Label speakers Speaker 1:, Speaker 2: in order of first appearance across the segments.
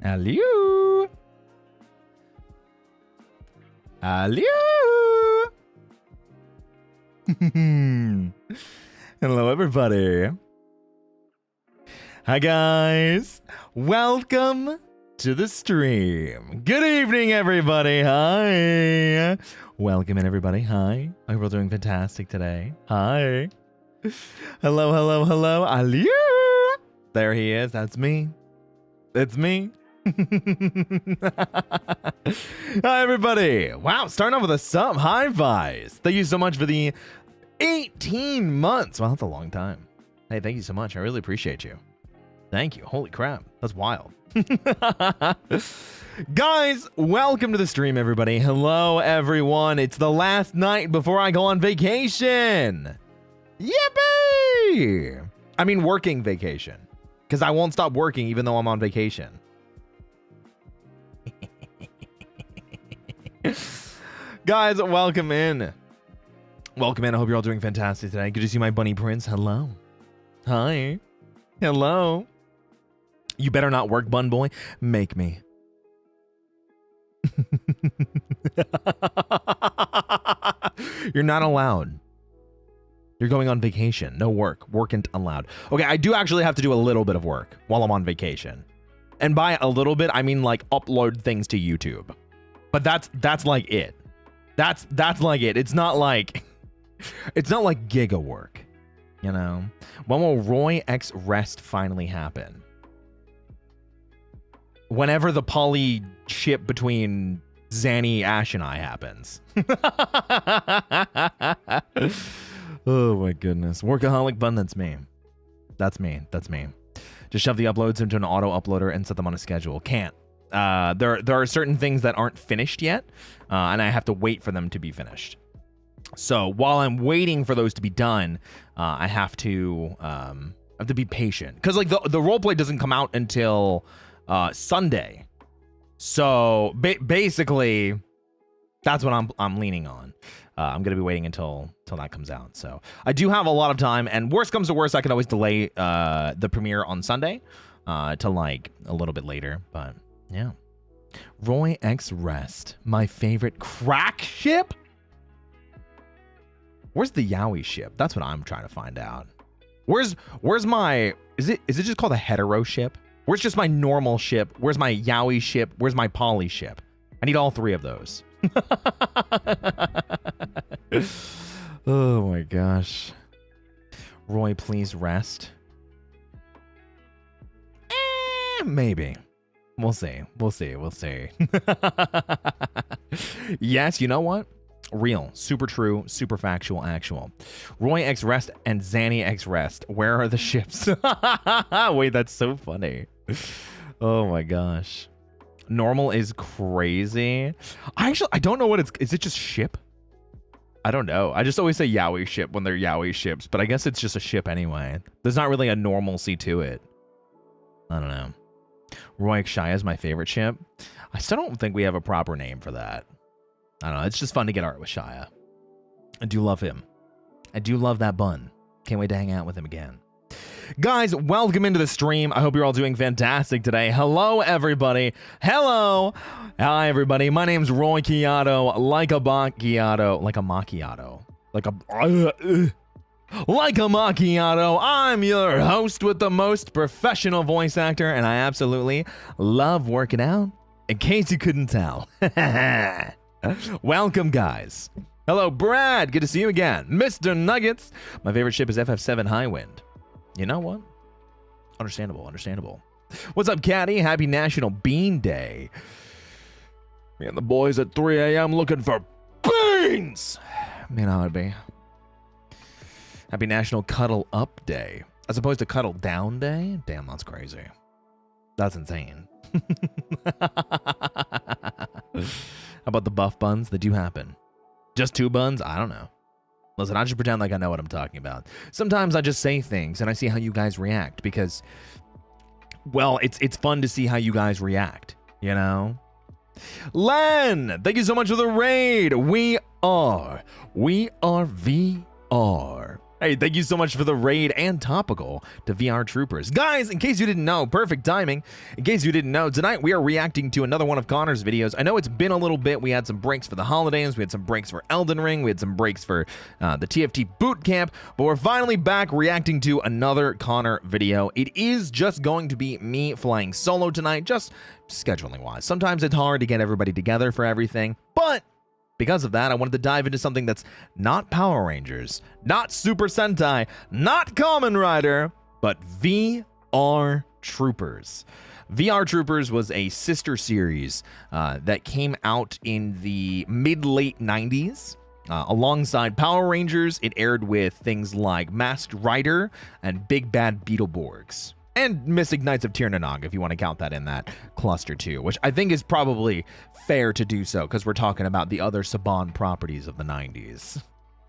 Speaker 1: Hello. Hello. Hello, everybody. Hi, guys. Welcome to the stream. Good evening, everybody. Hi. Welcome in, everybody. Hi. I hope we're doing fantastic today. Hi. Hello, hello, hello. Hello. There he is. That's me. It's me. Hi, everybody. Wow, starting off with a sub. Hi, Vice. Thank you so much for the 18 months. Wow, that's a long time. Hey, thank you so much. I really appreciate you. Thank you. Holy crap. That's wild. Guys, welcome to the stream, everybody. Hello, everyone. It's the last night before I go on vacation. Yippee! I mean, working vacation. Because I won't stop working even though I'm on vacation. Guys, welcome in. Welcome in. I hope you're all doing fantastic today. Good to see my bunny prince. Hello. Hi. Hello. You better not work, bun boy. Make me. You're not allowed. You're going on vacation. No work. Work isn't allowed. Okay, I do actually have to do a little bit of work while I'm on vacation. And by a little bit, I mean like upload things to YouTube. But that's like it. That's like it. It's not like giga work, you know? When will Roy X Rest finally happen? Whenever the poly ship between Zanny, Ash, and I happens. Oh my goodness. Workaholic bun, that's me. That's me. That's me. Just shove the uploads into an auto uploader and set them on a schedule. Can't. There are certain things that aren't finished yet, and I have to wait for them to be finished. So while I'm waiting for those to be done, I have to be patient. Because like the roleplay doesn't come out until Sunday. So basically, that's what I'm leaning on. I'm gonna be waiting until that comes out. So I do have a lot of time, and worst comes to worst, I can always delay the premiere on Sunday to like a little bit later. But yeah, Roy X Rest, my favorite crack ship. Where's the Yowie ship? That's what I'm trying to find out. Where's my is it just called a hetero ship? Where's just my normal ship? Where's my Yowie ship? Where's my poly ship? I need all three of those. Oh my gosh. Roy, please rest. Maybe. We'll see. We'll see. We'll see. Yes, you know what? Real, super true, super factual, actual. Roy X Rest and Zanny X Rest. Where are the ships? Wait, that's so funny. Oh my gosh. Normal is crazy. I don't know what is it just ship? I don't know. I just always say Yowie ship when they're Yowie ships, but I guess it's just a ship anyway. There's not really a normalcy to it. I don't know. Roy X Shia is my favorite ship. I still don't think we have a proper name for that. I don't know. It's just fun to get art with Shia. I do love him. I do love that bun. Can't wait to hang out with him again. Guys, welcome into the stream. I hope you're all doing fantastic today. Hello, everybody. Hello. Hi, everybody. My name's Roy Chiato, like a macchiato. Like a macchiato. Like a macchiato. I'm your host with the most professional voice actor, and I absolutely love working out, in case you couldn't tell. Welcome, guys. Hello, Brad. Good to see you again. Mr. Nuggets. My favorite ship is FF7 Highwind. You know what? Understandable, understandable. What's up, Caddy? Happy National Bean Day. Me and the boys at 3 a.m. looking for beans. Man, how it'd be. Happy National Cuddle Up Day. As opposed to Cuddle Down Day? Damn, that's crazy. That's insane. How about the buff buns that do happen? Just 2 buns? I don't know. Listen, I just pretend like I know what I'm talking about. Sometimes I just say things and I see how you guys react because, well, it's fun to see how you guys react, you know? Len, thank you so much for the raid. We are VR. Hey, thank you so much for the raid and topical to vrtroopers. Guys, in case you didn't know, perfect timing. In case you didn't know, tonight we are reacting to another one of Connor's videos. I know it's been a little bit. We had some breaks for the holidays. We had some breaks for Elden Ring. We had some breaks for the TFT boot camp. But we're finally back reacting to another Connor video. It is just going to be me flying solo tonight, just scheduling wise. Sometimes it's hard to get everybody together for everything, but because of that, I wanted to dive into something that's not Power Rangers, not Super Sentai, not Kamen Rider, but VR Troopers. VR Troopers was a sister series that came out in the mid-late 90s. Alongside Power Rangers, it aired with things like Masked Rider and Big Bad Beetleborgs. And Mystic Knights of Tir-Na-Nog, if you want to count that in that cluster too, which I think is probably fair to do so, because we're talking about the other Saban properties of the 90s.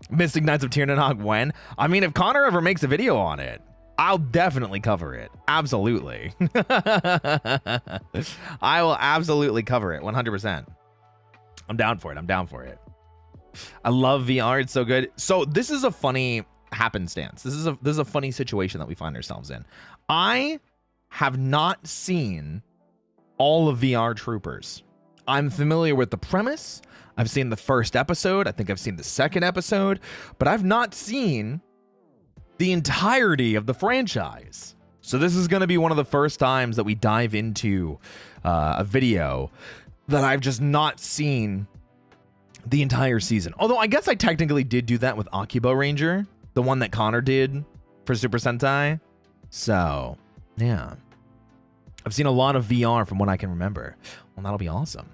Speaker 1: Mystic Knights of Tir-Na-Nog when? I mean, if Connor ever makes a video on it, I'll definitely cover it. Absolutely. I will absolutely cover it, 100%. I'm down for it. I'm down for it. I love VR. It's so good. So this is a funny happenstance. This is a funny situation that we find ourselves in. I have not seen all of VR Troopers. I'm familiar with the premise. I've seen the first episode. I think I've seen the second episode, but I've not seen the entirety of the franchise. So this is going to be one of the first times that we dive into a video that I've just not seen the entire season. Although I guess I technically did do that with Akiba Ranger, the one that Connor did for Super Sentai. So, yeah. I've seen a lot of VR from what I can remember. Well, that'll be awesome.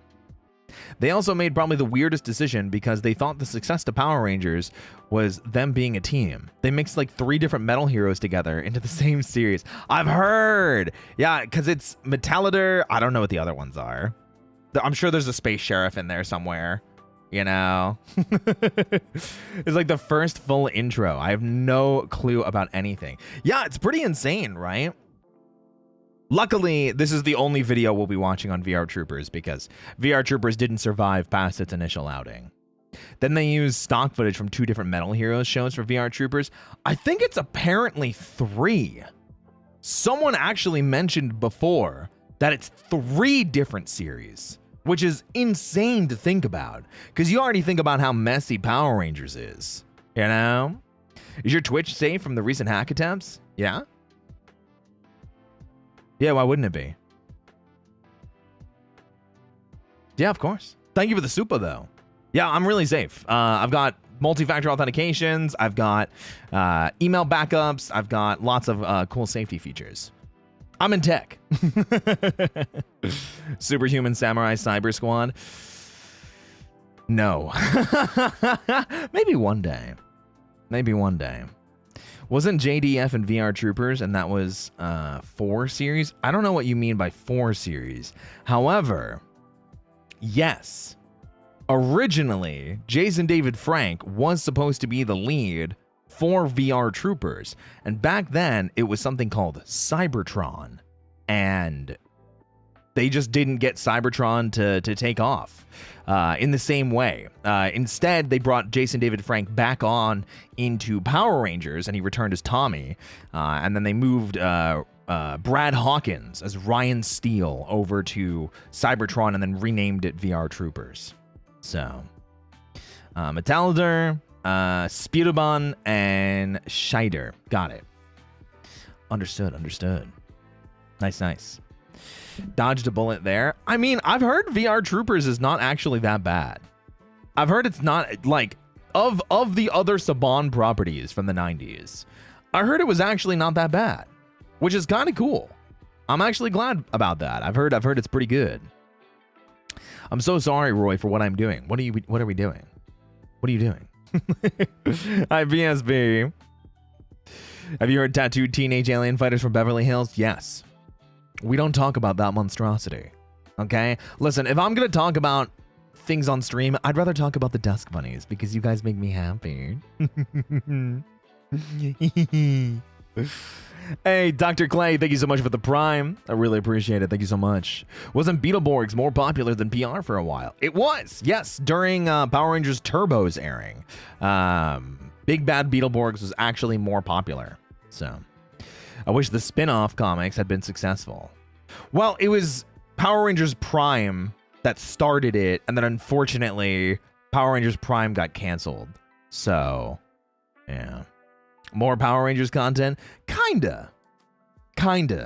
Speaker 1: They also made probably the weirdest decision because they thought the success to Power Rangers was them being a team. They mixed like 3 different metal heroes together into the same series. I've heard! Yeah, because it's Metallider. I don't know what the other ones are. I'm sure there's a space sheriff in there somewhere. You know, it's like the first full intro. I have no clue about anything. Yeah, it's pretty insane, right? Luckily, this is the only video we'll be watching on VR Troopers because VR Troopers didn't survive past its initial outing. Then they used stock footage from 2 different Metal Heroes shows for VR Troopers. I think it's apparently 3. Someone actually mentioned before that it's 3 different series, which is insane to think about, because you already think about how messy Power Rangers is, you know? Is your Twitch safe from the recent hack attempts? Yeah? Yeah, why wouldn't it be? Yeah, of course. Thank you for the super, though. Yeah, I'm really safe. I've got multi-factor authentications. I've got email backups. I've got lots of cool safety features. I'm in tech. Superhuman Samurai Cyber Squad. No. Maybe one day. Maybe one day. Wasn't JDF and VR Troopers, and that was 4 series? I don't know what you mean by 4 series. However, yes. Originally, Jason David Frank was supposed to be the lead for VR Troopers, and back then it was something called Cybertron, and they just didn't get Cybertron to take off in the same way. Instead, they brought Jason David Frank back on into Power Rangers, and he returned as Tommy, and then they moved Brad Hawkins as Ryan Steele over to Cybertron and then renamed it VR Troopers. So, Metallider, Spirobon, and Scheider. Got it. Understood, understood. Nice, nice. Dodged a bullet there. I mean, I've heard VR Troopers is not actually that bad. I've heard it's not, like, of the other Saban properties from the 90s, I heard it was actually not that bad, which is kind of cool. I'm actually glad about that. I've heard it's pretty good. I'm so sorry, Roy, for what I'm doing. What are we doing? What are you doing? Hi, BSB. Have you heard tattooed teenage alien fighters from Beverly Hills? Yes. We don't talk about that monstrosity. Okay? Listen, if I'm going to talk about things on stream, I'd rather talk about the Dusk Bunnies because you guys make me happy. Hey, Dr. Clay, thank you so much for the Prime. I really appreciate it. Thank you so much. Wasn't Beetleborgs more popular than PR for a while? It was, yes, during Power Rangers Turbo's airing. Big Bad Beetleborgs was actually more popular. So I wish the spin-off comics had been successful. Well, it was Power Rangers Prime that started it, and then unfortunately Power Rangers Prime got canceled. So yeah, more Power Rangers content? Kinda.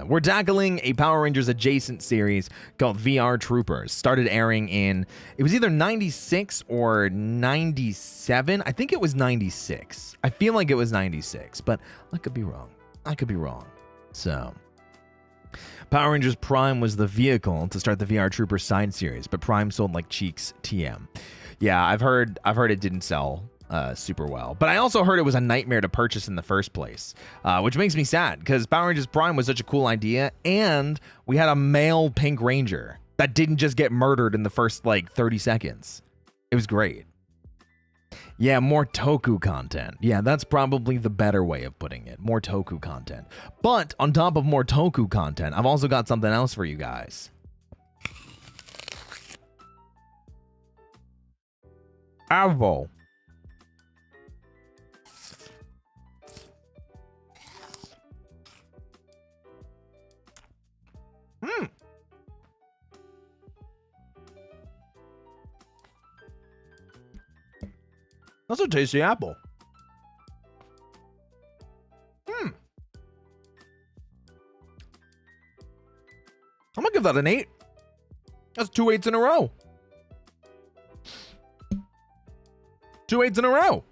Speaker 1: We're tackling a Power Rangers adjacent series called vrtroopers. Started airing in, it was either 96 or 97. I think it was 96. I feel like it was 96, but I could be wrong. So Power Rangers Prime was the vehicle to start the vrtroopers side series, but Prime sold like cheeks TM. Yeah, I've heard it didn't sell super well, but I also heard it was a nightmare to purchase in the first place, which makes me sad because Power Rangers Prime was such a cool idea, and we had a male Pink Ranger that didn't just get murdered in the first like 30 seconds. It was great. Yeah, more Toku content. Yeah, that's probably the better way of putting it. More Toku content. But on top of more Toku content, I've also got something else for you guys. Avo. That's a tasty apple. I'm gonna give that an 8. That's 2 8s in a row. 2 8s in a row.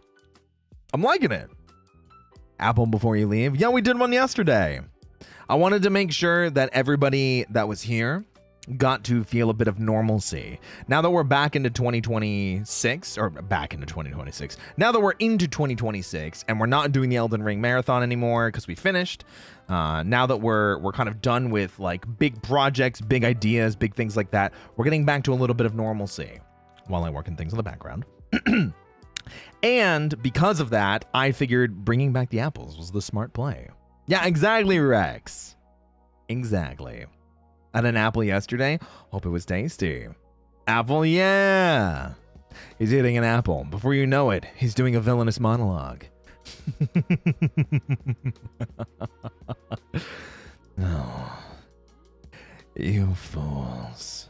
Speaker 1: I'm liking it. Apple before you leave. Yeah, we did one yesterday. I wanted to make sure that everybody that was here got to feel a bit of normalcy. Now that we're back into 2026, now that we're into 2026 and we're not doing the Elden Ring Marathon anymore because we finished, now that we're kind of done with like big projects, big ideas, big things like that, we're getting back to a little bit of normalcy while I work on things in the background. And because of that, I figured bringing back the apples was the smart play. Yeah, exactly, Rex. Exactly. I had an apple yesterday. Hope it was tasty. Apple, yeah. He's eating an apple. Before you know it, he's doing a villainous monologue. Oh, you fools.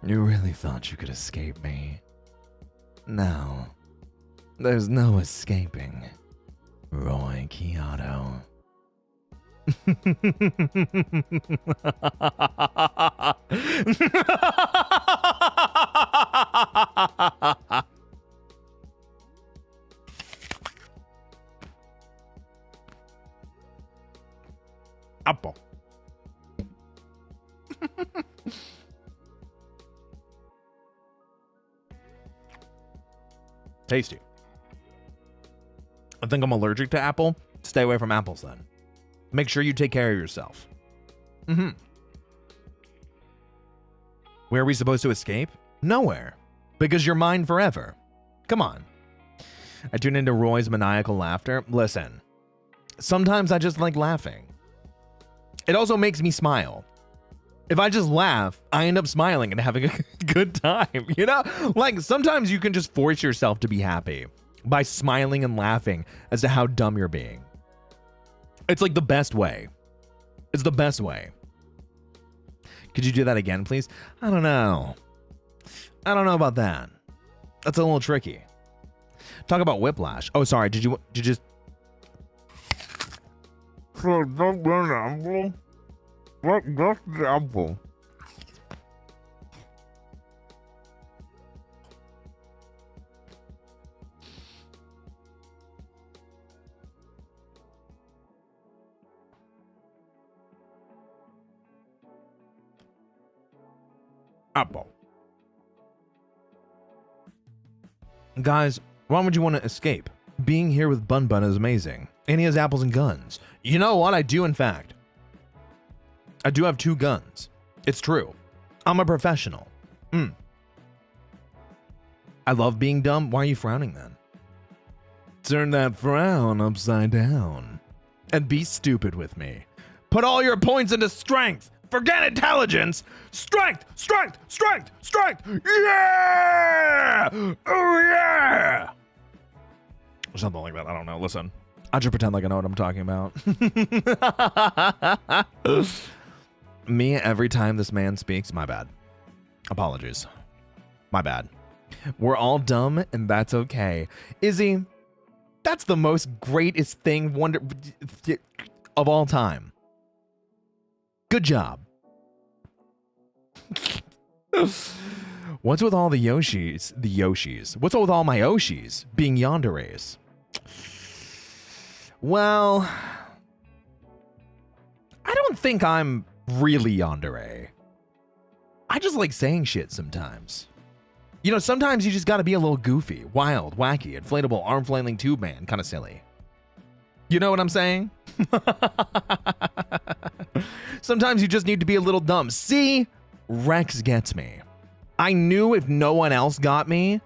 Speaker 1: You really thought you could escape me? No. There's no escaping Roy Chiato. Apple. Tasty. I think I'm allergic to apple. Stay away from apples then. Make sure you take care of yourself. Where are we supposed to escape? Nowhere. Because you're mine forever. Come on. I tune into Roy's maniacal laughter. Listen, sometimes I just like laughing. It also makes me smile. If I just laugh, I end up smiling and having a good time, you know? Like, sometimes you can just force yourself to be happy by smiling and laughing as to how dumb you're being. It's like the best way. It's the best way. Could you do that again, please? I don't know. I don't know about that. That's a little tricky. Talk about whiplash. Oh, sorry. Did you just...
Speaker 2: What? That's the apple.
Speaker 1: Apple. Guys, why would you want to escape? Being here with Bun Bun is amazing. And he has apples and guns. You know what? I do, in fact. I do have 2 guns. It's true. I'm a professional. I love being dumb. Why are you frowning then? Turn that frown upside down. And be stupid with me. Put all your points into strength. Forget intelligence. Strength, strength, strength, strength. Yeah! Oh, yeah! Something like that. I don't know. Listen, I just pretend like I know what I'm talking about. Me, every time this man speaks, my bad. Apologies. My bad. We're all dumb, and that's okay. Izzy, that's the most greatest thing of all time. Good job. What's with all the Yoshis? What's with all my Oshis being yanderes? Well, I don't think I'm really yandere. I just like saying shit sometimes. You know, sometimes you just gotta be a little goofy, wild, wacky, inflatable, arm flailing tube man, kind of silly. You know what I'm saying? Sometimes you just need to be a little dumb. See, Rex gets me. I knew if no one else got me,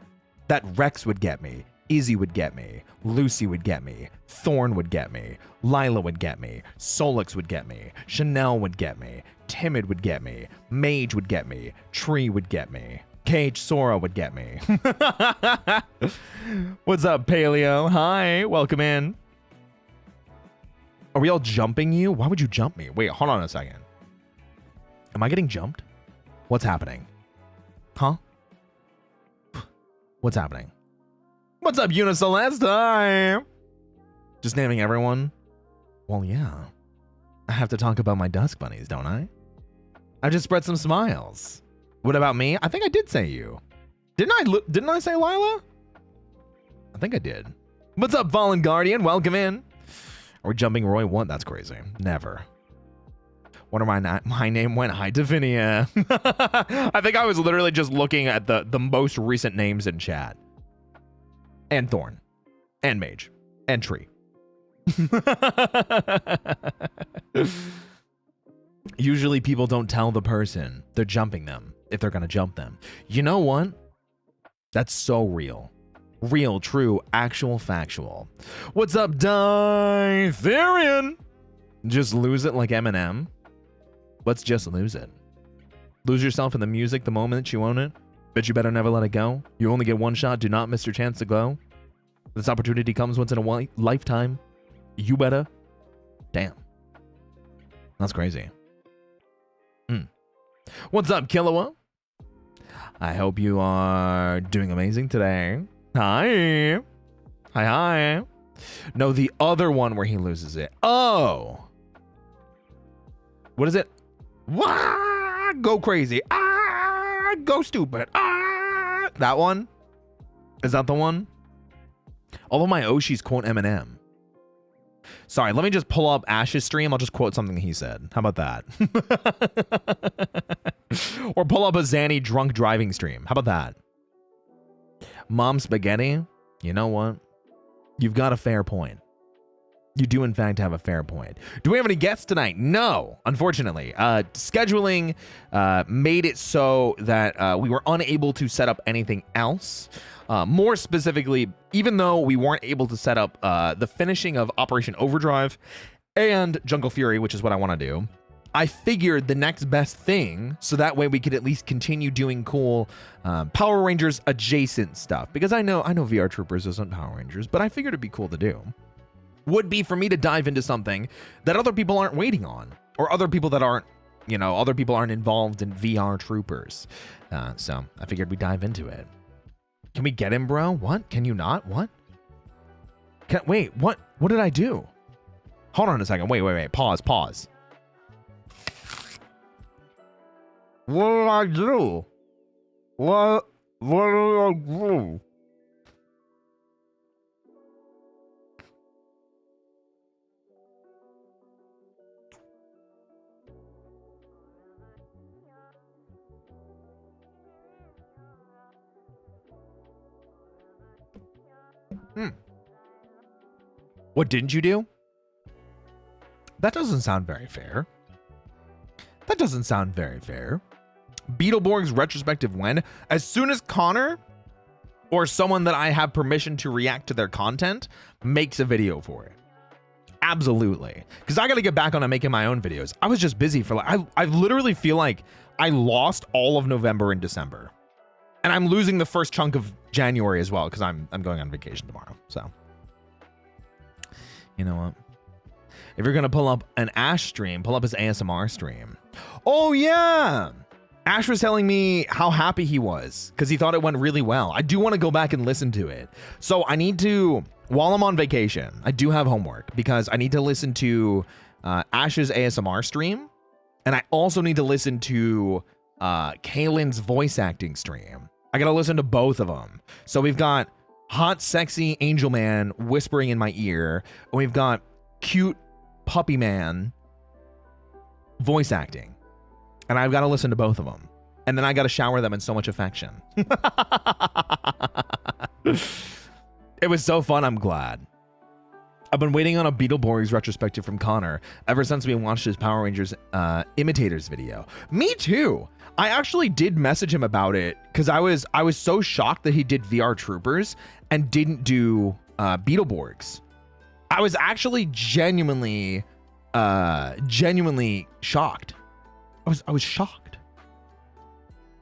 Speaker 1: that Rex would get me. Izzy would get me. Lucy would get me. Thorn would get me. Lila would get me. Solix would get me. Chanel would get me. Timid would get me. Mage would get me. Tree would get me. Cage Sora would get me. What's up, Paleo? Hi, welcome in. Are we all jumping you? Why would you jump me? Wait, hold on a second. Am I getting jumped? What's happening? Huh? What's happening? What's up, Uniceleste? Hi. Just naming everyone? Well, yeah. I have to talk about my dusk bunnies, don't I? I just spread some smiles. What about me? I think I did say you. Didn't I say Lila? I think I did. What's up, Fallen Guardian? Welcome in. Are we jumping Roy 1? That's crazy. Never. Wonder why my name went Hi Divinia. I think I was literally just looking at the most recent names in chat. And Thorn. And Mage. And Tree. Usually people don't tell the person they're jumping them if they're gonna jump them. You know what? That's so real. Real, true, actual, factual. What's up, Dytherian? Just lose it like Eminem. Let's just lose it. Lose yourself in the music the moment you own it. Bet you better never let it go. You only get one shot. Do not miss your chance to glow. This opportunity comes once in a lifetime. You better. Damn. That's crazy. What's up, Killua? I hope you are doing amazing today. Hi. Hi. No, the other one where he loses it. Oh. What is it? Wah! Go crazy. Ah! Go stupid. Ah! That one? Is that the one? All of my Oshis quote Eminem. Sorry, let me just pull up Ash's stream. I'll just quote something he said. How about that? Or pull up a Zanny drunk driving stream. How about that? Mom Spaghetti, you know what? You've got a fair point. You do, in fact, have a fair point. Do we have any guests tonight? No, unfortunately. Scheduling made it so that we were unable to set up anything else. More specifically, even though we weren't able to set up the finishing of Operation Overdrive and Jungle Fury, which is what I want to do, I figured the next best thing, so that way we could at least continue doing cool Power Rangers adjacent stuff. Because I know vrtroopers isn't Power Rangers, but I figured it'd be cool to do. Would be for me to dive into something that other people aren't waiting on, or other people that aren't, other people aren't involved in vrtroopers. So I figured we'd dive into it. Can we get him, bro? What? Can you not? What? Wait, what? What did I do? Hold on a second. Wait. Pause.
Speaker 2: What did I do? What did I do?
Speaker 1: What didn't you do? That doesn't sound very fair. Beetleborg's retrospective when? As soon as Connor or someone that I have permission to react to their content makes a video for it. Absolutely. Because I got to get back on making my own videos. I was just busy for I literally feel like I lost all of November and December. And I'm losing the first chunk of January as well because I'm going on vacation tomorrow. So You know what? If you're going to pull up an Ash stream, pull up his ASMR stream. Oh, yeah. Ash was telling me how happy he was because he thought it went really well. I do want to go back and listen to it. So I need to, while I'm on vacation, I do have homework because I need to listen to Ash's ASMR stream. And I also need to listen to Kaylin's voice acting stream. I got to listen to both of them. So we've got hot, sexy angel man whispering in my ear. And we've got cute puppy man voice acting. And I've got to listen to both of them. And then I got to shower them in so much affection. It was so fun. I'm glad. I've been waiting on a Beetleborgs retrospective from Connor ever since we watched his Power Rangers imitators video. Me too. I actually did message him about it because I was so shocked that he did vrtroopers and didn't do Beetleborgs. I was actually genuinely shocked. I was shocked.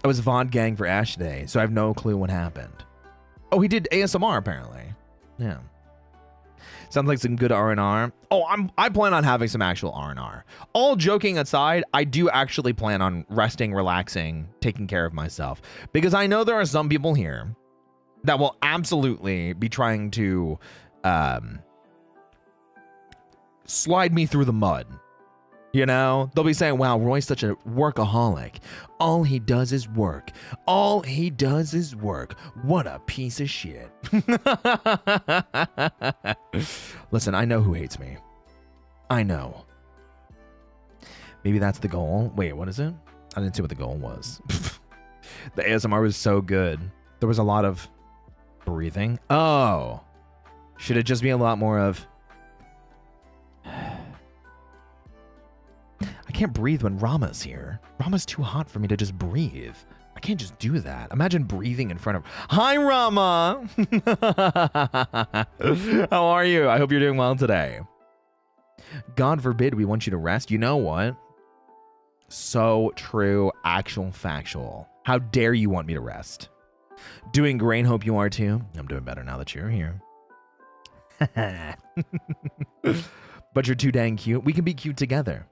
Speaker 1: I was VOD gang for Ash today, so I have no clue what happened. Oh, he did ASMR apparently. Yeah. Sounds like some good R&R. Oh, I plan on having some actual R&R. All joking aside, I do actually plan on resting, relaxing, taking care of myself. Because I know there are some people here that will absolutely be trying to slide me through the mud. You know, they'll be saying, wow, Roy's such a workaholic. All he does is work. All he does is work. What a piece of shit. Listen, I know who hates me. I know. Maybe that's the goal. Wait, what is it? I didn't see what the goal was. The ASMR was so good. There was a lot of breathing. Oh. Should it just be a lot more of... I can't breathe when Rama's here. Rama's too hot for me to just breathe. I can't just do that. Imagine breathing in front of... Hi, Rama! How are you? I hope you're doing well today. God forbid we want you to rest. You know what? So true. Actual factual. How dare you want me to rest? Doing great. Hope you are too. I'm doing better now that you're here. But you're too dang cute. We can be cute together.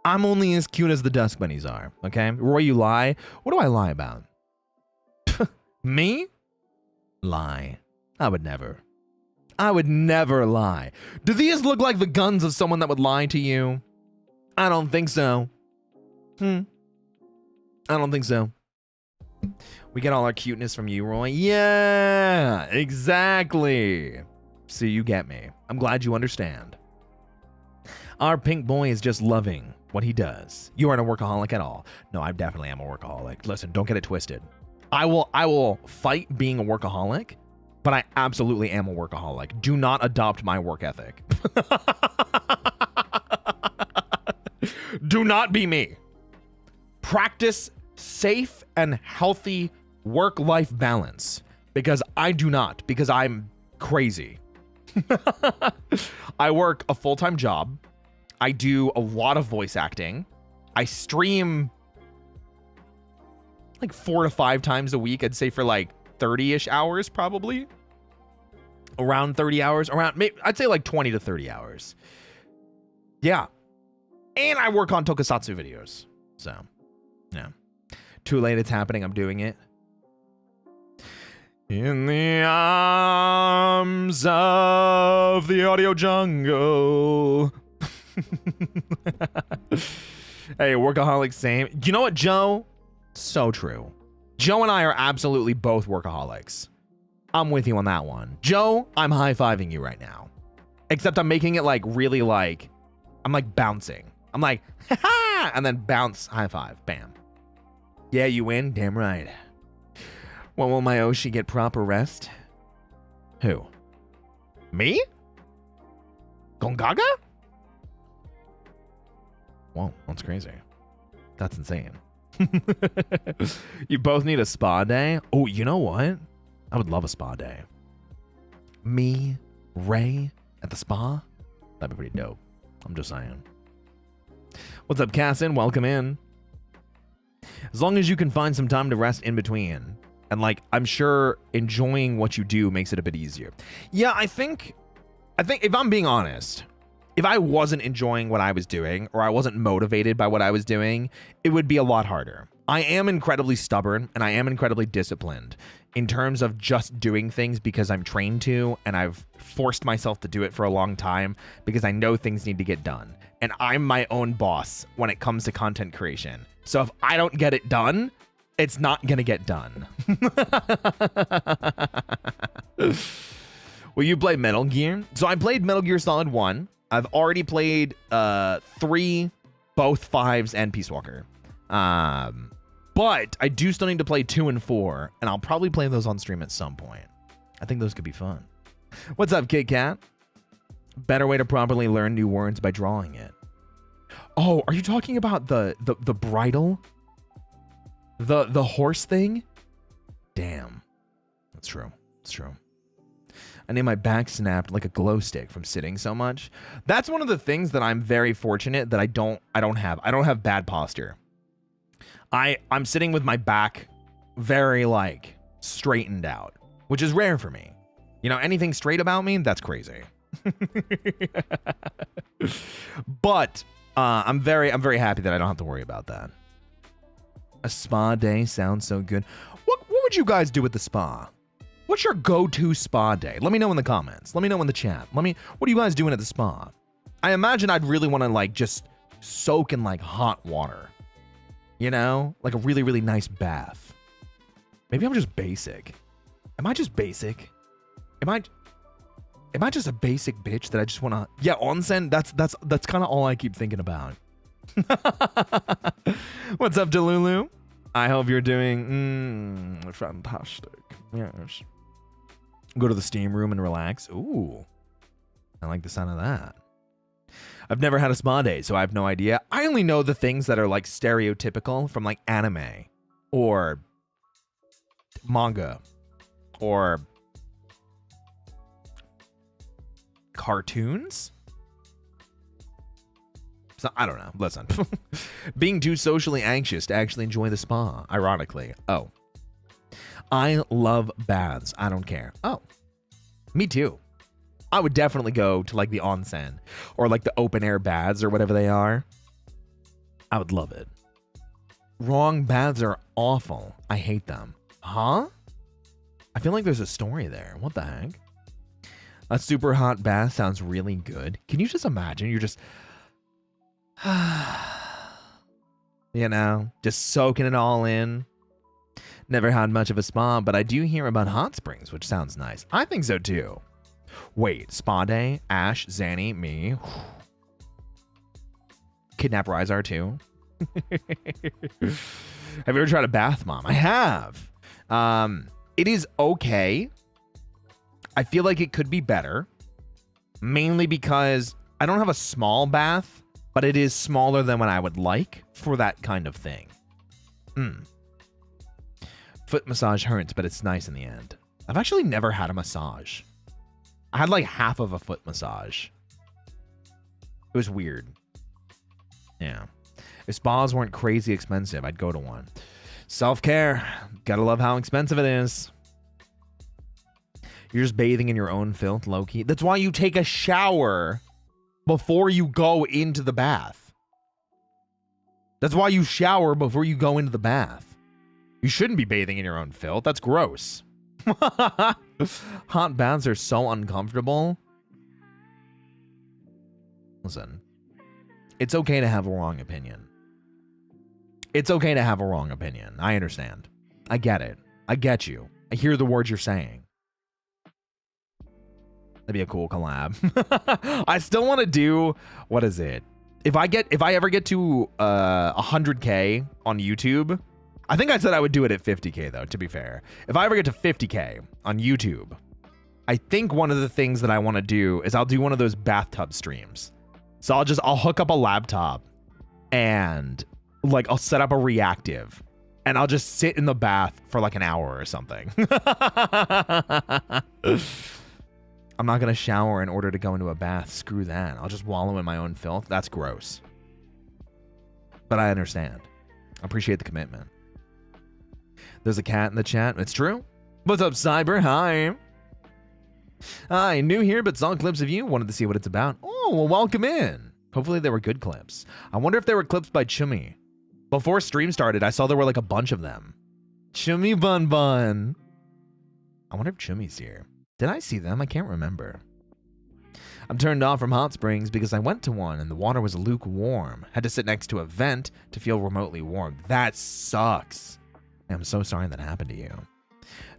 Speaker 1: I'm only as cute as the Dusk Bunnies are, okay? Roy, you lie? What do I lie about? Me? Lie. I would never. I would never lie. Do these look like the guns of someone that would lie to you? I don't think so. I don't think so. We get all our cuteness from you, Roy. Yeah, exactly. So you get me. I'm glad you understand. Our pink boy is just loving what he does. You aren't a workaholic at all. No, I definitely am a workaholic. Listen, don't get it twisted. I will fight being a workaholic, but I absolutely am a workaholic. Do not adopt my work ethic. Do not be me. Practice safe and healthy work-life balance, because I do not, because I'm crazy. I work a full-time job. I do a lot of voice acting. I stream like 4 to 5 times a week. I'd say for like 30-ish hours, probably. Around 30 hours. I'd say like 20 to 30 hours. Yeah. And I work on tokusatsu videos. So, yeah. Too late, it's happening. I'm doing it. In the arms of the audio jungle. Hey, workaholic, same. You know what, Joe? So true. Joe and I are absolutely both workaholics. I'm with you on that one. Joe, I'm high-fiving you right now. Except I'm making it like really like, I'm like bouncing. I'm like, ha-ha, and then bounce, high five, bam. Yeah, you win? Damn right. When will my Oshi get proper rest? Who? Me? Gongaga? Whoa, that's crazy. That's insane. You both need a spa day? Oh, you know what? I would love a spa day. Me, Ray, at the spa? That'd be pretty dope. I'm just saying. What's up, Cassin? Welcome in. As long as you can find some time to rest in between. And like, I'm sure enjoying what you do makes it a bit easier. Yeah, I think I think if I'm being honest, if I wasn't enjoying what I was doing or I wasn't motivated by what I was doing, it would be a lot harder. I am incredibly stubborn and I am incredibly disciplined in terms of just doing things because I'm trained to, and I've forced myself to do it for a long time because I know things need to get done. And I'm my own boss when it comes to content creation. So if I don't get it done, it's not going to get done. Will you play Metal Gear? So I played Metal Gear Solid 1. I've already played 3, both 5s, and Peace Walker. But I do still need to play 2 and 4, and I'll probably play those on stream at some point. I think those could be fun. What's up, Kit Kat? Better way to properly learn new words by drawing it. Oh, are you talking about the bridle? The horse thing? Damn. That's true. It's true. I need my back snapped like a glow stick from sitting so much. That's one of the things that I'm very fortunate that I don't have. I don't have bad posture. I'm sitting with my back very like straightened out, which is rare for me. You know, anything straight about me, that's crazy. But I'm very happy that I don't have to worry about that. A spa day sounds so good. What would you guys do at the spa? What's your go-to spa day? Let me know in the comments. Let me know in the chat. What are you guys doing at the spa? I imagine I'd really want to like just soak in like hot water. You know? Like a really, really nice bath. Maybe I'm just basic. Am I just basic? Am I just a basic bitch that I just want to... Yeah, onsen, that's kind of all I keep thinking about. What's up, Delulu? I hope you're doing fantastic. Yes. Go to the steam room and relax. Ooh. I like the sound of that. I've never had a spa day, so I have no idea. I only know the things that are like stereotypical from like anime or manga or cartoons. So, I don't know. Listen. Being too socially anxious to actually enjoy the spa, ironically. Oh. I love baths. I don't care. Oh. Me too. I would definitely go to like the onsen or like the open air baths or whatever they are. I would love it. Wrong baths are awful. I hate them. Huh? I feel like there's a story there. What the heck? A super hot bath sounds really good. Can you just imagine? You're just... you know, just soaking it all in. Never had much of a spa, but I do hear about hot springs, which sounds nice. I think so too. Wait, spa day, Ash, Zanny, me. Kidnap Rizar too. Have you ever tried a bath bomb? I have. It is okay. I feel like it could be better. Mainly because I don't have a small bath, but it is smaller than what I would like for that kind of thing. Foot massage hurts, but it's nice in the end. I've actually never had a massage. I had like half of a foot massage. It was weird. Yeah. If spas weren't crazy expensive, I'd go to one. Self-care. Gotta love how expensive it is. You're just bathing in your own filth, low-key. That's why you take a shower before you go into the bath. That's why you shower before you go into the bath. You shouldn't be bathing in your own filth. That's gross. Hot baths are so uncomfortable. Listen, it's okay to have a wrong opinion. It's okay to have a wrong opinion. I understand. I get it. I get you. I hear the words you're saying. That'd be a cool collab. I still want to do, what is it? If I ever get to 100K on YouTube, I think I said I would do it at 50K though, to be fair. If I ever get to 50K on YouTube, I think one of the things that I want to do is I'll do one of those bathtub streams. So I'll hook up a laptop and like I'll set up a reactive and I'll just sit in the bath for like an hour or something. I'm not going to shower in order to go into a bath. Screw that. I'll just wallow in my own filth. That's gross. But I understand. I appreciate the commitment. There's a cat in the chat. It's true. What's up, Cyber? Hi. Hi, new here, but saw clips of you. Wanted to see what it's about. Oh, well, welcome in. Hopefully they were good clips. I wonder if they were clips by Chummy. Before stream started, I saw there were like a bunch of them. Chummy Bun Bun. I wonder if Chummy's here. Did I see them? I can't remember. I'm turned off from hot springs because I went to one and the water was lukewarm. Had to sit next to a vent to feel remotely warm. That sucks. I'm so sorry that happened to you.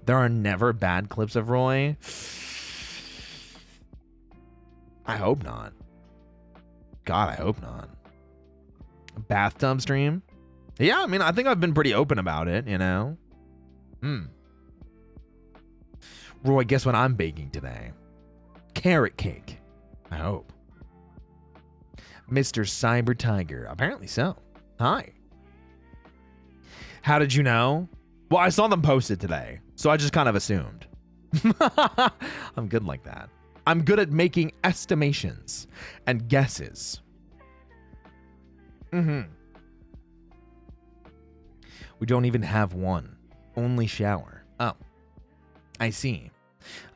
Speaker 1: There are never bad clips of Roy. I hope not. God, I hope not. Bathtub stream? Yeah, I mean, I think I've been pretty open about it, you know? Roy, guess what I'm baking today? Carrot cake. I hope. Mr. Cyber Tiger. Apparently so. Hi. How did you know? Well, I saw them posted today, so I just kind of assumed. I'm good like that. I'm good at making estimations and guesses. We don't even have one. Only shower. Oh. I see.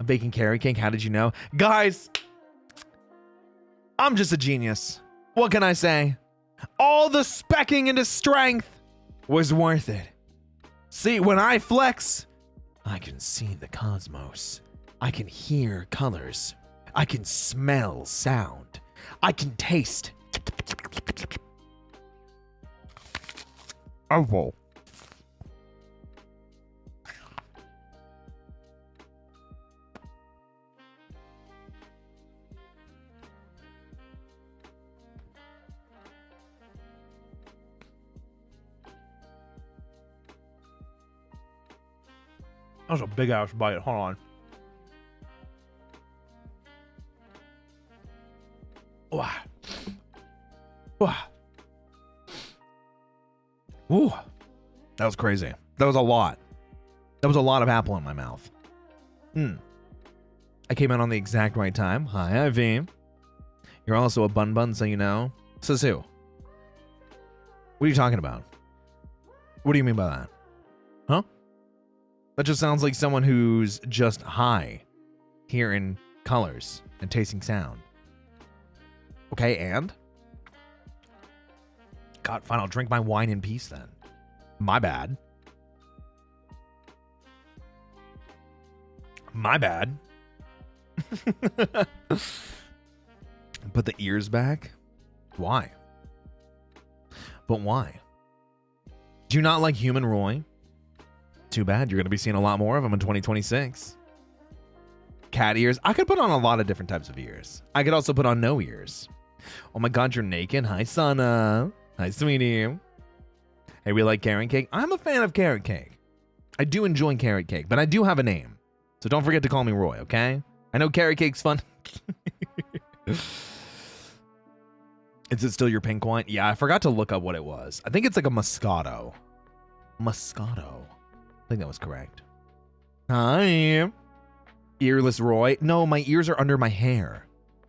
Speaker 1: I'm baking carrot cake. How did you know? Guys, I'm just a genius. What can I say? All the specking into strength was worth it. See, when I flex, I can see the cosmos. I can hear colors. I can smell sound. I can taste.
Speaker 2: Apple.
Speaker 1: That was a big ass bite. Hold on. Wow. Wow. Ooh. That was crazy. That was a lot. That was a lot of apple in my mouth. I came in on the exact right time. Hi, Ivy. You're also a bun bun, so you know. Says who? What are you talking about? What do you mean by that? Huh? That just sounds like someone who's just high, hearing colors and tasting sound. Okay, and? God, fine, I'll drink my wine in peace then. My bad. My bad. Put the ears back? Why? But why? Do you not like human Roy? Too bad. You're going to be seeing a lot more of them in 2026. Cat ears. I could put on a lot of different types of ears. I could also put on no ears. Oh my God, you're naked. Hi, Sana. Hi, sweetie. Hey, we like carrot cake. I'm a fan of carrot cake. I do enjoy carrot cake, but I do have a name. So don't forget to call me Roy, okay? I know carrot cake's fun. Is it still your pink wine? Yeah, I forgot to look up what it was. I think it's like a Moscato. Moscato. I think that was correct. Hi. Earless Roy. No, my ears are under my hair.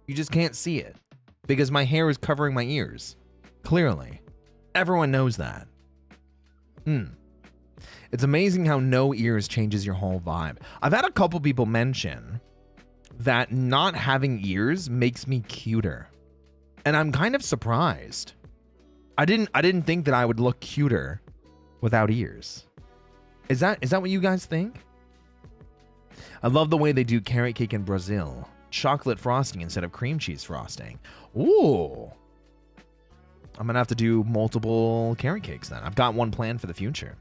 Speaker 1: You just can't see it. Because my hair is covering my ears. Clearly. Everyone knows that. It's amazing how no ears changes your whole vibe. I've had a couple people mention that not having ears makes me cuter. And I'm kind of surprised. I didn't think that I would look cuter without ears. Is that what you guys think? I love the way they do carrot cake in Brazil. Chocolate frosting instead of cream cheese frosting. Ooh. I'm going to have to do multiple carrot cakes then. I've got one planned for the future.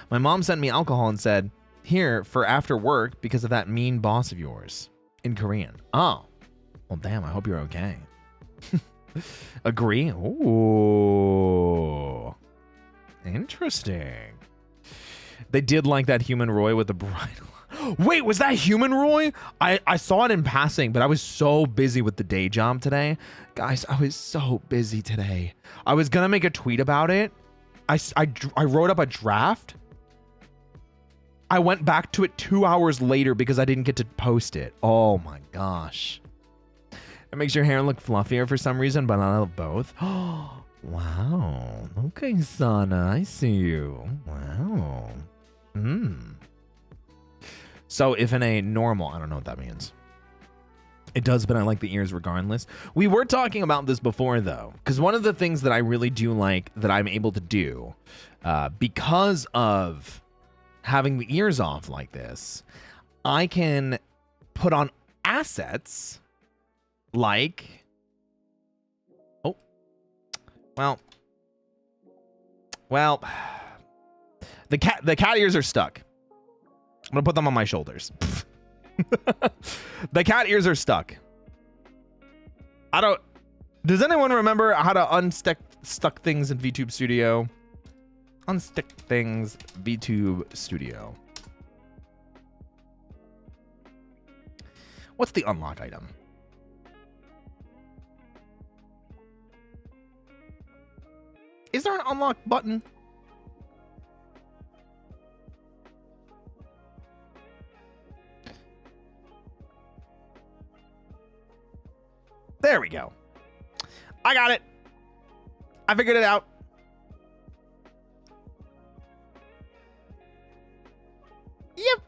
Speaker 1: My mom sent me alcohol and said, here for after work because of that mean boss of yours. In Korean. Oh. Well, damn, I hope you're okay. Agree? Ooh. Interesting. They did like that human Roy with the bridle. Wait, was that human Roy? I saw it in passing, but I was so busy with the day job today. Guys, I was so busy today. I was going to make a tweet about it. I wrote up a draft. I went back to it 2 hours later because I didn't get to post it. Oh my gosh. It makes your hair look fluffier for some reason, but I love both. Wow. Okay, Sana, I see you. Wow. So if in a normal, I don't know what that means. It does, but I like the ears regardless. We were talking about this before, though, because one of the things that I really do like that I'm able to do because of having the ears off like this, I can put on assets like, oh, well, the cat ears are stuck. I'm gonna put them on my shoulders. The cat ears are stuck. Does anyone remember how to stuck things in VTube Studio? Unstick things, VTube Studio. What's the unlock item? Is there an unlock button? There we go. I got it. I figured it out. Yep.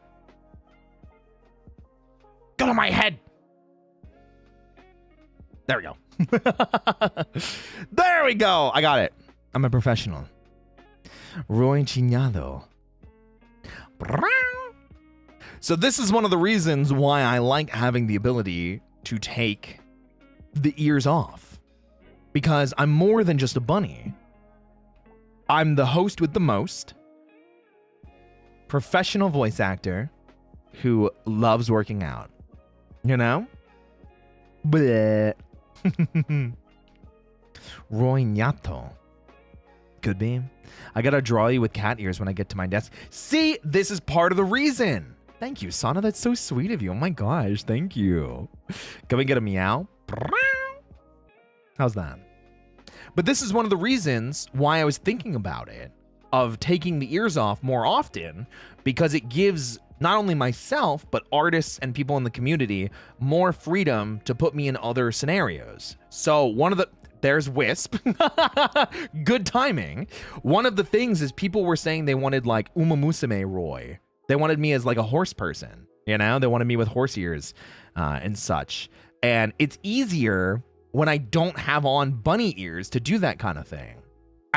Speaker 1: Go to my head. There we go. There we go. I got it. I'm a professional. Roy Chiato. So this is one of the reasons why I like having the ability to take the ears off, because I'm more than just a bunny. I'm the host with the most, professional voice actor who loves working out, you know? Bleh. Roy Chiato. Could be. I gotta draw you with cat ears when I get to my desk. See, this is part of the reason. Thank you, Sana. That's so sweet of you. Oh my gosh, thank you. Can we get a meow? How's that? But this is one of the reasons why I was thinking about it, of taking the ears off more often, because it gives not only myself, but artists and people in the community more freedom to put me in other scenarios. So there's Wisp. Good timing. One of the things is people were saying they wanted like Uma Musume Roy. They wanted me as like a horse person, you know? They wanted me with horse ears and such. And it's easier when I don't have on bunny ears to do that kind of thing.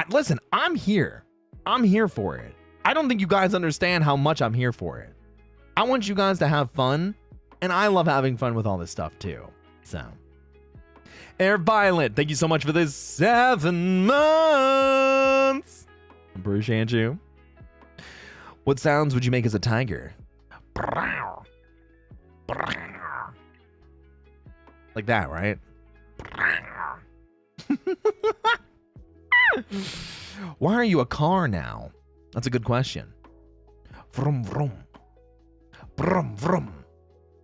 Speaker 1: Listen, I'm here. I'm here for it. I don't think you guys understand how much I'm here for it. I want you guys to have fun, and I love having fun with all this stuff too. So, Air Violet, thank you so much for this 7 months. Appreciate you. What sounds would you make as a tiger? Like that, right? Why are you a car now? That's a good question. Vroom, vroom. Vroom, vroom.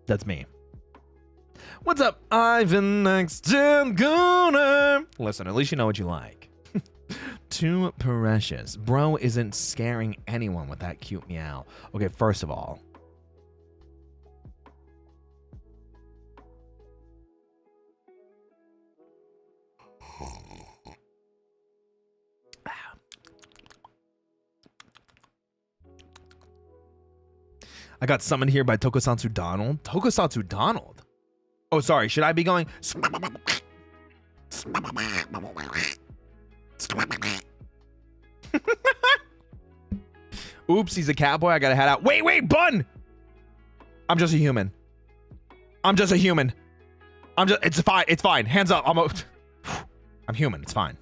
Speaker 1: That's me. What's up, Ivan Next Gen Gunner? Listen, at least you know what you like. Too precious. Bro isn't scaring anyone with that cute meow. Okay, first of all, I got summoned here by Tokusatsu Donald. Tokusatsu Donald? Oh, sorry. Should I be going? Oops, he's a cowboy. I gotta head out. Wait, Bun! I'm just a human. It's fine. It's fine. Hands up. I'm human. It's fine.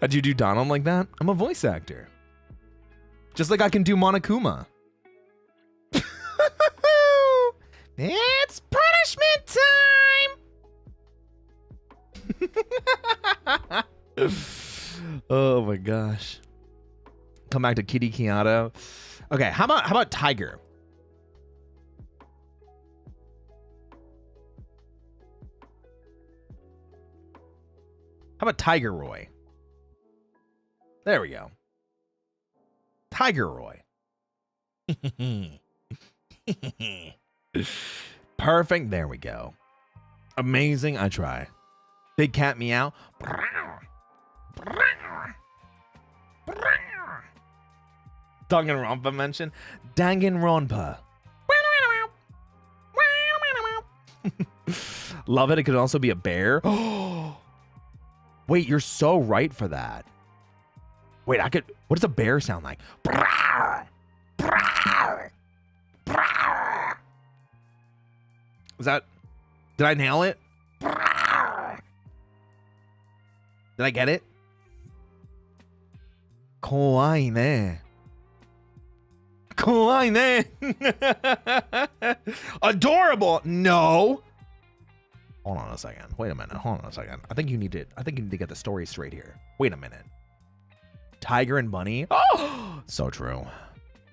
Speaker 1: How'd you do Donald like that? I'm a voice actor. Just like I can do Monokuma. It's punishment time! Oh my gosh. Come back to Kitty Chiato. Okay, how about Tiger? How about Tiger Roy? There we go. Tiger Roy. Perfect. There we go. Amazing. I try. Big cat meow. Danganronpa mention. Danganronpa. Love it. It could also be a bear. Wait, you're so right for that. Wait, I could. What does a bear sound like? Was that? Did I nail it? Did I get it? Kawaii ne. Kawaii ne. Adorable. No. Hold on a second. Wait a minute. Hold on a second. I think you need to get the story straight here. Wait a minute. Tiger and bunny. Oh, so true.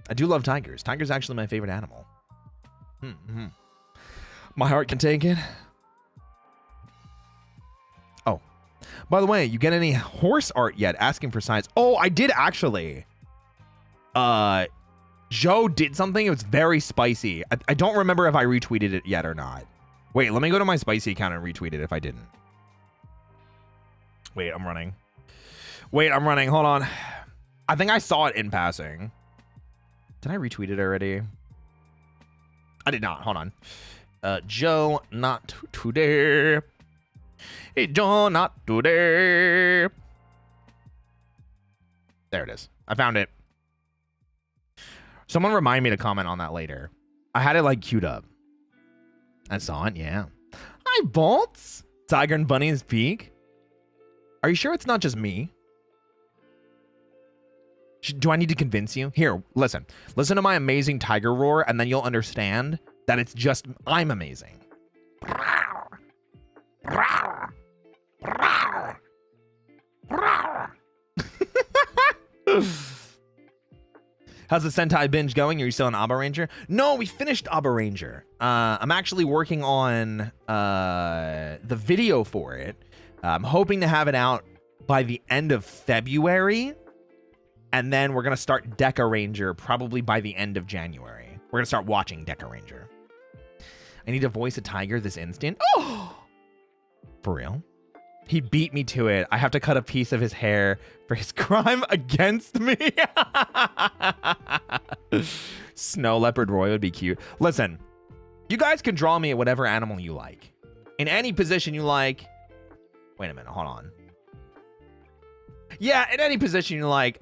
Speaker 1: I do love tigers. Tiger's actually my favorite animal. Mm-hmm. My heart can take it. Oh, by the way, you get any horse art yet? Asking for signs. Oh, I did actually. Joe did something. It was very spicy. I don't remember if I retweeted it yet or not. Wait, let me go to my spicy account and retweet it if I didn't. Wait, I'm running. Hold on. I think I saw it in passing. Did I retweet it already? I did not. Hold on. Joe, not today. Hey, Joe, not today. There it is. I found it. Someone remind me to comment on that later. I had it like queued up. I saw it, yeah. Hi, Bolts. Tiger and Bunny's peak. Are you sure it's not just me? Do I need to convince you? Here, listen. Listen to my amazing tiger roar, and then you'll understand that it's just I'm amazing. How's the Sentai binge going? Are you still on Abba Ranger? No, we finished Abba Ranger. I'm actually working on the video for it. I'm hoping to have it out by the end of February. And then we're going to start Deca Ranger probably by the end of January. We're going to start watching Deca Ranger. I need to voice a tiger this instant. Oh! For real? He beat me to it. I have to cut a piece of his hair for his crime against me. Snow Leopard Roy would be cute. Listen, you guys can draw me at whatever animal you like. In any position you like. Wait a minute. Hold on. Yeah, in any position you like.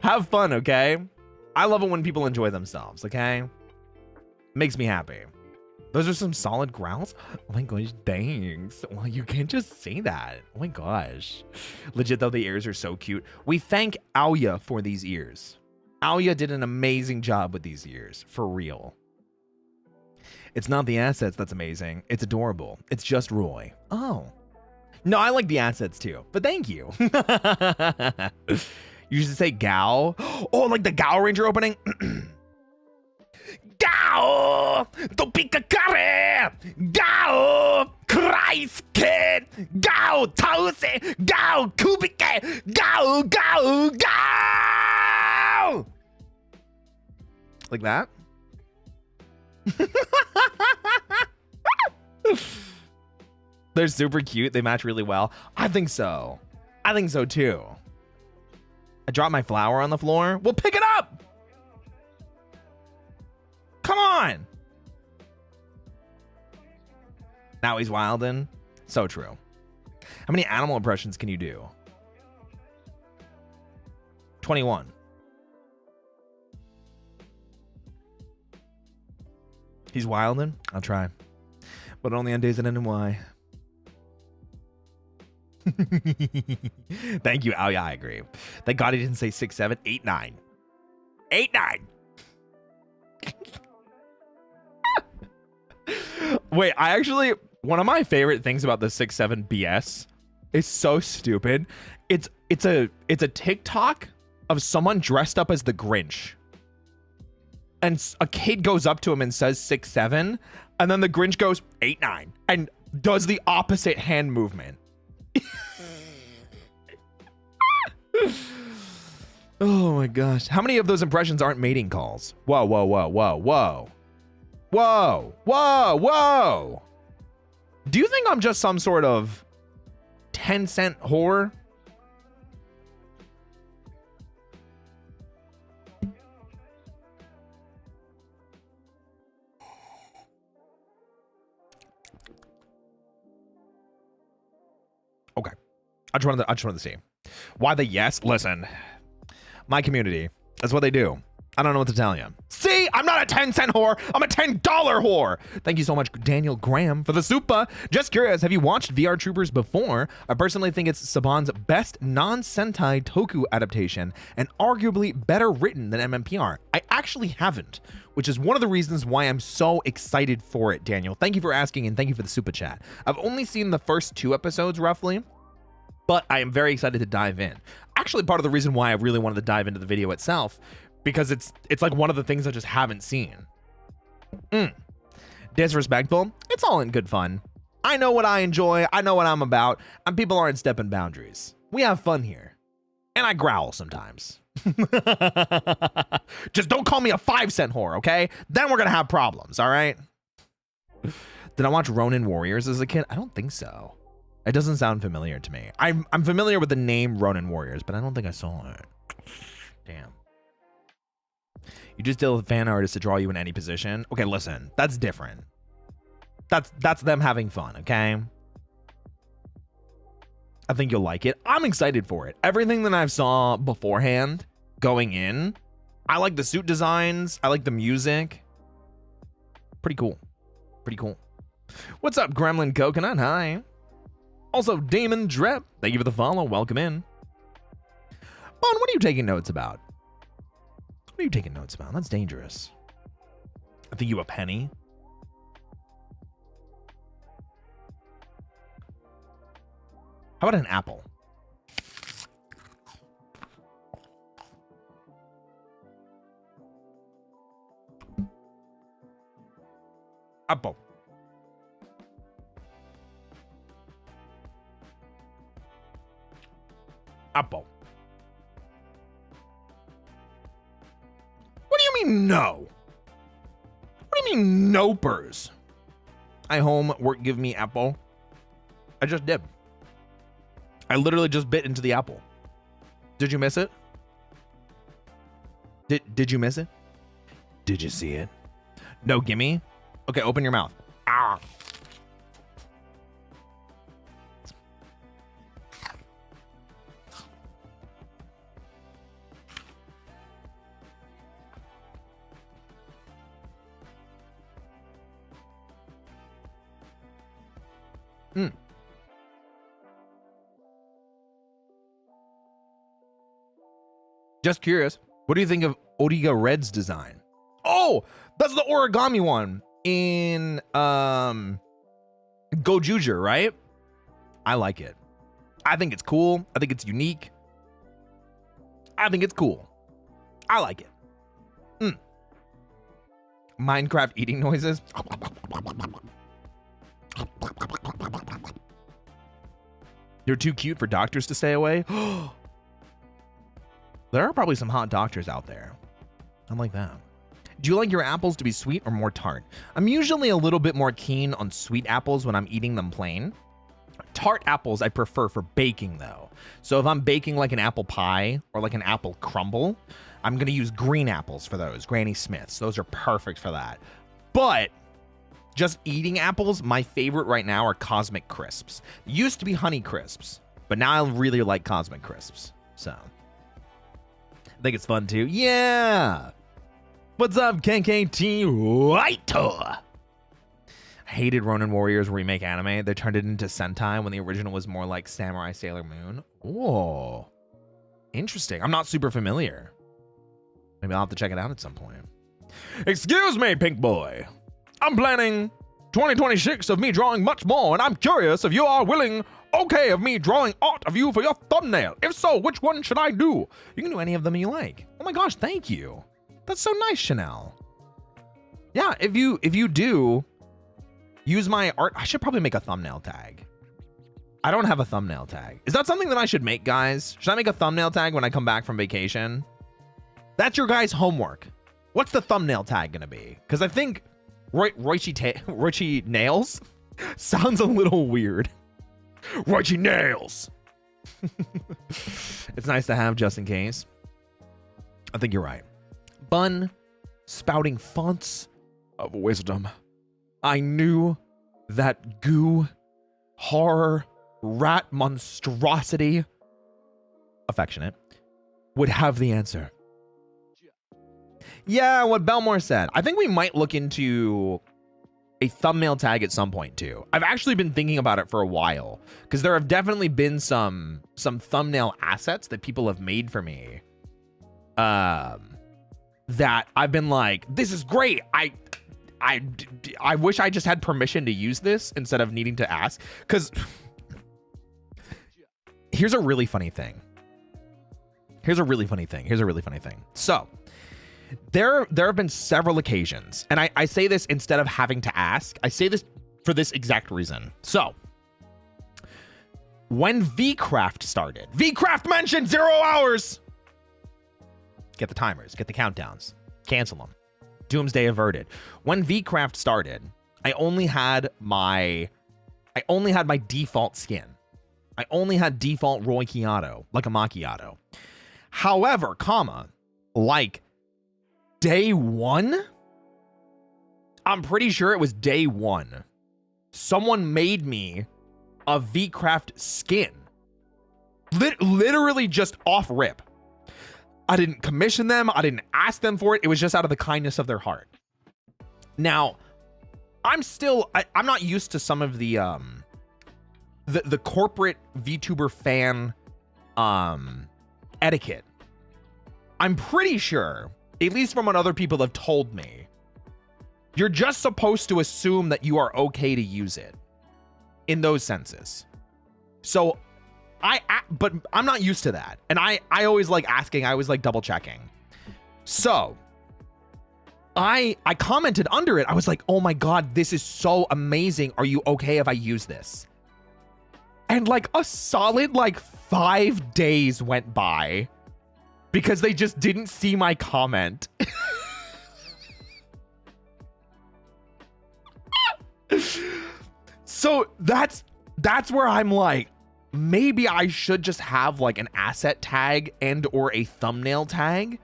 Speaker 1: Have fun, okay? I love it when people enjoy themselves, okay? Makes me happy. Those are some solid growls. Oh my gosh, thanks. Well, you can't just say that. Oh my gosh. Legit though, the ears are so cute. We thank Aoya for these ears. Aoya did an amazing job with these ears, for real. It's not the assets that's amazing. It's adorable. It's just Roy. Oh. No, I like the assets too, but thank you. You should say Gao. Oh, like the Gao Ranger opening. Gao! Topika Kare! Gao! Christ Kid! Gao Tause! Gao Kubike! Gao! Gao! Gao! Like that? They're super cute. They match really well. I think so. I think so too. I dropped my flower on the floor. Well, pick it up! Come on! Now he's wildin'. So true. How many animal impressions can you do? 21. He's wildin'? I'll try. But only on days that end in Y. Thank you. Oh, yeah, I agree. Thank God he didn't say 6, 7, 8, 9. 8, 9. Wait, I actually, one of my favorite things about the 6-7 BS is so stupid. It's a TikTok of someone dressed up as the Grinch. And a kid goes up to him and says 6-7, and then the Grinch goes 8-9 and does the opposite hand movement. Oh my gosh. How many of those impressions aren't mating calls? Whoa, whoa, whoa, whoa, whoa. Whoa, whoa, whoa. Do you think I'm just some sort of 10-cent whore? I just wanted to see. Why the yes? Listen, my community, that's what they do. I don't know what to tell you. See, I'm not a 10-cent whore. I'm a $10 whore. Thank you so much, Daniel Graham, for the super. Just curious, have you watched vrtroopers before? I personally think it's Saban's best non-Sentai Toku adaptation and arguably better written than MMPR. I actually haven't, which is one of the reasons why I'm so excited for it, Daniel. Thank you for asking and thank you for the super chat. I've only seen the first 2 episodes roughly, but I am very excited to dive in. Actually, part of the reason why I really wanted to dive into the video itself, because it's like one of the things I just haven't seen. Disrespectful? It's all in good fun. I know what I enjoy, I know what I'm about, and people aren't stepping boundaries. We have fun here. And I growl sometimes. Just don't call me a 5-cent whore, okay? Then we're gonna have problems, all right? Did I watch Ronin Warriors as a kid? I don't think so. It doesn't sound familiar to me. I'm familiar with the name Ronin Warriors, but I don't think I saw it. Damn. You just tell a fan artist to draw you in any position. Okay, listen, that's different. That's them having fun, okay? I think you'll like it. I'm excited for it. Everything that I saw beforehand, going in, I like the suit designs. I like the music. Pretty cool. Pretty cool. What's up, Gremlin Coconut? Hi. Also, Damon Drep, thank you for the follow. Welcome in. Bon, what are you taking notes about? What are you taking notes about? That's dangerous. I think you a penny. How about an apple? Apple. Apple. What do you mean no? What do you mean nopers? I home work give me apple. I just did. I literally just bit into the apple. Did you miss it? Did you miss it? Did you see it? No, gimme. Okay, open your mouth. Ah. Just curious, what do you think of Odiga Red's design? Oh, that's the origami one in Gojuger, right? I like it. I think it's cool. I think it's unique. I think it's cool. I like it. Minecraft eating noises. You're too cute for doctors to stay away. There are probably some hot doctors out there. I'm like that. Do you like your apples to be sweet or more tart? I'm usually a little bit more keen on sweet apples when I'm eating them plain. Tart apples I prefer for baking though. So if I'm baking like an apple pie or like an apple crumble, I'm gonna use green apples for those, Granny Smiths. Those are perfect for that. But just eating apples, my favorite right now are Cosmic Crisps. Used to be Honey Crisps, but now I really like Cosmic Crisps. So I think it's fun too. Yeah. What's up, KKT Raito? I hated Ronin Warriors remake anime. They turned it into Sentai when the original was more like Samurai Sailor Moon. Oh, interesting. I'm not super familiar. Maybe I'll have to check it out at some point. Excuse me, Pink Boy. I'm planning 2026 of me drawing much more, and I'm curious if you are willing, okay, of me drawing art of you for your thumbnail. If so, which one should I do? You can do any of them you like. Oh my gosh, thank you. That's so nice, Chanel. Yeah, if you do use my art, I should probably make a thumbnail tag. I don't have a thumbnail tag. Is that something that I should make, guys? Should I make a thumbnail tag when I come back from vacation? That's your guys' homework. What's the thumbnail tag gonna be? Because I think Roichi Nails sounds a little weird. Roichi Nails. It's nice to have just in case. I think you're right. Bun, spouting fonts of wisdom. I knew that goo, horror, rat monstrosity, affectionate, would have the answer. Yeah, what Belmore said. I think we might look into a thumbnail tag at some point too. I've actually been thinking about it for a while because there have definitely been some thumbnail assets that people have made for me. That I've been like, this is great. I wish I just had permission to use this instead of needing to ask. Because here's a really funny thing. So there have been several occasions, and I say this instead of having to ask. I say this for this exact reason. So when VCraft started, VCraft mentioned 0 hours. Get the timers, get the countdowns, cancel them. Doomsday averted. When VCraft started, I only had my default skin. I only had default Roy Chiato, like a macchiato. However, like day one, I'm pretty sure it was day one, someone made me a VCraft skin. Literally just off rip. I didn't commission them. I didn't ask them for it. It was just out of the kindness of their heart. Now, I'm not used to some of the corporate VTuber fan etiquette. I'm pretty sure, at least from what other people have told me, you're just supposed to assume that you are okay to use it in those senses. So but I'm not used to that. And I always like asking, I always like double checking. So I commented under it. I was like, oh my God, this is so amazing. Are you okay if I use this? And like a solid 5 days went by because they just didn't see my comment. So that's where I'm like, maybe I should just have like an asset tag and or a thumbnail tag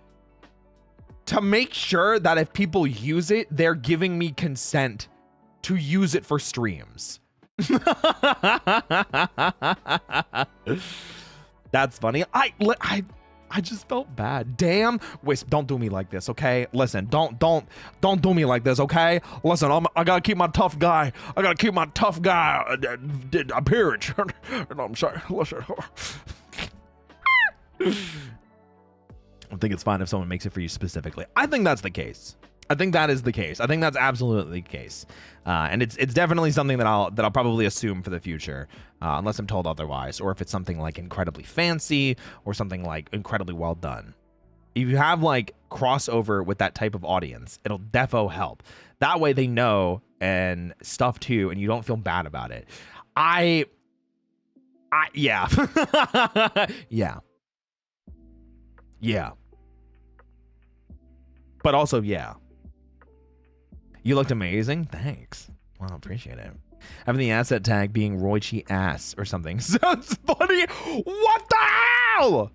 Speaker 1: to make sure that if people use it, they're giving me consent to use it for streams. That's funny. I just felt bad. Damn. Wisp, don't do me like this, okay? Listen, don't do me like this, okay? Listen, I gotta keep my tough guy. I gotta keep my tough guy appearance. No, I'm sorry. Listen. I think it's fine if someone makes it for you specifically. I think that's the case. I think that is the case. I think that's absolutely the case. And it's definitely something that I'll probably assume for the future, unless I'm told otherwise, or if it's something like incredibly fancy or something like incredibly well done. If you have like crossover with that type of audience, it'll defo help. That way they know and stuff too, and you don't feel bad about it. Yeah. Yeah. But also, yeah. You looked amazing. Thanks. Well, I appreciate it. Having the asset tag being Roichi ass or something sounds funny. What the hell?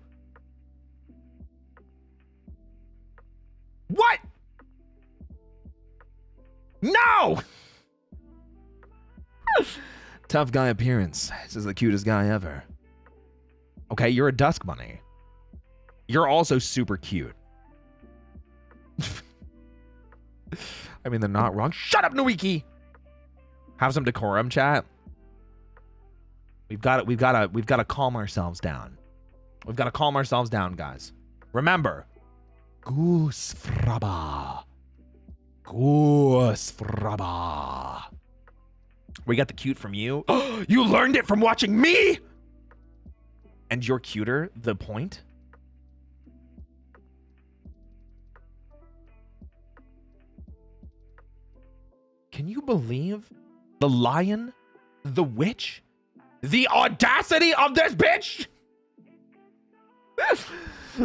Speaker 1: What? No! Tough guy appearance. This is the cutest guy ever. Okay, you're a dusk bunny. You're also super cute. I mean, they're not wrong. Shut up, Nuiki. Have some decorum, chat. We've got to calm ourselves down. We've got to calm ourselves down, guys. Remember, Goose Fraba. Goose Fraba. We got the cute from you. You learned it from watching me. And you're cuter. The point. Can you believe the lion, the witch, the audacity of this bitch?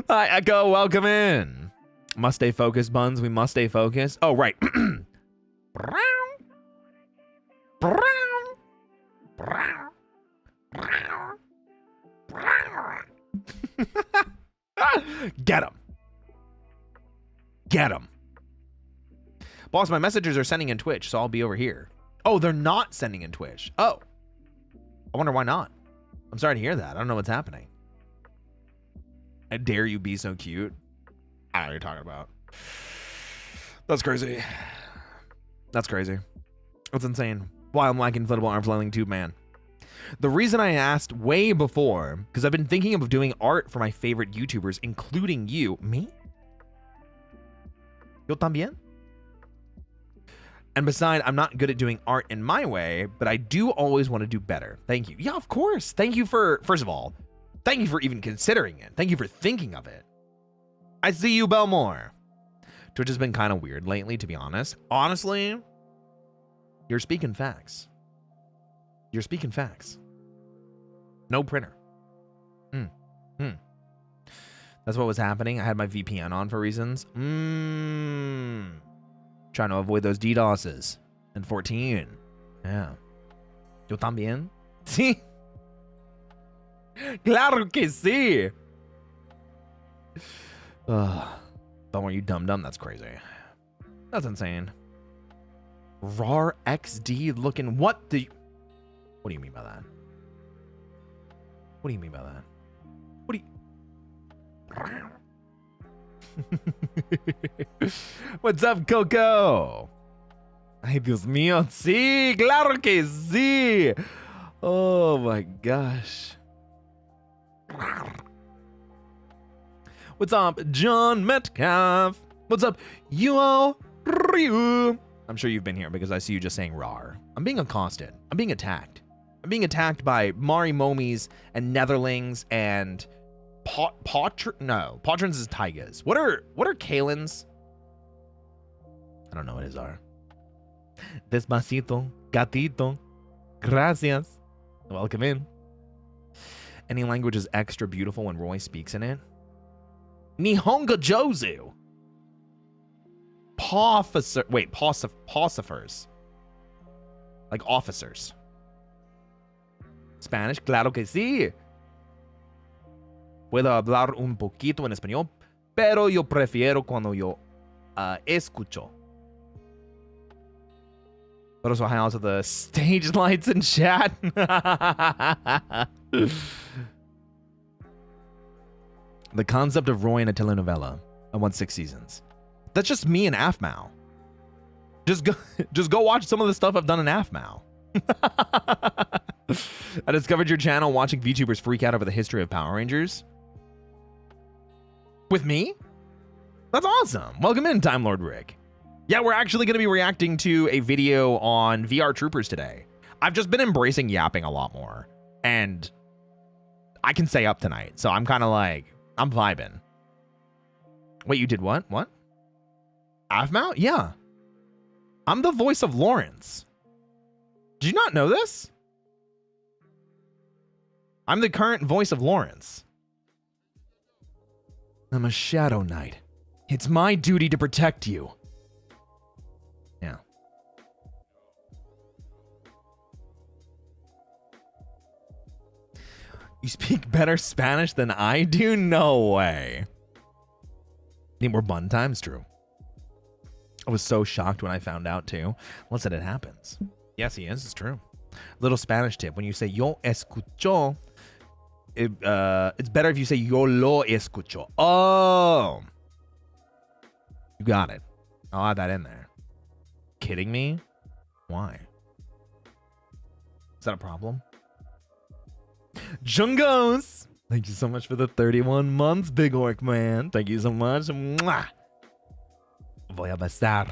Speaker 1: Hi, Echo. Welcome in. Must stay focused, Buns. We must stay focused. Oh, right. Get him. Get him. Boss, my messengers are sending in Twitch, so I'll be over here. Oh, they're not sending in Twitch. Oh. I wonder why not. I'm sorry to hear that. I don't know what's happening. I dare you be so cute. I don't know what you're talking about. That's crazy. That's crazy. That's insane. Why I'm liking inflatable arm flailing tube man. The reason I asked way before, because I've been thinking of doing art for my favorite YouTubers, including you. Me? Yo también? And besides, I'm not good at doing art in my way, but I do always want to do better. Thank you. Yeah, of course. Thank you for, first of all, thank you for even considering it. Thank you for thinking of it. I see you, Belmore. Twitch has been kind of weird lately, to be honest. Honestly, you're speaking facts. You're speaking facts. No printer. That's what was happening. I had my VPN on for reasons. Trying to avoid those DDoSes. And 14. Yeah. Yo también. Sí. Claro que sí. Don't worry, you dumb. That's crazy. That's insane. RAR XD looking. What do you mean by that? What do you mean by that? What do you... What's up, Coco? Ay, Dios mío. Sí, claro que sí. Oh my gosh. What's up, John Metcalf? What's up, Yuo Ryu? I'm sure you've been here because I see you just saying rar. I'm being accosted. I'm being attacked. I'm being attacked by Mari Momies and Netherlings and Potrons is Tigers. What are Kalins? I don't know what his are. Despacito, gatito, gracias. Welcome in. Any language is extra beautiful when Roy speaks in it. Nihonga Jozu. Paucifers. Like officers. Spanish, claro que sí. Puedo hablar un poquito en español, pero yo prefiero cuando yo escucho. But also, hi also the stage lights in chat. The concept of Roy in a telenovela. I want 6 seasons. That's just me and AFMAO. Just go watch some of the stuff I've done in AFMAO. I discovered your channel watching VTubers freak out over the history of Power Rangers. With me? That's awesome. Welcome in, Time Lord Rick. Yeah, we're actually going to be reacting to a video on vrtroopers today. I've just been embracing yapping a lot more. And I can stay up tonight. So I'm kind of like, I'm vibing. Wait, you did what? What? AFMAO? Yeah. I'm the voice of Lawrence. Did you not know this? I'm the current voice of Lawrence. I'm a Shadow Knight. It's my duty to protect you. Yeah. You speak better Spanish than I do? No way. Need more bun times? True. I was so shocked when I found out too. Listen, it happens. Yes, he is. It's true. Little Spanish tip. When you say yo escucho, it's better if you say yo lo escucho. Oh. You got it. I'll add that in there. Kidding me? Why? Is that a problem? Jungos! Thank you so much for the 31 months, Big Orc Man. Thank you so much. Mwah. Voy a besar.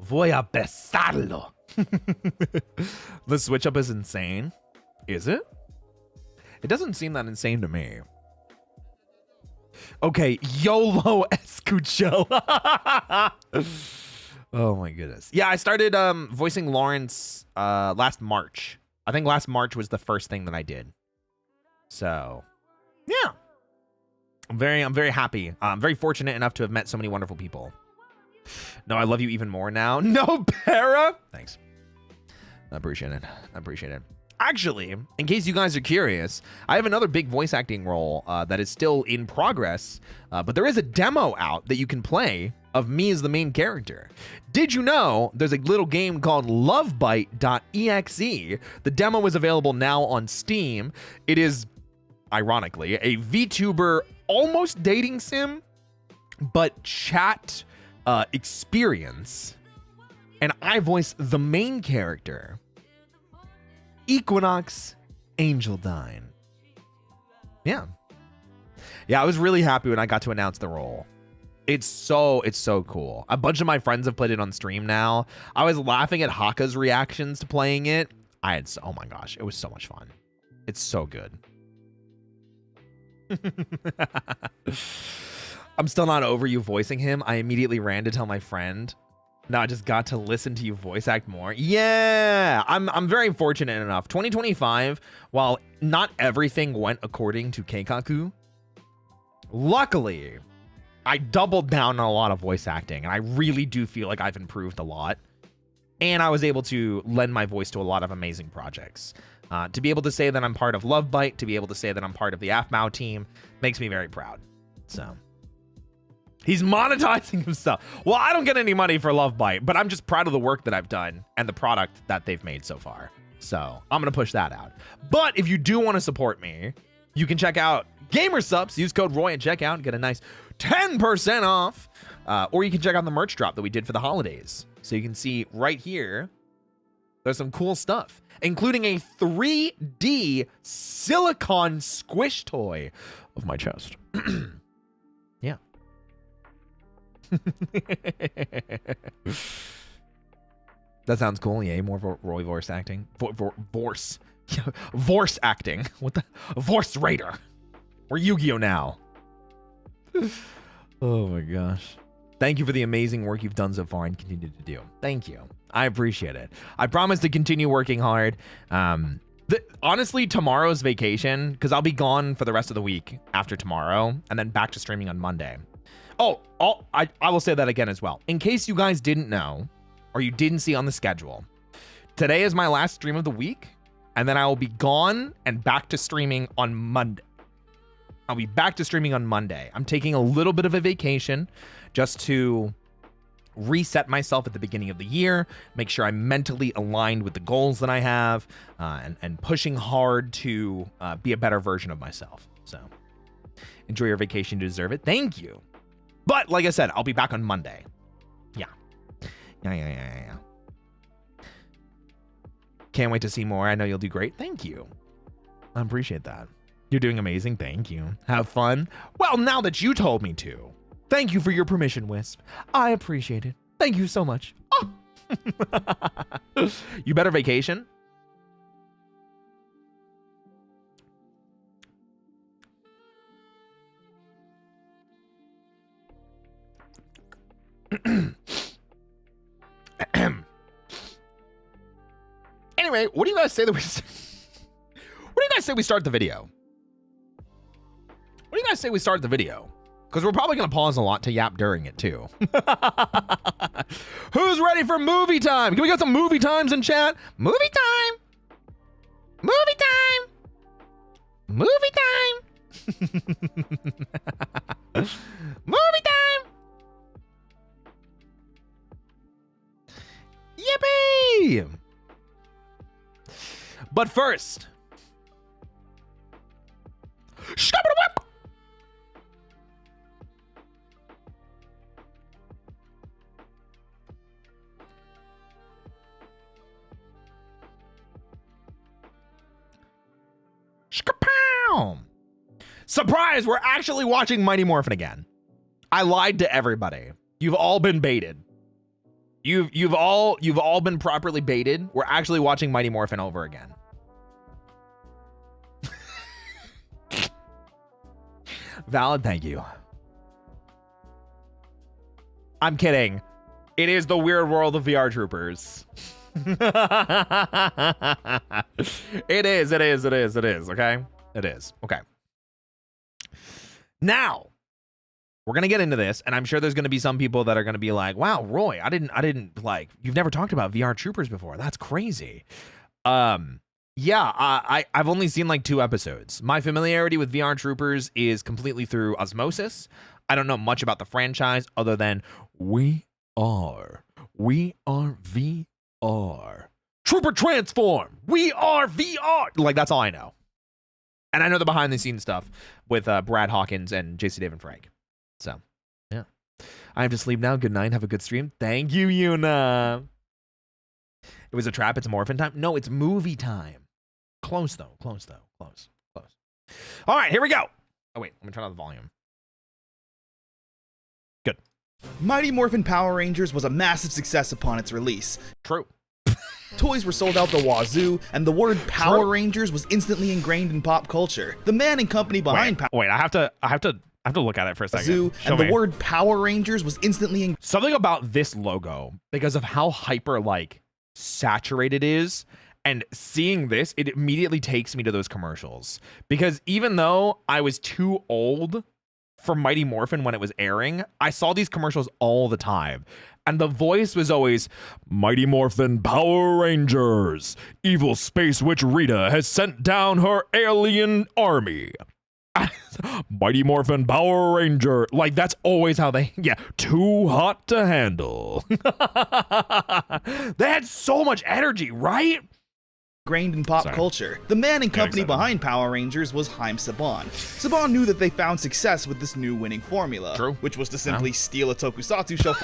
Speaker 1: Voy a besarlo. The switch up is insane. Is it? It doesn't seem that insane to me. Okay, YOLO escucho. Oh my goodness. Yeah, I started voicing Lawrence last March. I think last March was the first thing that I did. So, yeah. I'm very happy. I'm very fortunate enough to have met so many wonderful people. No, I love you even more now. No, Para. Thanks. I appreciate it. I appreciate it. Actually, in case you guys are curious, I have another big voice acting role that is still in progress, but there is a demo out that you can play of me as the main character. Did you know there's a little game called lovebite.exe? The demo is available now on Steam. It is, ironically, a VTuber almost dating sim, but chat experience. And I voice the main character, Equinox Angeldine. Yeah, I was really happy when I got to announce the role. It's so cool. A bunch of my friends have played it on stream now. I was laughing at Haka's reactions to playing it. Oh my gosh, it was so much fun. It's so good. I'm still not over you voicing him. I immediately ran to tell my friend. Now I just got to listen to you voice act more. Yeah, I'm very fortunate enough. 2025, while not everything went according to Keikaku, luckily, I doubled down on a lot of voice acting, and I really do feel like I've improved a lot. And I was able to lend my voice to a lot of amazing projects. To be able to say that I'm part of Lovebite, to be able to say that I'm part of the AFMAO team, makes me very proud. So, he's monetizing himself. Well, I don't get any money for Lovebite, but I'm just proud of the work that I've done and the product that they've made so far. So, I'm going to push that out. But if you do want to support me, you can check out Gamer Subs. Use code Roy at checkout and get a nice 10% off. Or you can check out the merch drop that we did for the holidays. So you can see right here, there's some cool stuff, including a 3D silicone squish toy of my chest. Yeah. That sounds cool. Yeah, more Roy voice acting. Voice acting. What the? Voice Raider. We're Yu-Gi-Oh now. Oh my gosh. Thank you for the amazing work you've done so far and continue to do. Thank you. I appreciate it. I promise to continue working hard. Honestly, tomorrow's vacation, because I'll be gone for the rest of the week after tomorrow, and then back to streaming on Monday. I will say that again as well. In case you guys didn't know, or you didn't see on the schedule, today is my last stream of the week, and then I will be gone and back to streaming on Monday. I'll be back to streaming on Monday. I'm taking a little bit of a vacation just to reset myself at the beginning of the year, make sure I'm mentally aligned with the goals that I have, and pushing hard to be a better version of myself. So enjoy your vacation. You deserve it. Thank you. But like I said, I'll be back on Monday. Yeah. Can't wait to see more. I know you'll do great. Thank you. I appreciate that. You're doing amazing. Thank you. Have fun. Well, now that you told me to. Thank you for your permission, Wisp. I appreciate it. Thank you so much. Oh. You better vacation. Anyway, what do you guys say that we start the video? What do you guys say we start the video? Because we're probably going to pause a lot to yap during it, too. Who's ready for movie time? Can we get some movie times in chat? Movie time! Movie time! Movie time! Movie time! Yippee! But first... Shkabba-da-whoop! Shkapow! Surprise! We're actually watching Mighty Morphin again. I lied to everybody. You've all been baited. You've all been properly baited. We're actually watching Mighty Morphin over again. Valid, thank you. I'm kidding. It is the weird world of VRtroopers. It is, okay? It is, okay. Now, we're going to get into this, and I'm sure there's going to be some people that are going to be like, wow, Roy, I didn't like, you've never talked about VRtroopers before. That's crazy. Yeah, I've only seen like 2 episodes. My familiarity with VRtroopers is completely through osmosis. I don't know much about the franchise other than We are VR. Trooper transform. We are VR. Like, that's all I know. And I know the behind the scenes stuff with Brad Hawkins and JC David Frank. So, yeah. I have to sleep now. Good night. Have a good stream. Thank you, Yuna. It was a trap. It's morphin time. No, it's movie time. Close, though. Close. All right, here we go. Oh, wait. Let me turn on the volume. Good.
Speaker 3: Mighty Morphin Power Rangers was a massive success upon its release.
Speaker 1: True.
Speaker 3: Toys were sold out the wazoo, and the word Power Rangers was instantly ingrained in pop culture. The man and company behind
Speaker 1: Wait, I have to look at it for a second.
Speaker 3: Wazoo, and the word Power Rangers was instantly
Speaker 1: something about this logo, because of how hyper like saturated it is, and seeing this, it immediately takes me to those commercials. Because even though I was too old for Mighty Morphin when it was airing, I saw these commercials all the time. And the voice was always, Mighty Morphin Power Rangers. Evil Space Witch Rita has sent down her alien army. Mighty Morphin Power Ranger. Like, that's always how they, too hot to handle. They had so much energy, right?
Speaker 3: ingrained in pop culture. The man and company behind Power Rangers was Haim Saban. Saban knew that they found success with this new winning formula, which was to simply steal a tokusatsu show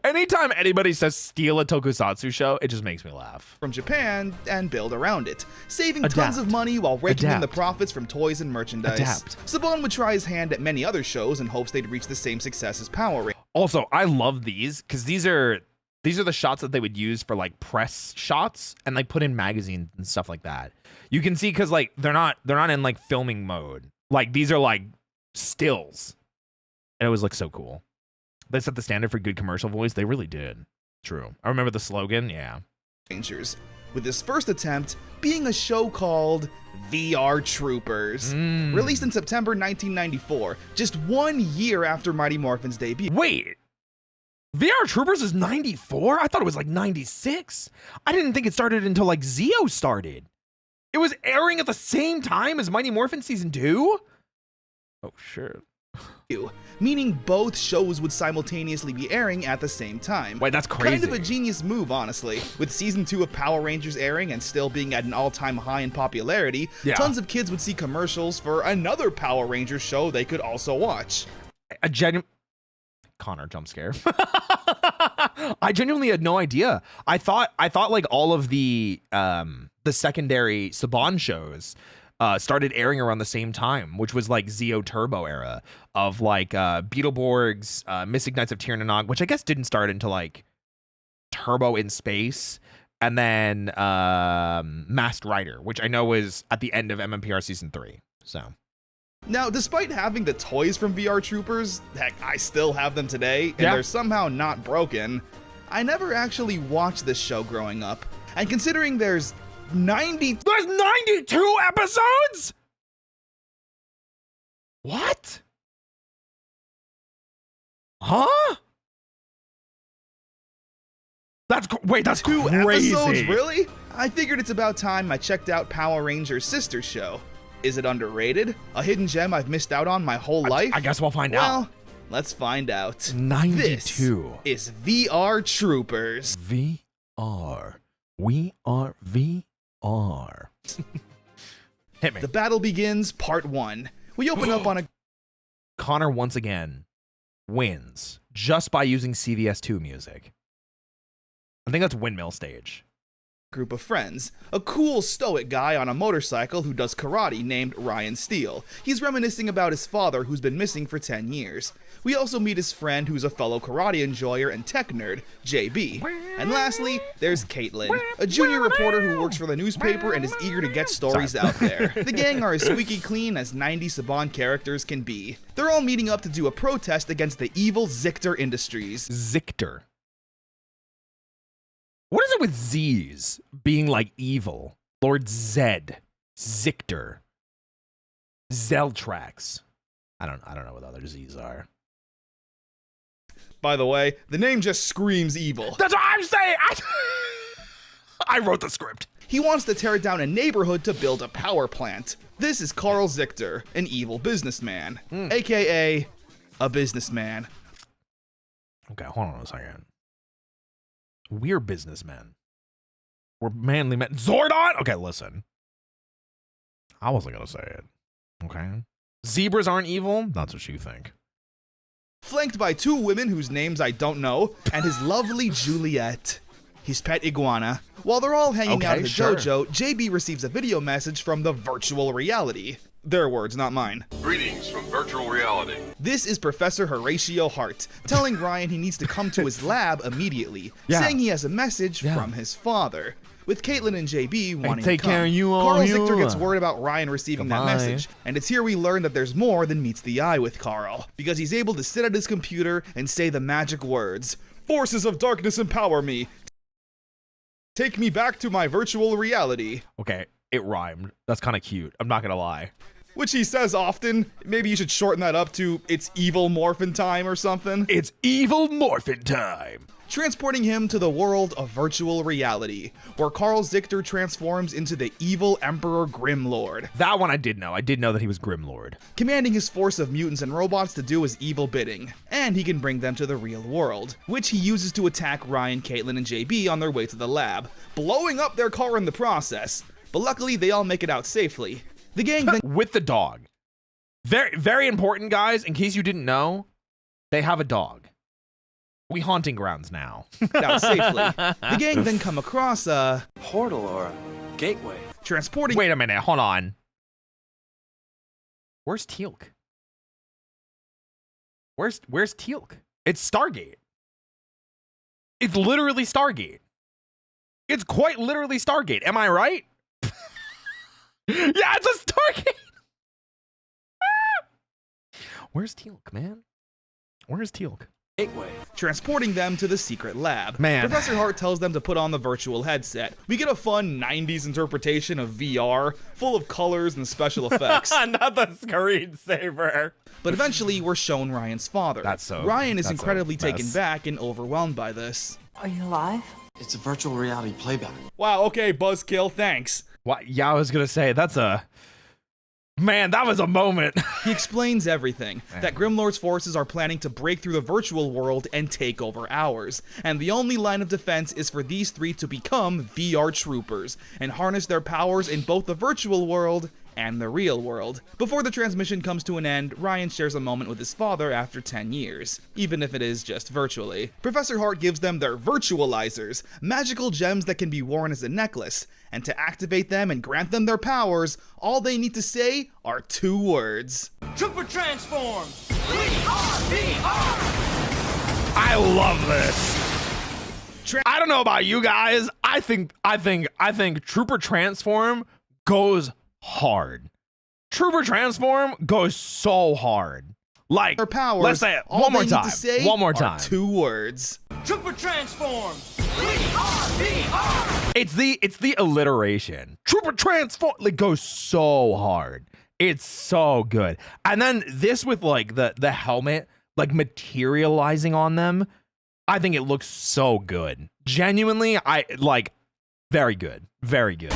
Speaker 1: Anytime anybody says steal a tokusatsu show, it just makes me laugh.
Speaker 3: From Japan and build around it, saving tons of money while raking in the profits from toys and merchandise. Saban would try his hand at many other shows in hopes they'd reach the same success as Power Rangers.
Speaker 1: Also, I love these because these are the shots that they would use for like press shots and like put in magazines and stuff like that. You can see because like they're not in like filming mode. Like these are like stills, and it was like so cool. They set the standard for good commercial voice. They really did. True. I remember the slogan. Yeah.
Speaker 3: Rangers, with his first attempt being a show called vrtroopers, released in September 1994, just 1 year after Mighty Morphin's debut.
Speaker 1: Wait, vrtroopers is 94? I thought it was like 96. I didn't think it started until like Zeo started. It was airing at the same time as Mighty Morphin Season 2? Oh, sure.
Speaker 3: Meaning both shows would simultaneously be airing at the same time.
Speaker 1: Wait, that's crazy.
Speaker 3: Kind of a genius move, honestly. With Season 2 of Power Rangers airing and still being at an all-time high in popularity, tons of kids would see commercials for another Power Rangers show they could also watch.
Speaker 1: A genuine... Connor jump scare. I genuinely had no idea. I thought like all of the secondary Saban shows started airing around the same time, which was like Zeo Turbo era of like Beetleborgs, Mystic Knights of Tir na Nog, which I guess didn't start until like Turbo in Space, and then Masked Rider, which I know was at the end of MMPR Season 3. So.
Speaker 3: Now, despite having the toys from vrtroopers, heck, I still have them today, and they're somehow not broken, I never actually watched this show growing up. And considering there's 92
Speaker 1: episodes? What? Huh? That's that's
Speaker 3: 2
Speaker 1: crazy.
Speaker 3: episodes, really? I figured it's about time I checked out Power Rangers' sister show. Is it underrated? A hidden gem I've missed out on my whole life?
Speaker 1: I guess we'll find out.
Speaker 3: Well, let's find out.
Speaker 1: 92.
Speaker 3: This is vrtroopers.
Speaker 1: VR. We are VR. Hit me.
Speaker 3: The battle begins, part 1. We open up on a...
Speaker 1: Connor once again wins just by using CVS2 music. I think that's Windmill Stage.
Speaker 3: Group of friends. A cool, stoic guy on a motorcycle who does karate named Ryan Steele. He's reminiscing about his father who's been missing for 10 years. We also meet his friend who's a fellow karate enjoyer and tech nerd, JB. And lastly, there's Caitlin, a junior reporter who works for the newspaper and is eager to get stories out there. The gang are as squeaky clean as 90 Saban characters can be. They're all meeting up to do a protest against the evil Zictor Industries.
Speaker 1: Zictor. What is it with Z's being like evil? Lord Zed, Zictor, Zeltrax. I don't know what other Z's are.
Speaker 3: By the way, the name just screams evil.
Speaker 1: That's what I'm saying. I wrote the script.
Speaker 3: He wants to tear down a neighborhood to build a power plant. This is Carl Zictor, an evil businessman, aka a businessman.
Speaker 1: Okay, hold on a second. We're businessmen. We're manly men. Zordon? Okay, listen. I wasn't going to say it. Okay. Zebras aren't evil? That's what you think.
Speaker 3: Flanked by 2 women whose names I don't know, and his lovely Juliet, his pet iguana. While they're all hanging out at the dojo, JB receives a video message from the virtual reality. Their words, not mine.
Speaker 4: Greetings from virtual reality.
Speaker 3: This is Professor Horatio Hart, telling Ryan he needs to come to his lab immediately, saying he has a message from his father. With Caitlin and JB wanting to come, Carl Zichter gets worried about Ryan receiving that message, and it's here we learn that there's more than meets the eye with Carl, because he's able to sit at his computer and say the magic words, "Forces of darkness empower me. Take me back to my virtual reality."
Speaker 1: Okay, it rhymed. That's kind of cute. I'm not going to lie.
Speaker 3: Which he says often. Maybe you should shorten that up to "It's evil morphin' time" or something.
Speaker 1: It's evil morphin' time.
Speaker 3: Transporting him to the world of virtual reality, where Carl Zichter transforms into the evil Emperor Grimlord.
Speaker 1: That one I did know. I did know that he was Grimlord.
Speaker 3: Commanding his force of mutants and robots to do his evil bidding. And he can bring them to the real world, which he uses to attack Ryan, Caitlin, and JB on their way to the lab, blowing up their car in the process. But luckily, they all make it out safely. The gang then...
Speaker 1: With the dog. Very, very important, guys. In case you didn't know, they have a dog. We haunting grounds now.
Speaker 3: out safely. The gang then come across a...
Speaker 5: portal or a gateway.
Speaker 3: Transporting...
Speaker 1: Wait a minute. Hold on. Where's Teal'c? Where's Teal'c? It's Stargate. It's literally Stargate. It's quite literally Stargate. Am I right? Yeah, it's a Stargate. Where's Teal'c, man? Where's Teal'c?
Speaker 5: Gateway.
Speaker 3: Transporting them to the secret lab.
Speaker 1: Man.
Speaker 3: Professor Hart tells them to put on the virtual headset. We get a fun 90s interpretation of VR, full of colors and special effects.
Speaker 1: Not the screensaver.
Speaker 3: But eventually, we're shown Ryan's father. Ryan is incredibly taken back and overwhelmed by this.
Speaker 6: Are you alive?
Speaker 5: It's a virtual reality playback.
Speaker 3: Wow, okay, Buzzkill, thanks.
Speaker 1: What? Yeah, I was gonna say, that's a... Man, that was a moment.
Speaker 3: He explains everything, that Grimlord's forces are planning to break through the virtual world and take over ours, and the only line of defense is for these 3 to become vrtroopers and harness their powers in both the virtual world and the real world. Before the transmission comes to an end, Ryan shares a moment with his father after 10 years, even if it is just virtually. Professor Hart gives them their virtualizers, magical gems that can be worn as a necklace, and to activate them and grant them their powers, all they need to say are 2 words.
Speaker 7: Trooper transform! VR!
Speaker 1: I love this. I don't know about you guys. I think Trooper Transform goes hard. Trooper Transform goes so hard. Like,
Speaker 3: their powers,
Speaker 1: let's say it one more time. One more time.
Speaker 3: 2 words.
Speaker 7: Trooper transform! VR!
Speaker 1: It's the alliteration. Trooper Transform, like, goes so hard. It's so good. And then this with like the helmet like materializing on them, I think it looks so good. Genuinely, I like very good. Very good.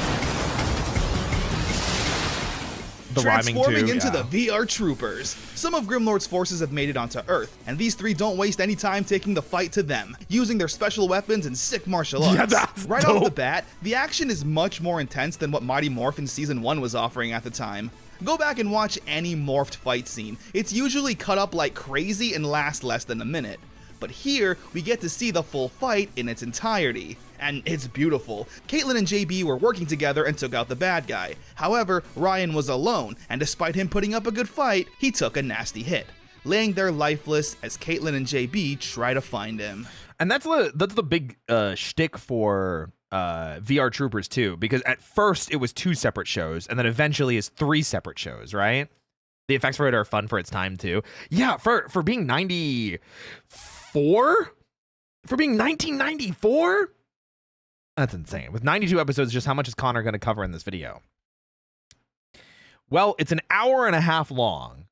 Speaker 3: Transforming into the vrtroopers. Some of Grimlord's forces have made it onto Earth, and these 3 don't waste any time taking the fight to them, using their special weapons and sick martial arts.
Speaker 1: Yeah, that's
Speaker 3: right
Speaker 1: dope.
Speaker 3: off the bat, the action is much more intense than what Mighty Morphin Season 1 was offering at the time. Go back and watch any morphed fight scene. It's usually cut up like crazy and lasts less than a minute. But here, we get to see the full fight in its entirety. And it's beautiful. Caitlin and JB were working together and took out the bad guy. However, Ryan was alone, and despite him putting up a good fight, he took a nasty hit, laying there lifeless as Caitlin and JB try to find him.
Speaker 1: And that's the big shtick for vrtroopers too, because at first it was 2 separate shows, and then eventually it's 3 separate shows, right? The effects for it are fun for its time too. Yeah, for being 94, for being 1994. That's insane. With 92 episodes, just how much is Connor going to cover in this video? Well, it's an hour and a half long,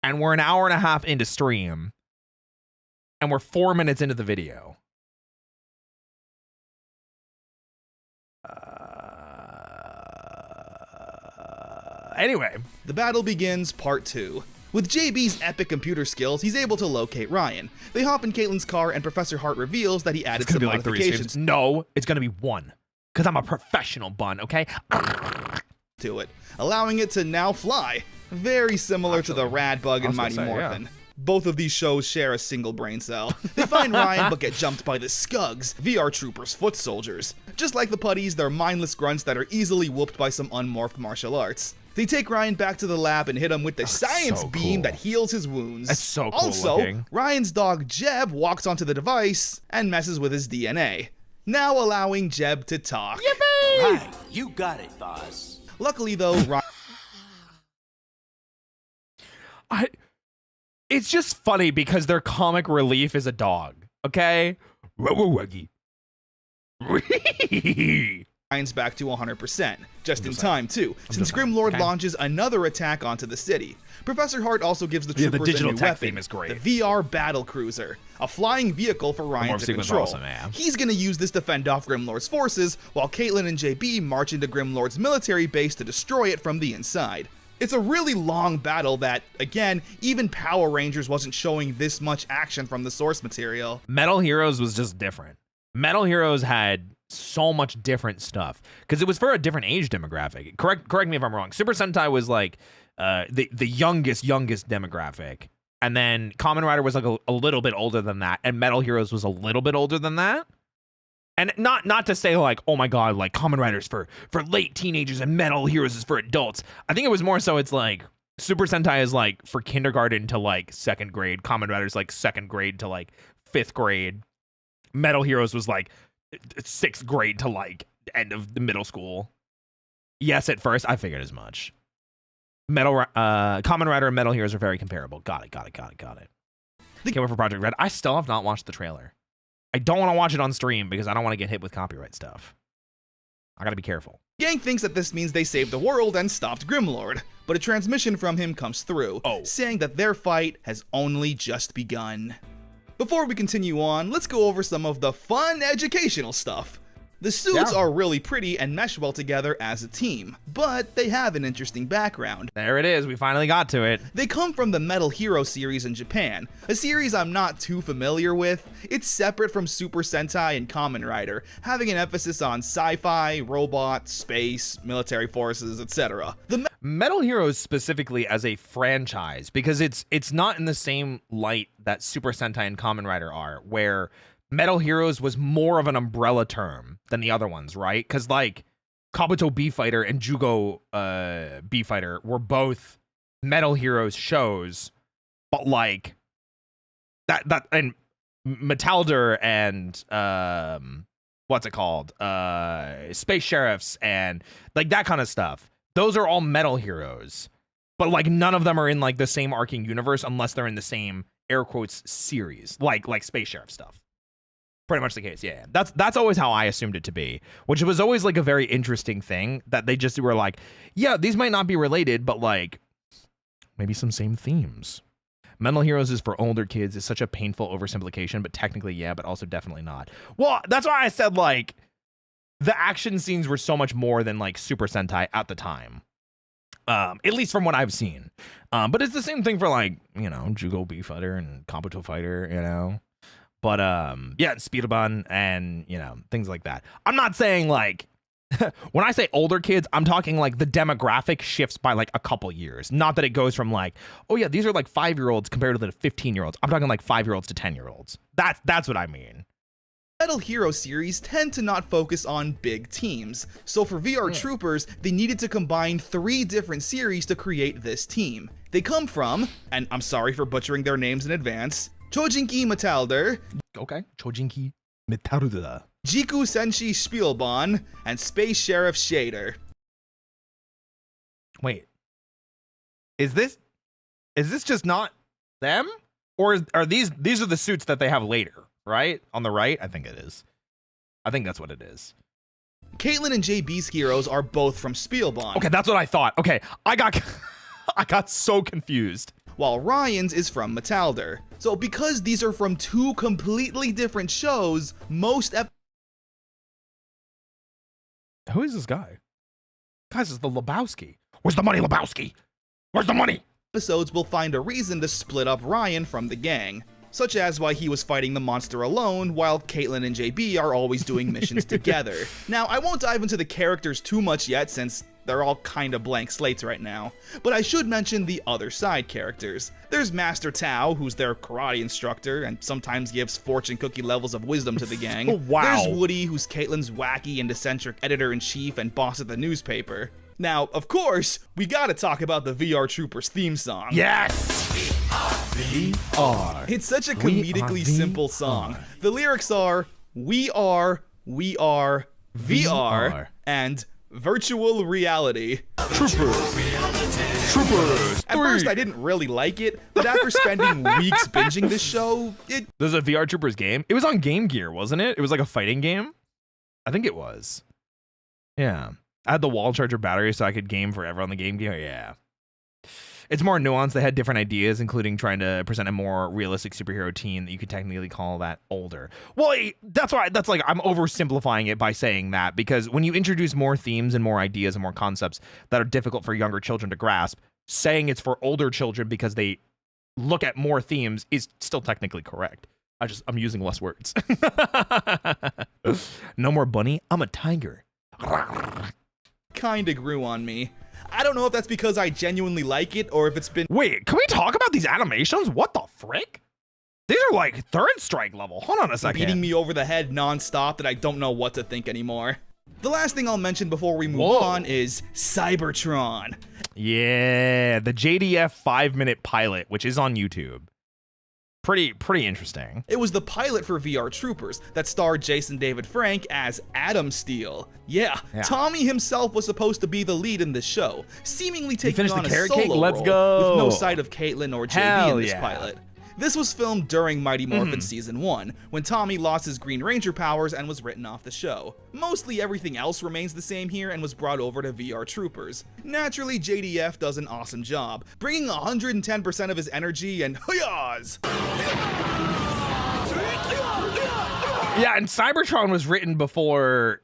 Speaker 1: and we're an hour and a half into stream, and we're 4 minutes into the video. Anyway.
Speaker 3: The battle begins, part 2. With JB's epic computer skills, he's able to locate Ryan. They hop in Caitlin's car and Professor Hart reveals that he added some modifications
Speaker 1: No, it's gonna be 1. Because I'm a professional, Bun, okay?
Speaker 3: to it, allowing it to now fly. Very similar to the Rad Bug in Mighty Morphin. Both of these shows share a single brain cell. They find Ryan but get jumped by the Scugs, vrtroopers foot soldiers. Just like the putties, they're mindless grunts that are easily whooped by some unmorphed martial arts. They take Ryan back to the lab and hit him with the science beam that heals his wounds.
Speaker 1: That's so cool
Speaker 3: Also,
Speaker 1: looking.
Speaker 3: Ryan's dog Jeb walks onto the device and messes with his DNA, now allowing Jeb to talk.
Speaker 1: Yippee!
Speaker 5: Right, you got it, boss.
Speaker 3: Luckily though, Ryan
Speaker 1: It's just funny because their comic relief is a dog, okay?
Speaker 3: Ryan's back to 100%, just in time too, since Grimlord launches another attack onto the city. Professor Hart also gives the troopers
Speaker 1: digital
Speaker 3: a new
Speaker 1: tech
Speaker 3: weapon,
Speaker 1: theme is great.
Speaker 3: the VR battle cruiser, a flying vehicle for Ryan to control.
Speaker 1: Awesome, man.
Speaker 3: He's gonna use this to fend off Grimlord's forces, while Caitlin and JB march into Grimlord's military base to destroy it from the inside. It's a really long battle that, again, even Power Rangers wasn't showing this much action from the source material.
Speaker 1: Metal Heroes was just different. Metal Heroes had so much different stuff because it was for a different age demographic. Correct me if I'm wrong. Super Sentai was like the youngest demographic, and then Kamen Rider was like a little bit older than that, and Metal Heroes was a little bit older than that. And not to say like, oh my god, like Kamen Rider's for late teenagers and Metal Heroes is for adults. I think it was more so it's like Super Sentai is like for kindergarten to like 2nd grade. Kamen Rider's like 2nd grade to like 5th grade. Metal Heroes was like 6th grade to like end of the middle school. Yes, at first I figured as much. Kamen Rider and Metal Heroes are very comparable. Got it. Can't wait for Project Red. I still have not watched the trailer. I don't want to watch it on stream because I don't want to get hit with copyright stuff. I gotta be careful.
Speaker 3: Gang thinks that this means they saved the world and stopped Grimlord, but a transmission from him comes through, saying that their fight has only just begun. Before we continue on, let's go over some of the fun educational stuff. The suits are really pretty and mesh well together as a team, but they have an interesting background.
Speaker 1: There it is, we finally got to it.
Speaker 3: They come from the Metal Hero series in Japan, a series I'm not too familiar with. It's separate from Super Sentai and Kamen Rider, having an emphasis on sci-fi, robots, space, military forces, etc. The
Speaker 1: Metal Heroes specifically as a franchise, because it's not in the same light that Super Sentai and Kamen Rider are, where Metal Heroes was more of an umbrella term than the other ones, right? Because like Kabuto B-Fighter and Jugo B-Fighter were both Metal Heroes shows, but like that and Metalder and what's it called? Space Sheriffs and like that kind of stuff. Those are all Metal Heroes, but like none of them are in like the same arcing universe unless they're in the same air quotes series, like Space Sheriff stuff. Pretty much the case, yeah. That's always how I assumed it to be, which was always like a very interesting thing that they just were like, yeah, these might not be related, but like maybe some same themes. Metal Heroes is for older kids is such a painful oversimplification, but technically, yeah, but also definitely not. Well, that's why I said like the action scenes were so much more than like Super Sentai at the time. At least from what I've seen. But it's the same thing for like, you know, Jugo B-Fighter and Kabuto Fighter, you know. But yeah, Speedaban and, you know, things like that. I'm not saying like when I say older kids, I'm talking like the demographic shifts by like a couple years. Not that it goes from like, oh yeah, these are like 5-year-olds compared to the 15-year-olds. I'm talking like 5-year-olds to 10-year-olds. That's what I mean.
Speaker 3: Metal Hero series tend to not focus on big teams, so for vrtroopers, they needed to combine 3 different series to create this team. They come from, and I'm sorry for butchering their names in advance, Chojinki Metalder,
Speaker 1: Okay, Chojinki Metalder,
Speaker 3: Jiku Senshi Spielbahn, and Space Sheriff Shader.
Speaker 1: Wait, is this just not them, or are these are the suits that they have later? Right? On the right? I think it is. I think that's what it is.
Speaker 3: Caitlin and JB's heroes are both from Spielbahn.
Speaker 1: Okay, that's what I thought. Okay, I got so confused.
Speaker 3: While Ryan's is from Metalder. So because these are from 2 completely different shows, most
Speaker 1: Who is this guy? Guys, it's the Lebowski. Where's the money, Lebowski? Where's the money?
Speaker 3: episodes we'll find a reason to split up Ryan from the gang, such as why he was fighting the monster alone while Caitlin and JB are always doing missions together. Now, I won't dive into the characters too much yet since they're all kinda blank slates right now, but I should mention the other side characters. There's Master Tao, who's their karate instructor and sometimes gives fortune cookie levels of wisdom to the gang.
Speaker 1: Wow.
Speaker 3: There's Woody, who's Caitlin's wacky and eccentric editor-in-chief and boss at the newspaper. Now, of course, we gotta talk about the vrtroopers theme song.
Speaker 1: Yes! VR.
Speaker 3: It's such a
Speaker 1: We
Speaker 3: comedically
Speaker 1: are
Speaker 3: simple song. The lyrics are, we are VR, and virtual reality.
Speaker 1: Troopers.
Speaker 3: At first, I didn't really like it, but after spending weeks binging this show,
Speaker 1: There's a VR Troopers game. It was on Game Gear, wasn't it? It was like a fighting game. I think it was. Yeah. I had the wall charger battery so I could game forever on the Game Gear. Yeah. It's more nuanced. They had different ideas, including trying to present a more realistic superhero team that you could technically call that older. Well, that's why I'm oversimplifying it by saying that, because when you introduce more themes and more ideas and more concepts that are difficult for younger children to grasp, saying it's for older children because they look at more themes is still technically correct. I'm using less words. No more bunny. I'm a tiger.
Speaker 3: kinda grew on me. I don't know if that's because I genuinely like it or if it's been
Speaker 1: Wait, can we talk about these animations? What the frick? These are like third strike level. Hold on a second.
Speaker 3: beating me over the head nonstop that I don't know what to think anymore. The last thing I'll mention before we move
Speaker 1: Whoa.
Speaker 3: on is Cybertron.
Speaker 1: Yeah, the JDF 5-minute pilot, which is on YouTube. Pretty interesting.
Speaker 3: It was the pilot for vrtroopers that starred Jason David Frank as Adam Steele. Yeah, Tommy himself was supposed to be the lead in this show, seemingly taking
Speaker 1: finished
Speaker 3: on
Speaker 1: the
Speaker 3: a
Speaker 1: carrot
Speaker 3: solo
Speaker 1: cake? Let's
Speaker 3: role
Speaker 1: go.
Speaker 3: with no sight of Caitlin or JB
Speaker 1: Hell
Speaker 3: in this
Speaker 1: yeah.
Speaker 3: pilot. This was filmed during Mighty Morphin Season 1, when Tommy lost his Green Ranger powers and was written off the show. Mostly everything else remains the same here and was brought over to vrtroopers. Naturally, JDF does an awesome job, bringing 110% of his energy and hoo-yahs!
Speaker 1: Yeah, and Cybertron was written before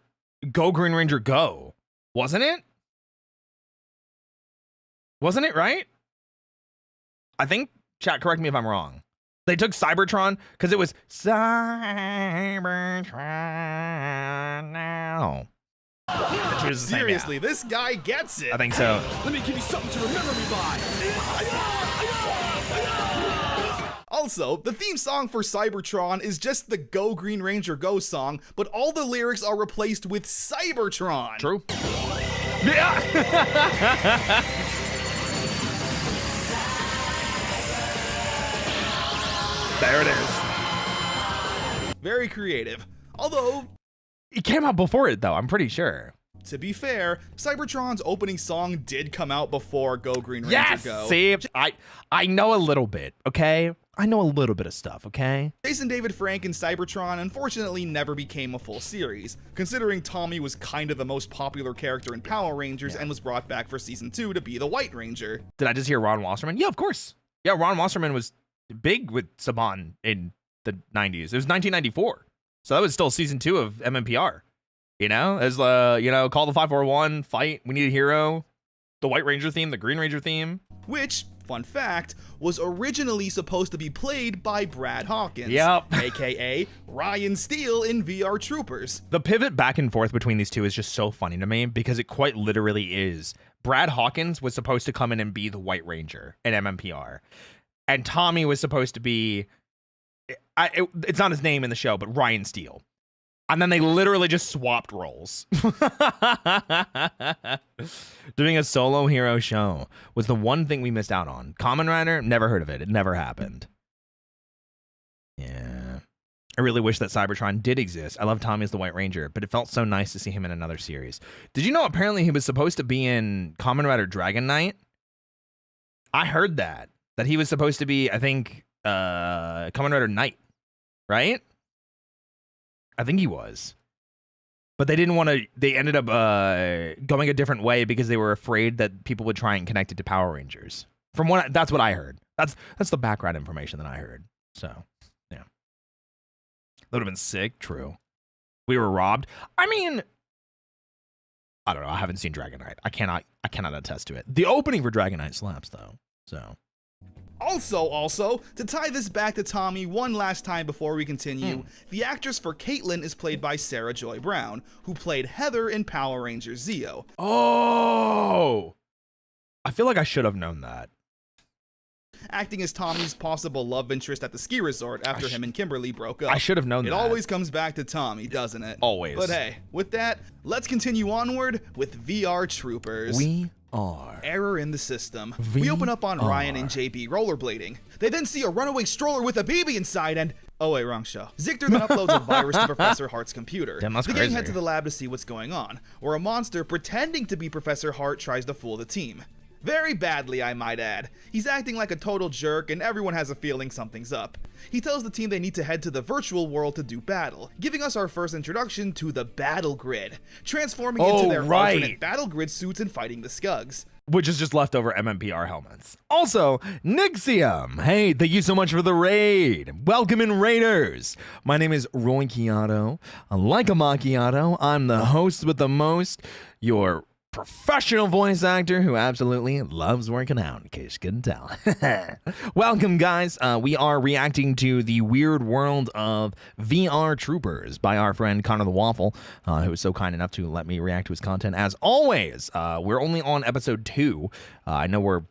Speaker 1: Go Green Ranger Go, wasn't it? Wasn't it, right? I think, chat, correct me if I'm wrong. They took Cybertron because it was Cybertron now.
Speaker 3: Seriously, this guy gets it!
Speaker 1: I think so.
Speaker 7: Let me give you something to remember me by.
Speaker 3: Also, the theme song for Cybertron is just the Go Green Ranger Go song, but all the lyrics are replaced with Cybertron.
Speaker 1: True. Yeah. There it is.
Speaker 3: Very creative. Although,
Speaker 1: It came out before it, though, I'm pretty sure.
Speaker 3: to be fair, Cybertron's opening song did come out before Go Green Ranger
Speaker 1: Yes!
Speaker 3: Go.
Speaker 1: See, I know a little bit, okay? I know a little bit of stuff, okay?
Speaker 3: Jason David Frank and Cybertron unfortunately never became a full series, considering Tommy was kind of the most popular character in Power Rangers and was brought back for Season 2 to be the White Ranger.
Speaker 1: Did I just hear Ron Wasserman? Yeah, of course. Yeah, Ron Wasserman was big with Saban in the 90s. It was 1994. So that was still Season 2 of MMPR. You know, as call the 541, fight, we need a hero, the White Ranger theme, the Green Ranger theme.
Speaker 3: Which, fun fact, was originally supposed to be played by Brad Hawkins,
Speaker 1: Yep.
Speaker 3: aka Ryan Steele in vrtroopers.
Speaker 1: The pivot back and forth between these two is just so funny to me because it quite literally is. Brad Hawkins was supposed to come in and be the White Ranger in MMPR. And Tommy was supposed to be, it's not his name in the show, but Ryan Steele. And then they literally just swapped roles. Doing a solo hero show was the one thing we missed out on. Kamen Rider, never heard of it. It never happened. Yeah. I really wish that Cybertron did exist. I love Tommy as the White Ranger, but it felt so nice to see him in another series. Did you know apparently he was supposed to be in Kamen Rider Dragon Knight? I heard that he was supposed to be, I think, Kamen Rider Knight, right? I think he was. But they didn't want to, they ended up going a different way because they were afraid that people would try and connect it to Power Rangers. That's what I heard. That's the background information that I heard. So, yeah. That would have been sick, true. We were robbed. I mean, I don't know. I haven't seen Dragon Knight. I cannot attest to it. The opening for Dragon Knight slaps, though. So.
Speaker 3: Also, to tie this back to Tommy one last time before we continue, the actress for Caitlin is played by Sarah Joy Brown, who played Heather in Power Rangers Zeo.
Speaker 1: Oh! I feel like I should have known that.
Speaker 3: Acting as Tommy's possible love interest at the ski resort after him and Kimberly broke up.
Speaker 1: I should have known that.
Speaker 3: It always comes back to Tommy, doesn't it?
Speaker 1: Always.
Speaker 3: But hey, with that, let's continue onward with VR Troopers.
Speaker 1: We are.
Speaker 3: Error in the system. We open up on Ryan and JB rollerblading. They then see a runaway stroller with a baby inside and... Oh wait, wrong show. Zictor then uploads a virus to Professor Hart's computer.
Speaker 1: Damn, that's
Speaker 3: the
Speaker 1: crazy.
Speaker 3: gang head to the lab to see what's going on, where a monster pretending to be Professor Hart tries to fool the team. Very badly, I might add. He's acting like a total jerk and everyone has a feeling something's up. He tells the team they need to head to the virtual world to do battle, giving us our first introduction to the battle grid, transforming into their alternate battle grid suits and fighting the Skugs.
Speaker 1: Which is just leftover MMPR helmets. Also, Nixium. Hey, thank you so much for the raid. Welcome in, Raiders. My name is Roy Chiato. Like a macchiato, I'm the host with the most, your professional voice actor who absolutely loves working out, in case you couldn't tell. Welcome, guys. We are reacting to the weird world of VR Troopers by our friend Connor the Waffle, who was so kind enough to let me react to his content. As always, we're only on episode 2. I know we're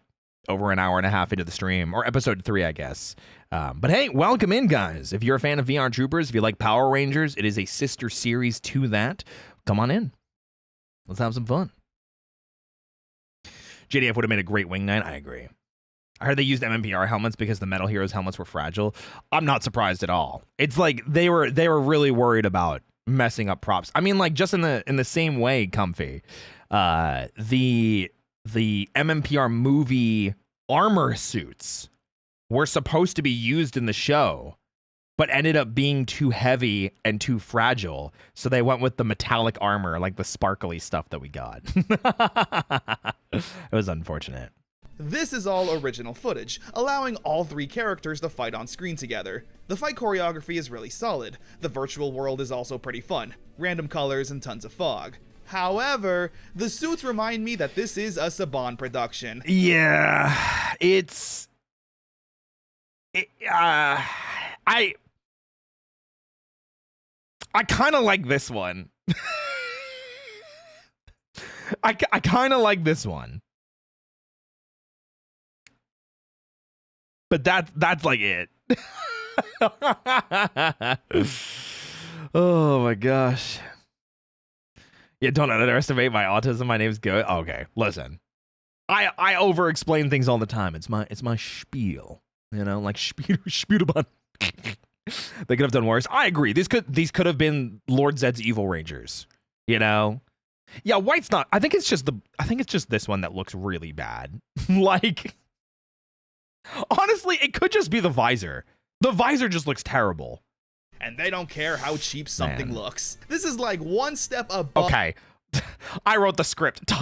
Speaker 1: over an hour and a half into the stream, or episode 3, I guess. But hey, welcome in, guys. If you're a fan of VR Troopers, if you like Power Rangers, it is a sister series to that. Come on in. Let's have some fun. JDF would have made a great wing knight. I agree. I heard they used MMPR helmets because the Metal Heroes helmets were fragile. I'm not surprised at all. It's like they were really worried about messing up props. I mean, like, just in the same way, Comfy, the MMPR movie armor suits were supposed to be used in the show, but ended up being too heavy and too fragile. So they went with the metallic armor, like the sparkly stuff that we got. It was unfortunate.
Speaker 3: This is all original footage, allowing all 3 characters to fight on screen together. The fight choreography is really solid. The virtual world is also pretty fun. Random colors and tons of fog. However, the suits remind me that this is a Saban production.
Speaker 1: Yeah, I kind of like this one. I kind of like this one. But that's like it. Oh my gosh. Yeah, don't underestimate my autism. My name's Goat. Okay, listen. I over explain things all the time. It's my spiel. You know, like Spudabun. They could have done worse. I agree. These could have been Lord Zed's Evil Rangers. You know? Yeah, white's not. I think it's just this one that looks really bad. Like, honestly, it could just be the visor. The visor just looks terrible.
Speaker 3: And they don't care how cheap something looks. This is like one step above.
Speaker 1: Okay. I wrote the script.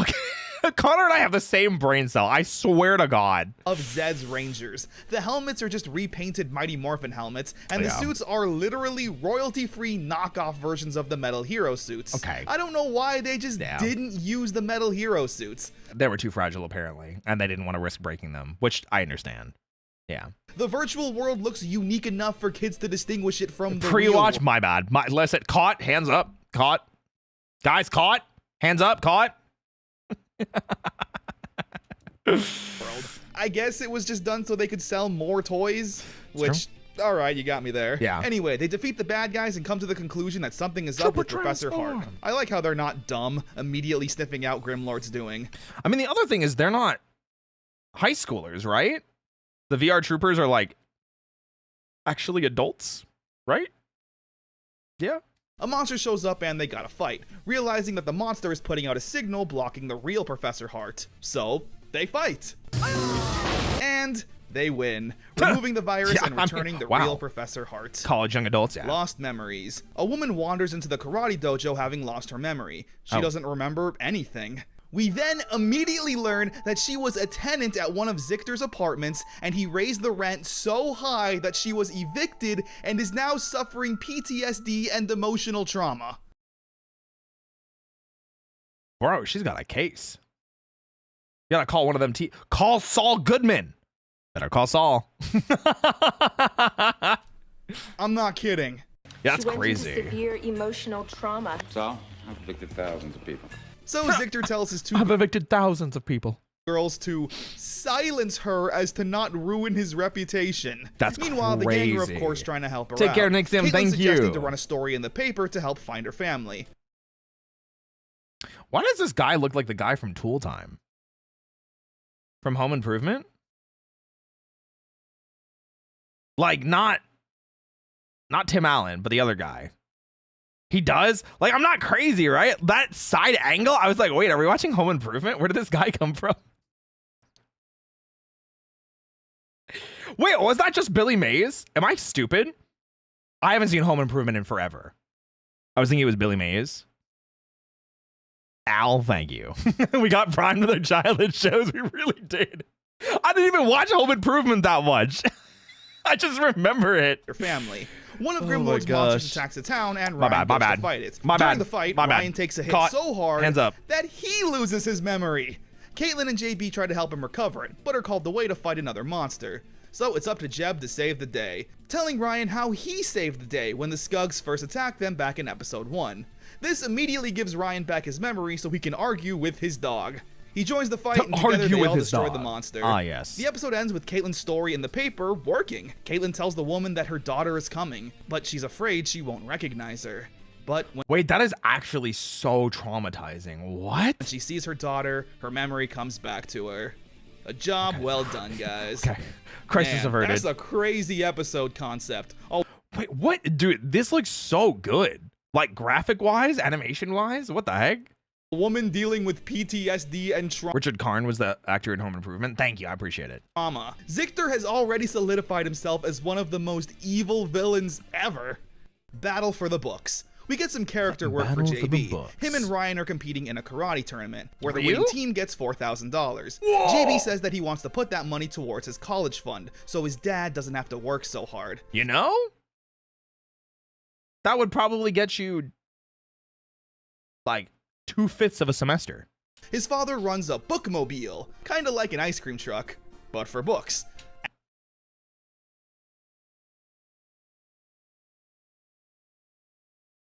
Speaker 1: Connor and I have the same brain cell. I swear to God.
Speaker 3: Of Zed's Rangers. The helmets are just repainted Mighty Morphin helmets, and the suits are literally royalty-free knockoff versions of the Metal Hero suits.
Speaker 1: Okay.
Speaker 3: I don't know why they just didn't use the Metal Hero suits.
Speaker 1: They were too fragile, apparently, and they didn't want to risk breaking them, which I understand. Yeah.
Speaker 3: The virtual world looks unique enough for kids to distinguish it from the
Speaker 1: pre-watch.
Speaker 3: real.
Speaker 1: My bad. Listen, caught. Hands up. Caught. Guys, caught. Hands up. Caught.
Speaker 3: World. I guess it was just done so they could sell more toys, which, all right, you got me there.
Speaker 1: Yeah.
Speaker 3: Anyway, they defeat the bad guys and come to the conclusion that something is up with Professor Hart. I like how they're not dumb, immediately sniffing out Grimlord's doing.
Speaker 1: I mean, the other thing is they're not high schoolers, right? The VR Troopers are like actually adults, right? Yeah.
Speaker 3: A monster shows up and they gotta fight, realizing that the monster is putting out a signal blocking the real Professor Hart. So, they fight. And they win, removing the virus and returning the real Professor Hart.
Speaker 1: College young adults, yeah.
Speaker 3: Lost memories. A woman wanders into the karate dojo having lost her memory. She doesn't remember anything. We then immediately learn that she was a tenant at one of Zictor's apartments, and he raised the rent so high that she was evicted and is now suffering PTSD and emotional trauma.
Speaker 1: Bro, she's got a case. You gotta call one of them. Call Saul Goodman. Better call Saul.
Speaker 3: I'm not kidding.
Speaker 1: Yeah, that's
Speaker 6: She went
Speaker 1: crazy.
Speaker 6: into severe emotional trauma.
Speaker 8: So, I've evicted thousands of people.
Speaker 3: So Victor tells his two
Speaker 1: I've evicted thousands of people.
Speaker 3: girls to silence her as to not ruin his reputation.
Speaker 1: That's
Speaker 3: Meanwhile, the gang are of
Speaker 1: crazy.
Speaker 3: course trying to help her
Speaker 1: Take
Speaker 3: out.
Speaker 1: care, Nick Sim.
Speaker 3: Caitlin's
Speaker 1: Thank
Speaker 3: suggesting
Speaker 1: you.
Speaker 3: to run a story in the paper to help find her family.
Speaker 1: Why does this guy look like the guy from Tool Time? From Home Improvement? Like, not Tim Allen, but the other guy. He does? Like, I'm not crazy, right? That side angle, I was like, wait, are we watching Home Improvement? Where did this guy come from? Wait, was that just Billy Mays? Am I stupid? I haven't seen Home Improvement in forever. I was thinking it was Billy Mays. Al, thank you. We got primed with our childhood shows. We really did. I didn't even watch Home Improvement that much. I just remember it.
Speaker 3: Her family. One of
Speaker 1: Oh
Speaker 3: Grimlord's
Speaker 1: my
Speaker 3: monsters
Speaker 1: gosh.
Speaker 3: attacks the town, and
Speaker 1: My
Speaker 3: Ryan
Speaker 1: bad, my
Speaker 3: goes
Speaker 1: bad.
Speaker 3: to fight it.
Speaker 1: My
Speaker 3: During
Speaker 1: bad,
Speaker 3: the fight,
Speaker 1: my bad.
Speaker 3: Ryan takes a hit
Speaker 1: Caught.
Speaker 3: so hard
Speaker 1: Hands up.
Speaker 3: that he loses his memory. Caitlin and JB try to help him recover it, but are called away to fight another monster. So it's up to Jeb to save the day, telling Ryan how he saved the day when the Skugs first attacked them back in episode 1. This immediately gives Ryan back his memory so he can argue with his dog. He joins the fight, and together
Speaker 1: argue
Speaker 3: they
Speaker 1: with
Speaker 3: all
Speaker 1: his
Speaker 3: destroy the
Speaker 1: dog.
Speaker 3: monster.
Speaker 1: Ah, yes.
Speaker 3: The episode ends with Caitlin's story in the paper working. Caitlin tells the woman that her daughter is coming, but she's afraid she won't recognize her. But when
Speaker 1: Wait, that is actually so traumatizing. What?
Speaker 3: she sees her daughter, her memory comes back to her. A job well done, guys.
Speaker 1: Okay. Crisis
Speaker 3: Man,
Speaker 1: averted.
Speaker 3: That's a crazy episode concept. Oh,
Speaker 1: Wait, what? Dude, this looks so good. Like, graphic-wise, animation-wise? What the heck?
Speaker 3: a woman dealing with PTSD and
Speaker 1: Richard Karn was the actor in Home Improvement. Thank you. I appreciate it.
Speaker 3: trauma. Zichter has already solidified himself as one of the most evil villains ever. Battle for the books. We get some character work for
Speaker 1: Battle for the
Speaker 3: JB.
Speaker 1: books.
Speaker 3: Him and Ryan are competing in a karate tournament, where the
Speaker 1: Are
Speaker 3: winning
Speaker 1: you?
Speaker 3: team gets $4,000. JB says that he wants to put that money towards his college fund, so his dad doesn't have to work so hard.
Speaker 1: You know? That would probably get you, like, 2/5 of a semester.
Speaker 3: His father runs a bookmobile, kinda like an ice cream truck, but for books.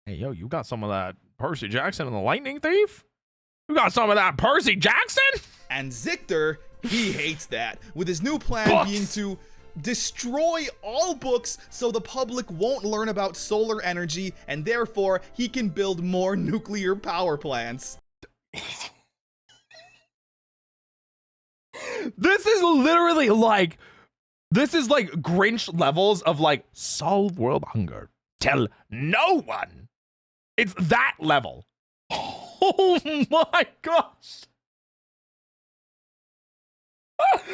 Speaker 1: Hey, yo, you got some of that Percy Jackson and the Lightning Thief? You got some of that Percy Jackson?
Speaker 3: And Zichter, he hates that, with his new plan
Speaker 1: Books.
Speaker 3: being to destroy all books so the public won't learn about solar energy, and therefore he can build more nuclear power plants.
Speaker 1: This is literally like, this is like Grinch levels of like, solve world hunger. Tell no one. It's that level. Oh my gosh.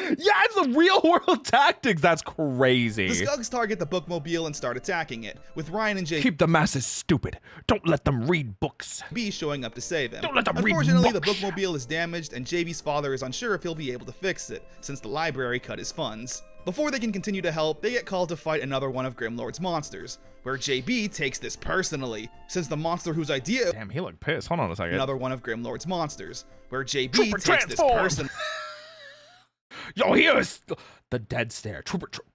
Speaker 1: Yeah, it's the real world tactics. That's
Speaker 3: The
Speaker 1: crazy.
Speaker 3: Skugs target the bookmobile and start attacking it, with Ryan and
Speaker 1: Keep the masses stupid. Don't let them read books.
Speaker 3: JB showing up to save him.
Speaker 1: Don't let them read
Speaker 3: Unfortunately, the
Speaker 1: books.
Speaker 3: bookmobile is damaged, and JB's father is unsure if he'll be able to fix it, since the library cut his funds. Before they can continue to help, they get called to fight another one of Grimlord's monsters, where JB takes this personally, since the monster whose idea
Speaker 1: Damn, he looked pissed. Hold on a second.
Speaker 3: another one of Grimlord's monsters, where JB
Speaker 1: Trooper
Speaker 3: takes this
Speaker 1: transform!
Speaker 3: person
Speaker 1: Yo, here's the dead stare. Trooper transform.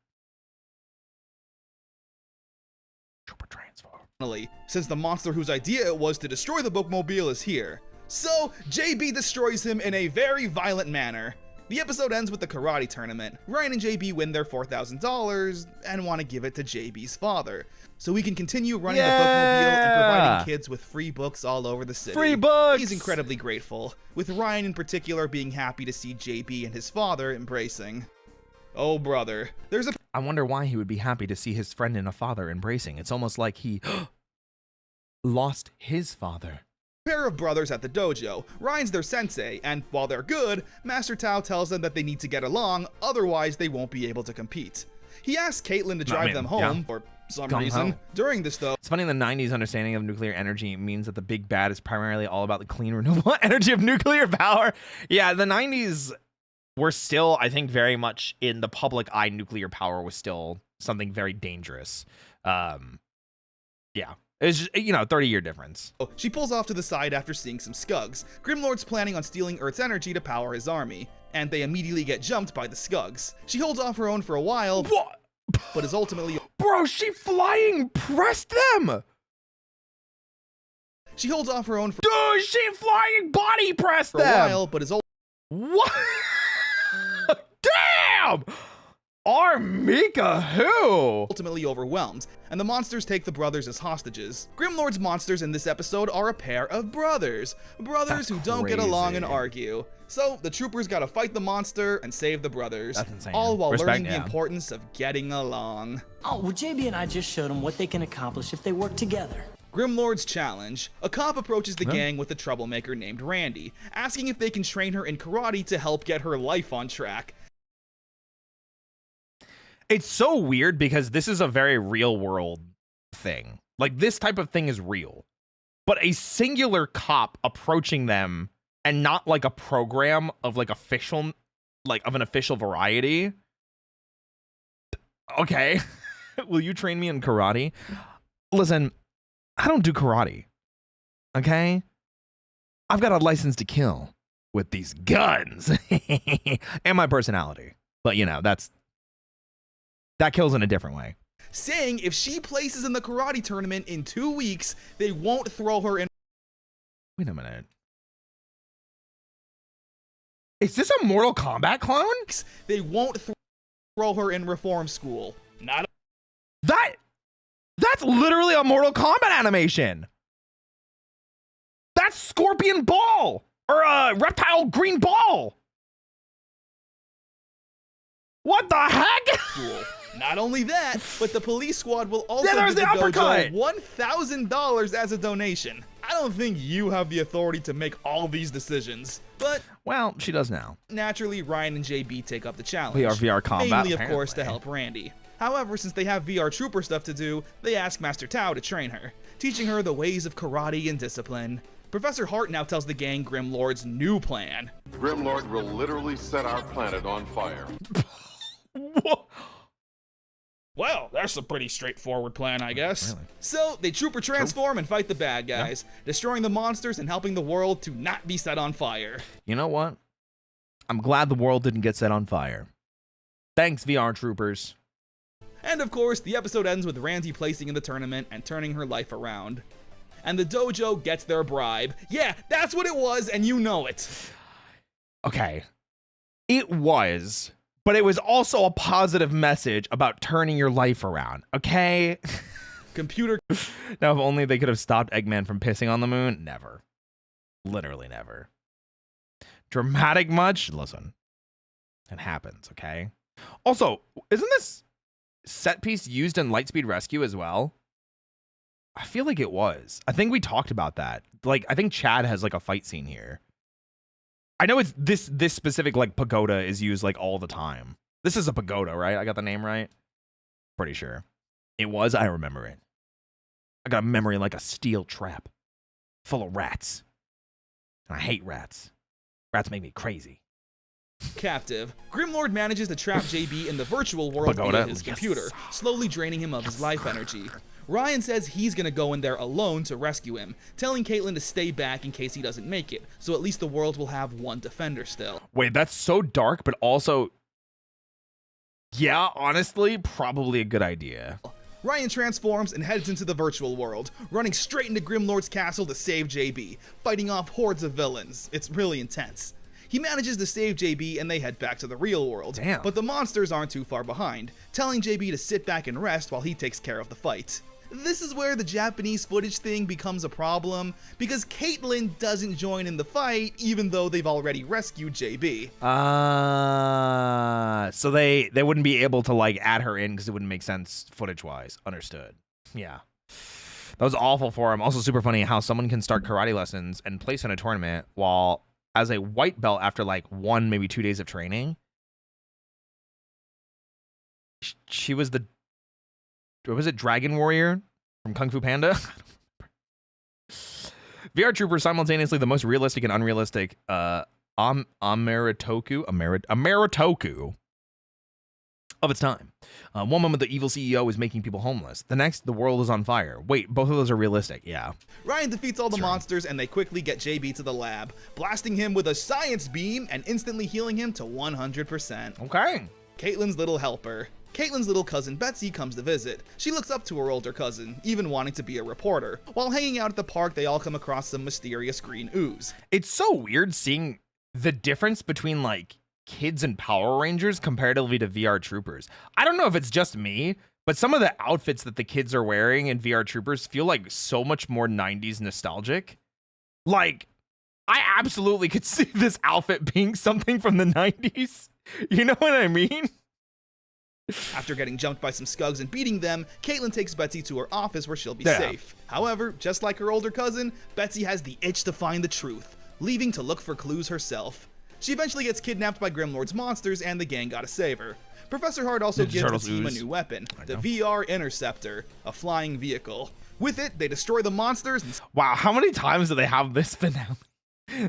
Speaker 3: since the monster whose idea it was to destroy the bookmobile is here. So, JB destroys him in a very violent manner. The episode ends with the karate tournament. Ryan and JB win their $4,000 and want to give it to JB's father, so we can continue running the bookmobile and providing kids with free books all over the city.
Speaker 1: Free books!
Speaker 3: He's incredibly grateful, with Ryan in particular being happy to see JB and his father embracing. Oh brother, there's a
Speaker 1: I wonder why he would be happy to see his friend and a father embracing. It's almost like he lost his father.
Speaker 3: pair of brothers at the dojo. Ryan's their sensei, and while they're good, Master Tao tells them that they need to get along, otherwise they won't be able to compete. He asks Caitlin to drive them home for some
Speaker 1: Gung
Speaker 3: reason.
Speaker 1: ho.
Speaker 3: During this though,
Speaker 1: It's funny, the 90s understanding of nuclear energy means that the big bad is primarily all about the clean, renewable energy of nuclear power. Yeah, the 90s were still, I think, very much in the public eye. Nuclear power was still something very dangerous. Yeah. It's just, 30-year difference.
Speaker 3: she pulls off to the side after seeing some Skugs. Grimlord's planning on stealing Earth's energy to power his army. and they immediately get jumped by the Skugs. She holds off her own for a while,
Speaker 1: What?
Speaker 3: but is ultimately
Speaker 1: Bro, she flying pressed them.
Speaker 3: She holds off her own for
Speaker 1: Dude, she flying body pressed
Speaker 3: a
Speaker 1: them.
Speaker 3: while, but is
Speaker 1: What? Damn! Armika who?
Speaker 3: ultimately overwhelmed, and the monsters take the brothers as hostages. Grimlord's monsters in this episode are a pair of brothers. Brothers who don't get along and
Speaker 1: crazy.
Speaker 3: argue. So the troopers gotta fight the monster and save the brothers.
Speaker 1: That's insane.
Speaker 3: All while
Speaker 1: Respect,
Speaker 3: learning the
Speaker 1: yeah.
Speaker 3: importance of getting along.
Speaker 5: Oh, well, JB and I just showed them what they can accomplish if they work together.
Speaker 3: Grimlord's challenge. A cop approaches the gang with a troublemaker named Randy, asking if they can train her in karate to help get her life on track.
Speaker 1: It's so weird because this is a very real world thing. Like, this type of thing is real. But a singular cop approaching them and not like a program of like official, like of an official variety. Okay. Will you train me in karate? Listen, I don't do karate. Okay? I've got a license to kill with these guns and my personality. But you know, that kills in a different way.
Speaker 3: Saying if she places in the karate tournament in 2 weeks, they won't throw her in.
Speaker 1: Wait a minute. Is this a Mortal Kombat clone?
Speaker 3: They won't throw her in reform school. Not
Speaker 1: That's literally a Mortal Kombat animation. That's Scorpion Ball or a Reptile Green Ball. What the heck?
Speaker 3: school. Not only that, but the police squad will also
Speaker 1: Yeah, there's
Speaker 3: give the
Speaker 1: the uppercut.
Speaker 3: dojo $1,000 as a donation. I don't think you have the authority to make all these decisions, but
Speaker 1: Well, she does now.
Speaker 3: naturally Ryan and JB take up the challenge.
Speaker 1: VR combat,
Speaker 3: mainly, of course, to
Speaker 1: apparently.
Speaker 3: help Randy. However, since they have VR Trooper stuff to do, they ask Master Tao to train her, teaching her the ways of karate and discipline. Professor Hart now tells the gang Grimlord's new plan.
Speaker 4: Grimlord will literally set our planet on fire.
Speaker 3: Well, that's a pretty straightforward plan, I guess.
Speaker 1: Really?
Speaker 3: So, they trooper transform and fight the bad guys, destroying the monsters and helping the world to not be set on fire.
Speaker 1: You know what? I'm glad the world didn't get set on fire. Thanks, VR troopers.
Speaker 3: And of course, the episode ends with Randy placing in the tournament and turning her life around. And the dojo gets their bribe. Yeah, that's what it was, and you know it.
Speaker 1: Okay. It was, but it was also a positive message about turning your life around, okay?
Speaker 3: Computer
Speaker 1: Now, if only they could have stopped Eggman from pissing on the moon. Never. Literally never. Dramatic much? Listen. It happens, okay? Also, isn't this set piece used in Lightspeed Rescue as well? I feel like it was. I think we talked about that. Like, I think Chad has like a fight scene here. I know it's this specific like pagoda is used like all the time. This is a pagoda, right? I got the name right? Pretty sure. It was. I remember it. I got a memory like a steel trap full of rats. And I hate rats. Rats make me crazy.
Speaker 3: captive, Grimlord manages to trap JB in the virtual world
Speaker 1: Pagoda.
Speaker 3: via his computer, slowly draining him of his life energy. Ryan says he's gonna go in there alone to rescue him, telling Caitlin to stay back in case he doesn't make it, so at least the world will have one defender still.
Speaker 1: Wait, that's so dark, but also, yeah, honestly, probably a good idea.
Speaker 3: Ryan transforms and heads into the virtual world, running straight into Grimlord's castle to save JB, fighting off hordes of villains. It's really intense. He manages to save JB and they head back to the real world.
Speaker 1: Damn.
Speaker 3: But the monsters aren't too far behind, telling JB to sit back and rest while he takes care of the fight. This is where the Japanese footage thing becomes a problem, because Caitlin doesn't join in the fight even though they've already rescued JB.
Speaker 1: So they wouldn't be able to like add her in because it wouldn't make sense footage-wise. Understood. Yeah. That was awful for him. Also super funny how someone can start karate lessons and place in a tournament while as a white belt after like 1, maybe 2 days of training. She was the, what was it, Dragon Warrior from Kung Fu Panda? VR Trooper simultaneously the most realistic and unrealistic Ameritoku of its time. One moment, the evil CEO is making people homeless. The next, the world is on fire. Wait, both of those are realistic. Yeah.
Speaker 3: Ryan defeats all the monsters, and they quickly get JB to the lab, blasting him with a science beam and instantly healing him to 100%.
Speaker 1: Okay.
Speaker 3: Caitlin's little helper. Caitlin's little cousin Betsy comes to visit. She looks up to her older cousin, even wanting to be a reporter. While hanging out at the park, they all come across some mysterious green ooze.
Speaker 1: It's so weird seeing the difference between like kids and Power Rangers comparatively to VRtroopers. I don't know if it's just me, but some of the outfits that the kids are wearing in VRtroopers feel like so much more 90s nostalgic. Like, I absolutely could see this outfit being something from the 90s. You know what I mean?
Speaker 3: After getting jumped by some Skugs and beating them, Caitlin takes Betsy to her office where she'll be safe. However, just like her older cousin, Betsy has the itch to find the truth, leaving to look for clues herself. She eventually gets kidnapped by Grimlord's monsters, and the gang gotta save her. Professor Hart also gives the team a new weapon, the VR Interceptor, a flying vehicle. With it, they destroy the monsters.
Speaker 1: Wow, how many times do they have this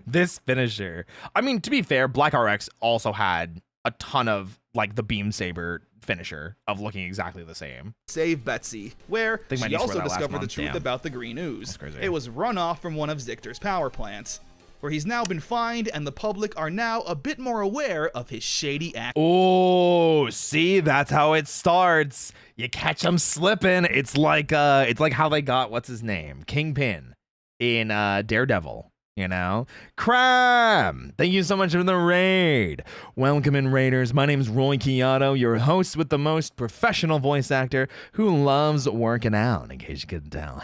Speaker 1: this finisher? I mean, to be fair, Black RX also had a ton of like the beam saber finisher of looking exactly the same.
Speaker 3: Save Betsy, where she also discovered the truth about the green ooze. It was runoff from one of Zictor's power plants, where he's now been fined, and the public are now a bit more aware of his shady act.
Speaker 1: Oh, see, that's how it starts. You catch them slipping. It's like how they got what's his name, Kingpin in Daredevil. You know, Crab, thank you so much for the raid. Welcome in, Raiders. My name is Roy Chiato, your host with the most professional voice actor who loves working out, in case you couldn't tell.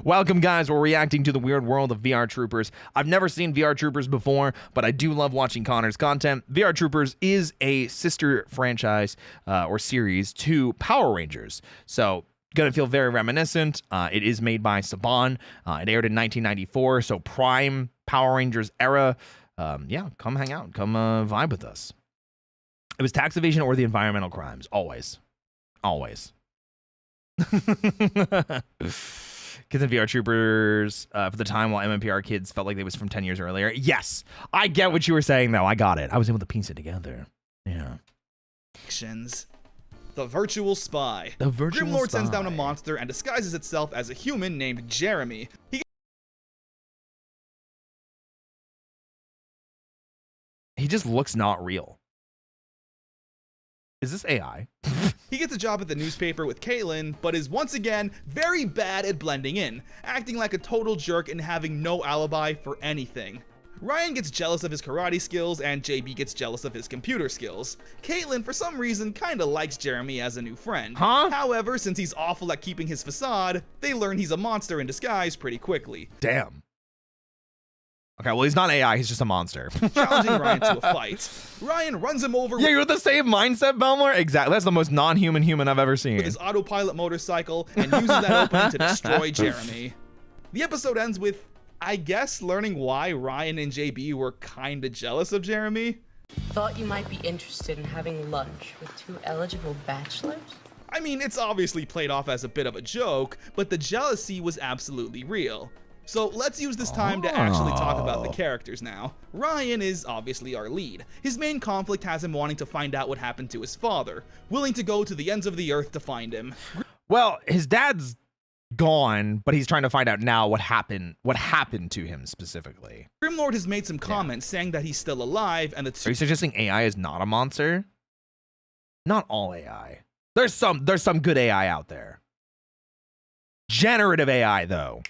Speaker 1: Welcome, guys. We're reacting to the weird world of VRtroopers. I've never seen VRtroopers before, but I do love watching Connor's content. VRtroopers is a sister franchise or series to Power Rangers. So, gonna feel very reminiscent. It is made by Saban. It aired in 1994, so prime Power Rangers era. Yeah, come hang out, come vibe with us. It was tax evasion or the environmental crimes, always. Kids and VRtroopers for the time while MMPR kids felt like they was from 10 years earlier. Yes, I get what you were saying though. I got it. I was able to piece it together. Yeah.
Speaker 3: The virtual spy. Grimlord sends down a monster and disguises itself as a human named Jeremy.
Speaker 1: He just looks not real. Is this AI?
Speaker 3: He gets a job at the newspaper with Caitlin, but is once again very bad at blending in, acting like a total jerk and having no alibi for anything. Ryan gets jealous of his karate skills, and JB gets jealous of his computer skills. Caitlin, for some reason, kinda likes Jeremy as a new friend. However, since he's awful at keeping his facade, they learn he's a monster in disguise pretty quickly.
Speaker 1: Damn. Okay, well, he's not AI, he's just a monster.
Speaker 3: Challenging Ryan to a fight. Ryan runs him over.
Speaker 1: Yeah, you're the same mindset, Belmore? Exactly. That's the most non-human human I've ever seen.
Speaker 3: With his autopilot motorcycle, and uses that opening to destroy Jeremy. The episode ends with, I guess, learning why Ryan and JB were kinda jealous of Jeremy.
Speaker 9: Thought you might be interested in having lunch with two eligible bachelors?
Speaker 3: I mean, it's obviously played off as a bit of a joke, but the jealousy was absolutely real. So let's use this time to actually talk about the characters now. Ryan is obviously our lead. His main conflict has him wanting to find out what happened to his father, willing to go to the ends of the earth to find him.
Speaker 1: Well, his dad's gone, but he's trying to find out now what happened to him specifically.
Speaker 3: Grimlord has made some comments saying that he's still alive, and the two—
Speaker 1: Are you suggesting AI is not a monster? Not all AI. There's some good AI out there. Generative AI though.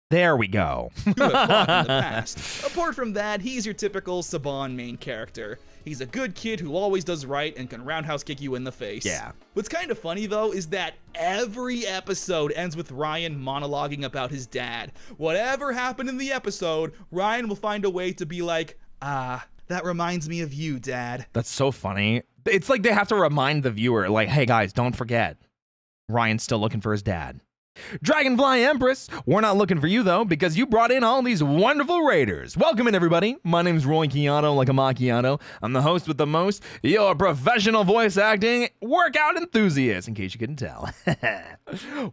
Speaker 1: There we go.
Speaker 3: Who have fought in the past. Apart from that, he's your typical Saban main character. He's a good kid who always does right and can roundhouse kick you in the face.
Speaker 1: Yeah.
Speaker 3: What's kind of funny though is that every episode ends with Ryan monologuing about his dad. Whatever happened in the episode, Ryan will find a way to be like, that reminds me of you, Dad.
Speaker 1: That's so funny. It's like they have to remind the viewer, like, hey guys, don't forget, Ryan's still looking for his dad. Dragonfly Empress, we're not looking for you though, because you brought in all these wonderful raiders. Welcome in, everybody. My name's Roy Chiato, like a macchiato. I'm the host with the most, your professional voice acting workout enthusiast, in case you couldn't tell.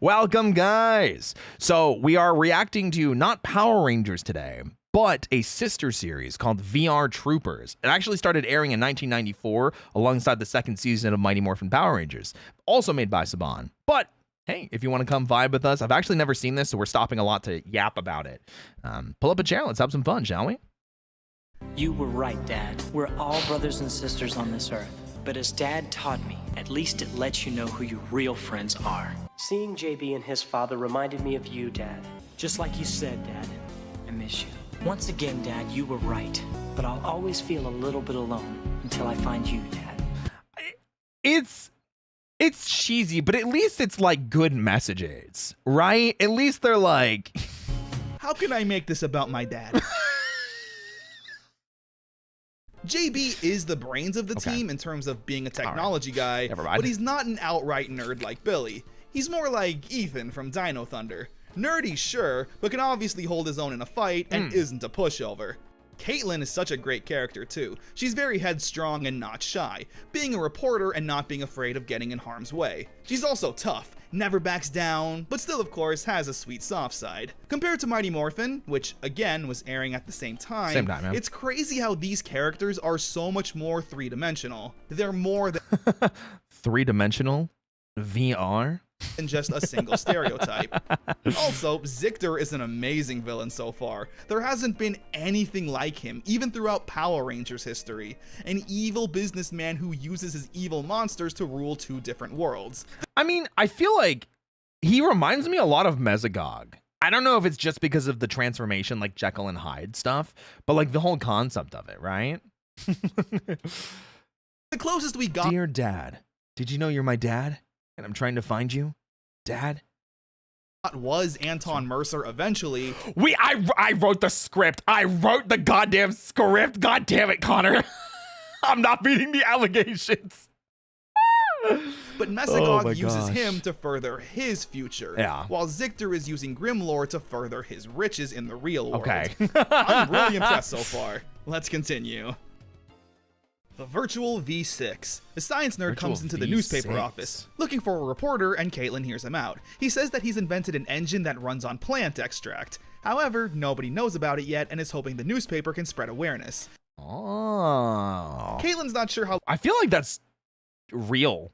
Speaker 1: Welcome, guys. So we are reacting to not Power Rangers today, but a sister series called vrtroopers. It actually started airing in 1994 alongside the second season of Mighty Morphin Power Rangers, also made by Saban. But hey, if you want to come vibe with us, I've actually never seen this, so we're stopping a lot to yap about it. Pull up a chair, let's have some fun, shall we?
Speaker 5: You were right, Dad. We're all brothers and sisters on this earth. But as Dad taught me, at least it lets you know who your real friends are.
Speaker 10: Seeing JB and his father reminded me of you, Dad.
Speaker 5: Just like you said, Dad. I miss you. Once again, Dad, you were right. But I'll always feel a little bit alone until I find you, Dad.
Speaker 1: It's cheesy, but at least it's like good messages, right? At least they're like,
Speaker 3: how can I make this about my dad? JB is the brains of the team in terms of being a technology guy, but he's not an outright nerd like Billy. He's more like Ethan from Dino Thunder. Nerdy, sure, but can obviously hold his own in a fight and isn't a pushover. Caitlin is such a great character too. She's very headstrong and not shy, being a reporter and not being afraid of getting in harm's way. She's also tough, never backs down, but still of course has a sweet soft side. Compared to Mighty Morphin, which again was airing at the same time,
Speaker 1: yeah.
Speaker 3: It's crazy how these characters are so much more three-dimensional. They're more than
Speaker 1: three-dimensional VR
Speaker 3: than just a single stereotype. Also, Zictor is an amazing villain so far. There hasn't been anything like him, even throughout Power Rangers history. An evil businessman who uses his evil monsters to rule two different worlds.
Speaker 1: I mean, I feel like he reminds me a lot of Mesogog. I don't know if it's just because of the transformation, like Jekyll and Hyde stuff, but like the whole concept of it, right?
Speaker 3: The closest we got—
Speaker 1: Dear Dad, did you know you're my dad? And I'm trying to find you, Dad.
Speaker 3: Was Anton Mercer eventually.
Speaker 1: I wrote the script. I wrote the goddamn script. God damn it, Connor. I'm not beating the allegations.
Speaker 3: But Mesogog uses him to further his future, while Zictor is using Grimlore to further his riches in the real world. I'm really impressed so far. Let's continue. The Virtual V6. A science nerd comes into the newspaper office, looking for a reporter, and Caitlin hears him out. He says that he's invented an engine that runs on plant extract. However, nobody knows about it yet and is hoping the newspaper can spread awareness.
Speaker 1: Oh.
Speaker 3: Caitlin's not sure how—
Speaker 1: I feel like that's real.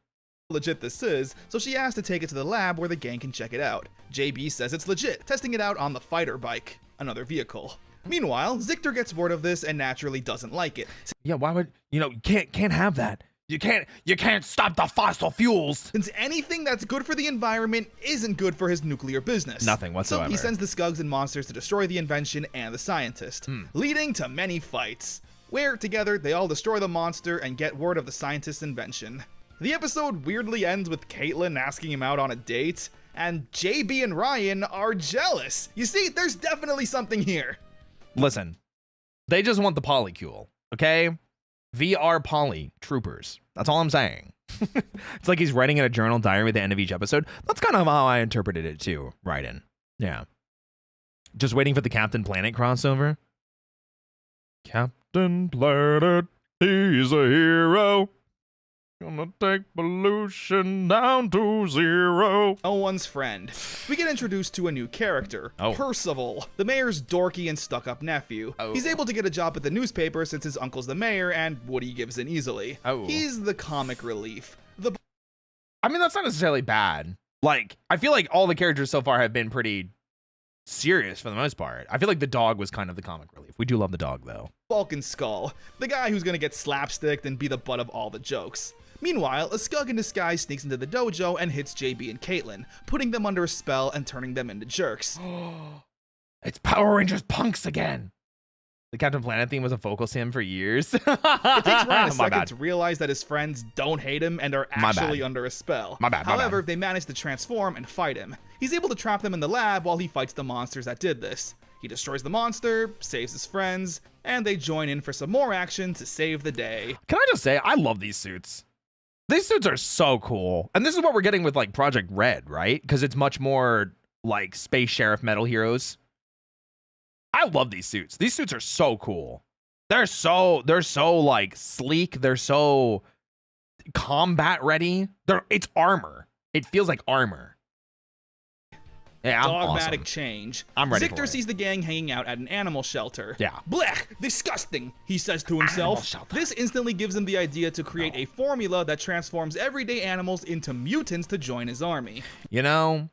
Speaker 3: Legit this is, so she asks to take it to the lab where the gang can check it out. JB says it's legit, testing it out on the fighter bike, another vehicle. Meanwhile, Zictor gets bored of this and naturally doesn't like it.
Speaker 1: Yeah, why would you can't have that. You can't stop the fossil fuels.
Speaker 3: Since anything that's good for the environment isn't good for his nuclear business.
Speaker 1: Nothing whatsoever.
Speaker 3: So he sends the Skugs and monsters to destroy the invention and the scientist, leading to many fights, where together they all destroy the monster and get word of the scientist's invention. The episode weirdly ends with Caitlin asking him out on a date, and JB and Ryan are jealous. You see, there's definitely something here.
Speaker 1: Listen, they just want the polycule, okay? VR poly troopers. That's all I'm saying. It's like he's writing in a journal diary at the end of each episode. That's kind of how I interpreted it too, Raiden. Yeah. Just waiting for the Captain Planet crossover. Captain Planet, he's a hero. Gonna take pollution down to zero.
Speaker 3: No one's friend. We get introduced to a new character, Percival, the mayor's dorky and stuck-up nephew. He's able to get a job at the newspaper since his uncle's the mayor and Woody gives in easily. He's the comic relief.
Speaker 1: I mean, that's not necessarily bad. Like, I feel like all the characters so far have been pretty serious for the most part. I feel like the dog was kind of the comic relief. We do love the dog, though.
Speaker 3: Falcon Skull, the guy who's gonna get slapsticked and be the butt of all the jokes. Meanwhile, a Skug in disguise sneaks into the dojo and hits JB and Caitlin, putting them under a spell and turning them into jerks.
Speaker 1: It's Power Rangers punks again. The Captain Planet theme was a focal sim for years.
Speaker 3: It takes Ryan a second to realize that his friends don't hate him and are actually under a spell. However, they manage to transform and fight him. He's able to trap them in the lab while he fights the monsters that did this. He destroys the monster, saves his friends, and they join in for some more action to save the day.
Speaker 1: Can I just say, I love these suits. These suits are so cool. And this is what we're getting with like Project Red, right? Because it's much more like Space Sheriff Metal Heroes. I love these suits. These suits are so cool. They're so like sleek. They're so combat ready. It's armor. It feels like armor. Yeah, I'm
Speaker 3: Dogmatic
Speaker 1: awesome.
Speaker 3: change.
Speaker 1: I'm ready
Speaker 3: Zictor
Speaker 1: for it.
Speaker 3: sees the gang hanging out at an animal shelter.
Speaker 1: Yeah.
Speaker 3: Blech! Disgusting! He says to himself. This instantly gives him the idea to create a formula that transforms everyday animals into mutants to join his army.
Speaker 1: You know,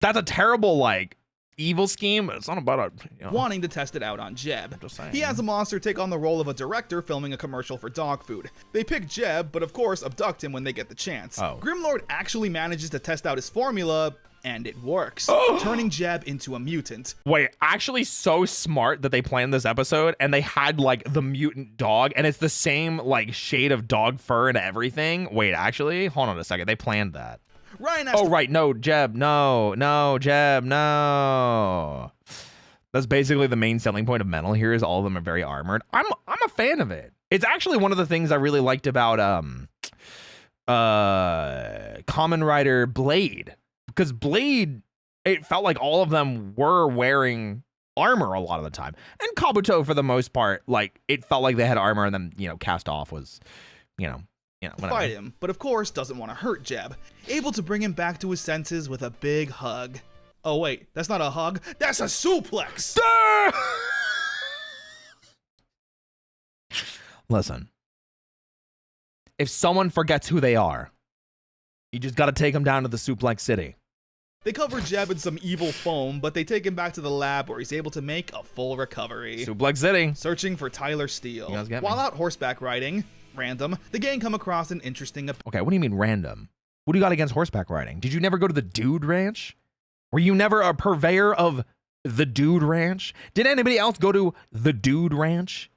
Speaker 1: that's a terrible, like, evil scheme. It's not about a,
Speaker 3: Wanting to test it out on Jeb.
Speaker 1: Just saying.
Speaker 3: He has a monster take on the role of a director filming a commercial for dog food. They pick Jeb, but of course abduct him when they get the chance.
Speaker 1: Oh.
Speaker 3: Grimlord actually manages to test out his formula, and it works, turning Jeb into a mutant.
Speaker 1: Wait, actually so smart that they planned this episode and they had like the mutant dog and it's the same like shade of dog fur and everything. Wait, actually, hold on a second. They planned that.
Speaker 3: Ryan has
Speaker 1: Right. No, Jeb. No, Jeb. No. That's basically the main selling point of Metal here is all of them are very armored. I'm a fan of it. It's actually one of the things I really liked about Kamen Rider Blade. Because Blade, it felt like all of them were wearing armor a lot of the time. And Kabuto, for the most part, like, it felt like they had armor and then, Cast Off was, whatever.
Speaker 3: fight him, but of course doesn't want to hurt Jeb. Able to bring him back to his senses with a big hug. Oh wait, that's not a hug, that's a suplex!
Speaker 1: Listen. If someone forgets who they are, you just gotta take them down to the Suplex City.
Speaker 3: They cover Jeb in some evil foam, but they take him back to the lab where he's able to make a full recovery.
Speaker 1: Suplex City.
Speaker 3: Searching for Tyler Steele.
Speaker 1: You guys get me?
Speaker 3: While out horseback riding, random, the gang come across an interesting...
Speaker 1: Okay, what do you mean random? What do you got against horseback riding? Did you never go to the Dude Ranch? Were you never a purveyor of the Dude Ranch? Did anybody else go to the Dude Ranch?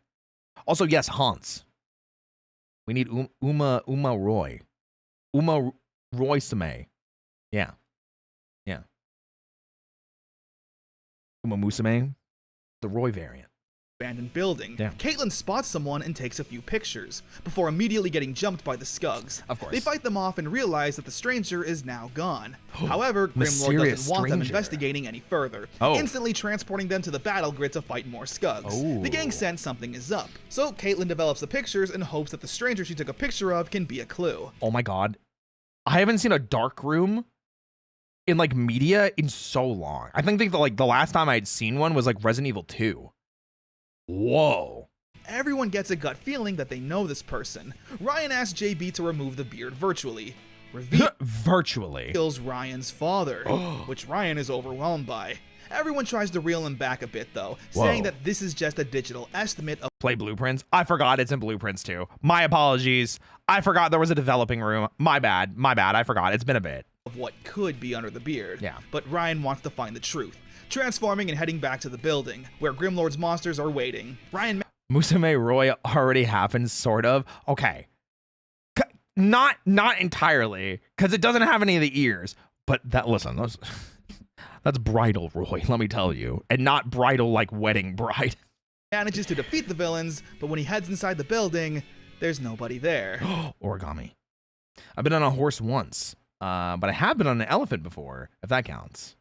Speaker 1: Also, yes, Hans. We need Uma Roy. Uma Roy Same. Yeah. Uma Musume. The Roy variant.
Speaker 3: abandoned building.
Speaker 1: Yeah.
Speaker 3: Caitlin spots someone and takes a few pictures, before immediately getting jumped by the Skugs.
Speaker 1: Of course.
Speaker 3: They fight them off and realize that the stranger is now gone. However, Grimlord
Speaker 1: Mysterious
Speaker 3: doesn't want them
Speaker 1: stranger.
Speaker 3: investigating any further, instantly transporting them to the battle grid to fight more Skugs. The gang sense something is up, so Caitlin develops the pictures and hopes that the stranger she took a picture of can be a clue.
Speaker 1: Oh my god. I haven't seen a dark room in like media in so long. I think the last time I'd seen one was like Resident Evil 2. Whoa.
Speaker 3: Everyone gets a gut feeling that they know this person. Ryan asks JB to remove the beard virtually.
Speaker 1: Virtually.
Speaker 3: Kills Ryan's father, which Ryan is overwhelmed by. Everyone tries to reel him back a bit though, saying that this is just a digital estimate of
Speaker 1: Play Blueprints. I forgot it's in Blueprints too. My apologies. I forgot there was a developing room. My bad. I forgot. It's been a bit.
Speaker 3: Of what could be under the beard.
Speaker 1: Yeah.
Speaker 3: But Ryan wants to find the truth, transforming and heading back to the building, where Grimlord's monsters are waiting. Ryan
Speaker 1: Musume Roy already happened, sort of. Okay. Not entirely, because it doesn't have any of the ears. But listen, that's bridal Roy, let me tell you. And not bridal like wedding bride.
Speaker 3: manages to defeat the villains, but when he heads inside the building, there's nobody there.
Speaker 1: Origami. I've been on a horse once, but I have been on an elephant before, if that counts.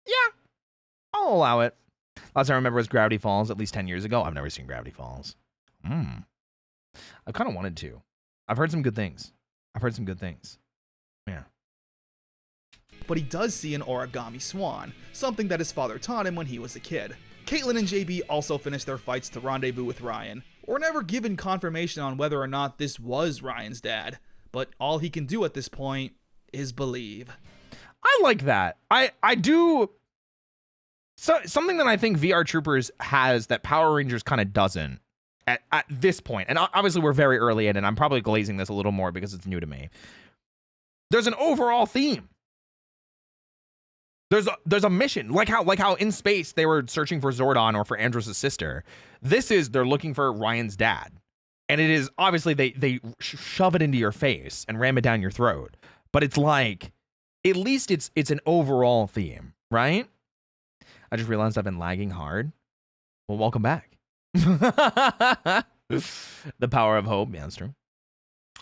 Speaker 1: Yeah, I'll allow it. Last I remember was Gravity Falls, at least 10 years ago. I've never seen Gravity Falls. I kind of wanted to. I've heard some good things. Yeah.
Speaker 3: But he does see an origami swan, something that his father taught him when he was a kid. Caitlin and JB also finish their fights to rendezvous with Ryan. We're never given confirmation on whether or not this was Ryan's dad, but all he can do at this point is believe.
Speaker 1: I like that. I do. So something that I think vrtroopers has that Power Rangers kind of doesn't at this point, and obviously we're very early in, and I'm probably glazing this a little more because it's new to me. There's an overall theme. There's a mission, like how in space they were searching for Zordon or for Andros' sister. This is they're looking for Ryan's dad, and it is obviously they shove it into your face and ram it down your throat. But it's like, at least it's an overall theme, right? I just realized I've been lagging hard. Well, welcome back. The power of hope. Yeah, that's true.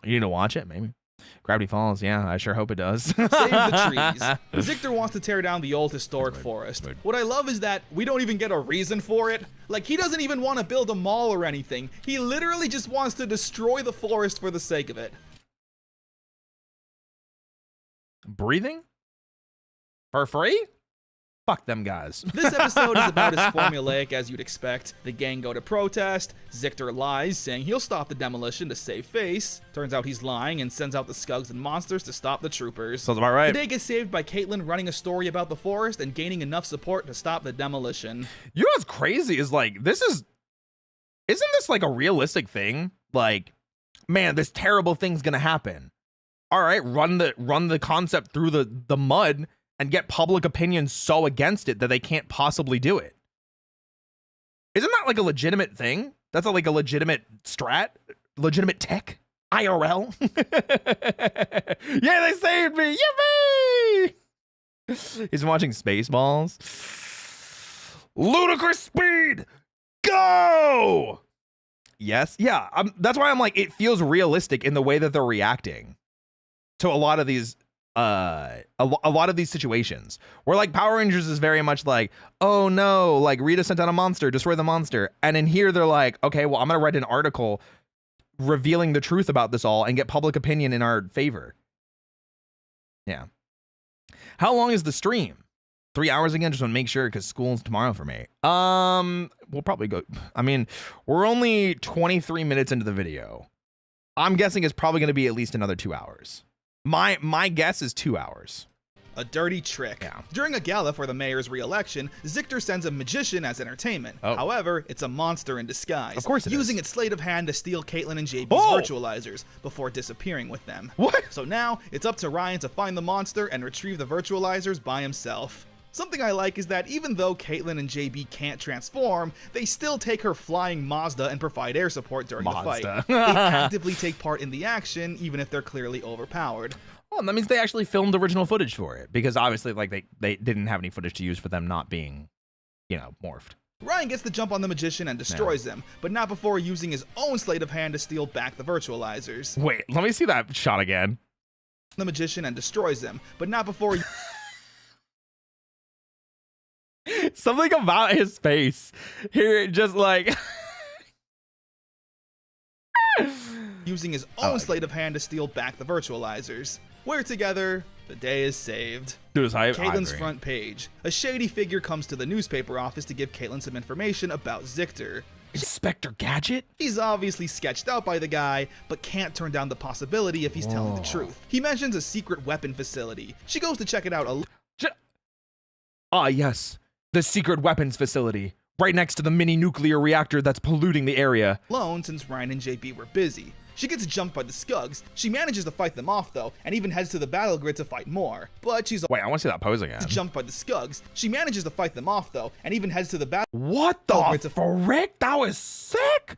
Speaker 1: You need to watch it, maybe. Gravity Falls, yeah, I sure hope it does.
Speaker 3: Save the trees. Zictor wants to tear down the old historic forest. What I love is that we don't even get a reason for it. Like, he doesn't even want to build a mall or anything. He literally just wants to destroy the forest for the sake of it.
Speaker 1: Breathing? For free? Fuck them guys.
Speaker 3: This episode is about as formulaic as you'd expect. The gang go to protest, Zictor lies, saying he'll stop the demolition to save face. Turns out he's lying and sends out the Skugs and monsters to stop the troopers.
Speaker 1: Sounds about right.
Speaker 3: The day gets saved by Caitlin running a story about the forest and gaining enough support to stop the demolition.
Speaker 1: You know what's crazy is like, isn't this like a realistic thing? Like, man, this terrible thing's gonna happen. All right, run the concept through the mud and get public opinion so against it that they can't possibly do it. Isn't that like a legitimate thing? That's like a legitimate strat, legitimate tech, IRL. Yeah, they saved me. Yippee! He's watching Spaceballs. Ludicrous speed. Go. Yes. Yeah. That's why I'm like, it feels realistic in the way that they're reacting to a lot of these a lot of these situations where like Power Rangers is very much like, oh no, like Rita sent out a monster, destroy the monster. And in here they're like, okay, well, I'm gonna write an article revealing the truth about this all and get public opinion in our favor. Yeah. How long is the stream? 3 hours again, just want to make sure because school's tomorrow for me. We'll probably go, I mean, we're only 23 minutes into the video. I'm guessing it's probably going to be at least another 2 hours. My guess is 2 hours.
Speaker 3: A dirty trick.
Speaker 1: Yeah.
Speaker 3: During a gala for the mayor's re-election, Zictor sends a magician as entertainment.
Speaker 1: Oh.
Speaker 3: However, it's a monster in disguise.
Speaker 1: Of course it
Speaker 3: using
Speaker 1: is.
Speaker 3: its sleight of hand to steal Caitlin and JB's
Speaker 1: Oh!
Speaker 3: virtualizers before disappearing with them.
Speaker 1: What?
Speaker 3: So now, it's up to Ryan to find the monster and retrieve the virtualizers by himself. Something I like is that even though Caitlin and JB can't transform, they still take her flying Mazda and provide air support during the fight. They actively take part in the action, even if they're clearly overpowered.
Speaker 1: Oh, that means they actually filmed original footage for it because obviously like they didn't have any footage to use for them not being, morphed.
Speaker 3: Ryan gets the jump on the magician and destroys them, but not before using his own sleight of hand to steal back the virtualizers.
Speaker 1: Wait, let me see that shot again.
Speaker 3: The magician and destroys them, but not before
Speaker 1: Something about his face here, just like
Speaker 3: using his own sleight of hand to steal back the virtualizers. We're together. The day is saved.
Speaker 1: Dude, I
Speaker 3: Caitlin's
Speaker 1: agree.
Speaker 3: front page. A shady figure comes to the newspaper office to give Caitlin some information about Zictor.
Speaker 1: Inspector Gadget?
Speaker 3: He's obviously sketched out by the guy, but can't turn down the possibility if he's telling the truth. He mentions a secret weapon facility. She goes to check it out
Speaker 1: Yes. The secret weapons facility. Right next to the mini nuclear reactor that's polluting the area.
Speaker 3: alone since Ryan and JB were busy. She gets jumped by the Skugs. She manages to fight them off though, and even heads to the battle grid to fight more. But she's
Speaker 1: Wait, I want to see that pose again.
Speaker 3: jumped by the Skugs. She manages to fight them off though, and even heads to the battle
Speaker 1: What the frick? That was sick!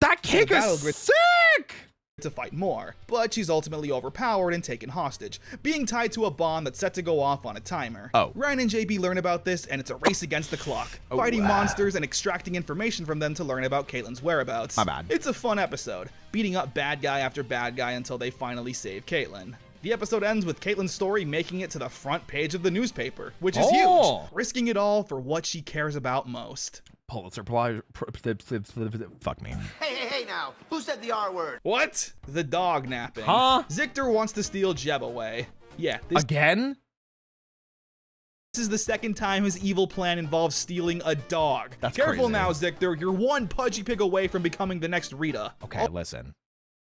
Speaker 1: That kick
Speaker 3: battle
Speaker 1: is
Speaker 3: grid.
Speaker 1: sick!
Speaker 3: to fight more, but she's ultimately overpowered and taken hostage, being tied to a bomb that's set to go off on a timer.
Speaker 1: Oh.
Speaker 3: Ryan and JB learn about this, and it's a race against the clock, fighting monsters and extracting information from them to learn about Caitlin's whereabouts.
Speaker 1: My bad.
Speaker 3: It's a fun episode, beating up bad guy after bad guy until they finally save Caitlin. The episode ends with Caitlin's story making it to the front page of the newspaper, which is huge, risking it all for what she cares about most.
Speaker 1: Pulitzer Prize. Fuck me.
Speaker 7: Hey now, who said the R word?
Speaker 3: What? The dog napping.
Speaker 1: Huh?
Speaker 3: Zictor wants to steal Jeb away. Yeah, this
Speaker 1: Again?
Speaker 3: is the second time his evil plan involves stealing a dog.
Speaker 1: That's
Speaker 3: Careful
Speaker 1: crazy.
Speaker 3: now, Zictor. You're one pudgy pig away from becoming the next Rita.
Speaker 1: Okay, listen.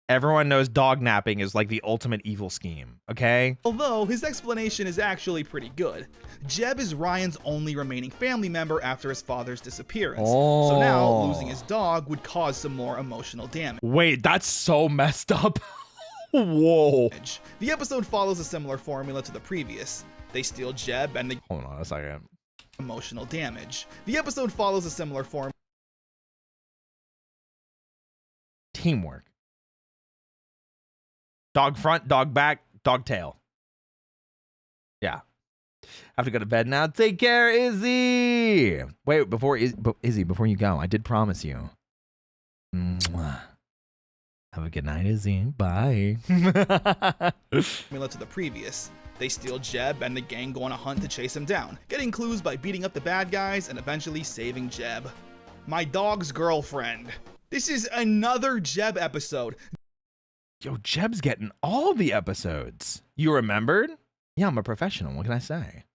Speaker 1: Everyone knows dog napping is like the ultimate evil scheme, okay?
Speaker 3: Although his explanation is actually pretty good. Jeb is Ryan's only remaining family member after his father's disappearance. So now losing his dog would cause some more emotional damage.
Speaker 1: Wait, that's so messed up. Whoa.
Speaker 3: The episode follows a similar formula to the previous. They steal Jeb and the
Speaker 1: Hold on a second.
Speaker 3: emotional damage. The episode follows a similar formula.
Speaker 1: Teamwork. Dog front, dog back, dog tail. Yeah. Have to go to bed now. Take care, Izzy. Wait, Izzy, before you go, I did promise you. Mwah. Have a good night, Izzy. Bye.
Speaker 3: Formula to the previous. They steal Jeb and the gang go on a hunt to chase him down, getting clues by beating up the bad guys and eventually saving Jeb. My dog's girlfriend. This is another Jeb episode.
Speaker 1: Yo, Jeb's getting all the episodes. You remembered? Yeah, I'm a professional. What can I say?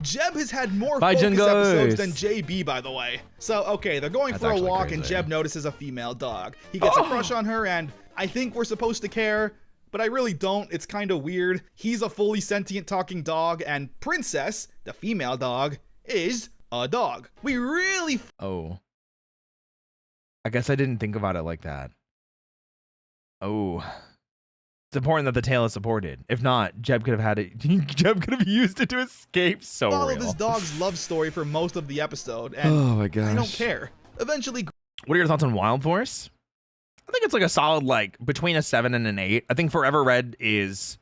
Speaker 3: Jeb has had more
Speaker 1: Bye,
Speaker 3: focus
Speaker 1: Jungos.
Speaker 3: episodes than JB, by the way. So, okay, they're going
Speaker 1: That's
Speaker 3: for a
Speaker 1: actually
Speaker 3: walk and
Speaker 1: crazy.
Speaker 3: Jeb notices a female dog. He gets a crush on her and I think we're supposed to care, but I really don't. It's kind of weird. He's a fully sentient talking dog and Princess, the female dog, is a dog. We really
Speaker 1: Oh. I guess I didn't think about it like that. Oh. It's important that the tail is supported. If not, Jeb could have had it. Jeb could have used it to escape. So
Speaker 3: follow
Speaker 1: real.
Speaker 3: this dog's love story for most of the episode, and
Speaker 1: Oh my gosh.
Speaker 3: I don't care. Eventually,
Speaker 1: What are your thoughts on Wild Force? I think it's like a solid, like, between a 7 and an 8. I think Forever Red is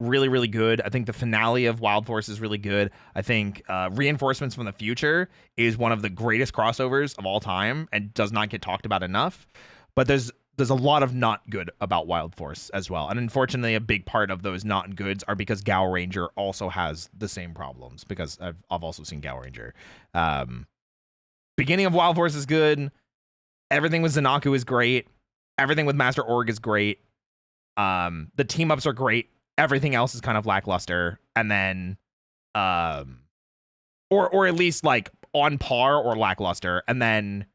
Speaker 1: really, really good. I think the finale of Wild Force is really good. I think Reinforcements from the Future is one of the greatest crossovers of all time and does not get talked about enough. But there's a lot of not good about Wild Force as well. And unfortunately, a big part of those not goods are because Gal Ranger also has the same problems, because I've also seen Gal Ranger. Beginning of Wild Force is good. Everything with Zanaku is great. Everything with Master Org is great. The team ups are great. Everything else is kind of lackluster. And then, or at least like on par or lackluster. And then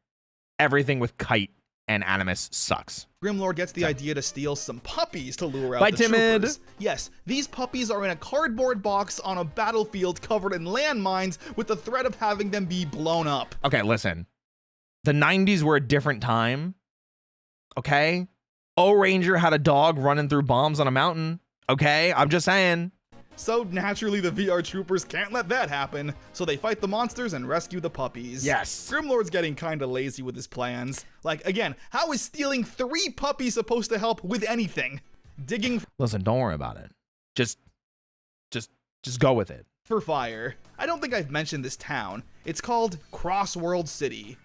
Speaker 1: everything with Kite and Animus sucks.
Speaker 3: Grimlord gets the idea to steal some puppies to lure out
Speaker 1: Bye,
Speaker 3: the
Speaker 1: Timid.
Speaker 3: troopers. Yes, these puppies are in a cardboard box on a battlefield covered in landmines with the threat of having them be blown up.
Speaker 1: Okay, listen. The 90s were a different time. Okay? O-Ranger had a dog running through bombs on a mountain. Okay? I'm just saying.
Speaker 3: So naturally the VR troopers can't let that happen, so they fight the monsters and rescue the puppies.
Speaker 1: Yes.
Speaker 3: Grimlord's getting kinda lazy with his plans. Like, again, how is stealing 3 puppies supposed to help with anything? Digging
Speaker 1: Listen, don't worry about it. Just go with it.
Speaker 3: for fire. I don't think I've mentioned this town. It's called Crossworld City.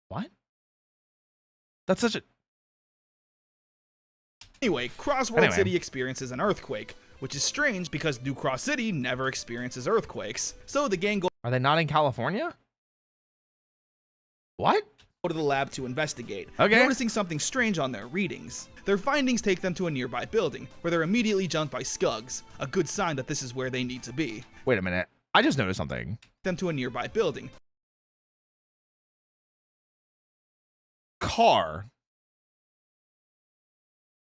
Speaker 1: What? That's such a...
Speaker 3: Anyway, Crossworld City experiences an earthquake, which is strange because New Cross City never experiences earthquakes. So the gang go
Speaker 1: Are they not in California? What?
Speaker 3: to the lab to investigate,
Speaker 1: Okay.
Speaker 3: noticing something strange on their readings. Their findings take them to a nearby building, where they're immediately jumped by Skugs, a good sign that this is where they need to be.
Speaker 1: Wait a minute. I just noticed something.
Speaker 3: Them to a nearby building.
Speaker 1: Car.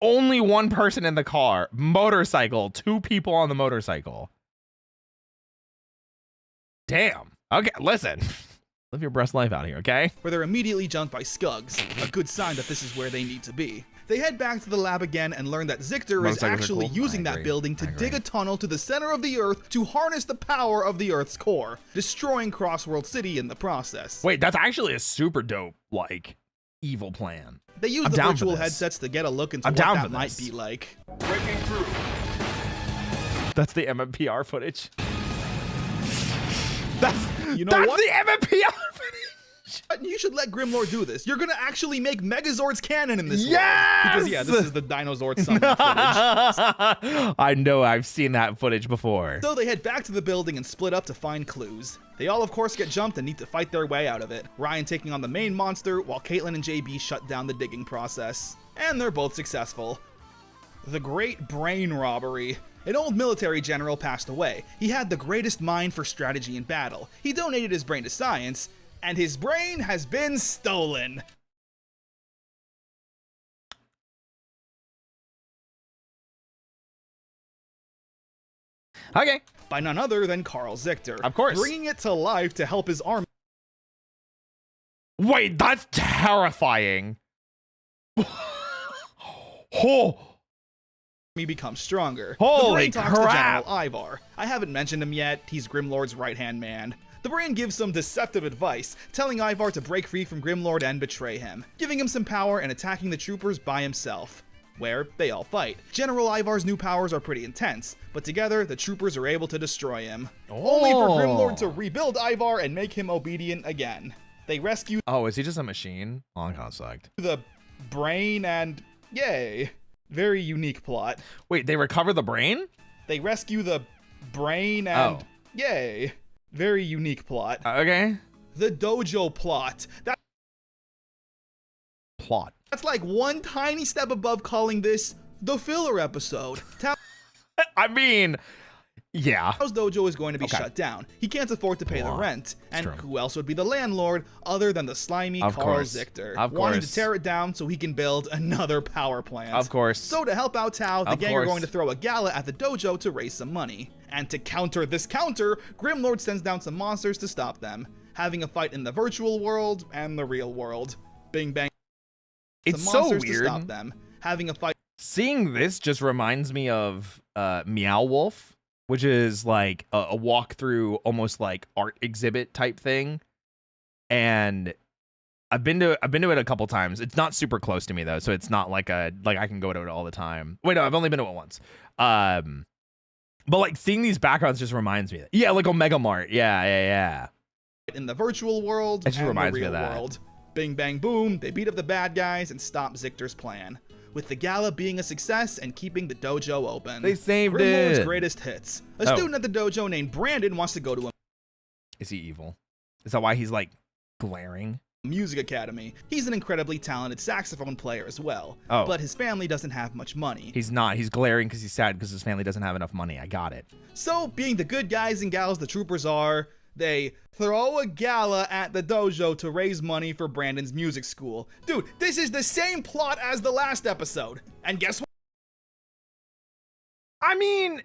Speaker 1: Only one person in the car. Motorcycle. 2 people on the motorcycle. Damn. Okay, listen. Live your best life out here, okay?
Speaker 3: Where they're immediately jumped by Skugs, a good sign that this is where they need to be. They head back to the lab again and learn that Zictor is
Speaker 1: Motorcycles are
Speaker 3: actually
Speaker 1: cool.
Speaker 3: using
Speaker 1: I
Speaker 3: that
Speaker 1: agree.
Speaker 3: building to
Speaker 1: I agree.
Speaker 3: dig a tunnel to the center of the Earth to harness the power of the Earth's core, destroying Crossworld City in the process.
Speaker 1: Wait, that's actually a super dope, like, evil plan.
Speaker 3: They use
Speaker 1: I'm
Speaker 3: the
Speaker 1: down for
Speaker 3: virtual
Speaker 1: this.
Speaker 3: headsets to get a look into
Speaker 1: I'm
Speaker 3: what
Speaker 1: down
Speaker 3: that
Speaker 1: for
Speaker 3: might
Speaker 1: this.
Speaker 3: be like.
Speaker 4: Breaking through.
Speaker 1: That's the MMPR footage. That's
Speaker 3: You know what?
Speaker 1: the MMPR footage.
Speaker 3: But you should let Grimlord do this. You're gonna actually make Megazords canon in this world.
Speaker 1: Yes!
Speaker 3: Because yeah, this is the Dinozord summon footage.
Speaker 1: I know, I've seen that footage before.
Speaker 3: So they head back to the building and split up to find clues. They all of course get jumped and need to fight their way out of it. Ryan taking on the main monster while Caitlin and JB shut down the digging process. And they're both successful. The Great Brain Robbery. An old military general passed away. He had the greatest mind for strategy in battle. He donated his brain to science, and his brain has been stolen.
Speaker 1: Okay.
Speaker 3: By none other than Carl Zictor.
Speaker 1: Of course.
Speaker 3: Bringing it to life to help his army
Speaker 1: Wait, that's terrifying. Oh.
Speaker 3: become stronger.
Speaker 1: Holy
Speaker 3: the brain talks
Speaker 1: crap.
Speaker 3: to General Ivar. I haven't mentioned him yet. He's Grimlord's right-hand man. The brain gives some deceptive advice, telling Ivar to break free from Grimlord and betray him, giving him some power and attacking the troopers by himself, where they all fight. General Ivar's new powers are pretty intense, but together the troopers are able to destroy him. Only for Grimlord to rebuild Ivar and make him obedient again. They rescue
Speaker 1: Oh, is he just a machine? On construct.
Speaker 3: the brain and yay. Very unique plot.
Speaker 1: Wait, they recover the brain?
Speaker 3: They rescue the brain and yay. Very unique plot.
Speaker 1: Okay.
Speaker 3: The dojo plot.
Speaker 1: plot.
Speaker 3: That's like one tiny step above calling this the filler episode.
Speaker 1: I mean, yeah.
Speaker 3: Tao's dojo is going to be shut down. He can't afford to pay the rent. And who else would be the landlord other than the slimy Carl Zichter, wanting to tear it down so he can build another power plant.
Speaker 1: Of course.
Speaker 3: So to help out Tao, the gang are going to throw a gala at the dojo to raise some money. And to counter this counter, Grimlord sends down some monsters to stop them, having a fight in the virtual world and the real world. Bing bang.
Speaker 1: It's
Speaker 3: some
Speaker 1: so
Speaker 3: monsters
Speaker 1: weird.
Speaker 3: to stop them, having a fight.
Speaker 1: Seeing this just reminds me of Meow Wolf, which is like a walkthrough, almost like art exhibit type thing. And I've been to it a couple times. It's not super close to me though, so it's not like I can go to it all the time. Wait, no, I've only been to it once. But like seeing these backgrounds just reminds me of that. Yeah, like Omega Mart. Yeah.
Speaker 3: In the virtual world
Speaker 1: it just
Speaker 3: and
Speaker 1: reminds
Speaker 3: the real
Speaker 1: me of that.
Speaker 3: world. Bing bang boom, they beat up the bad guys and stop Zichter's plan. With the gala being a success and keeping the dojo open.
Speaker 1: They saved
Speaker 3: Grimlord's
Speaker 1: it.
Speaker 3: greatest hits. A student at the dojo named Brandon wants to go to a
Speaker 1: Is he evil? Is that why he's like glaring?
Speaker 3: music academy. He's an incredibly talented saxophone player as well.
Speaker 1: Oh.
Speaker 3: But his family doesn't have much money.
Speaker 1: He's not. He's glaring because he's sad because his family doesn't have enough money. I got it.
Speaker 3: So, being the good guys and gals the troopers are, they throw a gala at the dojo to raise money for Brandon's music school. Dude, this is the same plot as the last episode. And guess what?
Speaker 1: I mean,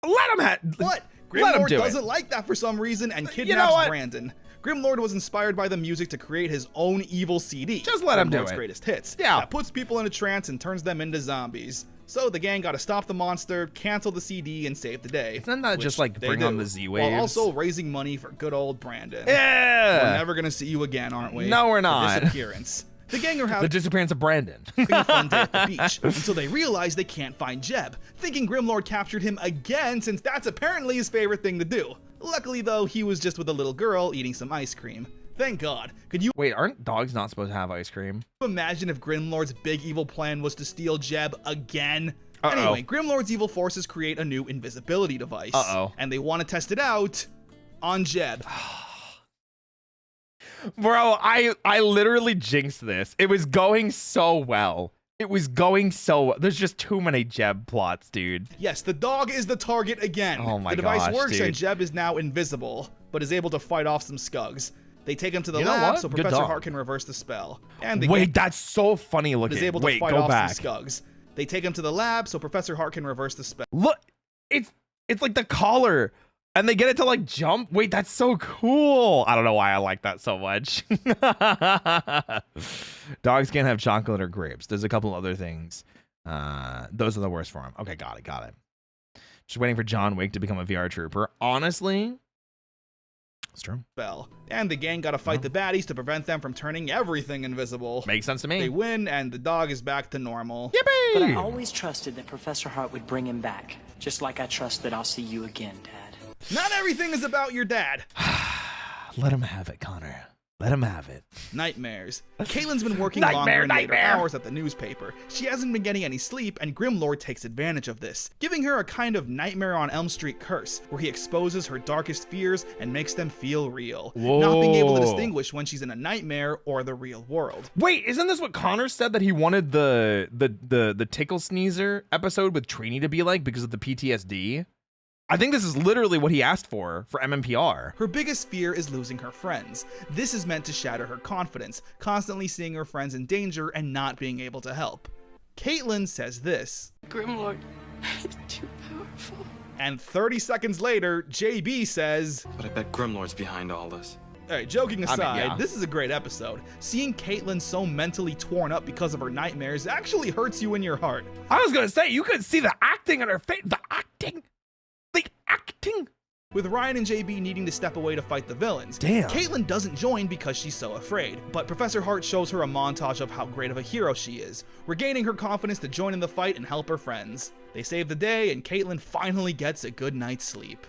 Speaker 1: let him have.
Speaker 3: What?
Speaker 1: Let him
Speaker 3: Grimlord
Speaker 1: do
Speaker 3: doesn't
Speaker 1: it.
Speaker 3: like that for some reason and kidnaps
Speaker 1: You know what?
Speaker 3: Brandon. Grimlord was inspired by the music to create his own evil CD.
Speaker 1: Just let him do
Speaker 3: Grimlord's
Speaker 1: it.
Speaker 3: greatest hits.
Speaker 1: Yeah.
Speaker 3: That puts people in a trance and turns them into zombies. So the gang gotta stop the monster, cancel the CD, and save the day.
Speaker 1: Isn't that just like
Speaker 3: they
Speaker 1: bring
Speaker 3: do,
Speaker 1: on the Z-Waves?
Speaker 3: While also raising money for good old Brandon.
Speaker 1: Yeah.
Speaker 3: We're never gonna see you again, aren't we?
Speaker 1: No, we're
Speaker 3: The
Speaker 1: not.
Speaker 3: disappearance. The gang are
Speaker 1: The
Speaker 3: having
Speaker 1: disappearance of Brandon.
Speaker 3: a fun day at the beach until they realize they can't find Jeb, thinking Grimlord captured him again since that's apparently his favorite thing to do. Luckily though, he was just with a little girl eating some ice cream. Thank God. Could you
Speaker 1: Wait, aren't dogs not supposed to have ice cream?
Speaker 3: imagine if Grimlord's big evil plan was to steal Jeb again?
Speaker 1: Uh-oh.
Speaker 3: Anyway, Grimlord's evil forces create a new invisibility device.
Speaker 1: Uh-oh.
Speaker 3: And they want to test it out on Jeb.
Speaker 1: Bro, I literally jinxed this. It was going so well. It was going so well. There's just too many Jeb plots, dude.
Speaker 3: Yes, the dog is the target again.
Speaker 1: Oh my
Speaker 3: The device
Speaker 1: gosh,
Speaker 3: works
Speaker 1: dude.
Speaker 3: and Jeb is now invisible, but is able to fight off some skugs. They take him to the
Speaker 1: You know
Speaker 3: lab
Speaker 1: what?
Speaker 3: so
Speaker 1: Good
Speaker 3: Professor
Speaker 1: dog.
Speaker 3: Hart can reverse the spell. And the
Speaker 1: Wait, that's so funny looking.
Speaker 3: is able to
Speaker 1: Wait,
Speaker 3: fight
Speaker 1: go
Speaker 3: off
Speaker 1: back.
Speaker 3: some skugs. They take him to the lab so Professor Hart can reverse the spell.
Speaker 1: Look, it's like the collar. And they get it to like jump. Wait, that's so cool. I don't know why I like that so much. Dogs can't have chocolate or grapes. There's a couple other things. Those are the worst for him. Okay, got it. Just waiting for John Wick to become a VR trooper. Honestly, it's true.
Speaker 3: Spell. And the gang gotta fight the baddies to prevent them from turning everything invisible.
Speaker 1: Makes sense to me.
Speaker 3: They win and the dog is back to normal.
Speaker 1: Yippee!
Speaker 5: But I always trusted that Professor Hart would bring him back. Just like I trust that I'll see you again, Dad.
Speaker 3: Not everything is about your dad.
Speaker 1: Let him have it, Connor. Let him have it.
Speaker 3: Nightmares. Caitlin's been working
Speaker 1: Nightmare,
Speaker 3: longer and later
Speaker 1: nightmare.
Speaker 3: hours at the newspaper. She hasn't been getting any sleep, and Grimlord takes advantage of this, giving her a kind of Nightmare on Elm Street curse, where he exposes her darkest fears and makes them feel real, not being able to
Speaker 1: Whoa.
Speaker 3: distinguish when she's in a nightmare or the real world.
Speaker 1: Wait, isn't this what Connor said that he wanted the tickle sneezer episode with Trini to be like because of the PTSD? I think this is literally what he asked for MMPR.
Speaker 3: Her biggest fear is losing her friends. This is meant to shatter her confidence, constantly seeing her friends in danger and not being able to help. Caitlin says this.
Speaker 9: Grimlord is too powerful.
Speaker 3: And 30 seconds later, JB says,
Speaker 11: But I bet Grimlord's behind all this.
Speaker 3: Alright, joking aside,
Speaker 1: yeah.
Speaker 3: This is a great episode. Seeing Caitlin so mentally torn up because of her nightmares actually hurts you in your heart.
Speaker 1: I was gonna say, you could see the acting on her face. The acting.
Speaker 3: With Ryan and JB needing to step away to fight the villains,
Speaker 1: Damn.
Speaker 3: Caitlin doesn't join because she's so afraid. But Professor Hart shows her a montage of how great of a hero she is, regaining her confidence to join in the fight and help her friends. They save the day, and Caitlin finally gets a good night's sleep.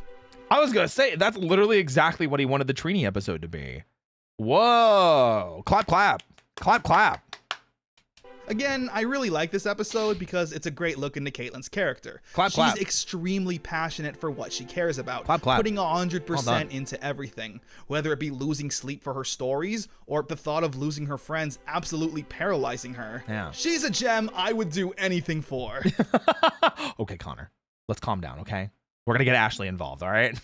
Speaker 1: I was gonna say, that's literally exactly what he wanted the Trini episode to be. Whoa. Clap, clap. Clap, clap.
Speaker 3: Again, I really like this episode because it's a great look into Caitlin's character. She's extremely passionate for what she cares about, putting 100% into everything. Whether it be losing sleep for her stories, or the thought of losing her friends absolutely paralyzing her.
Speaker 1: Yeah.
Speaker 3: She's a gem I would do anything for.
Speaker 1: Okay, Connor, let's calm down, okay? We're gonna get Ashley involved, all right?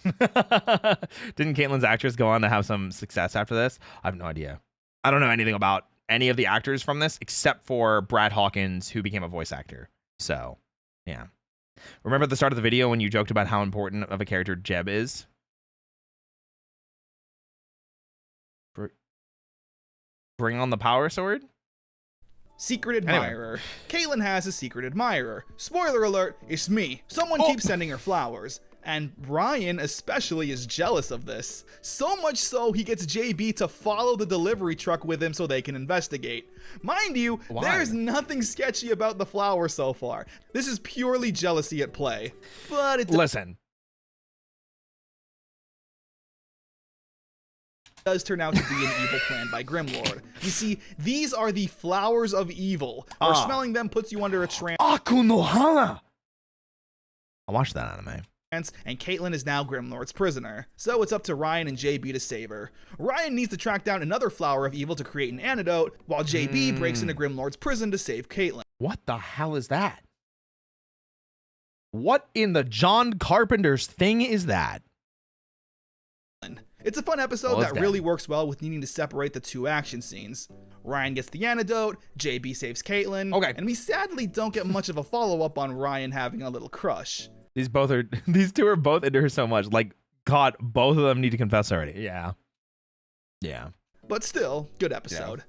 Speaker 1: Didn't Caitlin's actress go on to have some success after this? I have no idea. I don't know anything about any of the actors from this except for Brad Hawkins, who became a voice actor. So, yeah. Remember at the start of the video when you joked about how important of a character Jeb is? Bring on the power sword?
Speaker 3: Secret admirer. Anyway. Caitlin has a secret admirer. Spoiler alert, it's me. Someone keeps sending her flowers. And Ryan especially is jealous of this. So much so, he gets JB to follow the delivery truck with him so they can investigate. Mind you, there's nothing sketchy about the flower so far. This is purely jealousy at play. But it does turn out to be an evil plan by Grimlord. You see, these are the flowers of evil, where smelling them puts you under a trance.
Speaker 1: Aku no Hana! I watched that anime.
Speaker 3: And Caitlin is now Grimlord's prisoner. So it's up to Ryan and JB to save her. Ryan needs to track down another flower of evil to create an antidote, while JB breaks into Grimlord's prison to save Caitlin.
Speaker 1: What the hell is that? What in the John Carpenter's thing is that?
Speaker 3: It's a fun episode that really works well with needing to separate the two action scenes. Ryan gets the antidote, JB saves Caitlin, and we sadly don't get much of a follow-up on Ryan having a little crush.
Speaker 1: These two are both into her so much. Like, God, both of them need to confess already. Yeah. Yeah.
Speaker 3: But still, good episode.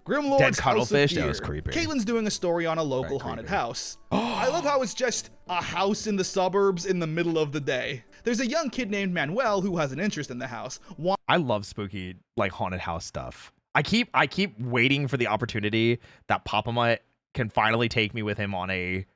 Speaker 3: Grimlord's House of Fear.
Speaker 1: That was creepy.
Speaker 3: Caitlin's doing a story on a local haunted house. I love how it's just a house in the suburbs in the middle of the day. There's a young kid named Manuel who has an interest in the house.
Speaker 1: I love spooky, like, haunted house stuff. I keep waiting for the opportunity that Papa Mutt can finally take me with him on a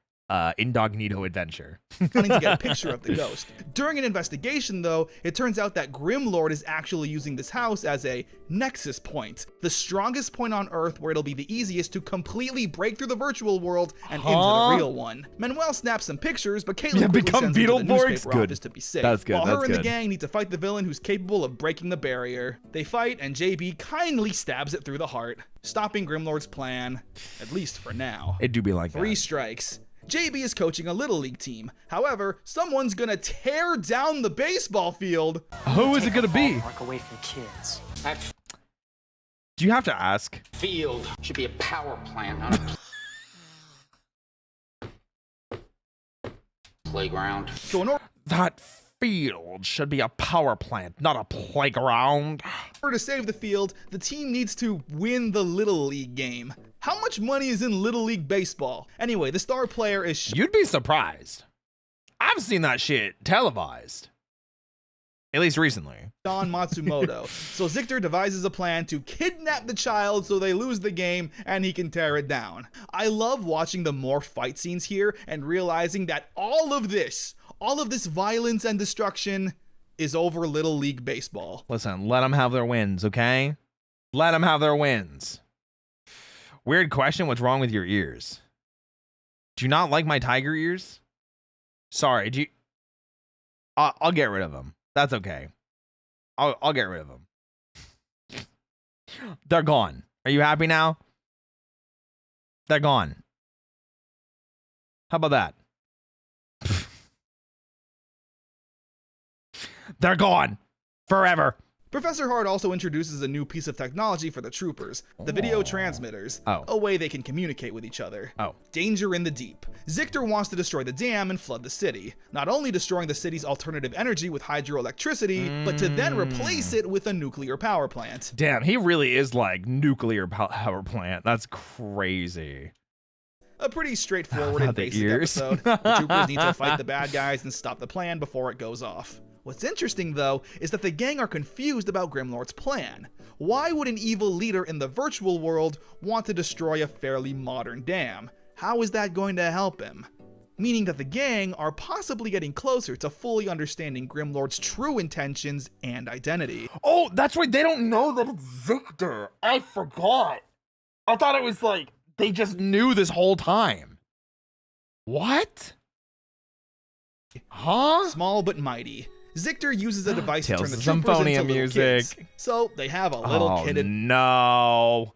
Speaker 1: incognito adventure.
Speaker 3: Wanting to get a picture of the ghost. During an investigation, though, it turns out that Grimlord is actually using this house as a nexus point, the strongest point on Earth where it'll be the easiest to completely break through the virtual world and into the real one. Manuel snaps some pictures, but Caitlin quickly sends him to the newspaper office to be safe.
Speaker 1: That's good.
Speaker 3: While her and the gang need to fight the villain who's capable of breaking the barrier. They fight, and JB kindly stabs it through the heart, stopping Grimlord's plan, at least for now.
Speaker 1: It do be like that.
Speaker 3: 3 strikes. JB is coaching a Little League team. However, someone's gonna tear down the baseball field.
Speaker 1: Who is it gonna be?
Speaker 5: Away from kids.
Speaker 1: Do you have to ask?
Speaker 8: Field should be a power plant, not a playground.
Speaker 3: So in order
Speaker 1: that field should be a power plant, not a playground.
Speaker 3: to save the field, the team needs to win the Little League game. How much money is in Little League baseball? Anyway, the star player is
Speaker 1: You'd be surprised. I've seen that shit televised. At least recently.
Speaker 3: Sean Matsumoto. So Zictor devises a plan to kidnap the child so they lose the game and he can tear it down. I love watching the morph fight scenes here and realizing that all of this violence and destruction is over Little League baseball.
Speaker 1: Listen, let them have their wins, okay? Let them have their wins. Weird question, what's wrong with your ears? Do you not like my tiger ears? Sorry, do you... I'll get rid of them. That's okay. I'll get rid of them. They're gone. Are you happy now? They're gone. How about that? They're gone. Forever.
Speaker 3: Professor Hart also introduces a new piece of technology for the troopers, the video transmitters, a way they can communicate with each other. Danger in the deep. Zictor wants to destroy the dam and flood the city, not only destroying the city's alternative energy with hydroelectricity, but to then replace it with a nuclear power plant.
Speaker 1: Damn, he really is like nuclear power plant. That's crazy.
Speaker 3: A pretty straightforward and basic episode. The troopers need to fight the bad guys and stop the plan before it goes off. What's interesting, though, is that the gang are confused about Grimlord's plan. Why would an evil leader in the virtual world want to destroy a fairly modern dam? How is that going to help him? Meaning that the gang are possibly getting closer to fully understanding Grimlord's true intentions and identity.
Speaker 1: Oh, that's right, they don't know that it's Zictor. I forgot. I thought it was like They just knew this whole time. What? Huh?
Speaker 3: Small but mighty. Zictor uses a device to turn the
Speaker 1: Tales of
Speaker 3: troopers
Speaker 1: Symphonia
Speaker 3: into little
Speaker 1: music.
Speaker 3: kids. So they have a little kid
Speaker 1: No.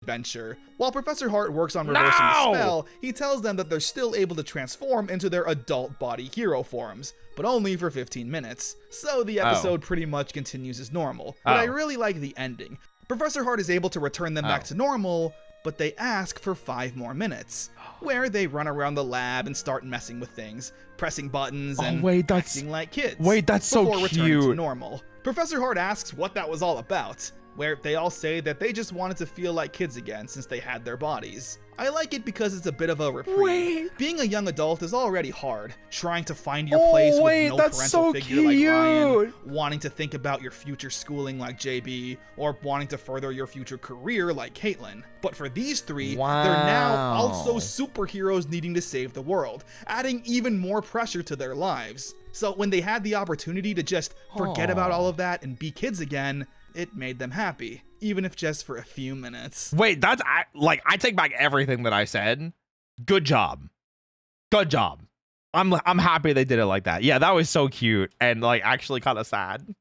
Speaker 3: adventure. While Professor Hart works on reversing the spell, he tells them that they're still able to transform into their adult body hero forms, but only for 15 minutes. So the episode pretty much continues as normal. But I really like the ending. Professor Hart is able to return them back to normal, but they ask for 5 more minutes, where they run around the lab and start messing with things, pressing buttons and acting like kids.
Speaker 1: Wait, that's so
Speaker 3: before returning to
Speaker 1: cute.
Speaker 3: normal. Professor Hart asks what that was all about, where they all say that they just wanted to feel like kids again since they had their bodies. I like it because it's a bit of a reprieve. Being a young adult is already hard. Trying to find your place with no parental figure like Ryan, wanting to think about your future schooling like JB, or wanting to further your future career like Caitlin. But for these 3, they're now also superheroes needing to save the world, adding even more pressure to their lives. So when they had the opportunity to just forget about all of that and be kids again, it made them happy, even if just for a few minutes.
Speaker 1: Wait, I take back everything that I said. Good job. Good job. I'm happy they did it like that. Yeah, that was so cute and like actually kind of sad.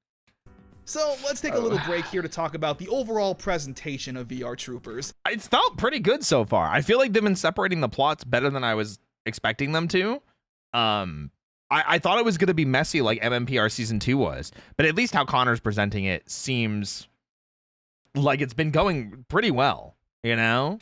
Speaker 3: So let's take a little break here to talk about the overall presentation of VRtroopers.
Speaker 1: It's felt pretty good so far. I feel like they've been separating the plots better than I was expecting them to. I thought it was going to be messy like MMPR Season 2 was, but at least how Connor's presenting it seems like it's been going pretty well, you know?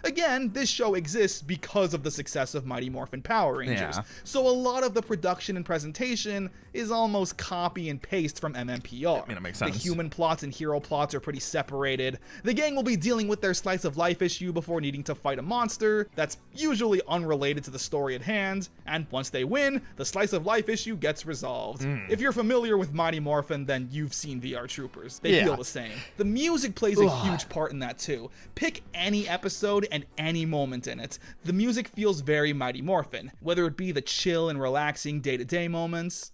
Speaker 3: Again, this show exists because of the success of Mighty Morphin Power Rangers, so a lot of the production and presentation is almost copy and paste from MMPR.
Speaker 1: I mean, it makes sense.
Speaker 3: The human plots and hero plots are pretty separated. The gang will be dealing with their slice of life issue before needing to fight a monster that's usually unrelated to the story at hand, and once they win, the slice of life issue gets resolved. If you're familiar with Mighty Morphin, then you've seen VRtroopers. They feel the same. The music plays a huge part in that too. Pick any episode and any moment in it. The music feels very Mighty Morphin, whether it be the chill and relaxing day-to-day moments.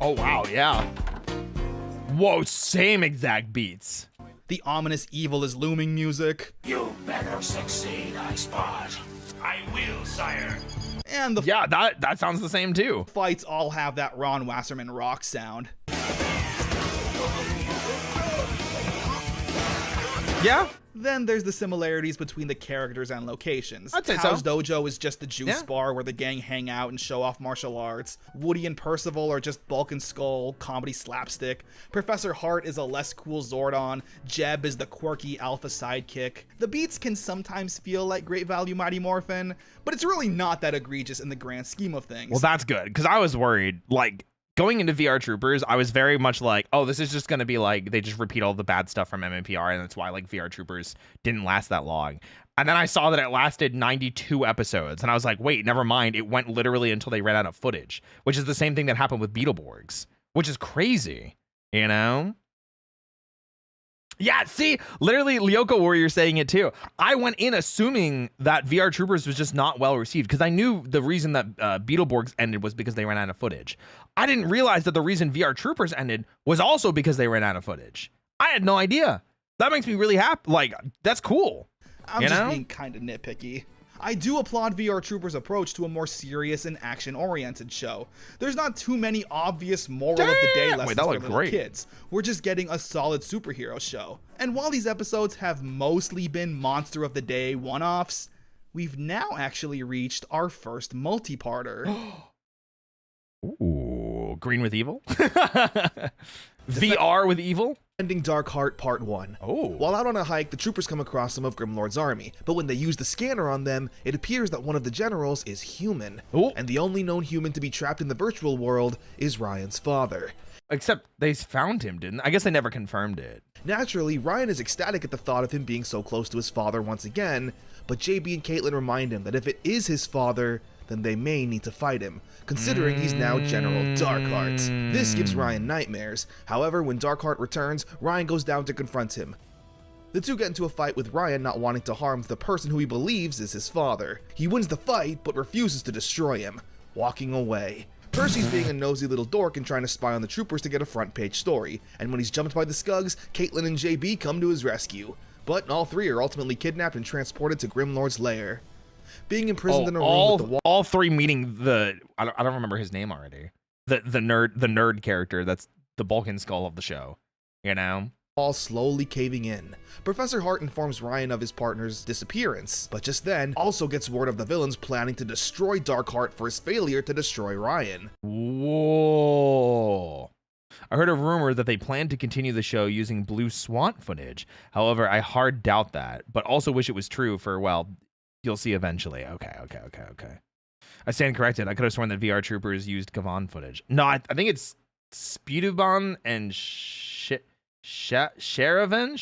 Speaker 1: Oh wow, yeah. Whoa, same exact beats.
Speaker 3: The ominous evil is looming music.
Speaker 12: You better succeed, I spot. I will, sire.
Speaker 3: And the
Speaker 1: that sounds the same too.
Speaker 3: Fights all have that Ron Wasserman rock sound.
Speaker 1: Yeah.
Speaker 3: Then there's the similarities between the characters and locations.
Speaker 1: I'd say
Speaker 3: Tao's
Speaker 1: so.
Speaker 3: Dojo is just the juice bar where the gang hang out and show off martial arts. Woody and Percival are just Bulk and Skull, comedy slapstick. Professor Hart is a less cool Zordon. Jeb is the quirky alpha sidekick. The beats can sometimes feel like Great Value Mighty Morphin, but it's really not that egregious in the grand scheme of things.
Speaker 1: Well, that's good, because I was worried, like, going into VRtroopers, I was very much like, oh, this is just going to be like, they just repeat all the bad stuff from MMPR, and that's why, like, VRtroopers didn't last that long. And then I saw that it lasted 92 episodes, and I was like, wait, never mind. It went literally until they ran out of footage, which is the same thing that happened with Beetleborgs, which is crazy, you know? Yeah, see, literally, Lyoko Warrior saying it too. I went in assuming that VRtroopers was just not well received because I knew the reason that Beetleborgs ended was because they ran out of footage. I didn't realize that the reason VRtroopers ended was also because they ran out of footage. I had no idea. That makes me really happy. Like, that's cool.
Speaker 3: I'm just being kind of nitpicky. I do applaud VRtroopers' approach to a more serious and action-oriented show. There's not too many obvious moral of the day lessons for little kids. We're just getting a solid superhero show. And while these episodes have mostly been Monster of the Day one-offs, we've now actually reached our first multi-parter.
Speaker 1: Ooh, Green with Evil? VR with Evil?
Speaker 13: Defending Darkheart Part 1.
Speaker 1: Oh.
Speaker 13: While out on a hike, the troopers come across some of Grimlord's army, but when they use the scanner on them, it appears that one of the generals is human.
Speaker 1: Ooh.
Speaker 13: And the only known human to be trapped in the virtual world is Ryan's father.
Speaker 1: Except they found him, didn't they? I guess they never confirmed it.
Speaker 13: Naturally, Ryan is ecstatic at the thought of him being so close to his father once again, but JB and Caitlin remind him that if it is his father, then they may need to fight him, considering he's now General Darkheart. This gives Ryan nightmares. However, when Darkheart returns, Ryan goes down to confront him. The two get into a fight with Ryan not wanting to harm the person who he believes is his father. He wins the fight, but refuses to destroy him, walking away. Percy's being a nosy little dork and trying to spy on the troopers to get a front page story, and when he's jumped by the Scugs, Caitlin and JB come to his rescue. But all three are ultimately kidnapped and transported to Grimlord's lair. Being imprisoned in a room with the
Speaker 1: all three meeting the I don't remember his name already. The nerd character that's the Balkan skull of the show, you know?
Speaker 13: All slowly caving in. Professor Hart informs Ryan of his partner's disappearance, but just then also gets word of the villains planning to destroy Darkheart for his failure to destroy Ryan.
Speaker 1: Whoa. I heard a rumor that they plan to continue the show using Blue Swan footage. However, I hard doubt that, but also wish it was true for, well, you'll see eventually. Okay. I stand corrected. I could have sworn that vrtroopers used Kavan footage. No, I think it's Speeduban and Sharavan.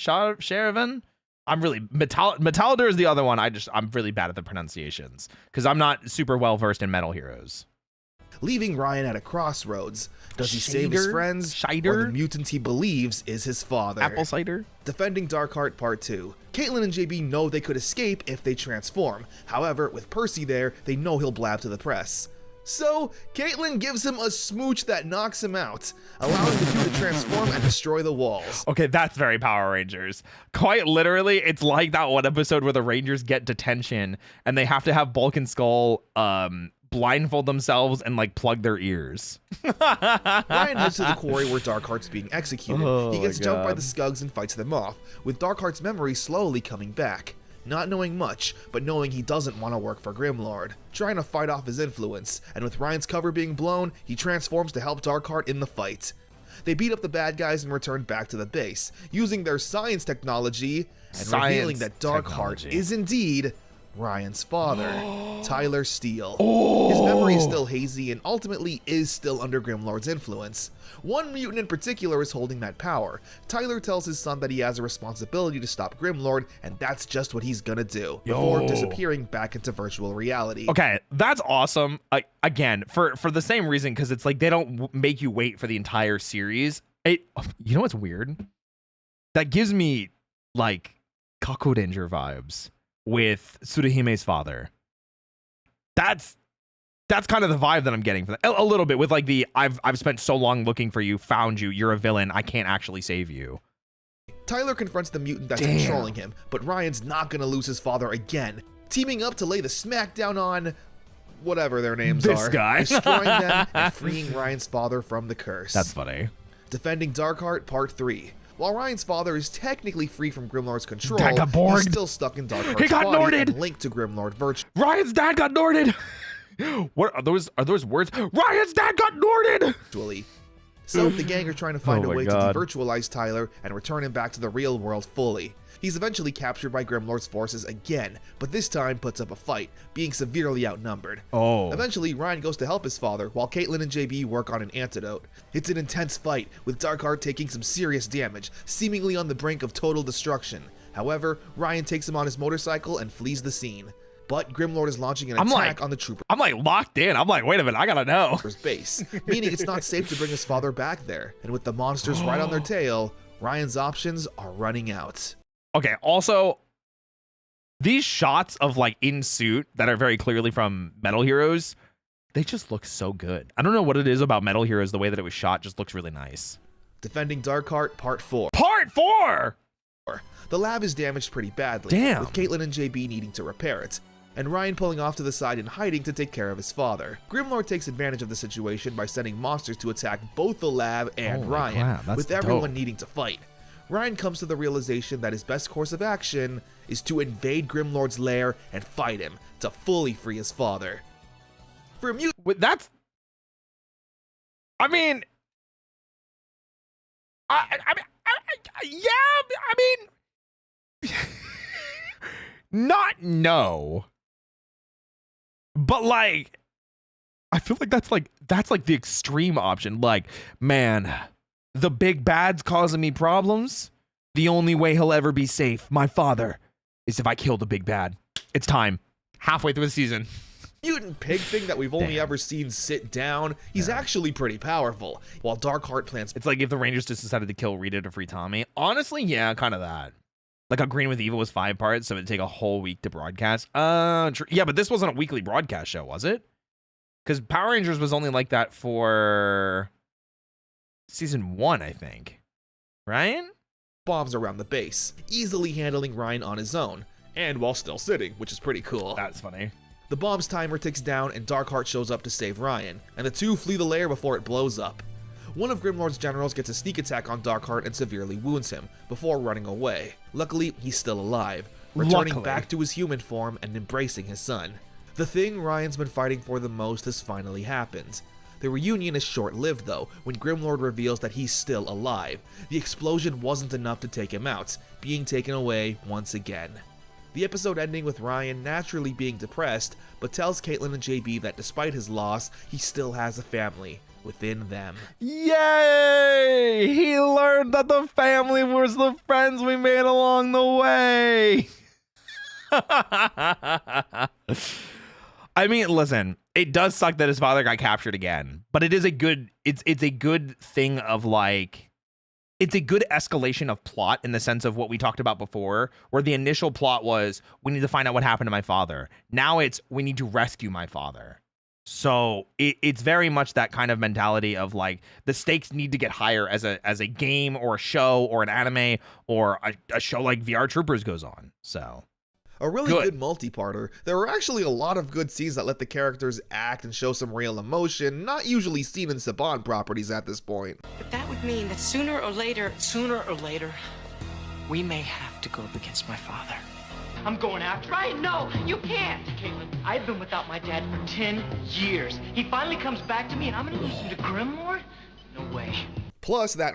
Speaker 1: I'm really Metallider is the other one. I'm really bad at the pronunciations because I'm not super well versed in Metal Heroes.
Speaker 13: Leaving Ryan at a crossroads. Does he save his friends or the mutant he believes is his father?
Speaker 1: Apple cider?
Speaker 13: Defending Darkheart Part 2. Caitlin and JB know they could escape if they transform. However, with Percy there, they know he'll blab to the press. So, Caitlin gives him a smooch that knocks him out, allowing the two to transform and destroy the walls.
Speaker 1: Okay, that's very Power Rangers. Quite literally, it's like that one episode where the Rangers get detention and they have to have Bulk and Skull blindfold themselves and like plug their ears.
Speaker 13: Ryan heads to the quarry where Darkheart's being executed. He gets jumped by the Skugs and fights them off, with Darkheart's memory slowly coming back. Not knowing much, but knowing he doesn't want to work for Grimlord, trying to fight off his influence, and with Ryan's cover being blown, he transforms to help Darkheart in the fight. They beat up the bad guys and return back to the base, using their science technology, and revealing that Darkheart is indeed Ryan's father, Tyler Steele. His memory is still hazy and ultimately is still under Grimlord's influence. One mutant in particular is holding that power. Tyler tells his son that he has a responsibility to stop Grimlord, and that's just what he's gonna do, before disappearing back into virtual reality.
Speaker 1: Okay, that's awesome. Again, for the same reason, because it's like they don't make you wait for the entire series. You know what's weird? That gives me like Kakurenger vibes with Tsuruhime's father. That's kind of the vibe that I'm getting from that. A little bit with like the I've spent so long looking for you, found you, you're a villain, I can't actually save you.
Speaker 13: Tyler confronts the mutant that's controlling him, but Ryan's not gonna lose his father again, teaming up to lay the smackdown on whatever their names
Speaker 1: this
Speaker 13: are,
Speaker 1: guy.
Speaker 13: destroying them and freeing Ryan's father from the curse.
Speaker 1: That's funny.
Speaker 13: Defending Darkheart Part 3. While Ryan's father is technically free from Grimlord's control,
Speaker 1: he's
Speaker 13: still stuck in Darkheart's body and linked to Grimlord virtually.
Speaker 1: Ryan's dad got Norded! What are those words? Ryan's dad got Norded!
Speaker 13: So the gang are trying to find a way to devirtualize Tyler and return him back to the real world fully. He's eventually captured by Grimlord's forces again, but this time puts up a fight, being severely outnumbered. Eventually, Ryan goes to help his father, while Caitlin and JB work on an antidote. It's an intense fight, with Darkheart taking some serious damage, seemingly on the brink of total destruction. However, Ryan takes him on his motorcycle and flees the scene. But Grimlord is launching an attack on the trooper.
Speaker 1: I'm like locked in. I'm like, wait a minute, I gotta know.
Speaker 13: Base, meaning it's not safe to bring his father back there. And with the monsters right on their tail, Ryan's options are running out.
Speaker 1: Okay, also, these shots of like in suit that are very clearly from Metal Heroes, they just look so good. I don't know what it is about Metal Heroes, the way that it was shot just looks really nice.
Speaker 13: Defending Darkheart Part 4.
Speaker 1: Part 4!
Speaker 13: The lab is damaged pretty badly, with Caitlin and JB needing to repair it, and Ryan pulling off to the side and hiding to take care of his father. Grimlord takes advantage of the situation by sending monsters to attack both the lab and Ryan, with everyone needing to fight. Ryan comes to the realization that his best course of action is to invade Grimlord's lair and fight him to fully free his father. For a mutant,
Speaker 1: that's... I mean... Not no. But like, I feel like that's like the extreme option. Like, man, the big bad's causing me problems. The only way he'll ever be safe, my father, is if I kill the big bad. It's time. Halfway through the season.
Speaker 13: Mutant pig thing that we've only ever seen sit down, he's actually pretty powerful. While Darkheart plans...
Speaker 1: It's like if the Rangers just decided to kill Rita to free Tommy. Honestly, yeah, kind of that. Like how Green with Evil was 5 parts, so it'd take a whole week to broadcast. Yeah, but this wasn't a weekly broadcast show, was it? Because Power Rangers was only like that for season 1, I think. Right?
Speaker 13: bombs around the base, easily handling Ryan on his own, and while still sitting, which is pretty cool.
Speaker 1: That's funny.
Speaker 13: The bomb's timer ticks down and Darkheart shows up to save Ryan, and the two flee the lair before it blows up. One of Grimlord's generals gets a sneak attack on Darkheart and severely wounds him, before running away. Luckily, he's still alive, returning back to his human form and embracing his son. The thing Ryan's been fighting for the most has finally happened. The reunion is short-lived though, when Grimlord reveals that he's still alive. The explosion wasn't enough to take him out, being taken away once again. The episode ending with Ryan naturally being depressed, but tells Caitlin and JB that despite his loss, he still has a family within them.
Speaker 1: Yay! He learned that the family was the friends we made along the way. I mean, listen, it does suck that his father got captured again, but it is a good, it's a good thing of like, it's a good escalation of plot in the sense of what we talked about before, where the initial plot was, we need to find out what happened to my father. Now it's, we need to rescue my father. So it's very much that kind of mentality of like, the stakes need to get higher as a game or a show or an anime or a show like VRtroopers goes on. So
Speaker 13: a really good multi-parter. There were actually a lot of good scenes that let the characters act and show some real emotion, not usually seen in Saban properties at this point.
Speaker 5: But that would mean that sooner or later, we may have to go up against my father.
Speaker 14: I'm going after Ryan, no, you can't! Caitlin, I've been without my dad for 10 years. He finally comes back to me and I'm gonna lose him to Grimlord? No way.
Speaker 13: Plus that...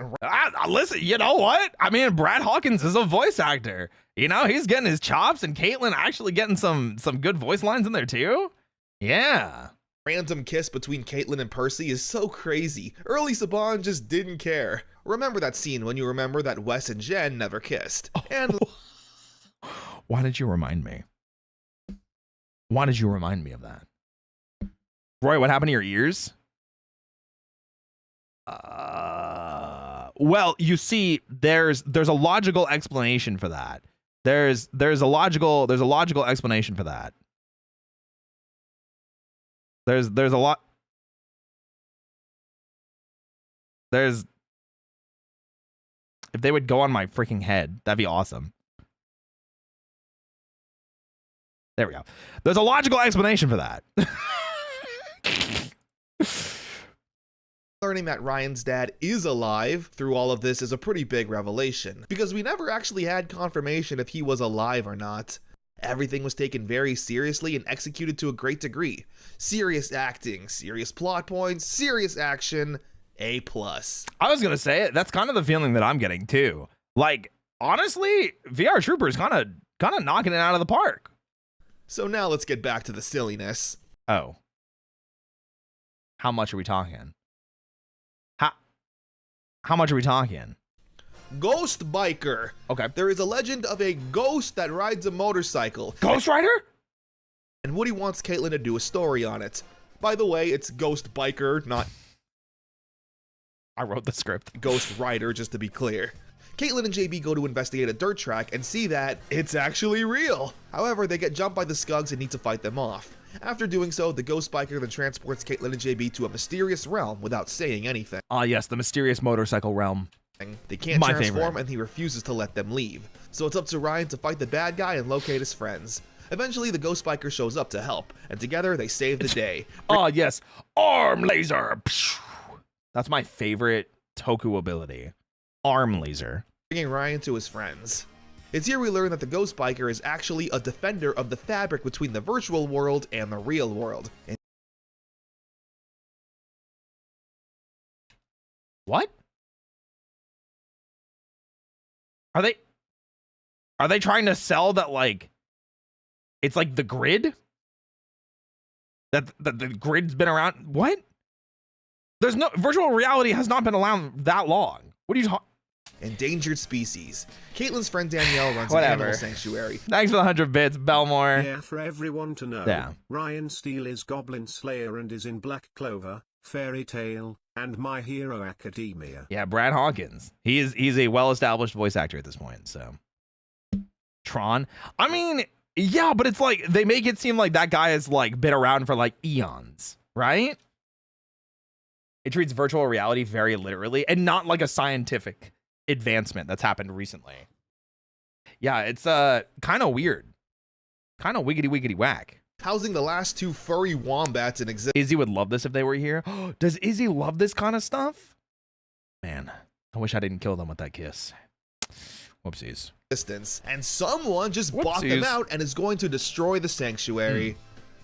Speaker 1: listen, you know what? I mean, Brad Hawkins is a voice actor. You know, he's getting his chops, and Caitlin actually getting some good voice lines in there too. Yeah.
Speaker 13: Random kiss between Caitlin and Percy is so crazy. Early Saban just didn't care. Remember that scene when you remember that Wes and Jen never kissed. And...
Speaker 1: Why did you remind me? Why did you remind me of that? Roy, what happened to your ears? Well, you see, there's a logical explanation for that. There's a logical explanation for that. There's a lot. If they would go on my freaking head, that'd be awesome. There we go. There's a logical explanation for that.
Speaker 13: Learning that Ryan's dad is alive through all of this is a pretty big revelation, because we never actually had confirmation if he was alive or not. Everything was taken very seriously and executed to a great degree. Serious acting, serious plot points, serious action, A+.
Speaker 1: I was gonna say it. That's kind of the feeling that I'm getting too. Like, honestly, VRtroopers kind of knocking it out of the park.
Speaker 13: So now let's get back to the silliness.
Speaker 1: Oh. How much are we talking? How much are we talking?
Speaker 13: Ghost biker.
Speaker 1: Okay.
Speaker 13: There is a legend of a ghost that rides a motorcycle.
Speaker 1: Ghost Rider?
Speaker 13: And Woody wants Caitlin to do a story on it. By the way, it's Ghost Biker, not...
Speaker 1: I wrote the script.
Speaker 13: Ghost Rider, just to be clear. Caitlin and JB go to investigate a dirt track and see that it's actually real. However, they get jumped by the Skugs and need to fight them off. After doing so, the ghost biker then transports Caitlin and JB to a mysterious realm without saying anything.
Speaker 1: Ah, yes, the mysterious motorcycle realm.
Speaker 13: They can't transform and he refuses to let them leave. So it's up to Ryan to fight the bad guy and locate his friends. Eventually, the ghost biker shows up to help, and together they save the day.
Speaker 1: Oh, yes. Arm laser. That's my favorite Toku ability. Arm laser.
Speaker 13: Bringing Ryan to his friends. It's here we learn that the ghost biker is actually a defender of the fabric between the virtual world and the real world.
Speaker 1: What? Are they trying to sell that, like, it's like the grid? That the grid's been around? What? There's no, virtual reality has not been around that long. What are you talking?
Speaker 13: Endangered species. Caitlin's friend Danielle runs an animal sanctuary.
Speaker 1: Thanks for the 100 bits, Belmore.
Speaker 15: Yeah, for everyone to know.
Speaker 1: Yeah.
Speaker 15: Ryan Steele is Goblin Slayer and is in Black Clover, Fairy Tail, and My Hero Academia.
Speaker 1: Yeah, Brad Hawkins. He's a well-established voice actor at this point, so. Tron. I mean, yeah, but it's like, they make it seem like that guy has, like, been around for, like, eons, right? It treats virtual reality very literally, and not like a scientific advancement that's happened recently. Yeah, it's kind of weird. Kind of wiggity whack.
Speaker 13: Housing the last 2 furry wombats in existence.
Speaker 1: Izzy would love this if they were here. Does Izzy love this kind of stuff? Man, I wish I didn't kill them with that kiss. Whoopsies.
Speaker 13: And someone just bought them out and is going to destroy the sanctuary.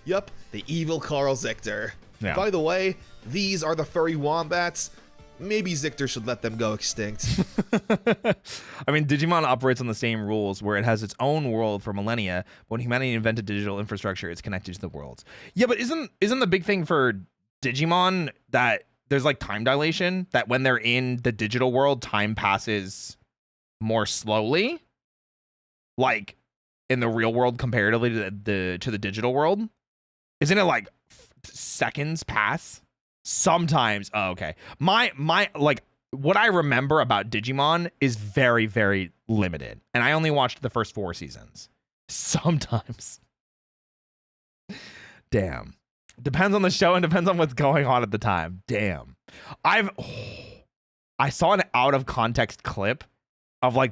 Speaker 13: Yup, the evil Carl Zichter.
Speaker 1: Yeah.
Speaker 13: By the way, these are the furry wombats. Maybe Zichter should let them go extinct.
Speaker 1: I mean, Digimon operates on the same rules where it has its own world for millennia, but when humanity invented digital infrastructure, it's connected to the worlds. Yeah, but isn't the big thing for Digimon that there's like time dilation, that when they're in the digital world, time passes more slowly? Like in the real world comparatively to the digital world? Isn't it like seconds pass? Sometimes. Oh, okay. My like what I remember about Digimon is very, very limited. And I only watched the first 4 seasons. Sometimes. Damn. Depends on the show and depends on what's going on at the time. Damn. I saw an out of context clip of like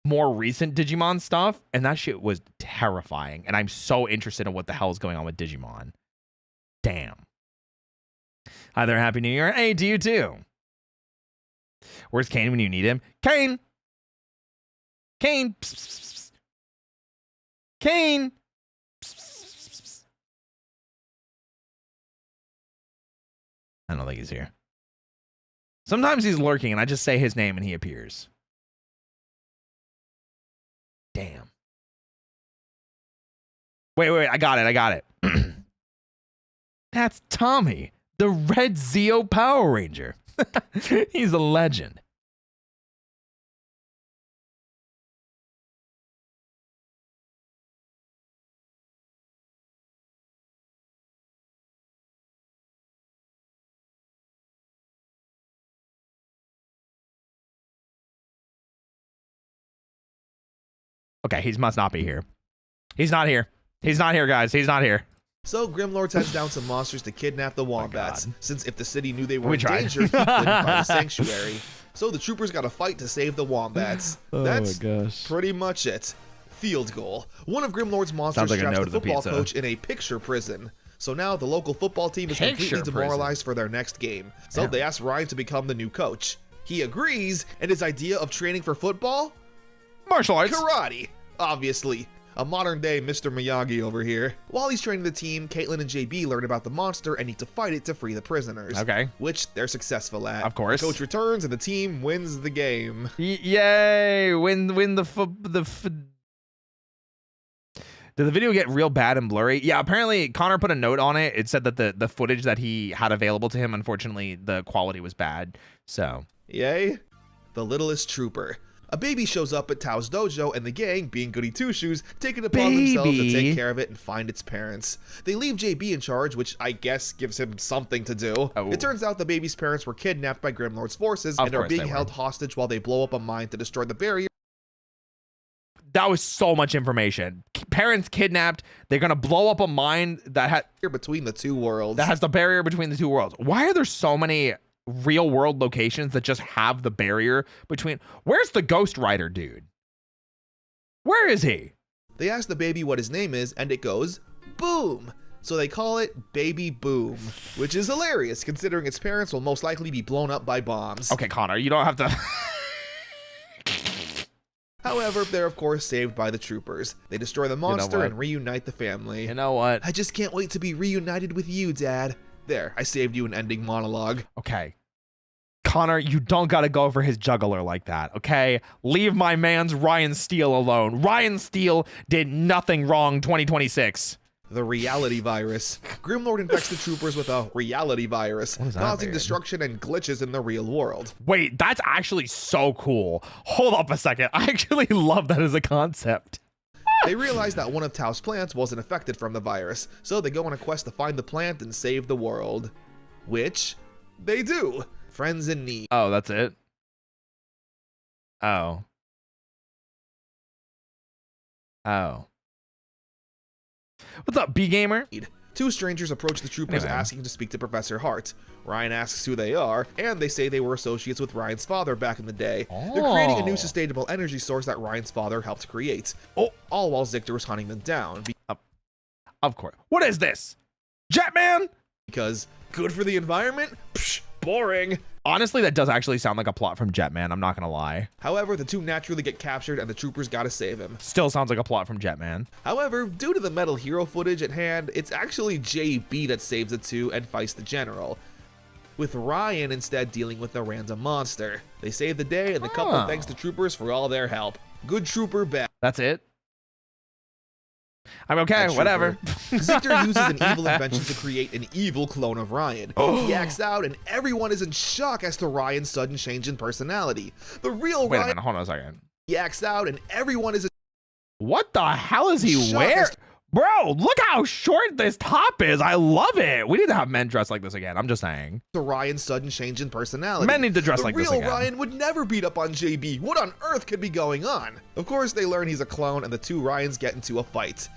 Speaker 1: more recent Digimon stuff, and that shit was terrifying. And I'm so interested in what the hell is going on with Digimon. Damn. Hi there, Happy New Year. Hey, to you too. Where's Kane when you need him? Kane! Kane! Psst, psst, psst. Kane! Psst, psst, psst, psst. I don't think he's here. Sometimes he's lurking and I just say his name and he appears. Damn. Wait, I got it. That's Tommy, the Red Zeo Power Ranger. He's a legend. Okay, he must not be here. He's not here. He's not here, guys. He's not here.
Speaker 13: So Grimlord sends down some monsters to kidnap the wombats, since if the city knew they were in
Speaker 1: tried.
Speaker 13: danger, he couldn't find a sanctuary. So the troopers got to fight to save the wombats. That's pretty much it. Field goal. One of Grimlord's monsters
Speaker 1: like
Speaker 13: traps the
Speaker 1: the
Speaker 13: football
Speaker 1: pizza.
Speaker 13: coach in a picture prison. So now the local football team is completely demoralized for their next game. So they ask Ryan to become the new coach. He agrees, and his idea of training for football?
Speaker 1: Martial arts.
Speaker 13: Karate, obviously. A modern-day Mr. Miyagi over here. While he's training the team, Caitlin and JB learn about the monster and need to fight it to free the prisoners.
Speaker 1: Okay.
Speaker 13: Which they're successful at.
Speaker 1: Of course.
Speaker 13: The coach returns and the team wins the game.
Speaker 1: Yay! Win Did the video get real bad and blurry? Yeah, apparently Connor put a note on it. It said that the footage that he had available to him, unfortunately, the quality was bad. So.
Speaker 13: Yay. The littlest trooper. A baby shows up at Tao's dojo, and the gang, being goody two-shoes, take it upon themselves to take care of it and find its parents. They leave JB in charge, which I guess gives him something to do.
Speaker 1: Oh.
Speaker 13: It turns out the baby's parents were kidnapped by Grimlord's forces and are being held hostage while they blow up a mine to destroy the barrier.
Speaker 1: That was so much information. Parents kidnapped. They're going to blow up a mine that had
Speaker 13: between the two worlds.
Speaker 1: That has the barrier between the two worlds. Why are there so many real world locations that just have the barrier between? Where's the Ghost Rider dude? Where is he?
Speaker 13: They ask the baby what his name is, and it goes boom. So they call it Baby Boom, which is hilarious considering its parents will most likely be blown up by bombs.
Speaker 1: Okay, Connor, you don't have to.
Speaker 13: However, they're of course saved by the troopers. They destroy the monster and reunite the family.
Speaker 1: You know what?
Speaker 13: I just can't wait to be reunited with you, Dad. There, I saved you an ending monologue.
Speaker 1: Okay. Connor, you don't gotta go for his juggler like that, okay? Leave my man's Ryan Steele alone. Ryan Steele did nothing wrong 2026.
Speaker 13: The reality virus. Grimlord infects the troopers with a reality virus, causing destruction and glitches in the real world.
Speaker 1: Wait, that's actually so cool. Hold up a second. I actually love that as a concept.
Speaker 13: They realize that one of Tao's plants wasn't affected from the virus, so they go on a quest to find the plant and save the world. Which they do. Friends in need.
Speaker 1: Oh, that's it? Oh. Oh. What's up, B-Gamer?
Speaker 13: Two strangers approach the troopers asking to speak to Professor Hart. Ryan asks who they are, and they say they were associates with Ryan's father back in the day. They're creating a new sustainable energy source that Ryan's father helped create. All while Zictor is hunting them down.
Speaker 1: Of course. What is this? Jetman?
Speaker 13: Because good for the environment? Psh, boring.
Speaker 1: Honestly, that does actually sound like a plot from Jetman, I'm not gonna lie.
Speaker 13: However, the two naturally get captured and the troopers gotta save him.
Speaker 1: Still sounds like a plot from Jetman.
Speaker 13: However, due to the Metal Hero footage at hand, it's actually JB that saves the two and fights the general, with Ryan instead dealing with the random monster. They save the day and the couple thanks the troopers for all their help. Good trooper, bad.
Speaker 1: That's it? I'm okay, whatever.
Speaker 13: Zictor uses an evil invention to create an evil clone of Ryan. He acts out and everyone is in shock as to Ryan's sudden change in personality. The real
Speaker 1: Wait
Speaker 13: Ryan...
Speaker 1: a minute, hold on a second.
Speaker 13: He acts out and everyone is...
Speaker 1: What the hell is he wearing? Bro, look how short this top is. I love it. We need to have men dress like this again. I'm just saying.
Speaker 13: The Ryan's sudden change in personality.
Speaker 1: Men need to dress like this again.
Speaker 13: The real Ryan would never beat up on JB. What on earth could be going on? Of course, they learn he's a clone and the two Ryans get into a fight.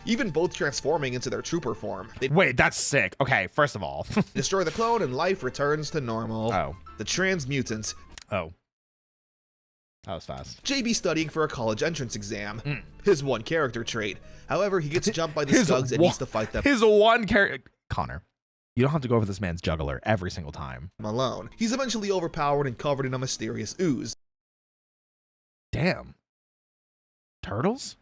Speaker 13: Even both transforming into their trooper form.
Speaker 1: Wait, that's sick. Okay, first of all.
Speaker 13: Destroy the clone and life returns to normal.
Speaker 1: Oh.
Speaker 13: The transmutant.
Speaker 1: Oh. That was fast.
Speaker 13: JB studying for a college entrance exam. His one character trait. However, he gets jumped by the Skugs and needs to fight them.
Speaker 1: His one character... Connor, you don't have to go over this man's juggler every single time.
Speaker 13: Alone. He's eventually overpowered and covered in a mysterious ooze.
Speaker 1: Damn. Turtles?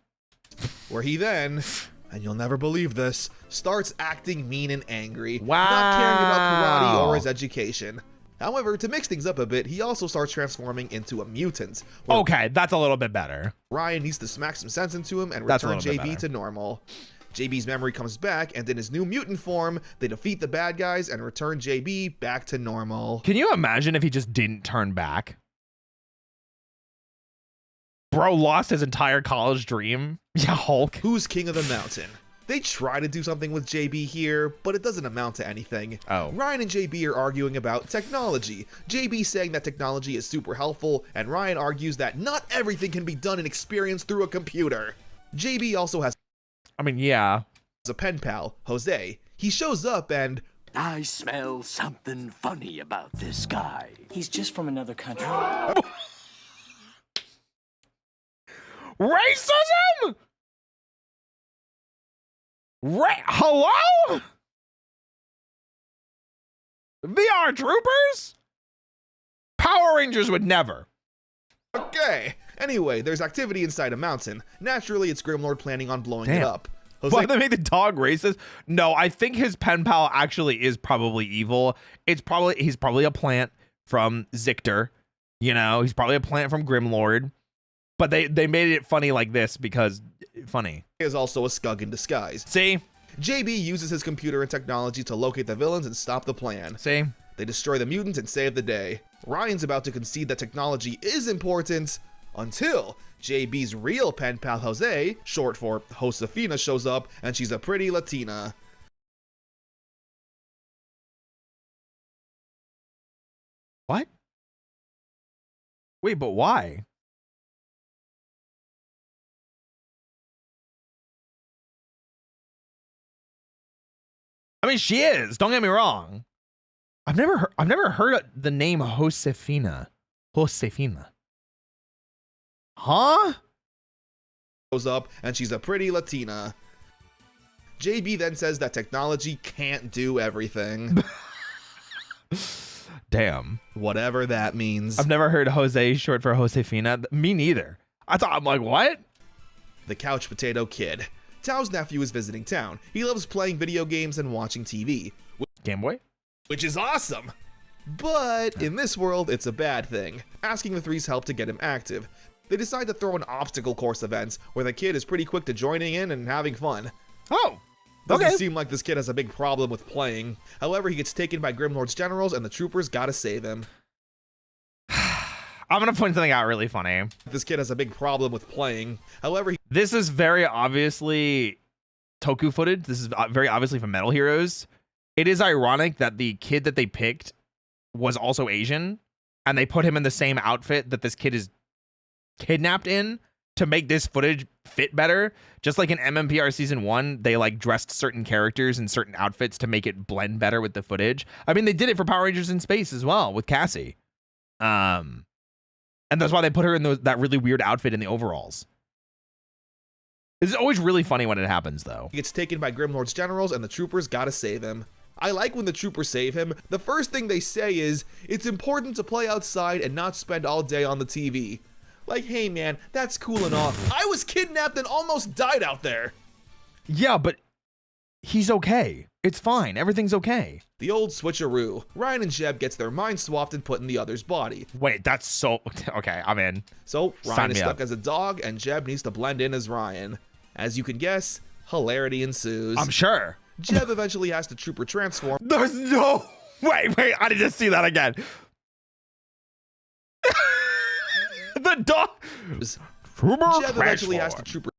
Speaker 13: Where he then, and you'll never believe this, starts acting mean and angry.
Speaker 1: Wow.
Speaker 13: Not caring about karate or his education. However, to mix things up a bit, he also starts transforming into a mutant.
Speaker 1: Okay, that's a little bit better.
Speaker 13: Ryan needs to smack some sense into him and return JB to normal. JB's memory comes back, and in his new mutant form, they defeat the bad guys and return JB back to normal.
Speaker 1: Can you imagine if he just didn't turn back? Bro lost his entire college dream. Yeah, Hulk.
Speaker 13: Who's king of the mountain? They try to do something with JB here, but it doesn't amount to anything. Ryan and JB are arguing about technology. JB saying that technology is super helpful, and Ryan argues that not everything can be done and experienced through a computer. JB also has a pen pal, Jose. He shows up and...
Speaker 16: I smell something funny about this guy.
Speaker 5: He's just from another country.
Speaker 1: Racism? Hello? vrtroopers? Power Rangers would never.
Speaker 13: Okay. Anyway, there's activity inside a mountain. Naturally, it's Grimlord planning on blowing it up.
Speaker 1: Why they make the dog racist? No, I think his pen pal actually is probably evil. He's probably a plant from Zictor. You know, he's probably a plant from Grimlord. But they made it funny like this because funny.
Speaker 13: He is also a Skug in disguise.
Speaker 1: See?
Speaker 13: JB uses his computer and technology to locate the villains and stop the plan.
Speaker 1: See?
Speaker 13: They destroy the mutant and save the day. Ryan's about to concede that technology is important until JB's real pen pal Jose, short for Josefina, shows up, and she's a pretty Latina.
Speaker 1: What? Wait, but why? I mean, she is. Don't get me wrong. I've never heard the name Josefina. Josefina. Huh?
Speaker 13: Goes up, and she's a pretty Latina. JB then says that technology can't do everything.
Speaker 1: Damn.
Speaker 13: Whatever that means.
Speaker 1: I've never heard Jose short for Josefina. Me neither. I'm like, what?
Speaker 13: The Couch Potato Kid. Tao's nephew is visiting town. He loves playing video games and watching TV.
Speaker 1: Game Boy?
Speaker 13: Which is awesome. But in this world, it's a bad thing. Asking the three's help to get him active. They decide to throw an obstacle course event where the kid is pretty quick to joining in and having fun.
Speaker 1: Oh,
Speaker 13: Doesn't seem like this kid has a big problem with playing. However, he gets taken by Grimlord's generals and the troopers gotta save him.
Speaker 1: I'm gonna point something out really funny.
Speaker 13: This kid has a big problem with playing. However,
Speaker 1: this is very obviously Toku footage. This is very obviously from Metal Heroes. It is ironic that the kid that they picked was also Asian, and they put him in the same outfit that this kid is kidnapped in to make this footage fit better. Just like in MMPR season 1, they like dressed certain characters in certain outfits to make it blend better with the footage. I mean, they did it for Power Rangers in Space as well with Cassie. And that's why they put her in that really weird outfit in the overalls. It's always really funny when it happens, though.
Speaker 13: He gets taken by Grimlord's generals, and the troopers gotta save him. I like when the troopers save him. The first thing they say is, it's important to play outside and not spend all day on the TV. Like, hey man, that's cool and all. I was kidnapped and almost died out there.
Speaker 1: Yeah, but he's okay. It's fine. Everything's okay.
Speaker 13: The old switcheroo. Ryan and Jeb gets their minds swapped and put in the other's body.
Speaker 1: Wait, that's so... Okay, I'm in.
Speaker 13: So, Ryan is stuck
Speaker 1: up
Speaker 13: as a dog, and Jeb needs to blend in as Ryan. As you can guess, hilarity ensues.
Speaker 1: I'm sure.
Speaker 13: Jeb eventually has to trooper transform.
Speaker 1: There's no... Wait, I need to see that again. The dog...
Speaker 13: Jeb eventually has to trooper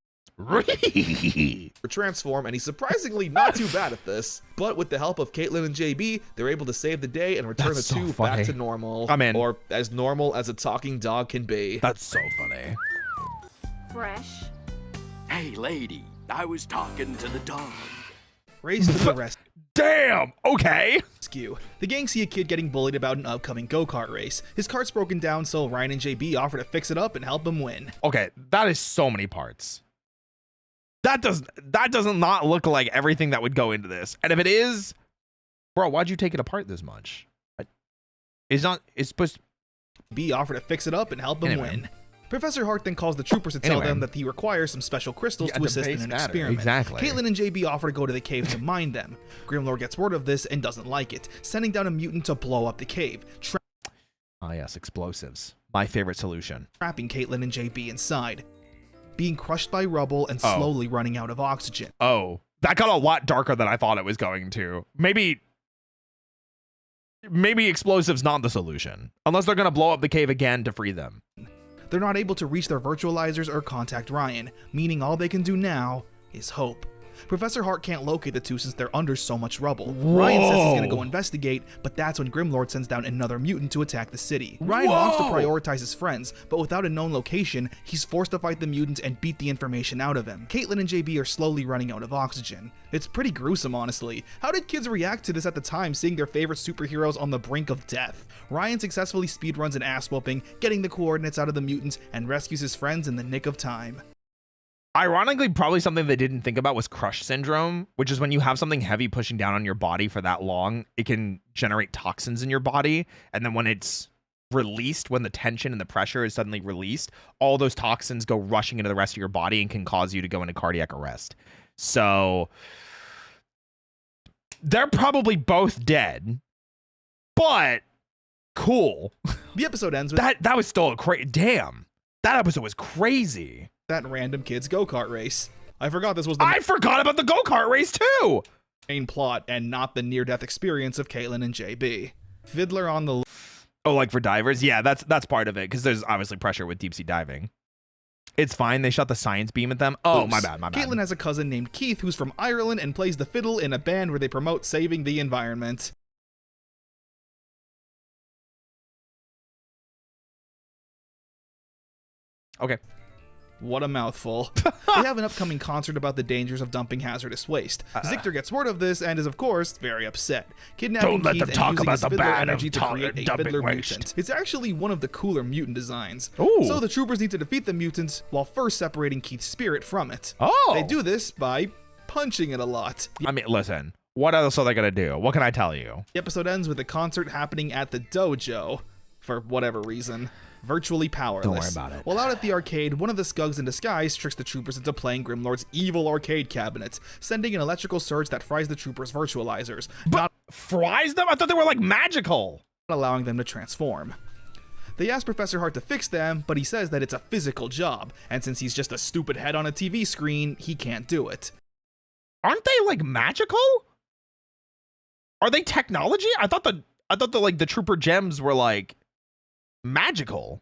Speaker 13: transform, and he's surprisingly not too bad at this. But with the help of Caitlin and JB, they're able to save the day and return the two back to normal.
Speaker 1: I'm in.
Speaker 13: Or as normal as a talking dog can be.
Speaker 1: That's so funny.
Speaker 6: Fresh.
Speaker 16: Hey, lady, I was talking to the dog.
Speaker 13: Race to the rescue.
Speaker 1: Damn, okay.
Speaker 13: The gang see a kid getting bullied about an upcoming go-kart race. His cart's broken down, so Ryan and JB offer to fix it up and help him win.
Speaker 1: Okay, that is so many parts. That doesn't not look like everything that would go into this. And if it is, bro, why'd you take it apart this much? It's supposed to
Speaker 13: be offered to fix it up and help him win. Professor Hart then calls the troopers to tell them that he requires some special crystals to assist in an experiment.
Speaker 1: Exactly.
Speaker 13: Caitlin and JB offer to go to the cave to mine them. Grimlord gets word of this and doesn't like it, sending down a mutant to blow up the cave.
Speaker 1: Yes, explosives. My favorite solution.
Speaker 13: Trapping Caitlin and JB inside. Being crushed by rubble and slowly running out of oxygen.
Speaker 1: Oh, that got a lot darker than I thought it was going to. Maybe explosives not the solution. Unless they're going to blow up the cave again to free them.
Speaker 13: They're not able to reach their virtualizers or contact Ryan, meaning all they can do now is hope. Professor Hart can't locate the two since they're under so much rubble.
Speaker 1: Whoa.
Speaker 13: Ryan says he's gonna go investigate, but that's when Grimlord sends down another mutant to attack the city. Ryan wants to prioritize his friends, but without a known location, he's forced to fight the mutant and beat the information out of him. Caitlin and JB are slowly running out of oxygen. It's pretty gruesome, honestly. How did kids react to this at the time, seeing their favorite superheroes on the brink of death? Ryan successfully speedruns an ass whooping, getting the coordinates out of the mutants, and rescues his friends in the nick of time.
Speaker 1: Ironically, probably something they didn't think about was crush syndrome, which is when you have something heavy pushing down on your body for that long, it can generate toxins in your body. And then when it's released, when the tension and the pressure is suddenly released, all those toxins go rushing into the rest of your body and can cause you to go into cardiac arrest. So they're probably both dead, but cool.
Speaker 13: The episode ends with
Speaker 1: that was still damn. That episode was crazy.
Speaker 13: That random kid's go-kart race. I forgot this was
Speaker 1: I forgot about the go-kart race too.
Speaker 13: Main plot and not the near-death experience of Caitlin and JB. Fiddler on the
Speaker 1: Oh, like for divers? Yeah, that's part of it because there's obviously pressure with deep sea diving. It's fine. They shot the science beam at them. Oh, my bad.
Speaker 13: Caitlin has a cousin named Keith who's from Ireland and plays the fiddle in a band where they promote saving the environment.
Speaker 1: Okay.
Speaker 13: What a mouthful. They have an upcoming concert about the dangers of dumping hazardous waste. Zictor gets word of this and is, of course, very upset. Kidnapping Keith and using his fiddler energy to create a fiddler mutant. It's actually one of the cooler mutant designs.
Speaker 1: Ooh.
Speaker 13: So the troopers need to defeat the mutants while first separating Keith's spirit from it.
Speaker 1: Oh.
Speaker 13: They do this by punching it a lot.
Speaker 1: I mean, listen, what else are they going to do? What can I tell you?
Speaker 13: The episode ends with a concert happening at the dojo, for whatever reason. Virtually powerless.
Speaker 1: Don't worry about it.
Speaker 13: While out at the arcade, one of the Skugs in disguise tricks the troopers into playing Grimlord's evil arcade cabinets, sending an electrical surge that fries the troopers' virtualizers.
Speaker 1: But fries them? I thought they were like magical.
Speaker 13: Not allowing them to transform. They ask Professor Hart to fix them, but he says that it's a physical job, and since he's just a stupid head on a TV screen, he can't do it.
Speaker 1: Aren't they like magical? Are they technology? I thought the trooper gems were like magical.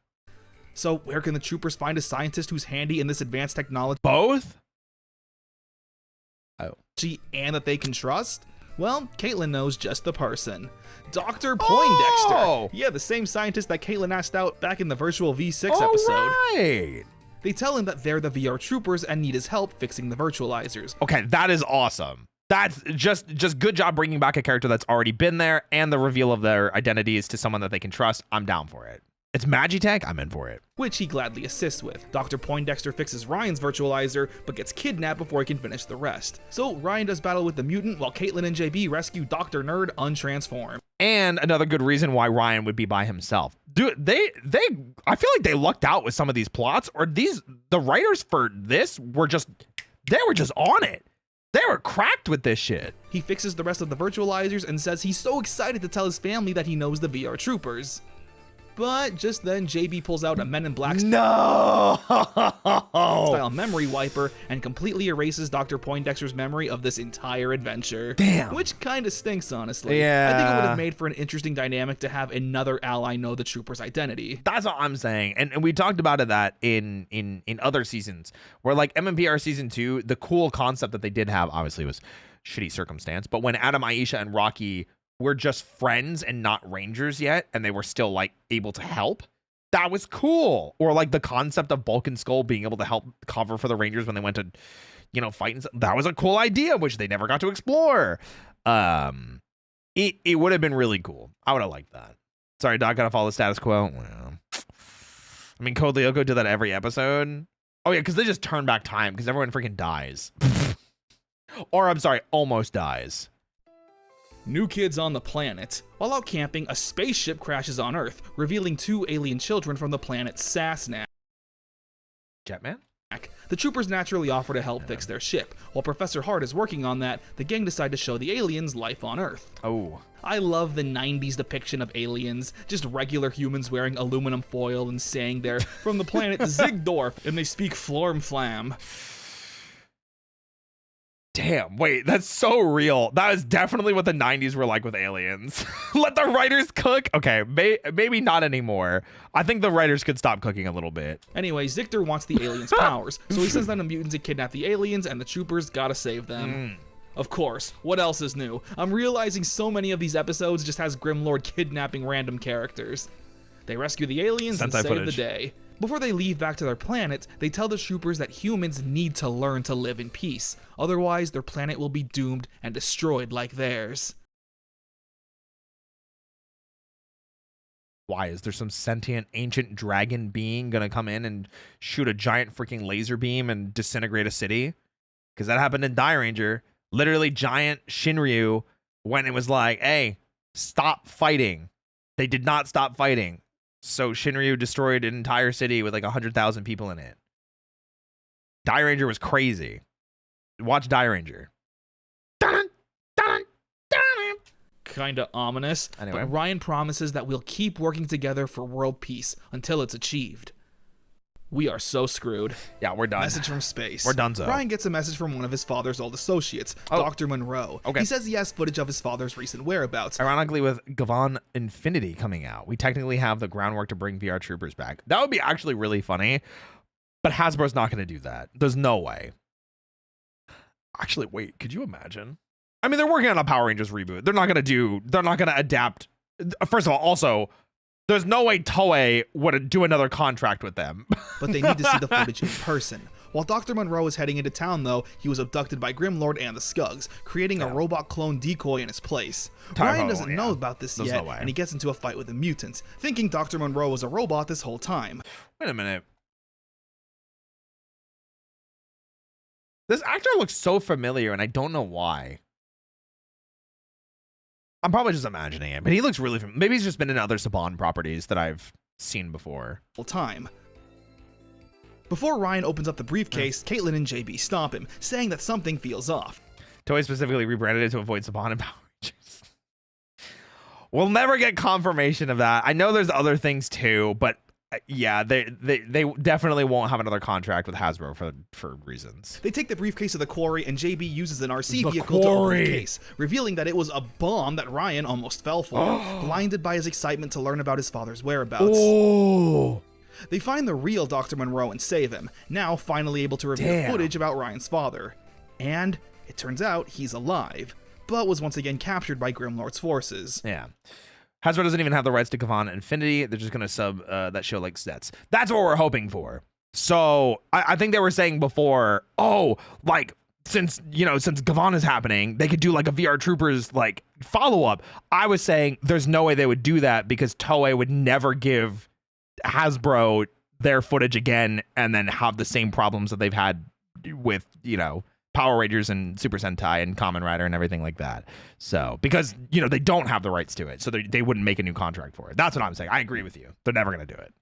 Speaker 13: So where can the troopers find a scientist who's handy in this advanced technology?
Speaker 1: Both? Oh.
Speaker 13: And that they can trust? Well, Caitlin knows just the person. Dr. Poindexter.
Speaker 1: Oh!
Speaker 13: Yeah, the same scientist that Caitlin asked out back in the Virtual V6 episode.
Speaker 1: Right.
Speaker 3: They tell him that they're the VR troopers and need his help fixing the virtualizers.
Speaker 1: Okay, that is awesome. That's just good job bringing back a character that's already been there, and the reveal of their identities to someone that they can trust. I'm down for it. It's Magitech, I'm in for it.
Speaker 3: Which he gladly assists with. Dr. Poindexter fixes Ryan's virtualizer, but gets kidnapped before he can finish the rest. So Ryan does battle with the mutant, while Caitlin and JB rescue Dr. Nerd untransformed.
Speaker 1: And another good reason why Ryan would be by himself. Dude, I feel like they lucked out with some of these plots, or the writers for this were just on it. They were cracked with this shit.
Speaker 3: He fixes the rest of the virtualizers and says he's so excited to tell his family that he knows the VR troopers. But just then, JB pulls out a Men in Black style memory wiper and completely erases Dr. Poindexter's memory of this entire adventure.
Speaker 1: Damn.
Speaker 3: Which kind of stinks, honestly.
Speaker 1: Yeah.
Speaker 3: I think it would have made for an interesting dynamic to have another ally know the trooper's identity.
Speaker 1: That's what I'm saying. And we talked about that in other seasons, where like MMPR season 2, the cool concept that they did have, obviously, was shitty circumstance. But when Adam, Aisha, and Rocky were just friends and not rangers yet, and they were still like able to help, that was cool. Or like the concept of Bulk and Skull being able to help cover for the rangers when they went to, fight, and that was a cool idea, which they never got to explore. It would have been really cool. I would have liked that. Sorry, Doc, gotta follow the status quo. Well, I mean, Code Lyoko did that every episode. Oh yeah, because they just turn back time because everyone freaking dies. Or I'm sorry, almost dies.
Speaker 3: New kids on the planet. While out camping, a spaceship crashes on Earth, revealing 2 alien children from the planet Sassnack.
Speaker 1: Jetman?
Speaker 3: The troopers naturally offer to help fix their ship. While Professor Hart is working on that, the gang decide to show the aliens life on Earth.
Speaker 1: Oh.
Speaker 3: I love the 90s depiction of aliens, just regular humans wearing aluminum foil and saying they're from the planet Zigdorf, and they speak Florm Flam.
Speaker 1: Damn, wait, that's so real. That is definitely what the 90s were like with aliens. Let the writers cook. Okay, maybe not anymore. I think the writers could stop cooking a little bit.
Speaker 3: Anyway, Zictor wants the aliens' powers, so he sends down the mutants to kidnap the aliens, and the troopers gotta save them. Of course, what else is new? I'm realizing so many of these episodes just has Grimlord kidnapping random characters. They rescue the aliens and save the day. Before they leave back to their planet, they tell the troopers that humans need to learn to live in peace. Otherwise, their planet will be doomed and destroyed like theirs.
Speaker 1: Why? Is there some sentient ancient dragon being gonna come in and shoot a giant freaking laser beam and disintegrate a city? Because that happened in Die Ranger. Literally, giant Shinryu when it was like, hey, stop fighting. They did not stop fighting. So Shinryu destroyed an entire city with like 100,000 people in it. Die Ranger was crazy. Watch Die Ranger.
Speaker 3: Kinda ominous.
Speaker 1: Anyway.
Speaker 3: But Ryan promises that we'll keep working together for world peace until it's achieved. We are so screwed.
Speaker 1: Yeah, we're done.
Speaker 3: Message from space.
Speaker 1: We're done, so.
Speaker 3: Ryan gets a message from one of his father's old associates, Dr. Monroe.
Speaker 1: Okay.
Speaker 3: He says he has footage of his father's recent whereabouts.
Speaker 1: Ironically, with Gavan Infinity coming out, we technically have the groundwork to bring VR Troopers back. That would be actually really funny, but Hasbro's not going to do that. There's no way. Actually, wait, could you imagine? I mean, they're working on a Power Rangers reboot. They're not going to adapt. First of all, also, there's no way Toei would do another contract with them.
Speaker 3: But they need to see the footage in person. While Dr. Monroe is heading into town, though, he was abducted by Grimlord and the Skugs, creating a robot clone decoy in his place. Ryan doesn't know about this yet, and he gets into a fight with a mutant, thinking Dr. Monroe was a robot this whole time.
Speaker 1: Wait a minute. This actor looks so familiar, and I don't know why. I'm probably just imagining it, but he looks really familiar. Maybe he's just been in other Saban properties that I've seen before.
Speaker 3: Before Ryan opens up the briefcase, Caitlin and JB stop him, saying that something feels off.
Speaker 1: Toei specifically rebranded it to avoid Saban and Power Rangers. We'll never get confirmation of that. I know there's other things too, but yeah, they definitely won't have another contract with Hasbro for reasons.
Speaker 3: They take the briefcase to the quarry, and JB uses an RC vehicle to open the case, revealing that it was a bomb that Ryan almost fell for, blinded by his excitement to learn about his father's whereabouts.
Speaker 1: Oh.
Speaker 3: They find the real Dr. Monroe and save him, now finally able to reveal footage about Ryan's father. And it turns out he's alive, but was once again captured by Grimlord's forces.
Speaker 1: Yeah. Hasbro doesn't even have the rights to Gavan Infinity. They're just going to sub that show like Sets. That's what we're hoping for. So I think they were saying before, oh, like since Gavon is happening, they could do like a vrtroopers like follow up. I was saying there's no way they would do that because Toei would never give Hasbro their footage again and then have the same problems that they've had with, Power Rangers and Super Sentai and Kamen Rider and everything like that. So because, they don't have the rights to it. So they wouldn't make a new contract for it. That's what I'm saying. I agree with you. They're never going to do it.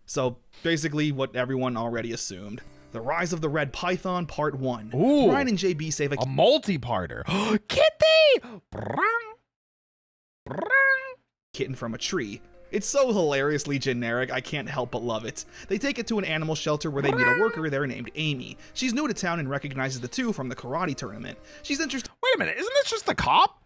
Speaker 3: So basically what everyone already assumed. The Rise of the Red Python Part 1.
Speaker 1: Ooh,
Speaker 3: Ryan and JB save
Speaker 1: a multi-parter. Kitty!
Speaker 3: Kitten from a tree. It's so hilariously generic, I can't help but love it. They take it to an animal shelter where they meet a worker there named Amy. She's new to town and recognizes the two from the karate tournament. She's interested.
Speaker 1: Wait a minute, isn't this just the cop?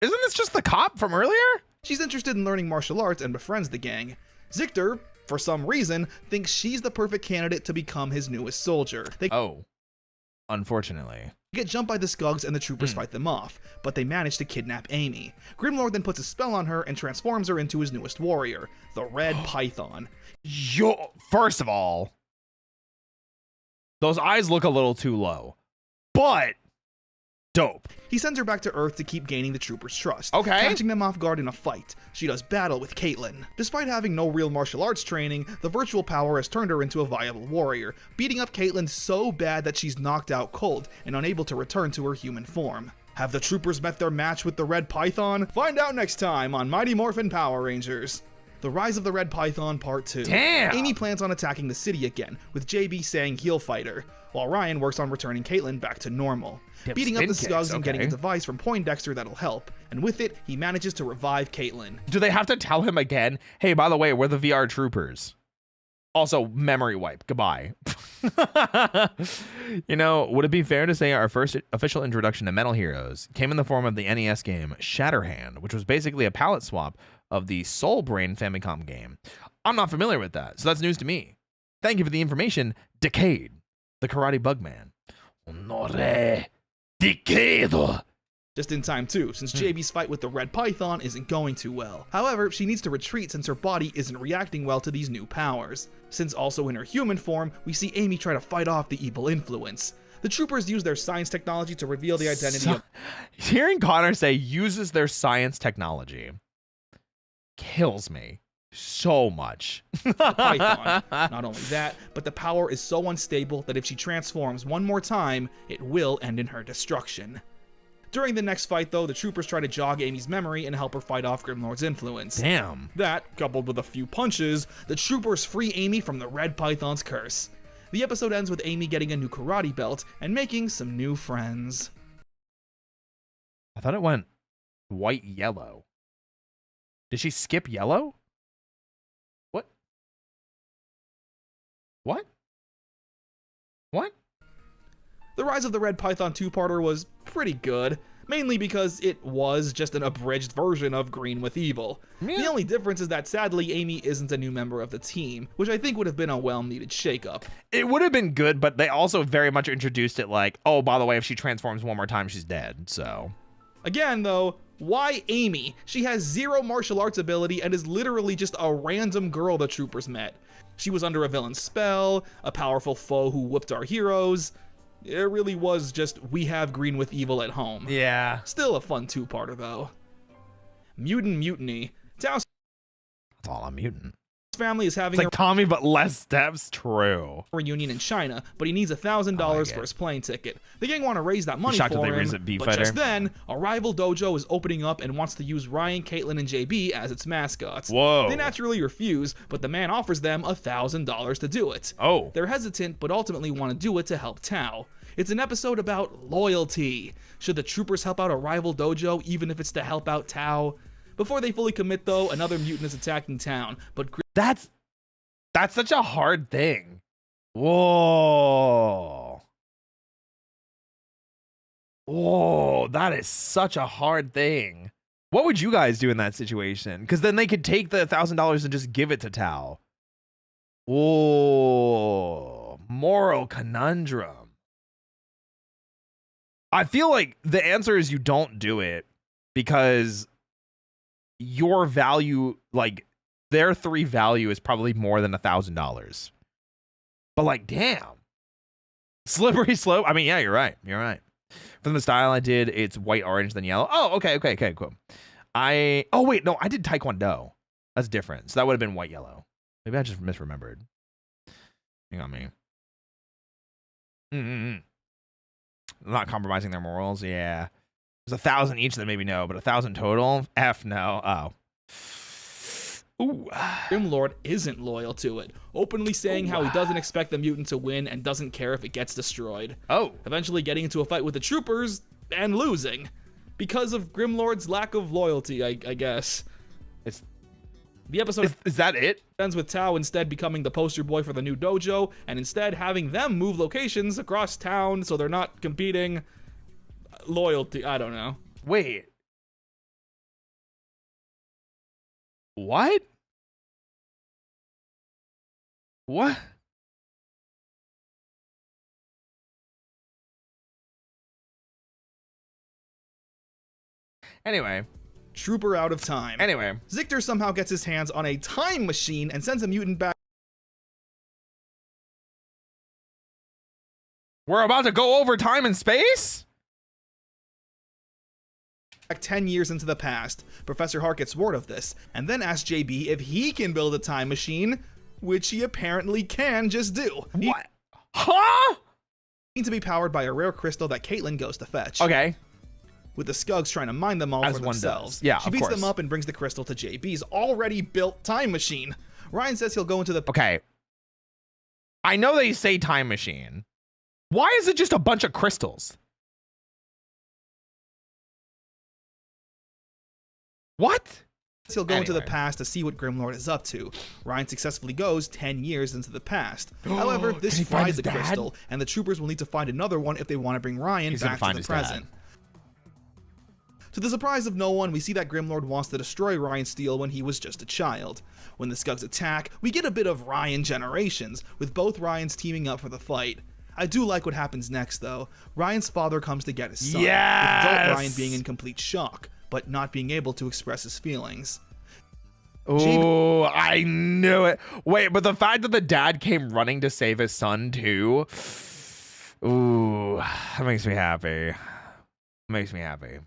Speaker 1: Isn't this just the cop from earlier?
Speaker 3: She's interested in learning martial arts and befriends the gang. Zictor, for some reason, thinks she's the perfect candidate to become his newest soldier. They
Speaker 1: unfortunately
Speaker 3: get jumped by the Skugs and the troopers fight them off, but they manage to kidnap Amy. Grimlord then puts a spell on her and transforms her into his newest warrior, the Red Python.
Speaker 1: First of all, those eyes look a little too low, but dope.
Speaker 3: He sends her back to Earth to keep gaining the troopers' trust,
Speaker 1: okay,
Speaker 3: catching them off guard in a fight. She does battle with Caitlin. Despite having no real martial arts training, the virtual power has turned her into a viable warrior, beating up Caitlin so bad that she's knocked out cold and unable to return to her human form. Have the troopers met their match with the Red Python? Find out next time on Mighty Morphin Power Rangers. The Rise of the Red Python Part 2.
Speaker 1: Damn!
Speaker 3: Amy plans on attacking the city again, with JB saying he'll fight her, while Ryan works on returning Caitlin back to normal. Beating up the Skugs and getting a device from Poindexter that'll help, and with it, he manages to revive Caitlin.
Speaker 1: Do they have to tell him again, hey, by the way, we're the vrtroopers? Also, memory wipe. Goodbye. Would it be fair to say our first official introduction to Metal Heroes came in the form of the NES game Shatterhand, which was basically a palette swap of the Soul Brain Famicom game? I'm not familiar with that, so that's news to me. Thank you for the information, Decade, the Karate Bugman. Honore, Decade.
Speaker 3: Just in time too, since JB's fight with the Red Python isn't going too well. However, she needs to retreat since her body isn't reacting well to these new powers. Since also in her human form, we see Amy try to fight off the evil influence. The troopers use their science technology to reveal the identity of...
Speaker 1: Hearing Connor say uses their science technology kills me so much.
Speaker 3: The Python. Not only that, but the power is so unstable that if she transforms one more time, it will end in her destruction. During the next fight, though, the troopers try to jog Amy's memory and help her fight off Grimlord's influence.
Speaker 1: Damn.
Speaker 3: That, coupled with a few punches, the troopers free Amy from the Red Python's curse. The episode ends with Amy getting a new karate belt and making some new friends.
Speaker 1: I thought it went white-yellow. Did she skip yellow? What? What? What?
Speaker 3: The Rise of the Red Python 2-parter was pretty good, mainly because it was just an abridged version of Green with Evil. Yeah. The only difference is that sadly Amy isn't a new member of the team, which I think would have been a well-needed shakeup.
Speaker 1: It would have been good, but they also very much introduced it like, oh, by the way, if she transforms one more time, she's dead, so...
Speaker 3: Again, though, why Amy? She has zero martial arts ability and is literally just a random girl the troopers met. She was under a villain's spell, a powerful foe who whooped our heroes. It really was just, we have Green with Evil at home.
Speaker 1: Yeah.
Speaker 3: Still a fun 2-parter, though. Mutant Mutiny. Tao's
Speaker 1: That's all I'm mutant.
Speaker 3: family is having
Speaker 1: it's like Tommy, but less steps. True.
Speaker 3: reunion in China, but he needs $1,000 for his plane ticket. The gang want to raise that money for him, but just then, a rival dojo is opening up and wants to use Ryan, Caitlin, and JB as its mascots.
Speaker 1: Whoa.
Speaker 3: They naturally refuse, but the man offers them $1,000 to do it.
Speaker 1: Oh.
Speaker 3: They're hesitant, but ultimately want to do it to help Tao. It's an episode about loyalty. Should the troopers help out a rival dojo, even if it's to help out Tao? Before they fully commit, though, another mutant is attacking town, but...
Speaker 1: That's such a hard thing. Whoa. Whoa, that is such a hard thing. What would you guys do in that situation? Because then they could take the $1,000 and just give it to Tao. Whoa, moral conundrum. I feel like the answer is you don't do it because your value, like, their 3 value is probably more than $1,000. But like, damn. Slippery slope. I mean, yeah, you're right. You're right. From the style I did, it's white, orange, then yellow. Oh, okay, cool. Oh, wait, no, I did Taekwondo. That's different. So that would have been white, yellow. Maybe I just misremembered. Hang on me. Not compromising their morals. Yeah. There's 1,000 each that maybe no, but 1,000 total? F no. Oh. Ooh.
Speaker 3: Grimlord isn't loyal to it, openly saying how he doesn't expect the mutant to win and doesn't care if it gets destroyed.
Speaker 1: Oh.
Speaker 3: Eventually getting into a fight with the troopers and losing. Because of Grimlord's lack of loyalty, I guess. The episode
Speaker 1: is that it?
Speaker 3: Ends with Tao instead becoming the poster boy for the new dojo, and instead having them move locations across town so they're not competing. Loyalty, I don't know.
Speaker 1: Wait. What? What? Anyway.
Speaker 3: Trooper out of time.
Speaker 1: Anyway.
Speaker 3: Zictor somehow gets his hands on a time machine and sends a mutant back.
Speaker 1: We're about to go over time and space?
Speaker 3: 10 years into the past. Professor Hart gets word of this, and then asks JB if he can build a time machine, which he apparently can just do.
Speaker 1: What? Huh?
Speaker 3: Need to be powered by a rare crystal that Caitlin goes to fetch.
Speaker 1: Okay.
Speaker 3: With the Skugs trying to mine them all
Speaker 1: As
Speaker 3: for
Speaker 1: one
Speaker 3: themselves.
Speaker 1: does. Yeah,
Speaker 3: she beats them up and brings the crystal to JB's already built time machine. Ryan says he'll go into the...
Speaker 1: Okay. I know they say time machine. Why is it just a bunch of crystals? What?
Speaker 3: He'll go into the past to see what Grimlord is up to. Ryan successfully goes 10 years into the past. However, this fried the crystal, and the troopers will need to find another one if they want to bring Ryan back to the present. To the surprise of no one, we see that Grimlord wants to destroy Ryan Steele when he was just a child. When the Skugs attack, we get a bit of Ryan Generations, with both Ryans teaming up for the fight. I do like what happens next, though. Ryan's father comes to get his son, with adult Ryan being in complete shock, but not being able to express his feelings.
Speaker 1: Oh, I knew it. Wait, but the fact that the dad came running to save his son, too. Ooh, that makes me happy. Makes me happy.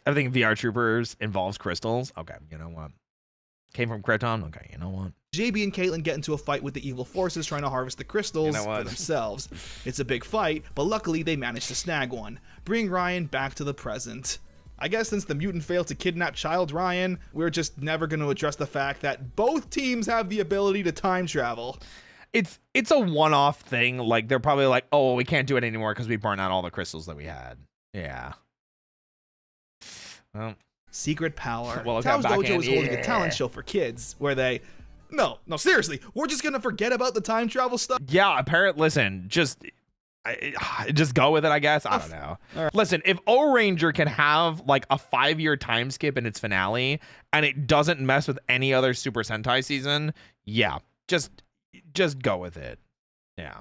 Speaker 1: Everything VRtroopers involves crystals. Okay, you know what? Came from Krypton. Okay, you know what?
Speaker 3: JB and Caitlin get into a fight with the evil forces trying to harvest the crystals for themselves. It's a big fight, but luckily they manage to snag one, bringing Ryan back to the present. I guess since the mutant failed to kidnap child Ryan, we're just never going to address the fact that both teams have the ability to time travel.
Speaker 1: It's a one-off thing. Like, they're probably like, oh, we can't do it anymore because we burned out all the crystals that we had. Yeah. Well,
Speaker 3: secret power.
Speaker 1: Well,
Speaker 3: Tao's Dojo is holding a talent show for kids where they... No, seriously. We're just going to forget about the time travel stuff?
Speaker 1: Yeah, apparently, listen, just go with it, I guess. I don't know. Listen, if O-Ranger can have like a 5-year time skip in its finale and it doesn't mess with any other Super Sentai season, yeah, just go with it. Yeah.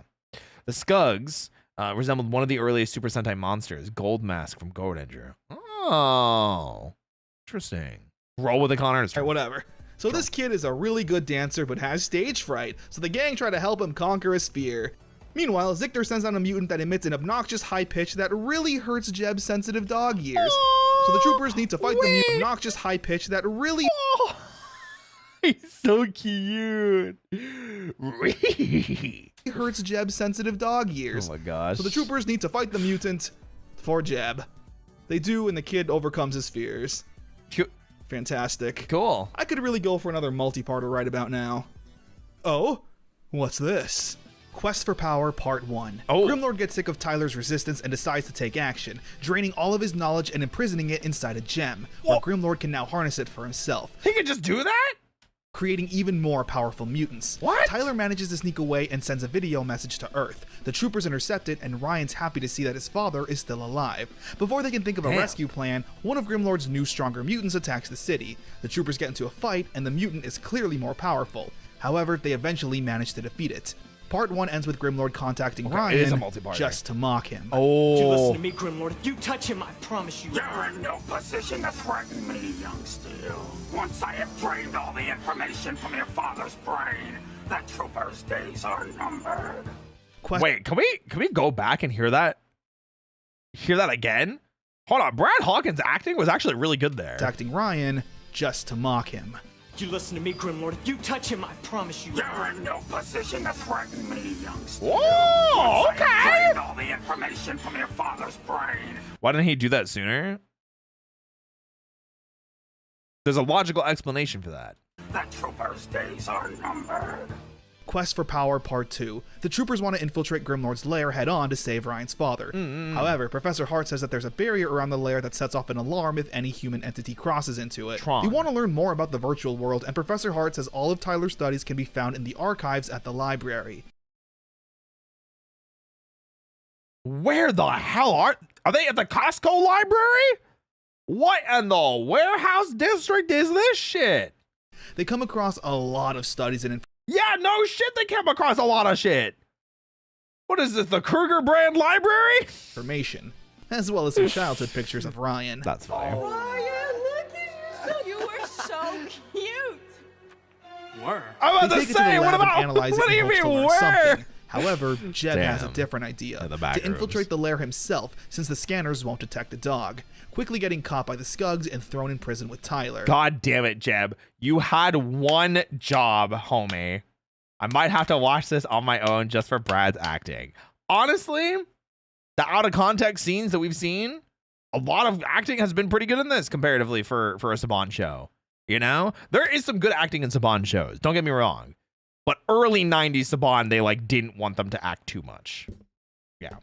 Speaker 1: The Skugs resembled one of the earliest Super Sentai monsters, Gold Mask from Go Ranger. Oh, interesting. Roll with it, Connor.
Speaker 3: All right, whatever. So this kid is a really good dancer but has stage fright, so the gang try to help him conquer his fear. Meanwhile, Zictor sends out a mutant that emits an obnoxious high pitch that really hurts Jeb's sensitive dog ears. So the troopers need to fight the mutant obnoxious high pitch that really...
Speaker 1: He's so cute.
Speaker 3: hurts Jeb's sensitive dog ears.
Speaker 1: Oh my gosh.
Speaker 3: So the troopers need to fight the mutant for Jeb. They do, and the kid overcomes his fears. Fantastic.
Speaker 1: Cool.
Speaker 3: I could really go for another multi-parter right about now. Oh? What's this? Quest for Power Part 1. Grimlord gets sick of Tyler's resistance and decides to take action, draining all of his knowledge and imprisoning it inside a gem, where Grimlord can now harness it for himself.
Speaker 1: He can just do that?
Speaker 3: Creating even more powerful mutants.
Speaker 1: What?
Speaker 3: Tyler manages to sneak away and sends a video message to Earth. The troopers intercept it, and Ryan's happy to see that his father is still alive. Before they can think of a rescue plan, one of Grimlord's new stronger mutants attacks the city. The troopers get into a fight, and the mutant is clearly more powerful. However, they eventually manage to defeat it. Part 1 ends with Grimlord contacting
Speaker 1: It is
Speaker 3: Ryan
Speaker 1: a multi-parter.
Speaker 3: just to mock him.
Speaker 5: You listen
Speaker 1: Oh,
Speaker 5: to me, Grimlord. If you touch him, I promise you.
Speaker 12: You're in no position to threaten me, young Steel. Once I have drained all the information from your father's brain, the trooper's days are numbered.
Speaker 1: wait, can we go back and hear that? Hear that again? Hold on, Brad Hawkins' acting was actually really good there.
Speaker 3: Contacting Ryan just to mock him.
Speaker 5: You listen to me, Grimlord. If you touch him, I promise you.
Speaker 12: You're in no position to threaten me, young Steel.
Speaker 1: Whoa,
Speaker 12: Once I have
Speaker 1: okay.
Speaker 12: drained all the information from your father's brain.
Speaker 1: Why didn't he do that sooner? There's a logical explanation for that.
Speaker 12: The trooper's days are numbered.
Speaker 3: Quest for Power Part 2. The troopers want to infiltrate Grimlord's lair head-on to save Ryan's father. However, Professor Hart says that there's a barrier around the lair that sets off an alarm if any human entity crosses into it.
Speaker 1: Tron.
Speaker 3: We want to learn more about the virtual world, and Professor Hart says all of Tyler's studies can be found in the archives at the library.
Speaker 1: Where the hell are they at the Costco library? What in the warehouse district is this shit?
Speaker 3: They come across a lot of studies and
Speaker 1: Yeah, no shit, they came across a lot of shit. What is this, the Kruger brand library?
Speaker 3: information, as well as some childhood pictures of Ryan.
Speaker 1: That's fine.
Speaker 9: Ryan, look at you. You were so cute.
Speaker 5: Were.
Speaker 1: I'm about
Speaker 3: They
Speaker 1: to
Speaker 3: take it to the
Speaker 1: say, what
Speaker 3: lab and
Speaker 1: about,
Speaker 3: analyze it
Speaker 1: what do
Speaker 3: in
Speaker 1: you
Speaker 3: hopes to
Speaker 1: mean,
Speaker 3: learn
Speaker 1: where?
Speaker 3: something. However, Jeb has a
Speaker 1: Damn.
Speaker 3: different idea.
Speaker 1: In the back
Speaker 3: To infiltrate
Speaker 1: rooms.
Speaker 3: the lair himself, since the scanners won't detect a dog. Quickly getting caught by the Scugs and thrown in prison with Tyler.
Speaker 1: God damn it, Jeb. You had one job, homie. I might have to watch this on my own just for Brad's acting. Honestly, the out of context scenes that we've seen, a lot of acting has been pretty good in this comparatively for a Saban show. You know, there is some good acting in Saban shows. Don't get me wrong, but early 90s Saban, they like didn't want them to act too much. Yeah.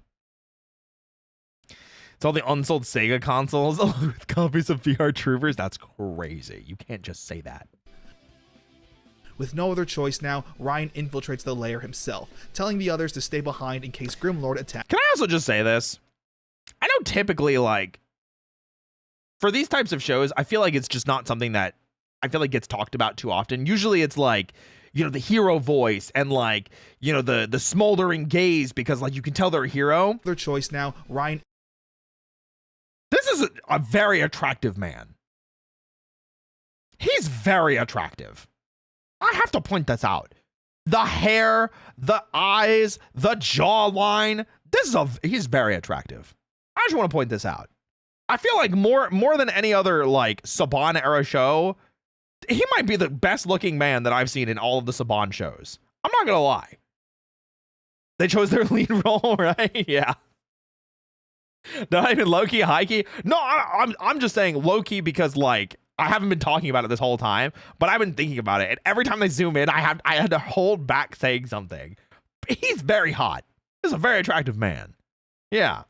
Speaker 1: It's all the unsold Sega consoles with copies of vrtroopers. That's crazy. You can't just say that.
Speaker 3: With no other choice now, Ryan infiltrates the lair himself, telling the others to stay behind in case Grimlord attacks.
Speaker 1: Can I also just say this? I know typically, like, for these types of shows, I feel like it's just not something that I feel like gets talked about too often. Usually it's like, you know, the hero voice and like, you know, the smoldering gaze because like you can tell they're a hero.
Speaker 3: Their choice now, Ryan.
Speaker 1: This is a very attractive man. He's very attractive. I have to point this out. The hair, the eyes, the jawline. He's very attractive. I just want to point this out. I feel like more than any other like Saban era show, he might be the best looking man that I've seen in all of the Saban shows. I'm not gonna lie. They chose their lead role, right? Yeah. Not even low-key, high-key. No, I'm just saying low-key because like I haven't been talking about it this whole time, but I've been thinking about it. And every time they zoom in, I had to hold back saying something. He's very hot. He's a very attractive man. Yeah.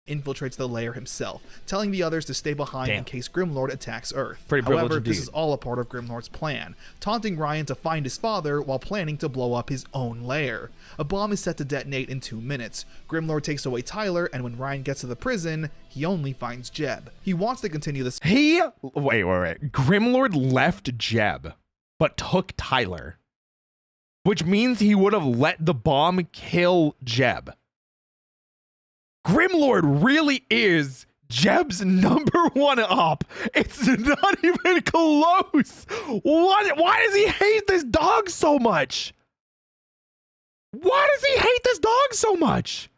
Speaker 3: Infiltrates the lair himself, telling the others to stay behind in case Grimlord attacks Earth.
Speaker 1: Pretty privileged
Speaker 3: However, this
Speaker 1: indeed.
Speaker 3: is all a part of Grimlord's plan, taunting Ryan to find his father while planning to blow up his own lair. A bomb is set to detonate in 2 minutes. Grimlord takes away Tyler, and when Ryan gets to the prison, he only finds Jeb. He wants to continue this.
Speaker 1: Wait. Grimlord left Jeb, but took Tyler, which means he would have let the bomb kill Jeb. Grimlord really is Jeb's #1 op. It's not even close. What? Why does he hate this dog so much? Why does he hate this dog so much?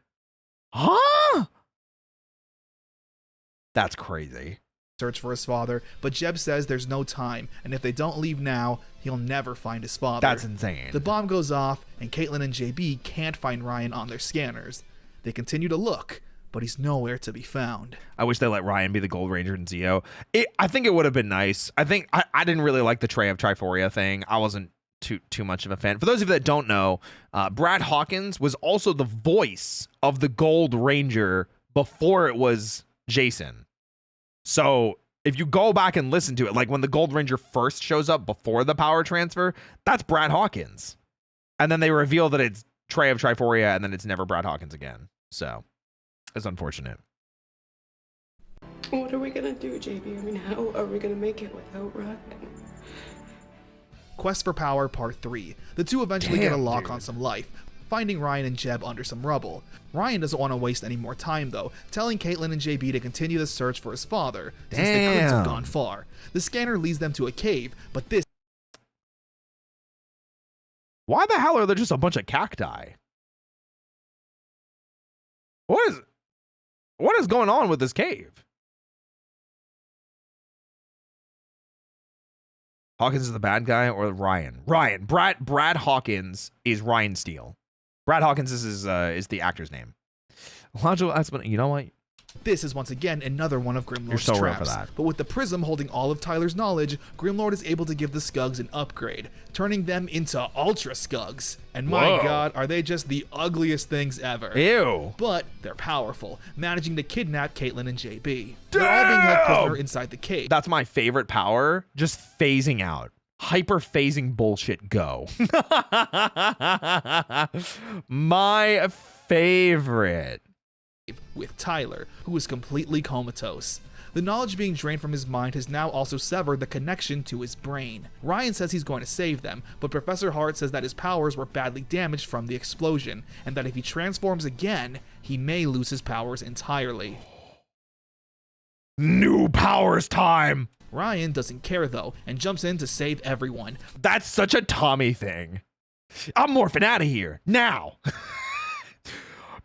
Speaker 1: Huh? That's crazy.
Speaker 3: Search for his father, but Jeb says there's no time, and if they don't leave now, he'll never find his father.
Speaker 1: That's insane.
Speaker 3: The bomb goes off, and Caitlin and JB can't find Ryan on their scanners. They continue to look, but he's nowhere to be found.
Speaker 1: I wish they let Ryan be the Gold Ranger and Zeo. I think it would have been nice. I think I didn't really like the Tray of Triforia thing. I wasn't too much of a fan. For those of you that don't know, Brad Hawkins was also the voice of the Gold Ranger before it was Jason. So if you go back and listen to it, like when the Gold Ranger first shows up before the power transfer, that's Brad Hawkins. And then they reveal that it's Tray of Triforia, and then it's never Brad Hawkins again. So it's unfortunate.
Speaker 9: What are we gonna do, JB? I mean, how are we gonna make it without Ryan?
Speaker 13: Quest for Power Part 3. The two eventually get a lock on some life, finding Ryan and Jeb under some rubble. Ryan doesn't want to waste any more time though, telling Caitlin and JB to continue the search for his father, since they couldn't have gone far. The scanner leads them to a cave, but this...
Speaker 1: Why the hell are there just a bunch of cacti? What is going on with this cave? Hawkins is the bad guy or Ryan? Ryan. Brad Hawkins is Ryan Steele. Brad Hawkins is the actor's name. Logical explanation. You know what?
Speaker 13: This is once again another one of Grimlord's
Speaker 1: so right for
Speaker 13: traps.
Speaker 1: that.
Speaker 13: But with the prism holding all of Tyler's knowledge, Grimlord is able to give the Skugs an upgrade, turning them into Ultra Skugs. And my god, are they just the ugliest things ever.
Speaker 1: Ew.
Speaker 13: But they're powerful, managing to kidnap Caitlin and JB. They're all being held prisoner inside the cave.
Speaker 1: That's my favorite power. Just phasing out. Hyper phasing bullshit go. My favorite.
Speaker 13: With Tyler, who is completely comatose. The knowledge being drained from his mind has now also severed the connection to his brain. Ryan says he's going to save them, but Professor Hart says that his powers were badly damaged from the explosion, and that if he transforms again, he may lose his powers entirely.
Speaker 1: New powers time!
Speaker 13: Ryan doesn't care though, and jumps in to save everyone.
Speaker 1: That's such a Tommy thing. I'm morphing out of here, now!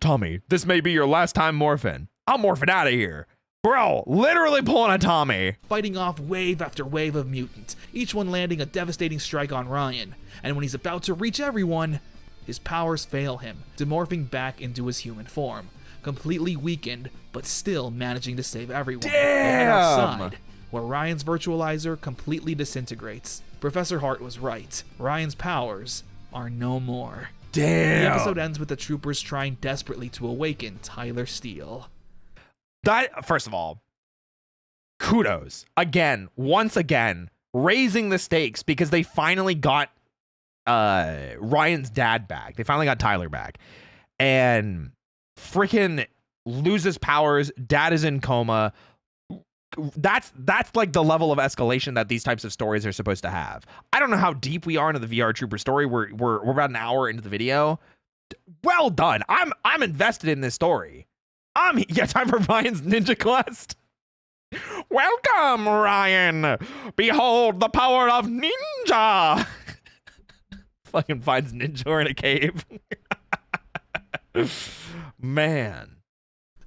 Speaker 1: Tommy, this may be your last time morphing. I'm morphing out of here. Bro, literally pulling a Tommy.
Speaker 13: Fighting off wave after wave of mutants, each one landing a devastating strike on Ryan. And when he's about to reach everyone, his powers fail him, demorphing back into his human form. Completely weakened, but still managing to save everyone.
Speaker 1: Damn!
Speaker 13: They head outside, where Ryan's virtualizer completely disintegrates. Professor Hart was right. Ryan's powers are no more.
Speaker 1: Damn.
Speaker 13: The episode ends with the troopers trying desperately to awaken Tyler Steele.
Speaker 1: That, first of all, kudos. Again, once again, raising the stakes because they finally got Ryan's dad back. They finally got Tyler back. And freaking loses powers. Dad is in coma. That's like the level of escalation that these types of stories are supposed to have. I don't know how deep we are into the VR Trooper story. We're about an hour into the video. Well done. I'm invested in this story. Time for Ryan's Ninja Quest. Welcome, Ryan. Behold the power of ninja. Fucking finds Ninja in a cave. Man.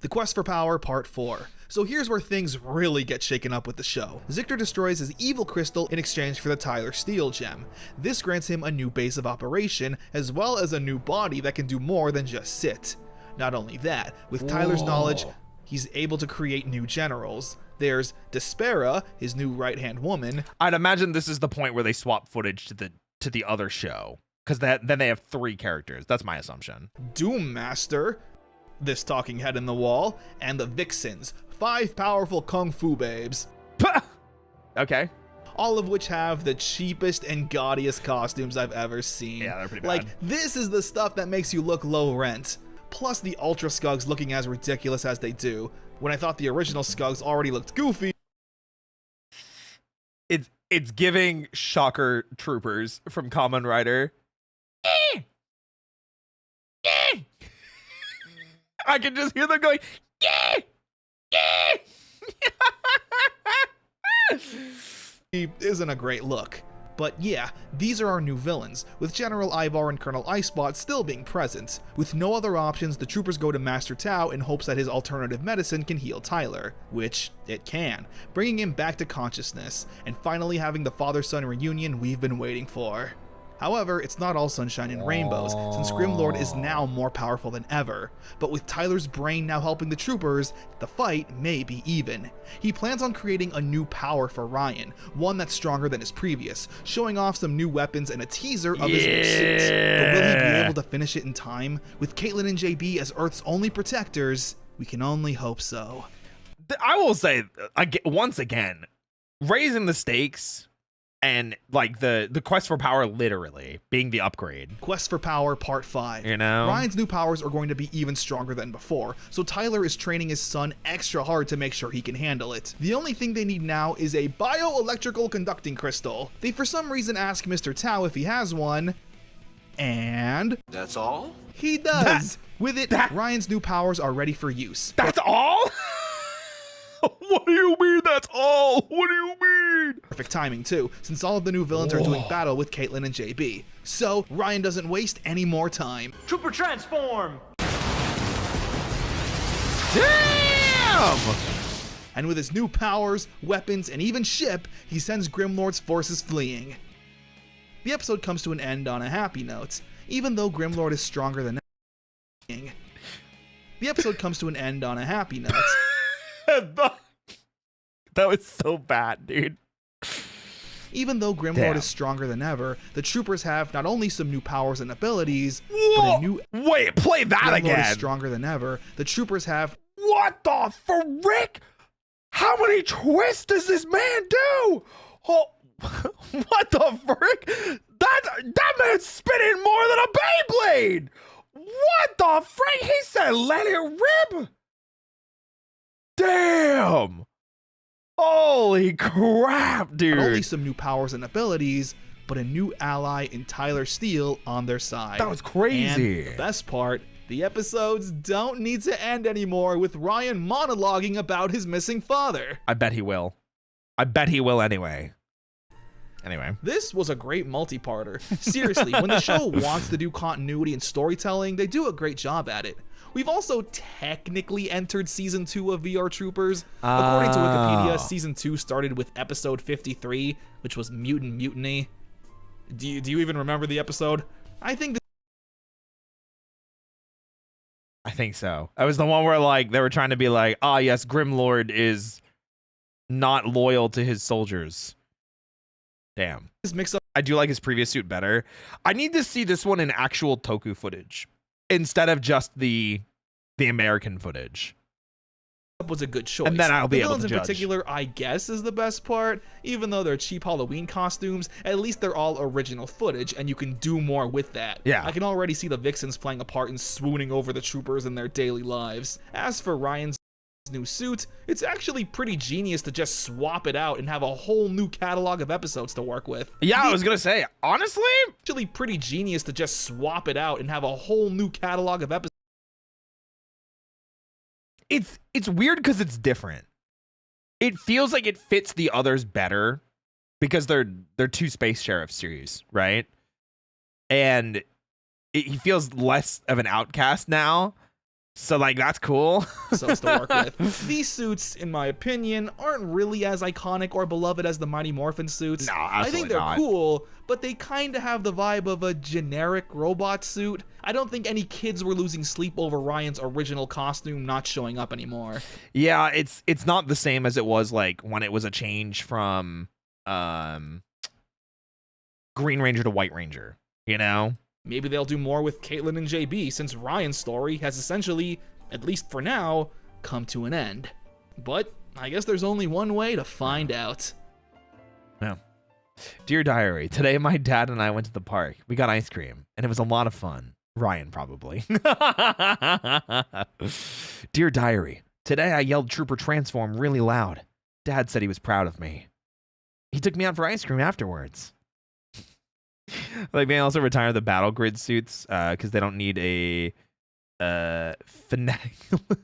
Speaker 13: The Quest for Power Part 4. So here's where things really get shaken up with the show. Zictor destroys his evil crystal in exchange for the Tyler Steele gem. This grants him a new base of operation, as well as a new body that can do more than just sit. Not only that, with Tyler's knowledge, he's able to create new generals. There's Despera, his new right-hand woman.
Speaker 1: I'd imagine this is the point where they swap footage to the other show, because then they have 3 characters. That's my assumption.
Speaker 13: Doom Master, this talking head in the wall, and the Vixens, 5 powerful kung fu babes.
Speaker 1: Okay.
Speaker 13: All of which have the cheapest and gaudiest costumes I've ever seen.
Speaker 1: Yeah, they're pretty bad.
Speaker 13: Like, this is the stuff that makes you look low rent. Plus the Ultra Skugs looking as ridiculous as they do, when I thought the original Skugs already looked goofy.
Speaker 1: It's giving Shocker Troopers from Kamen Rider. I can just hear them going,
Speaker 13: Isn't a great look. But yeah, these are our new villains, with General Ivar and Colonel Icebot still being present. With no other options, the troopers go to Master Tao in hopes that his alternative medicine can heal Tyler, which it can, bringing him back to consciousness, and finally having the father-son reunion we've been waiting for. However, it's not all sunshine and rainbows, since Grimlord is now more powerful than ever. But with Tyler's brain now helping the troopers, the fight may be even. He plans on creating a new power for Ryan, one that's stronger than his previous, showing off some new weapons and a teaser of his new suit. But will he be able to finish it in time? With Caitlin and JB as Earth's only protectors, we can only hope so.
Speaker 1: I will say, once again, raising the stakes and like the quest for power literally being the upgrade.
Speaker 3: Quest for Power Part 5.
Speaker 1: You know?
Speaker 3: Ryan's new powers are going to be even stronger than before, so Tyler is training his son extra hard to make sure he can handle it. The only thing they need now is a bioelectrical conducting crystal. They for some reason ask Mr. Tao if he has one, and...
Speaker 16: That's all?
Speaker 3: He does! With it, Ryan's new powers are ready for use.
Speaker 1: That's all? What do you mean that's all? What do you mean?
Speaker 3: Perfect timing too, since all of the new villains are doing battle with Caitlyn and JB. So, Ryan doesn't waste any more time.
Speaker 14: Trooper transform!
Speaker 1: Damn!
Speaker 3: And with his new powers, weapons, and even ship, he sends Grimlord's forces fleeing. The episode comes to an end on a happy note, even though Grimlord is stronger than ever. The episode comes to an end on a happy note.
Speaker 1: That was so bad, dude.
Speaker 3: Even though Grimlord
Speaker 1: Damn.
Speaker 3: is stronger than ever, the troopers have not only some new powers and abilities,
Speaker 1: Whoa.
Speaker 3: but a new...
Speaker 1: Wait, play that
Speaker 3: Grimlord
Speaker 1: again.
Speaker 3: is stronger than ever. The troopers have...
Speaker 1: What the frick? How many twists does this man do? Oh, what the frick? That man's spinning more than a Beyblade. What the frick? He said, let it rip. Damn. Holy crap, dude.
Speaker 3: Not only some new powers and abilities, but a new ally in Tyler Steele on their side.
Speaker 1: That was crazy.
Speaker 3: And the best part, the episodes don't need to end anymore with Ryan monologuing about his missing father.
Speaker 1: I bet he will. I bet he will anyway. Anyway.
Speaker 3: This was a great multi-parter. Seriously, when the show wants to do continuity and storytelling, they do a great job at it. We've also technically entered Season 2 of vrtroopers. According to Wikipedia, Season 2 started with episode 53, which was Mutant Mutiny. Do you even remember the episode? I think
Speaker 1: so. That was the one where like they were trying to be like, ah, yes, Grimlord is not loyal to his soldiers. Damn.
Speaker 3: This mix-up.
Speaker 1: I do like his previous suit better. I need to see this one in actual Toku footage instead of just the American footage.
Speaker 3: Was a good choice.
Speaker 1: And then I'll be able to
Speaker 3: judge. The villains in particular, I guess, is the best part. Even though they're cheap Halloween costumes, at least they're all original footage, and you can do more with that.
Speaker 1: Yeah.
Speaker 3: I can already see the Vixens playing a part in swooning over the troopers in their daily lives. As for Ryan's new suit, it's actually pretty genius to just swap it out and have a whole new catalog of episodes to work with.
Speaker 1: Yeah, I was gonna say, honestly,
Speaker 3: actually pretty genius to just swap it out and have a whole new catalog of episodes.
Speaker 1: It's weird because it's different. It feels like it fits the others better because they're two Space Sheriff series, right? And he feels less of an outcast now. So, like, that's cool.
Speaker 3: So to work with. These suits, in my opinion, aren't really as iconic or beloved as the Mighty Morphin suits.
Speaker 1: No,
Speaker 3: I think they're cool, but they kind of have the vibe of a generic robot suit. I don't think any kids were losing sleep over Ryan's original costume not showing up anymore.
Speaker 1: Yeah, it's not the same as it was, like, when it was a change from Green Ranger to White Ranger, you know?
Speaker 3: Maybe they'll do more with Caitlyn and JB, since Ryan's story has essentially, at least for now, come to an end. But I guess there's only one way to find out.
Speaker 1: Yeah. Dear Diary, today my dad and I went to the park. We got ice cream, and it was a lot of fun. Ryan, probably. Dear Diary, today I yelled Trooper Transform really loud. Dad said he was proud of me. He took me out for ice cream afterwards. Like, they also retire the battle grid suits because they don't need a finagle.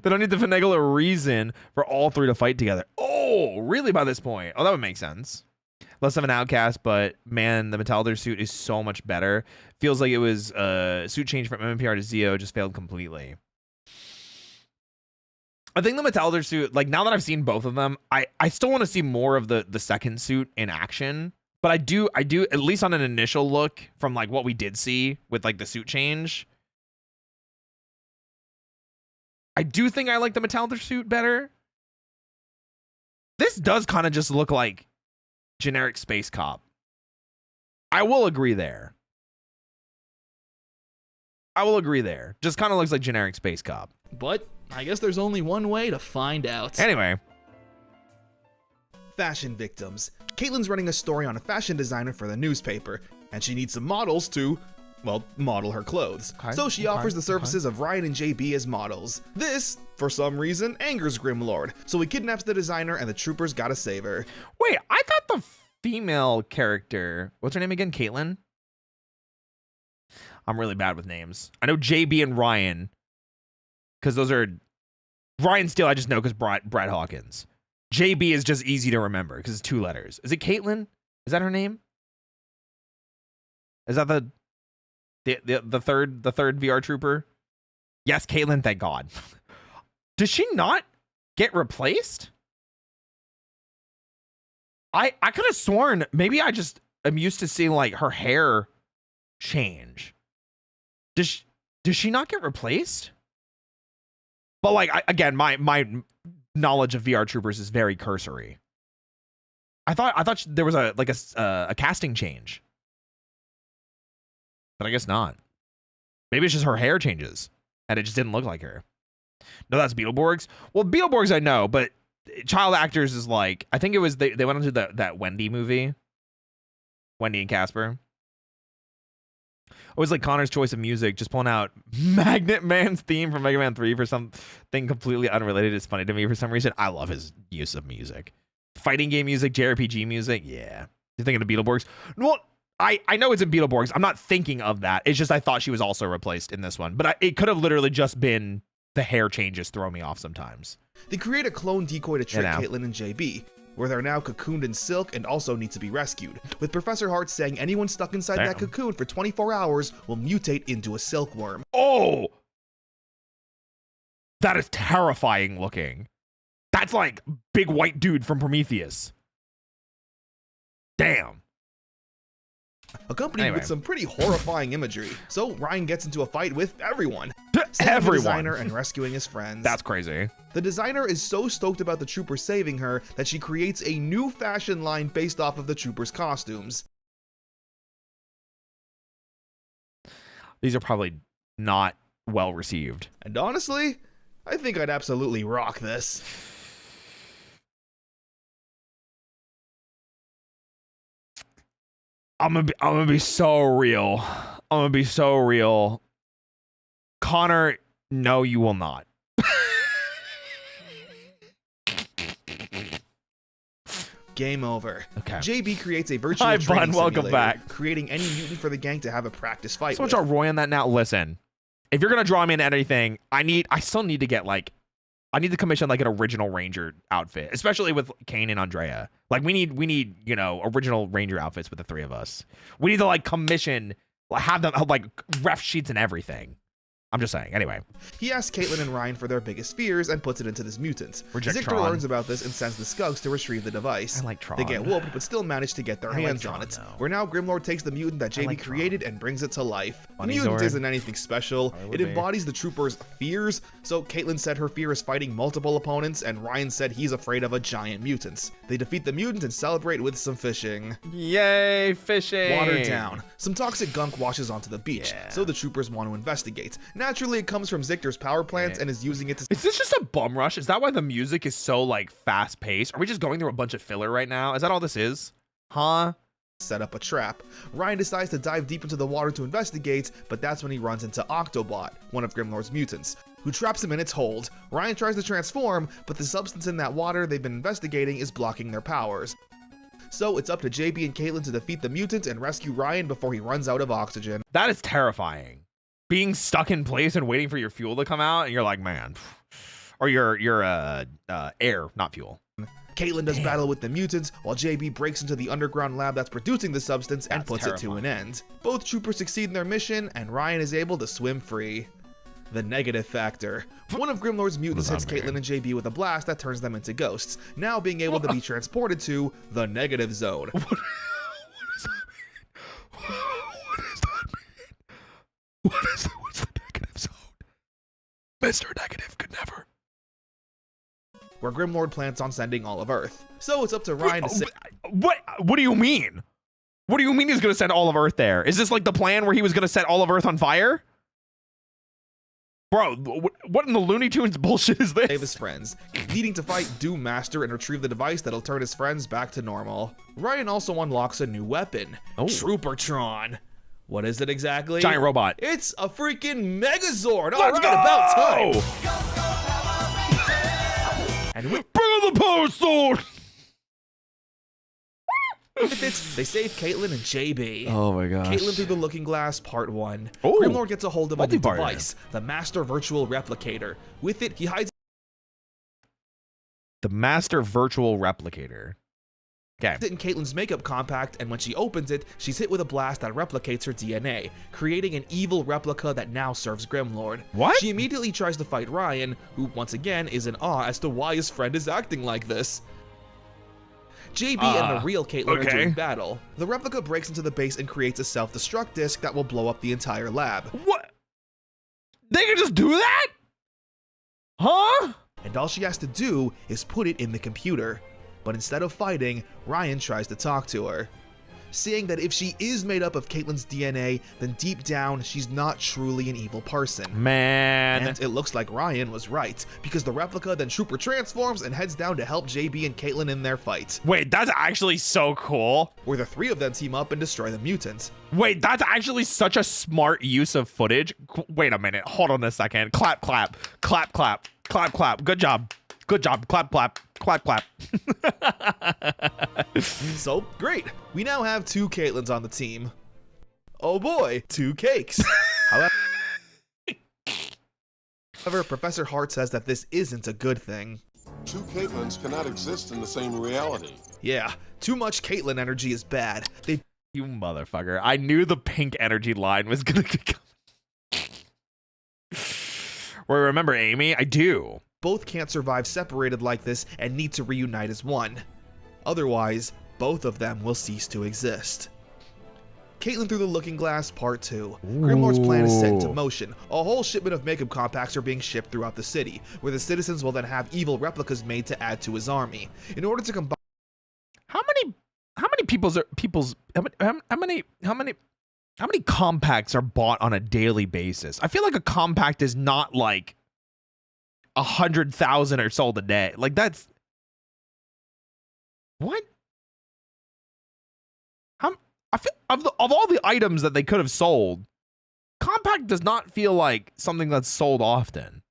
Speaker 1: They don't need to finagle a reason for all three to fight together. Oh, really? By this point? Oh, that would make sense. Less of an outcast, but man, the Metalder suit is so much better. Feels like it was a suit change from MMPR to Zeo, just failed completely. I think the Metalder suit, like, now that I've seen both of them, I still want to see more of the second suit in action. But I do, at least on an initial look from, like, what we did see with, like, the suit change, I do think I like the Metalder suit better. This does kind of just look like generic space cop. I will agree there. Just kind of looks like generic space cop.
Speaker 3: But I guess there's only one way to find out.
Speaker 1: Anyway.
Speaker 13: Fashion victims. Caitlin's running a story on a fashion designer for the newspaper, and she needs some models to, well, model her clothes. So she offers the services of Ryan and JB as models. This, for some reason, angers Grimlord, so he kidnaps the designer and the troopers gotta save her.
Speaker 1: Wait, I thought the female character, what's her name again? Caitlin? I'm really bad with names. I know JB and Ryan, because those are Ryan Steele. I just know because Brad Hawkins. JB is just easy to remember because it's 2 letters. Is it Caitlin? Is that her name? Is that the third VR trooper? Yes, Caitlin. Thank God. Does she not get replaced? I could have sworn maybe I just am used to seeing like her hair change. Does she not get replaced? But like again, my knowledge of VR troopers is very cursory. I thought there was a casting change, but I guess not. Maybe it's just her hair changes and it just didn't look like her. No, that's Beetleborgs. Well, Beetleborgs I know, but child actors is like, I think it was they went into that Wendy movie, Wendy and Casper. Always like Connor's choice of music, just pulling out Magnet Man's theme from Mega Man 3 for something completely unrelated. It's funny to me for some reason. I love his use of music. Fighting game music, JRPG music, yeah. You're thinking of Beetleborgs? Well, I know it's in Beetleborgs. I'm not thinking of that. It's just I thought she was also replaced in this one. But it could have literally just been the hair changes throw me off sometimes.
Speaker 13: They create a clone decoy to trick Caitlin and JB, where they're now cocooned in silk and also need to be rescued, with Professor Hart saying anyone stuck inside that cocoon for 24 hours will mutate into a silkworm.
Speaker 1: Oh! That is terrifying looking. That's like big white dude from Prometheus. Damn.
Speaker 13: Accompanied with some pretty horrifying imagery. So Ryan gets into a fight with everyone.
Speaker 1: Everyone.
Speaker 13: The designer and rescuing his friends.
Speaker 1: That's crazy.
Speaker 13: The designer is so stoked about the troopers saving her that she creates a new fashion line based off of the troopers' costumes.
Speaker 1: These are probably not well received.
Speaker 13: And honestly, I think I'd absolutely rock this.
Speaker 1: I'm gonna be so real. I'm gonna be so real. Connor, no, you will not.
Speaker 13: Game over.
Speaker 1: Okay.
Speaker 13: JB creates a virtual
Speaker 1: Hi,
Speaker 13: training
Speaker 1: Bun. Welcome
Speaker 13: simulator,
Speaker 1: back.
Speaker 13: creating any mutant for the gang to have a practice fight
Speaker 1: So much
Speaker 13: with.
Speaker 1: are Roy on that now. Listen, if you're gonna draw me into anything, I still need to get I need to commission like an original Ranger outfit, especially with Kane and Andrea. Like we need, you know, original Ranger outfits with the 3 of us. We need to like commission, have them like ref sheets and everything. I'm just saying. Anyway.
Speaker 13: He asks Caitlin and Ryan for their biggest fears and puts it into this mutant.
Speaker 1: Reject
Speaker 13: Zictor
Speaker 1: Tron.
Speaker 13: learns about this and sends the Skunks to retrieve the device.
Speaker 1: I like Tron.
Speaker 13: They get whooped, but still manage to get their hands on it. Where now Grimlord takes the mutant that JB created and brings it to life. The mutant
Speaker 1: Zord.
Speaker 13: isn't anything special. It embodies the troopers' fears. So Caitlin said her fear is fighting multiple opponents, and Ryan said he's afraid of a giant mutant. They defeat the mutant and celebrate with some fishing.
Speaker 1: Yay, fishing!
Speaker 13: Watered down. Some toxic gunk washes onto the beach, so the troopers want to investigate. Naturally, it comes from Zictor's power plants and is using it to...
Speaker 1: Is this just a bum rush? Is that why the music is so like fast paced? Are we just going through a bunch of filler right now? Is that all this is? Huh?
Speaker 13: Set up a trap. Ryan decides to dive deep into the water to investigate, but that's when he runs into Octobot, one of Grimlord's mutants, who traps him in its hold. Ryan tries to transform, but the substance in that water they've been investigating is blocking their powers. So it's up to JB and Caitlin to defeat the mutant and rescue Ryan before he runs out of oxygen.
Speaker 1: That is terrifying. Being stuck in place and waiting for your fuel to come out, and you're like, man, or your air, not fuel.
Speaker 13: Caitlin does battle with the mutants, while JB breaks into the underground lab that's producing the substance and puts it to an end. Both troopers succeed in their mission, and Ryan is able to swim free. The negative factor. One of Grimlord's mutants hits Caitlin and JB with a blast that turns them into ghosts, now being able to be transported to the negative zone.
Speaker 1: What does that mean? What's the negative zone? Mr. Negative could never.
Speaker 13: Where Grimlord plans on sending all of Earth. So it's up to Ryan to say...
Speaker 1: What do you mean? What do you mean he's going to send all of Earth there? Is this like the plan where he was going to set all of Earth on fire? Bro, what in the Looney Tunes bullshit is this?
Speaker 3: Save his friends, needing to fight Doom Master and retrieve the device that'll turn his friends back to normal. Ryan also unlocks a new weapon, Troopertron. What is it exactly?
Speaker 1: Giant robot.
Speaker 3: It's a freaking Megazord.
Speaker 1: Let's go!
Speaker 3: About time. And
Speaker 1: bring on the power sword.
Speaker 3: With it, they save Caitlin and JB.
Speaker 1: Oh my gosh.
Speaker 3: Caitlin through the Looking Glass, Part 1.
Speaker 1: Oh,
Speaker 3: Grimlord gets a hold of a new
Speaker 1: multi-part.
Speaker 3: device, the Master Virtual Replicator. With it, he hides
Speaker 1: The Master Virtual Replicator. Okay.
Speaker 3: it in Caitlin's makeup compact, and when she opens it, she's hit with a blast that replicates her DNA, creating an evil replica that now serves Grimlord.
Speaker 1: What?
Speaker 3: She immediately tries to fight Ryan, who once again is in awe as to why his friend is acting like this. JB and the real Caitlin are doing battle. The replica breaks into the base and creates a self-destruct disc that will blow up the entire lab.
Speaker 1: What? They can just do that? Huh?
Speaker 3: And all she has to do is put it in the computer. But instead of fighting, Ryan tries to talk to her, saying that if she is made up of Caitlin's DNA, then deep down, she's not truly an evil person.
Speaker 1: Man.
Speaker 3: And it looks like Ryan was right, because the replica then Trooper transforms and heads down to help JB and Caitlin in their fight.
Speaker 1: Wait, that's actually so cool.
Speaker 3: Where the three of them team up and destroy the mutants.
Speaker 1: Wait, that's actually such a smart use of footage. Wait a minute. Hold on a second. Clap, clap. Clap, clap. Clap, clap. Good job. Good job. Clap, clap. Clap, clap.
Speaker 3: So, great. We now have 2 Caitlins on the team. Oh boy, 2 cakes. However, Professor Hart says that this isn't a good thing.
Speaker 4: 2 Caitlins cannot exist in the same reality.
Speaker 3: Yeah, too much Caitlin energy is bad.
Speaker 1: You motherfucker. I knew the pink energy line was gonna come. Wait, remember Amy? I do.
Speaker 3: Both can't survive separated like this and need to reunite as one. Otherwise, both of them will cease to exist. Caitlin Through the Looking Glass Part 2. Grimlord's plan is set into motion. A whole shipment of makeup compacts are being shipped throughout the city, where the citizens will then have evil replicas made to add to his army. In order to combine...
Speaker 1: How many compacts are bought on a daily basis? I feel like a compact is not like 100,000 are sold a day. Like that's what? I feel of all the items that they could have sold, compact does not feel like something that's sold often.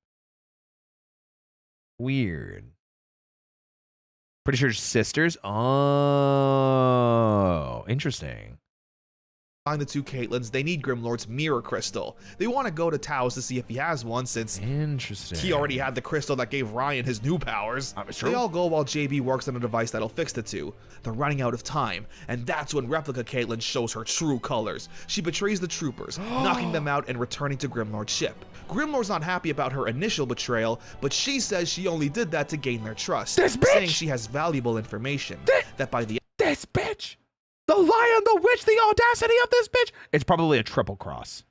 Speaker 1: Weird. Pretty sure sisters. Oh, interesting.
Speaker 3: Find the 2 Caitlins, they need Grimlord's mirror crystal. They want to go to Taos to see if he has one, since he already had the crystal that gave Ryan his new powers. They all go while JB works on a device that'll fix the 2. They're running out of time, and that's when replica Caitlin shows her true colors. She betrays the troopers, knocking them out and returning to Grimlord's ship. Grimlord's not happy about her initial betrayal, but she says she only did that to gain their trust, saying she has valuable information that by the
Speaker 1: this bitch. The lion, the witch, the audacity of this bitch. It's probably a triple cross.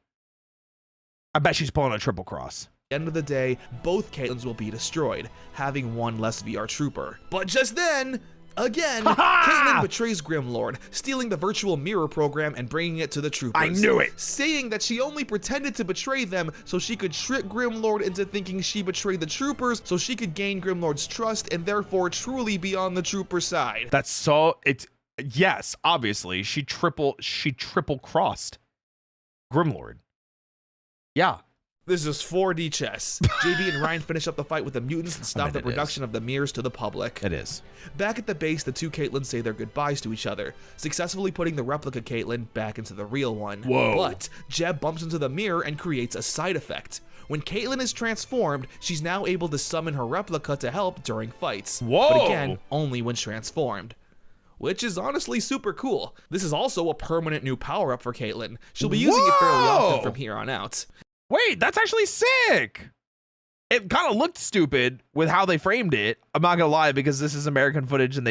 Speaker 1: I bet she's pulling a triple cross.
Speaker 3: End of the day, both Caitlins will be destroyed, having one less VR trooper. But just then, again, Caitlin betrays Grimlord, stealing the virtual mirror program and bringing it to the troopers.
Speaker 1: I knew it!
Speaker 3: Saying that she only pretended to betray them so she could trick Grimlord into thinking she betrayed the troopers so she could gain Grimlord's trust and therefore truly be on the trooper side.
Speaker 1: That's so... Yes, obviously, she triple crossed Grimlord. Yeah.
Speaker 3: This is 4D chess. JB and Ryan finish up the fight with the mutants and stop the production of the mirrors to the public.
Speaker 1: It is.
Speaker 3: Back at the base, the 2 Caitlins say their goodbyes to each other, successfully putting the replica Caitlin back into the real one.
Speaker 1: Whoa.
Speaker 3: But Jeb bumps into the mirror and creates a side effect. When Caitlin is transformed, she's now able to summon her replica to help during fights.
Speaker 1: Whoa.
Speaker 3: But again, only when transformed. Which is honestly super cool. This is also a permanent new power-up for Caitlin. She'll be using it fairly often from here on out.
Speaker 1: Wait, that's actually sick. It kind of looked stupid with how they framed it. I'm not gonna lie, because this is American footage and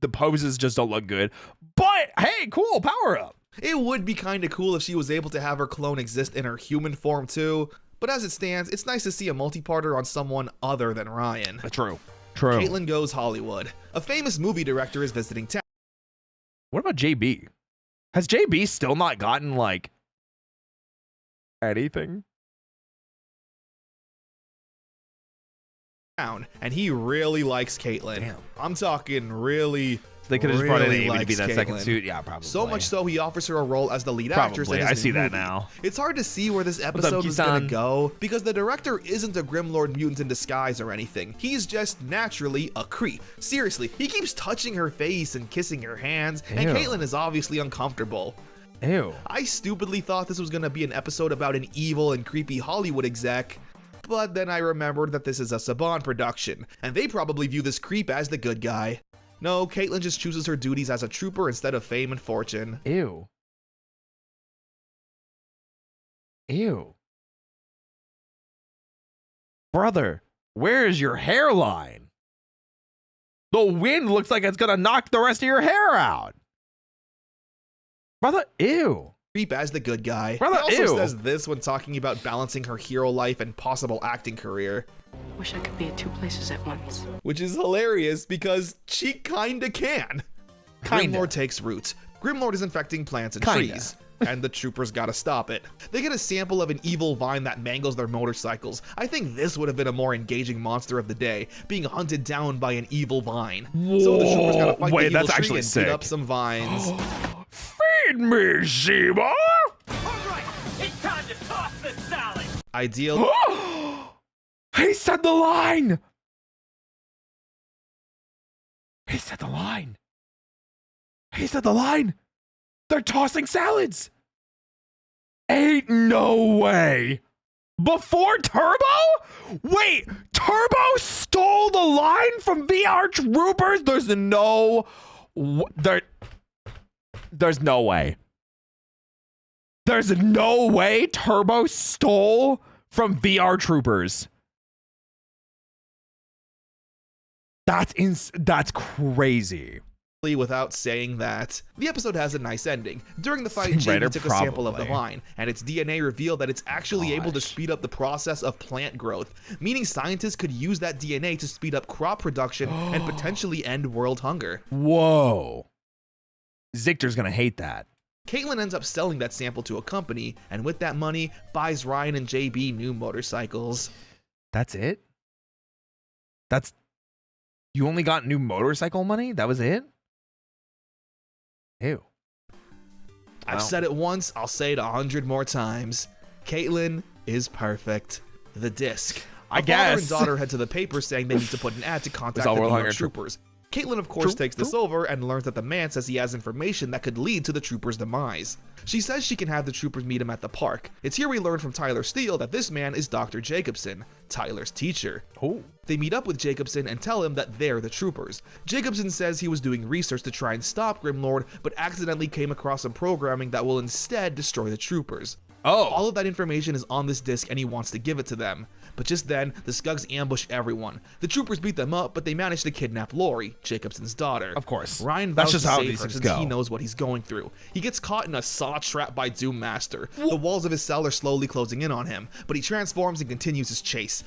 Speaker 1: the poses just don't look good. But hey, cool power-up.
Speaker 3: It would be kind of cool if she was able to have her clone exist in her human form too. But as it stands, it's nice to see a multi-parter on someone other than Ryan.
Speaker 1: True. True.
Speaker 3: Caitlin Goes Hollywood. A famous movie director is visiting town.
Speaker 1: What about JB? Has JB still not gotten like anything?
Speaker 13: down, and he really likes Caitlyn.
Speaker 1: Damn.
Speaker 13: I'm talking really.
Speaker 1: They could have just brought in Amy to be
Speaker 13: likes
Speaker 1: that second
Speaker 13: Caitlyn.
Speaker 1: suit. Yeah, probably.
Speaker 13: So much so, he offers her a role as the lead actress in his
Speaker 1: I
Speaker 13: new
Speaker 1: see that
Speaker 13: movie.
Speaker 1: now.
Speaker 13: It's hard to see where this episode is going to go because the director isn't a Grimlord mutant in disguise or anything. He's just naturally a creep. Seriously, he keeps touching her face and kissing her hands, and
Speaker 1: Ew.
Speaker 13: Caitlyn is obviously uncomfortable.
Speaker 1: Ew.
Speaker 13: I stupidly thought this was going to be an episode about an evil and creepy Hollywood exec, but then I remembered that this is a Saban production, and they probably view this creep as the good guy. No, Caitlyn just chooses her duties as a trooper instead of fame and fortune.
Speaker 1: Ew. Ew. Brother, where is your hairline? The wind looks like it's gonna knock the rest of your hair out. Brother, ew.
Speaker 13: Creep as the good guy.
Speaker 1: Brother,
Speaker 13: he also
Speaker 1: ew.
Speaker 13: says this when talking about balancing her hero life and possible acting career.
Speaker 9: Wish I could be at two places at once.
Speaker 13: Which is hilarious because she kinda can.
Speaker 1: Kinda.
Speaker 13: Grimlord takes root. Grimlord is infecting plants and
Speaker 1: Kinda.
Speaker 13: trees, and the troopers gotta stop it. They get a sample of an evil vine that mangles their motorcycles. I think this would have been a more engaging monster of the day, being hunted down by an evil vine. So the troopers gotta fight the evil
Speaker 1: that's
Speaker 13: tree
Speaker 1: actually
Speaker 13: and
Speaker 1: sick.
Speaker 13: beat up some vines.
Speaker 1: Feed me, Sheba!
Speaker 12: Alright, it's time to toss the salad!
Speaker 13: Ideal.
Speaker 1: He said the line! He said the line. He said the line. They're tossing salads. Ain't no way. Before Turbo? Wait, Turbo stole the line from vrtroopers? There's no there's no way. There's no way Turbo stole from vrtroopers. That's crazy.
Speaker 13: Without saying that. The episode has a nice ending. During the fight,
Speaker 1: Same writer,
Speaker 13: JB took a sample of the
Speaker 1: probably.
Speaker 13: vine, and its DNA revealed that it's actually able to speed up the process of plant growth, meaning scientists could use that DNA to speed up crop production and potentially end world hunger.
Speaker 1: Whoa. Zictor's gonna hate that.
Speaker 13: Caitlyn ends up selling that sample to a company, and with that money, buys Ryan and JB new motorcycles.
Speaker 1: That's it? You only got new motorcycle money? That was it? Ew.
Speaker 13: I've said it once, I'll say it 100 more times. Caitlyn is perfect. The disc.
Speaker 1: I
Speaker 13: Father
Speaker 1: guess.
Speaker 13: and daughter head to the paper saying they need to put an ad to contact
Speaker 1: all
Speaker 13: the
Speaker 1: world
Speaker 13: New
Speaker 1: hunger
Speaker 13: York troopers. Caitlyn, of course, takes this over and learns that the man says he has information that could lead to the troopers' demise. She says she can have the troopers meet him at the park. It's here we learn from Tyler Steele that this man is Dr. Jacobson, Tyler's teacher.
Speaker 1: Oh.
Speaker 13: They meet up with Jacobson and tell him that they're the troopers. Jacobson says he was doing research to try and stop Grimlord, but accidentally came across some programming that will instead destroy the troopers.
Speaker 1: Oh.
Speaker 13: All of that information is on this disc and he wants to give it to them. But just then, the Skugs ambush everyone. The troopers beat them up, but they manage to kidnap Lori, Jacobson's daughter.
Speaker 1: Of course.
Speaker 13: Ryan
Speaker 1: That's
Speaker 13: vows
Speaker 1: just
Speaker 13: to
Speaker 1: how
Speaker 13: save
Speaker 1: these
Speaker 13: her
Speaker 1: things
Speaker 13: since
Speaker 1: go.
Speaker 13: he knows what he's going through. He gets caught in a saw trap by Doom Master. The walls of his cell are slowly closing in on him, but he transforms and continues his chase.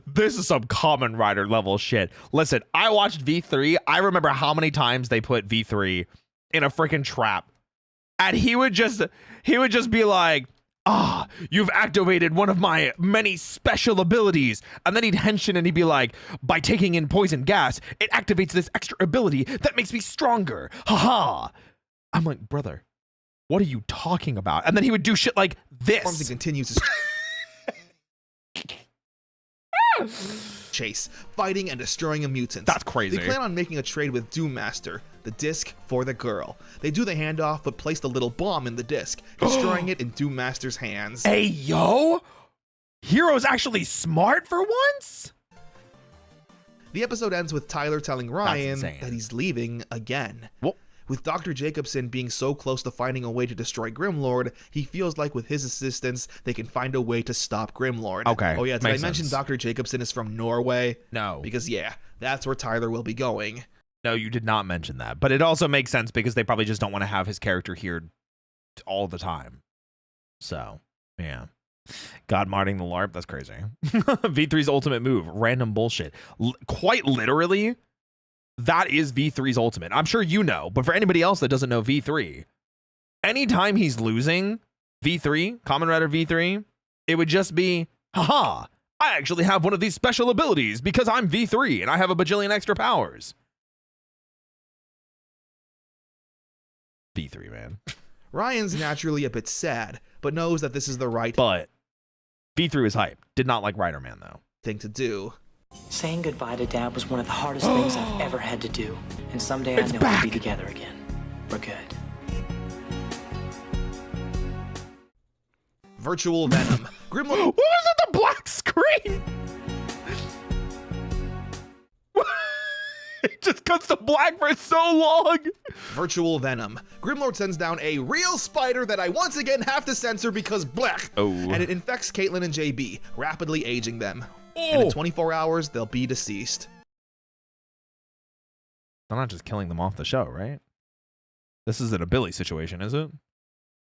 Speaker 1: This is some Kamen Rider level shit. Listen, I watched V3. I remember how many times they put V3 in a freaking trap. And he would just be like, you've activated one of my many special abilities. And then he'd henshin and he'd be like, by taking in poison gas, it activates this extra ability that makes me stronger. Haha. I'm like, brother, what are you talking about? And then he would do shit like this.
Speaker 13: And continues his chase, fighting and destroying a mutant.
Speaker 1: That's crazy.
Speaker 13: They plan on making a trade with Doom Master, the disc for the girl. They do the handoff, but place the little bomb in the disc, destroying it in Doom Master's hands.
Speaker 1: Hey, yo! Hero's actually smart for once?
Speaker 13: The episode ends with Tyler telling Ryan
Speaker 1: insane.
Speaker 13: that he's leaving again.
Speaker 1: Well,
Speaker 13: with Dr. Jacobson being so close to finding a way to destroy Grimlord, he feels like with his assistance, they can find a way to stop Grimlord.
Speaker 1: Okay,
Speaker 13: Oh yeah, did I
Speaker 1: makes
Speaker 13: mention
Speaker 1: sense.
Speaker 13: Dr. Jacobson is from Norway?
Speaker 1: No.
Speaker 13: Because yeah, that's where Tyler will be going.
Speaker 1: No, you did not mention that. But it also makes sense because they probably just don't want to have his character here all the time. So, yeah. God modding the LARP, that's crazy. V3's ultimate move, random bullshit. Quite literally, that is V3's ultimate. I'm sure you know, but for anybody else that doesn't know V3, anytime he's losing V3, Kamen Rider V3, it would just be, haha, I actually have one of these special abilities because I'm V3 and I have a bajillion extra powers. V3, man.
Speaker 13: Ryan's naturally a bit sad, but knows that this is the right
Speaker 1: But V3 is hype. Did not like Rider Man, though.
Speaker 13: thing to do.
Speaker 5: Saying goodbye to Dad was one of the hardest things I've ever had to do. And someday I know we'll be together again. For good.
Speaker 13: Virtual Venom. Gremlord.
Speaker 1: What was it? The black screen? It just cuts to black for so long.
Speaker 13: Virtual Venom. Grimlord sends down a real spider that I once again have to censor because black.
Speaker 1: Oh.
Speaker 13: And it infects Caitlin and JB, rapidly aging them. And in 24 hours, they'll be deceased.
Speaker 1: I'm not just killing them off the show, right? This isn't a Billy situation, is it?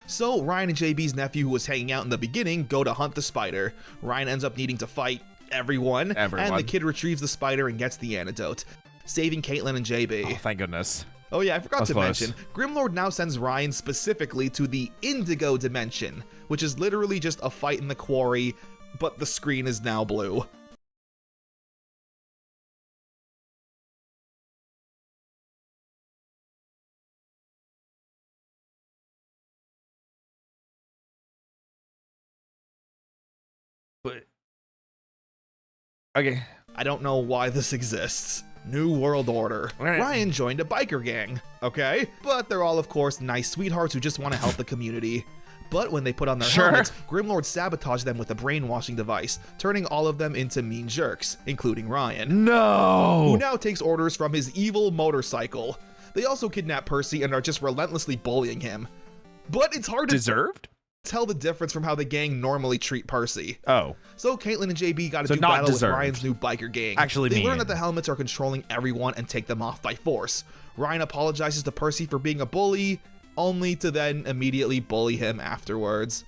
Speaker 13: So Ryan and JB's nephew, who was hanging out in the beginning, go to hunt the spider. Ryan ends up needing to fight everyone. And the kid retrieves the spider and gets the antidote, saving Caitlin and JB.
Speaker 1: Oh, thank goodness.
Speaker 13: Oh yeah, I forgot to
Speaker 1: close.
Speaker 13: mention, Grimlord now sends Ryan specifically to the Indigo Dimension, which is literally just a fight in the quarry, but the screen is now blue.
Speaker 1: But okay,
Speaker 13: I don't know why this exists. New World Order.
Speaker 1: Right.
Speaker 13: Ryan joined a biker gang, okay? But they're all, of course, nice sweethearts who just want to help the community. But when they put on their helmets, Grimlord sabotaged them with a brainwashing device, turning all of them into mean jerks, including Ryan.
Speaker 1: No!
Speaker 13: Who now takes orders from his evil motorcycle. They also kidnap Percy and are just relentlessly bullying him. But it's hard to tell the difference from how the gang normally treat Percy.
Speaker 1: Oh.
Speaker 13: So Caitlin and JB got to do battle with Ryan's new biker gang.
Speaker 1: Actually,
Speaker 13: they learn that the helmets are controlling everyone and take them off by force. Ryan apologizes to Percy for being a bully, only to then immediately bully him afterwards.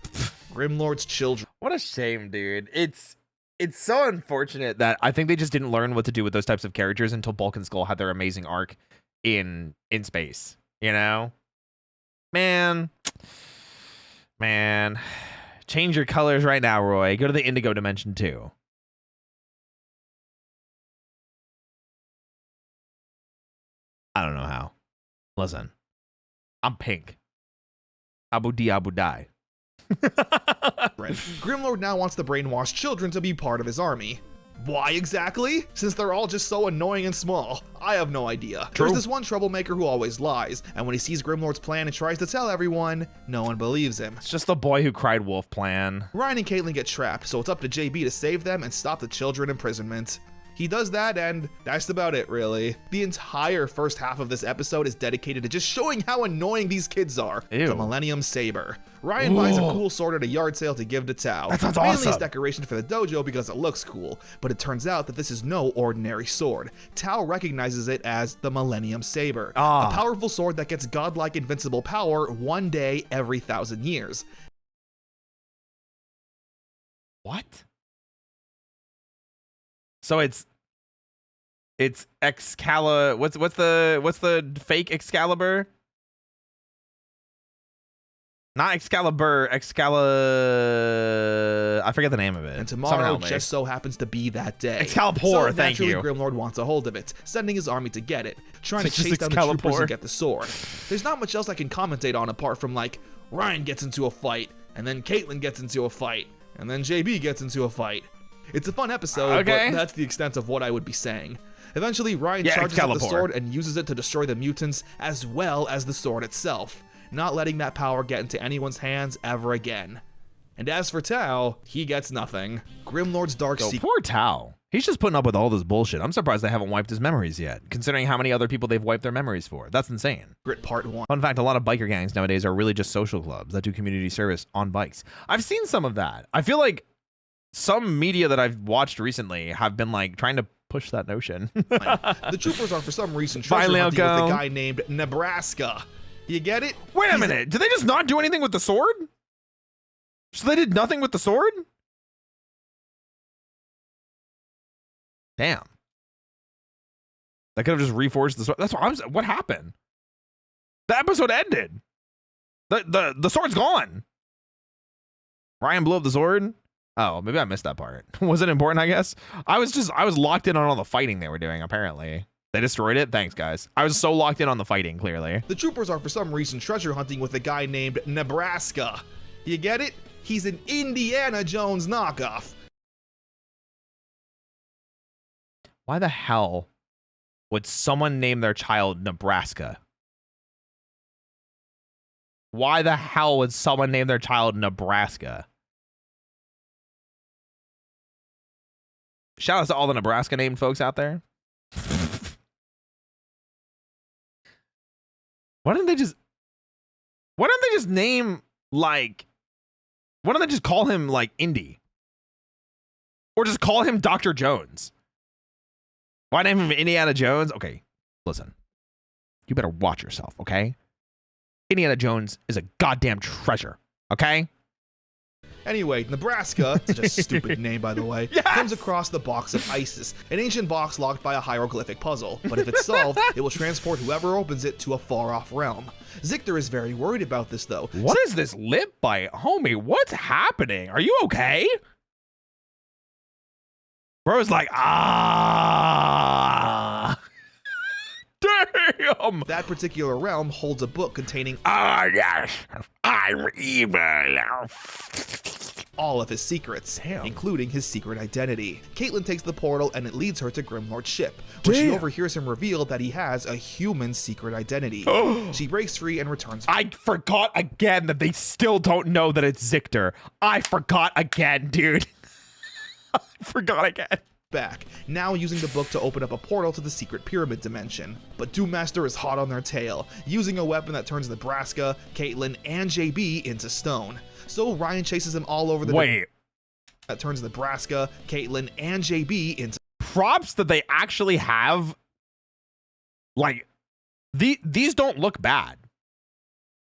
Speaker 13: Grimlord's children.
Speaker 1: What a shame, dude. It's so unfortunate that I think they just didn't learn what to do with those types of characters until Bulk and Skull had their amazing arc in space, you know? Man, change your colors right now, Roy. Go to the Indigo Dimension too. I don't know how. Listen, I'm pink. Abu die.
Speaker 13: Grimlord now wants the brainwashed children to be part of his army. Why exactly? Since they're all just so annoying and small. I have no idea.
Speaker 1: True.
Speaker 13: There's this one troublemaker who always lies, and when he sees Grimlord's plan and tries to tell everyone, no one believes him.
Speaker 1: It's just the boy who cried wolf plan.
Speaker 13: Ryan and Caitlin get trapped, so it's up to JB to save them and stop the children imprisonment. He does that, and that's about it, really. The entire first half of this episode is dedicated to just showing how annoying these kids are.
Speaker 1: Ew.
Speaker 13: The Millennium Saber. Ryan buys a cool sword at a yard sale to give to Tao.
Speaker 1: That sounds
Speaker 13: Mainly
Speaker 1: awesome.
Speaker 13: it's decoration for the dojo because it looks cool, but it turns out that this is no ordinary sword. Tao recognizes it as the Millennium Saber, a powerful sword that gets godlike invincible power one day every 1,000 years.
Speaker 1: What? So it's Excalibur. What's the fake Excalibur? Not Excalibur. I forget the name of it.
Speaker 13: And tomorrow just so happens to be that day.
Speaker 1: Excalibur,
Speaker 13: so
Speaker 1: thank you.
Speaker 13: Grimlord wants a hold of it, sending his army to get it, trying
Speaker 1: It's
Speaker 13: to chase
Speaker 1: just
Speaker 13: down the troopers
Speaker 1: Excalibur.
Speaker 13: and get the sword. There's not much else I can commentate on apart from like, Ryan gets into a fight, and then Caitlin gets into a fight, and then JB gets into a fight. It's a fun episode, but that's the extent of what I would be saying. Eventually, Ryan charges up the sword and uses it to destroy the mutants as well as the sword itself, not letting that power get into anyone's hands ever again. And as for Tao, he gets nothing. Grimlord's dark secret.
Speaker 1: Poor Tao. He's just putting up with all this bullshit. I'm surprised they haven't wiped his memories yet, considering how many other people they've wiped their memories for. That's insane.
Speaker 13: Part 1.
Speaker 1: Fun fact, a lot of biker gangs nowadays are really just social clubs that do community service on bikes. I've seen some of that. I feel like some media that I've watched recently have been like trying to push that notion.
Speaker 13: The troopers are for some reason treasure hunting with a guy named Nebraska. You get it?
Speaker 1: Wait a minute. Did they just not do anything with the sword? So they did nothing with the sword? Damn. They could have just reforged the sword. That's what I'm saying. What happened? The episode ended. The sword's gone. Ryan blew up the sword. Oh, maybe I missed that part. Was it important, I guess? I was locked in on all the fighting they were doing, apparently. They destroyed it? Thanks, guys. I was so locked in on the fighting, clearly.
Speaker 3: The troopers are for some reason treasure hunting with a guy named Nebraska. You get it? He's an Indiana Jones knockoff.
Speaker 1: Why the hell would someone name their child Nebraska? Why the hell would someone name their child Nebraska? Shout out to all the Nebraska named folks out there. Why didn't they just name, like, why don't they just call him, like, Indy? Or just call him Dr. Jones? Why name him Indiana Jones? Okay, listen. You better watch yourself, okay? Indiana Jones is a goddamn treasure, okay?
Speaker 3: Anyway, Nebraska, such a stupid name by the way, comes across the box of Isis, an ancient box locked by a hieroglyphic puzzle. But if it's solved, it will transport whoever opens it to a far-off realm. Zictor is very worried about this though.
Speaker 1: What is this lip bite? Homie, what's happening? Are you okay? Bro's like, ah. Damn!
Speaker 3: That particular realm holds a book containing
Speaker 1: yes, I'm evil.
Speaker 3: All of his secrets, including his secret identity. Caitlin takes the portal and it leads her to Grimlord's ship, where she overhears him reveal that he has a human secret identity. She breaks free and returns.
Speaker 1: I forgot again that they still don't know that it's Zictor. I forgot again, dude. I forgot again.
Speaker 3: Back, now using the book to open up a portal to the secret pyramid dimension. But Doom Master is hot on their tail, using a weapon that turns Nebraska, Caitlin, and JB into stone. So Ryan chases him all over the that turns Nebraska, Caitlin, and JB into
Speaker 1: props that they actually have. Like, these don't look bad.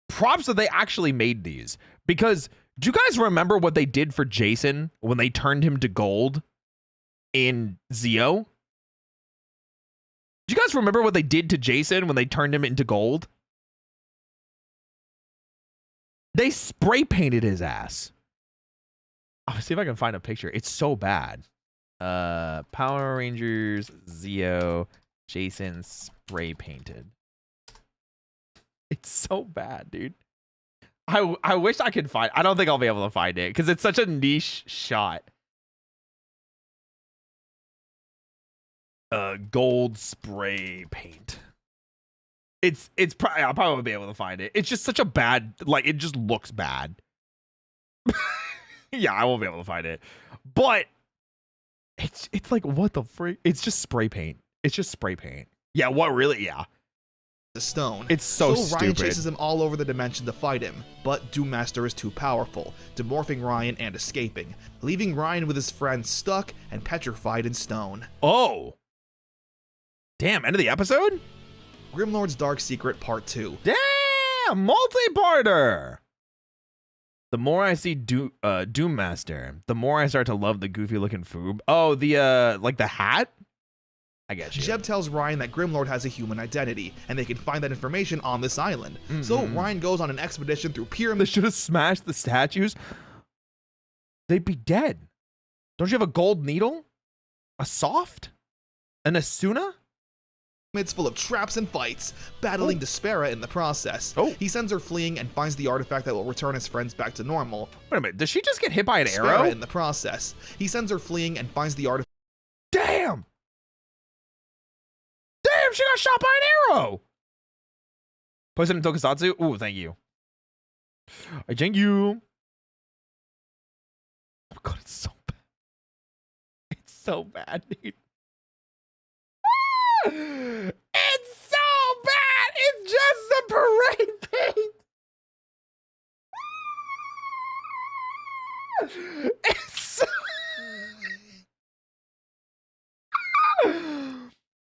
Speaker 1: Props that they actually made these, because do you guys remember what they did for Jason when they turned him to gold in Zio? Do you guys remember what they did to Jason when they turned him into gold? They spray painted his ass. I'll see if I can find a picture. It's so bad. Power Rangers Zio Jason spray painted. It's so bad, dude. I wish I could find. I don't think I'll be able to find it because it's such a niche shot. Gold spray paint. It's probably, I'll probably be able to find it. It's just such a bad, like, it just looks bad. Yeah, I won't be able to find it. But it's like, what the freak? It's just spray paint. It's just spray paint. Yeah, what really? Yeah.
Speaker 3: The stone.
Speaker 1: It's so stupid.
Speaker 3: Ryan chases him all over the dimension to fight him, but Doom Master is too powerful, demorphing Ryan and escaping, leaving Ryan with his friend stuck and petrified in stone.
Speaker 1: Oh. Damn, end of the episode?
Speaker 3: Grimlord's Dark Secret Part 2.
Speaker 1: Damn, multi-parter. The more I see Doom Master, the more I start to love the goofy looking foob. Oh, the like the hat? I get you.
Speaker 3: Jeb tells Ryan that Grimlord has a human identity, and they can find that information on this island. So Ryan goes on an expedition through pyramids.
Speaker 1: They should have smashed the statues. They'd be dead. Don't you have a gold needle? A soft? An Asuna?
Speaker 3: It's full of traps and fights, battling Despera in the process. He sends her fleeing and finds the artifact that will return his friends back to normal.
Speaker 1: Wait a minute, does she just get hit by an
Speaker 3: Despera
Speaker 1: arrow?
Speaker 3: In the process. He sends her fleeing and finds the artifact.
Speaker 1: Damn! Damn, she got shot by an arrow! Post it in Tokusatsu? Ooh, thank you. I thank you. Oh god, it's so bad. It's so bad, dude. It's so bad. It's just the parade paint. It's so...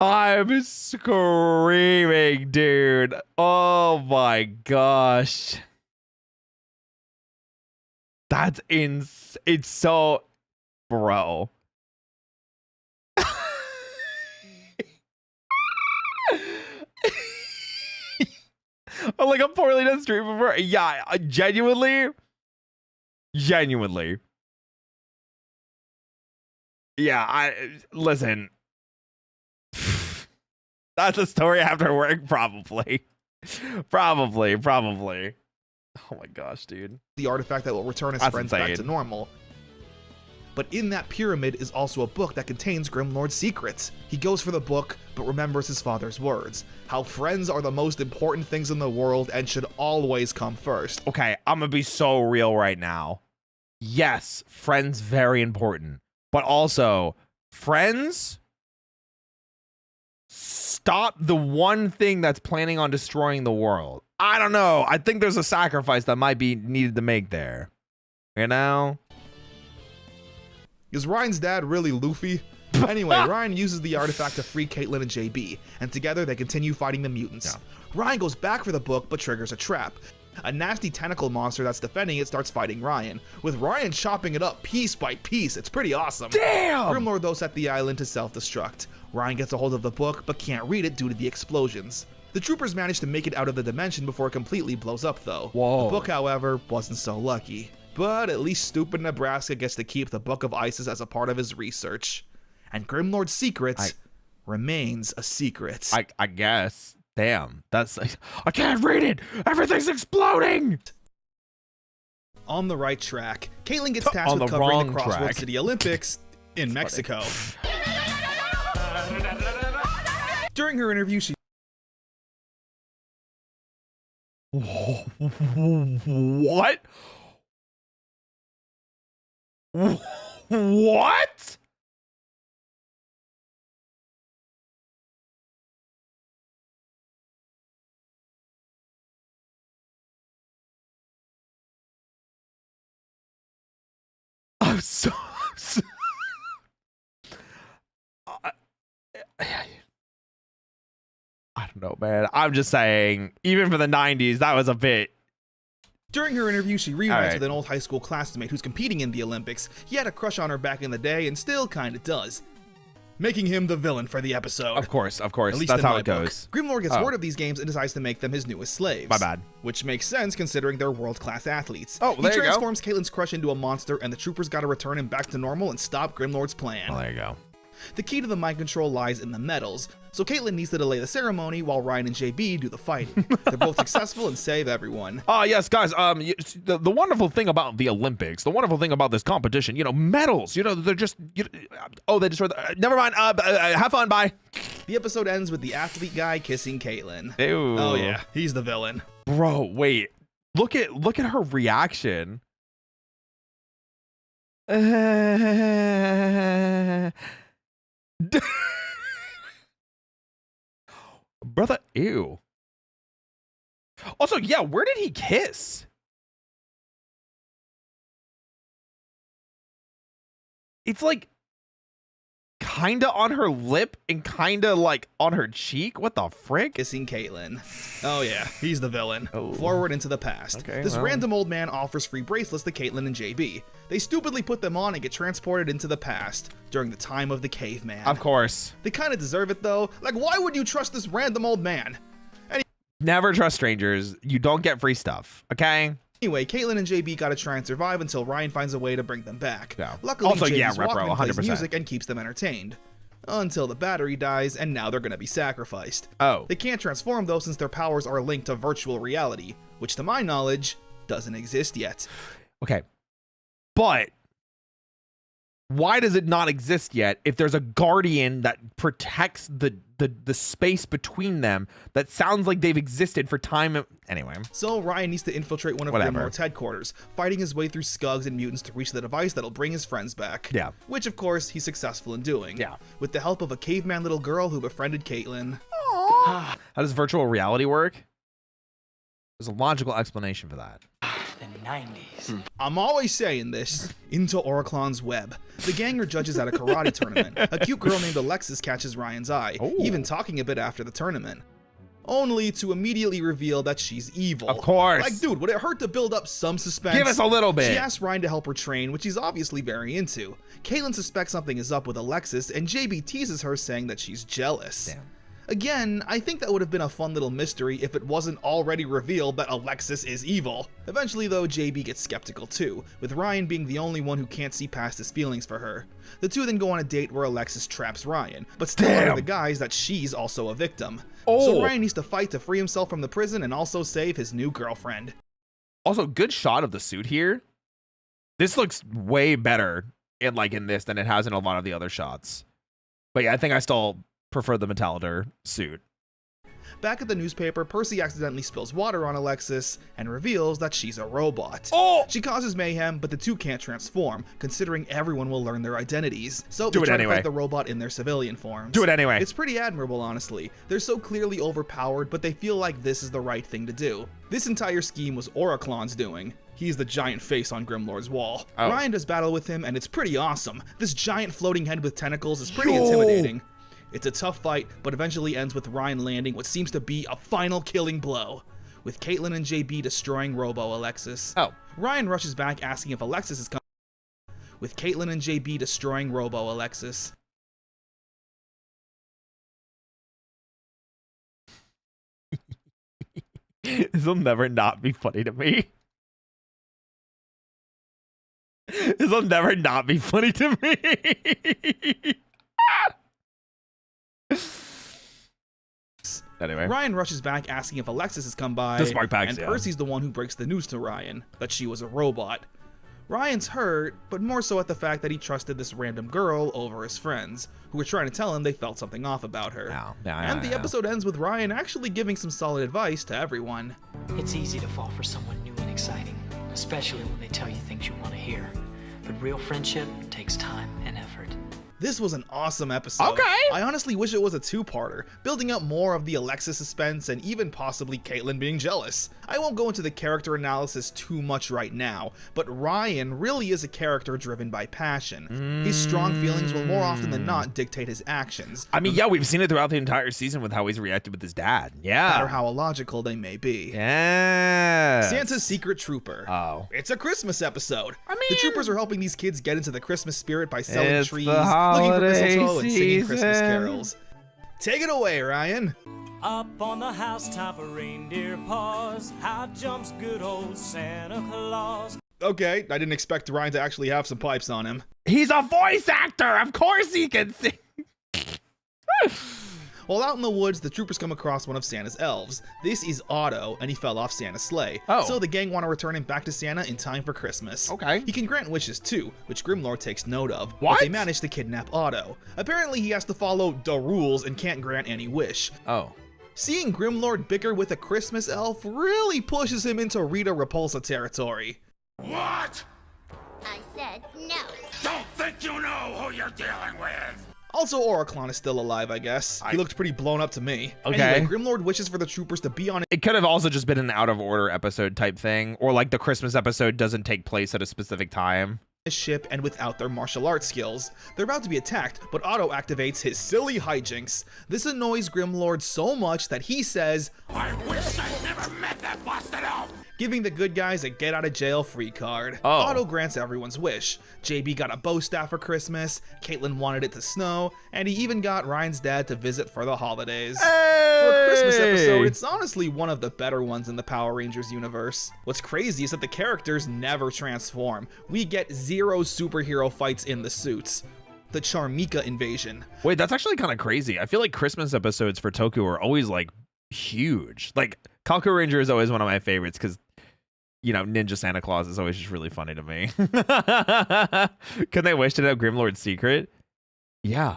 Speaker 1: I'm screaming, dude. Oh my gosh. That's it's so, bro. Oh, like a poorly done stream before. Yeah, genuinely. Yeah, listen. That's a story after work, probably. Probably. Oh my gosh, dude.
Speaker 13: The artifact that will return his friends back to normal. But in that pyramid is also a book that contains Grimlord's secrets. He goes for the book, but remembers his father's words. How friends are the most important things in the world and should always come first.
Speaker 1: Okay, I'm gonna be so real right now. Yes, friends very important. But also, friends, stop the one thing that's planning on destroying the world. I don't know. I think there's a sacrifice that might be needed to make there. You know?
Speaker 13: Is Ryan's dad really Luffy? Anyway, Ryan uses the artifact to free Caitlin and JB, and together they continue fighting the mutants. Yeah. Ryan goes back for the book, but triggers a trap. A nasty tentacle monster that's defending it starts fighting Ryan, with Ryan chopping it up piece by piece. It's pretty awesome.
Speaker 1: Damn!
Speaker 13: Grimlord, though, set the island to self-destruct. Ryan gets a hold of the book, but can't read it due to the explosions. The troopers manage to make it out of the dimension before it completely blows up, though.
Speaker 1: Whoa.
Speaker 13: The book, however, wasn't so lucky. But at least stupid Nebraska gets to keep the Book of Isis as a part of his research. And Grimlord's secrets remains a secret.
Speaker 1: I guess. Damn. That's... I can't read it! Everything's exploding!
Speaker 13: On the right track, Caitlin gets tasked with covering the Crossroads City Olympics in Mexico. During her interview, she...
Speaker 1: What? What? I'm so I don't know, man. I'm just saying, even for the 90s, that was a bit.
Speaker 13: During her interview, she reunites with an old high school classmate who's competing in the Olympics. He had a crush on her back in the day and still kinda does, making him the villain for the episode.
Speaker 1: Of course.
Speaker 13: At least
Speaker 1: That's how it
Speaker 13: book.
Speaker 1: goes.
Speaker 13: Grimlord gets word of these games and decides to make them his newest slaves.
Speaker 1: My bad.
Speaker 13: Which makes sense considering they're world-class athletes.
Speaker 1: Oh, there you go.
Speaker 13: He transforms Caitlin's crush into a monster, and the troopers gotta return him back to normal and stop Grimlord's plan.
Speaker 1: Oh, there you go.
Speaker 13: The key to the mind control lies in the medals, so Caitlin needs to delay the ceremony while Ryan and JB do the fighting. They're both successful and save everyone.
Speaker 1: Yes, guys. The wonderful thing about the Olympics, the wonderful thing about this competition, medals. They're just. They destroyed. Never mind. Have fun. Bye.
Speaker 13: The episode ends with the athlete guy kissing Caitlin.
Speaker 1: Ew.
Speaker 13: Oh yeah, he's the villain.
Speaker 1: Bro, wait. Look at her reaction. Brother, ew. Also, yeah, where did he kiss? It's like kinda on her lip and kinda like on her cheek. What the frick?
Speaker 13: Kissing Caitlin. Oh yeah, he's the villain.
Speaker 1: Oh.
Speaker 13: Forward into the past.
Speaker 1: Okay,
Speaker 13: this random old man offers free bracelets to Caitlin and JB. They stupidly put them on and get transported into the past during the time of the caveman.
Speaker 1: Of course.
Speaker 13: They kind of deserve it though. Like, why would you trust this random old man?
Speaker 1: Never trust strangers. You don't get free stuff, okay?
Speaker 13: Anyway, Caitlin and JB gotta try and survive until Ryan finds a way to bring them back.
Speaker 1: Yeah.
Speaker 13: Luckily,
Speaker 1: Also,
Speaker 13: JB's
Speaker 1: yeah,
Speaker 13: Walkman
Speaker 1: Repro,
Speaker 13: plays
Speaker 1: 100%.
Speaker 13: music and keeps them entertained. Until the battery dies, and now they're gonna be sacrificed.
Speaker 1: Oh.
Speaker 13: They can't transform though, since their powers are linked to virtual reality, which to my knowledge, doesn't exist yet.
Speaker 1: Okay. But why does it not exist yet if there's a guardian that protects the space between them that sounds like they've existed for time? Anyway.
Speaker 13: So Ryan needs to infiltrate one of Grimlord's headquarters, fighting his way through Skugs and mutants to reach the device that'll bring his friends back.
Speaker 1: Yeah.
Speaker 13: Which of course he's successful in doing.
Speaker 1: Yeah.
Speaker 13: With the help of a caveman little girl who befriended Caitlin.
Speaker 1: How does virtual reality work? There's a logical explanation for that.
Speaker 5: The 90s.
Speaker 13: I'm always saying this. Into Oriclon's web. The gang are judges at a karate tournament. A cute girl named Alexis catches Ryan's eye, even talking a bit after the tournament. Only to immediately reveal that she's evil.
Speaker 1: Of course.
Speaker 13: Like, dude, would it hurt to build up some suspense?
Speaker 1: Give us a little bit.
Speaker 13: She asks Ryan to help her train, which he's obviously very into. Caitlin suspects something is up with Alexis, and JB teases her, saying that she's jealous.
Speaker 1: Damn.
Speaker 3: Again, I think that would have been a fun little mystery if it wasn't already revealed that Alexis is evil. Eventually though, JB gets skeptical too, with Ryan being the only one who can't see past his feelings for her. The two then go on a date where Alexis traps Ryan, but still under the guise that she's also a victim. So Ryan needs to fight to free himself from the prison and also save his new girlfriend.
Speaker 1: Also, good shot of the suit here. This looks way better in this than it has in a lot of the other shots. But yeah, I think I still prefer the Metallider suit.
Speaker 3: Back at the newspaper, Percy accidentally spills water on Alexis and reveals that she's a robot. She causes mayhem, but the two can't transform, considering everyone will learn their identities. So they try to fight the robot in their civilian forms.
Speaker 1: Do it anyway.
Speaker 3: It's pretty admirable, honestly. They're so clearly overpowered, but they feel like this is the right thing to do. This entire scheme was Oraclon's doing. He's the giant face on Grimlord's wall. Ryan does battle with him, and it's pretty awesome. This giant floating head with tentacles is pretty intimidating. It's a tough fight, but eventually ends with Ryan landing what seems to be a final killing blow, with Caitlin and JB destroying Robo-Alexis. Ryan rushes back asking if Alexis is coming, with Caitlin and JB destroying Robo-Alexis.
Speaker 1: This will never not be funny to me. This will never not be funny to me. Anyway,
Speaker 3: Ryan rushes back asking if Alexis has come by, and Percy's the one who breaks the news to Ryan, that she was a robot. Ryan's hurt, but more so at the fact that he trusted this random girl over his friends, who were trying to tell him they felt something off about her. And the episode ends with Ryan actually giving some solid advice to everyone.
Speaker 5: It's easy to fall for someone new and exciting, especially when they tell you things you want to hear. But real friendship takes time and effort.
Speaker 3: This was an awesome episode. I honestly wish it was a two-parter, building up more of the Alexis suspense and even possibly Caitlin being jealous. I won't go into the character analysis too much right now, but Ryan really is a character driven by passion. His strong feelings will more often than not dictate his actions.
Speaker 1: I mean, yeah, we've seen it throughout the entire season with how he's reacted with his dad.
Speaker 3: No matter how illogical they may be. Santa's Secret Trooper. It's a Christmas episode. The troopers are helping these kids get into the Christmas spirit by selling trees, looking for mistletoe, and singing Christmas carols. Take it away, Ryan.
Speaker 17: Up on the housetop, a reindeer paws. How jumps good old Santa Claus.
Speaker 3: Okay, I didn't expect Ryan to actually have some pipes on him.
Speaker 1: He's a voice actor. Of course he can sing.
Speaker 3: While out in the woods, the troopers come across one of Santa's elves. This is Otto, and he fell off Santa's sleigh. So the gang want to return him back to Santa in time for Christmas. He can grant wishes too, which Grimlord takes note of. But they manage to kidnap Otto. Apparently he has to follow the rules and can't grant any wish. Seeing Grimlord bicker with a Christmas elf really pushes him into Rita Repulsa territory.
Speaker 12: What?
Speaker 6: I said no.
Speaker 12: Don't think you know who you're dealing with.
Speaker 3: Also, Oraclon is still alive, I guess. He looked pretty blown up to me. Anyway, Grimlord wishes for the troopers to be on
Speaker 1: it. Could have also just been an out of order episode type thing, or like the Christmas episode doesn't take place at a specific time.
Speaker 3: His ship and without their martial arts skills. They're about to be attacked, but Otto activates his silly hijinks. This annoys Grimlord so much that he says,
Speaker 12: I wish I never met that busted elf.
Speaker 3: Giving the good guys a get out of jail free card. Otto grants everyone's wish. JB got a bow staff for Christmas, Caitlin wanted it to snow, and he even got Ryan's dad to visit for the holidays. For a Christmas episode, it's honestly one of the better ones in the Power Rangers universe. What's crazy is that the characters never transform. We get 0 superhero fights in the suits. The Charmika invasion.
Speaker 1: Wait, that's actually kind of crazy. I feel like Christmas episodes for Toku are always like huge. Like Kaku Ranger is always one of my favorites because, you know, Ninja Santa Claus is always just really funny to me. Can they wish to know Grimlord's secret? Yeah.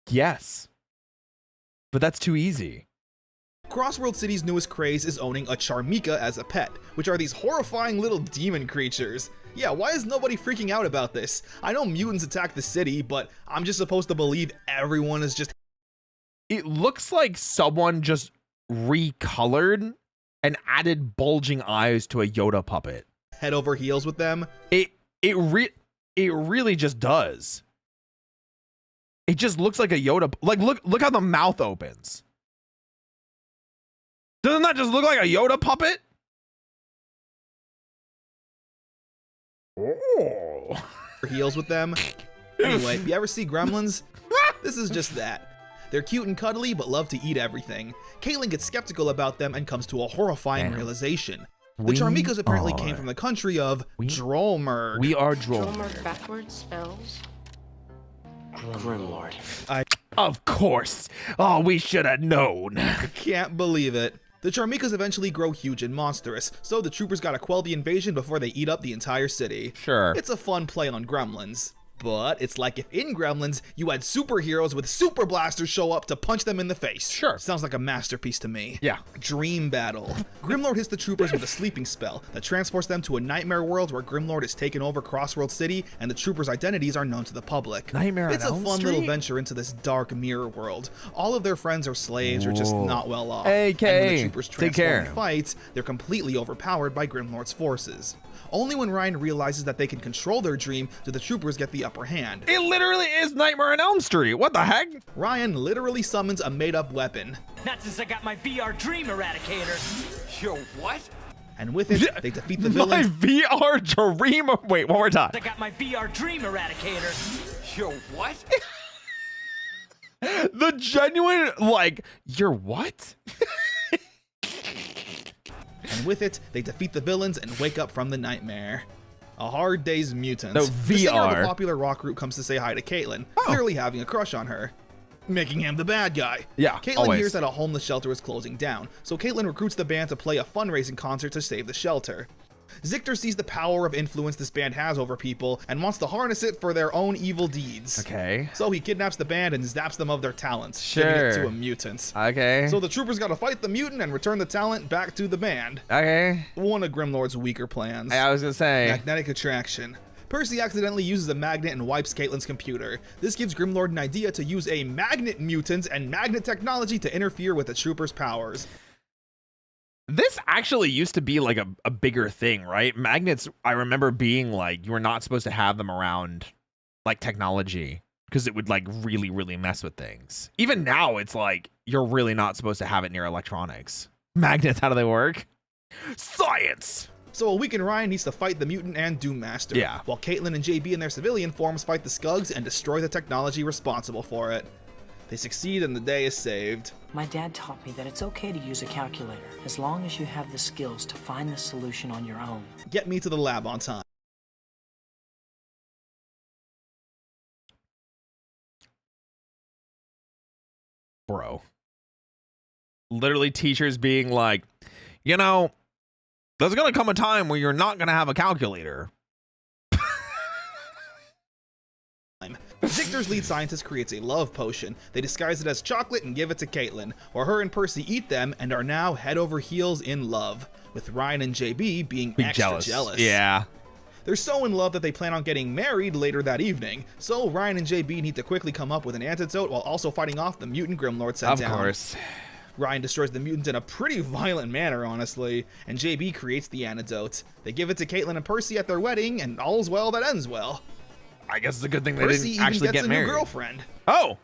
Speaker 1: Yes. But that's too easy.
Speaker 3: Crossworld City's newest craze is owning a Charmika as a pet, which are these horrifying little demon creatures. Yeah, why is nobody freaking out about this? I know mutants attack the city, but I'm just supposed to believe everyone is just...
Speaker 1: It looks like someone just recolored and added bulging eyes to a Yoda puppet.
Speaker 3: Head over heels with them?
Speaker 1: It really just does. It just looks like a Yoda. Like look how the mouth opens. Doesn't that just look like a Yoda puppet?
Speaker 3: Heels with them. Anyway, you ever see Gremlins? This is just that. They're cute and cuddly, but love to eat everything. Caitlin gets skeptical about them and comes to a horrifying realization. The Charmikos apparently came from the country of Drolmerg.
Speaker 1: We are
Speaker 9: Drolmerg backwards spells
Speaker 10: Grimlord.
Speaker 1: Of course. Oh, we should have known.
Speaker 3: I can't believe it. The Charmikos eventually grow huge and monstrous, so the troopers gotta quell the invasion before they eat up the entire city.
Speaker 1: Sure.
Speaker 3: It's a fun play on Gremlins. But it's like if in Gremlins, you had superheroes with super blasters show up to punch them in the face.
Speaker 1: Sure.
Speaker 3: Sounds like a masterpiece to me.
Speaker 1: Yeah.
Speaker 3: Dream Battle. Grimlord hits the troopers with a sleeping spell that transports them to a nightmare world where Grimlord has taken over Crossworld City and the troopers' identities are known to the public.
Speaker 1: Nightmare
Speaker 3: It's
Speaker 1: on
Speaker 3: a
Speaker 1: Elm
Speaker 3: fun
Speaker 1: Street?
Speaker 3: little venture into this dark mirror world. All of their friends are slaves or just not well off.
Speaker 1: AK,
Speaker 3: And when the troopers
Speaker 1: take
Speaker 3: transform
Speaker 1: care.
Speaker 3: in fights, they're completely overpowered by Grimlord's forces. Only when Ryan realizes that they can control their dream do the troopers get the upper hand.
Speaker 1: It literally is Nightmare on Elm Street. What the heck?
Speaker 3: Ryan literally summons a made-up weapon.
Speaker 14: Not since I got my VR dream eradicator.
Speaker 8: Yo, what?
Speaker 3: And with it, they defeat the
Speaker 1: My
Speaker 3: villains.
Speaker 1: VR dream. Wait, one more time.
Speaker 14: I got my VR dream eradicator.
Speaker 8: Yo, what?
Speaker 1: The genuine, like, you're what?
Speaker 3: And with it, they defeat the villains and wake up from the nightmare. A Hard Day's Mutants.
Speaker 1: No,
Speaker 3: The singer of
Speaker 1: VR.
Speaker 3: the popular rock group comes to say hi to Caitlin, clearly having a crush on her, making him the bad guy.
Speaker 1: Yeah,
Speaker 3: Caitlin
Speaker 1: always.
Speaker 3: hears that a homeless shelter is closing down, so Caitlin recruits the band to play a fundraising concert to save the shelter. Zictor sees the power of influence this band has over people and wants to harness it for their own evil deeds.
Speaker 1: Okay.
Speaker 3: So he kidnaps the band and zaps them of their talents, giving it
Speaker 1: Sure.
Speaker 3: to a mutant.
Speaker 1: Okay.
Speaker 3: So the troopers gotta fight the mutant and return the talent back to the band.
Speaker 1: Okay.
Speaker 3: One of Grimlord's weaker plans.
Speaker 1: I was gonna say.
Speaker 3: Magnetic attraction. Percy accidentally uses a magnet and wipes Caitlin's computer. This gives Grimlord an idea to use a magnet mutant and magnet technology to interfere with the troopers' powers.
Speaker 1: This actually used to be like a bigger thing, right? Magnets, I remember being like, you were not supposed to have them around like technology because it would like really, really mess with things. Even now, it's like, you're really not supposed to have it near electronics. Magnets, how do they work? Science!
Speaker 3: So a weakened Ryan needs to fight the mutant and Doom Master,
Speaker 1: Yeah.
Speaker 3: while Caitlin and JB in their civilian forms fight the Skugs and destroy the technology responsible for it. They succeed and the day is saved.
Speaker 5: My dad taught me that it's okay to use a calculator as long as you have the skills to find the solution on your own.
Speaker 3: Get me to the lab on time.
Speaker 1: Bro. Literally teachers being like, you know, there's gonna come a time where you're not gonna have a calculator.
Speaker 3: Zictor's lead scientist creates a love potion. They disguise it as chocolate and give it to Caitlin, where her and Percy eat them and are now head over heels in love, with Ryan and JB being extra jealous.
Speaker 1: Yeah.
Speaker 3: They're so in love that they plan on getting married later that evening, so Ryan and JB need to quickly come up with an antidote while also fighting off the mutant Grimlord sent down.
Speaker 1: Of course.
Speaker 3: Ryan destroys the mutant in a pretty violent manner, honestly, and JB creates the antidote. They give it to Caitlin and Percy at their wedding, and all's well that ends well.
Speaker 1: I guess it's a good thing they
Speaker 3: Percy
Speaker 1: didn't
Speaker 3: even
Speaker 1: actually
Speaker 3: gets
Speaker 1: get
Speaker 3: a
Speaker 1: married.
Speaker 3: new girlfriend.
Speaker 1: Oh!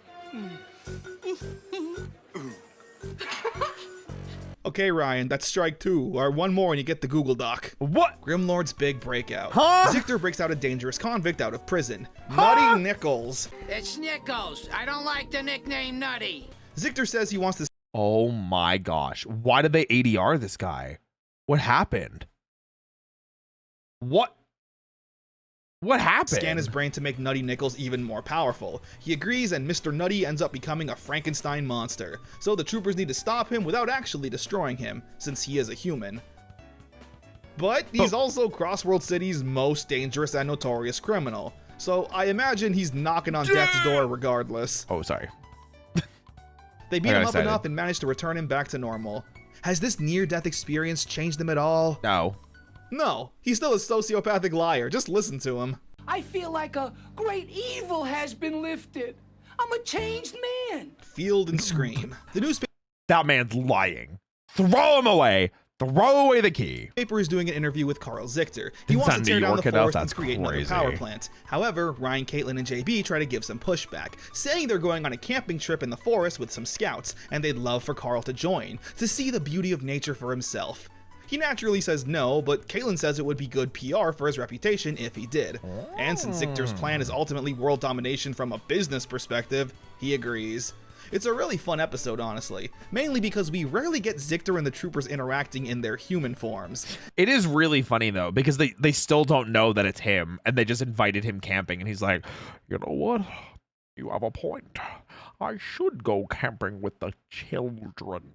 Speaker 3: Okay, Ryan, that's strike 2, or one more and you get the Google Doc.
Speaker 1: What?
Speaker 3: Grimlord's big breakout.
Speaker 1: Huh?
Speaker 3: Zictor breaks out a dangerous convict out of prison. Nutty Nichols.
Speaker 8: It's Nichols. I don't like the nickname Nutty.
Speaker 3: Zictor says he wants to...
Speaker 1: Oh my gosh. Why did they ADR this guy? What happened? What happened?
Speaker 3: Scan his brain to make Nutty Nichols even more powerful. He agrees and Mr. Nutty ends up becoming a Frankenstein monster. So the troopers need to stop him without actually destroying him, since he is a human. But he's also Crossworld City's most dangerous and notorious criminal. So I imagine he's knocking on death's door regardless.
Speaker 1: Oh, sorry.
Speaker 3: They beat him up enough and manage to return him back to normal. Has this near-death experience changed him at all?
Speaker 1: No.
Speaker 3: No, he's still a sociopathic liar. Just listen to him.
Speaker 18: I feel like a great evil has been lifted. I'm a changed man.
Speaker 3: Field and scream. The newspaper...
Speaker 1: That man's lying. Throw him away. Throw away the key.
Speaker 3: The paper is doing an interview with Carl Zictor. He wants to tear down the forest and create another power plant. However, Ryan, Caitlin, and JB try to give some pushback, saying they're going on a camping trip in the forest with some scouts, and they'd love for Carl to join, to see the beauty of nature for himself. He naturally says no, but Caitlin says it would be good PR for his reputation if he did. And since Zictor's plan is ultimately world domination from a business perspective, he agrees. It's a really fun episode, honestly, mainly because we rarely get Zictor and the troopers interacting in their human forms.
Speaker 1: It is really funny though, because they still don't know that it's him, and they just invited him camping, and he's like, you know what? You have a point. I should go camping with the children.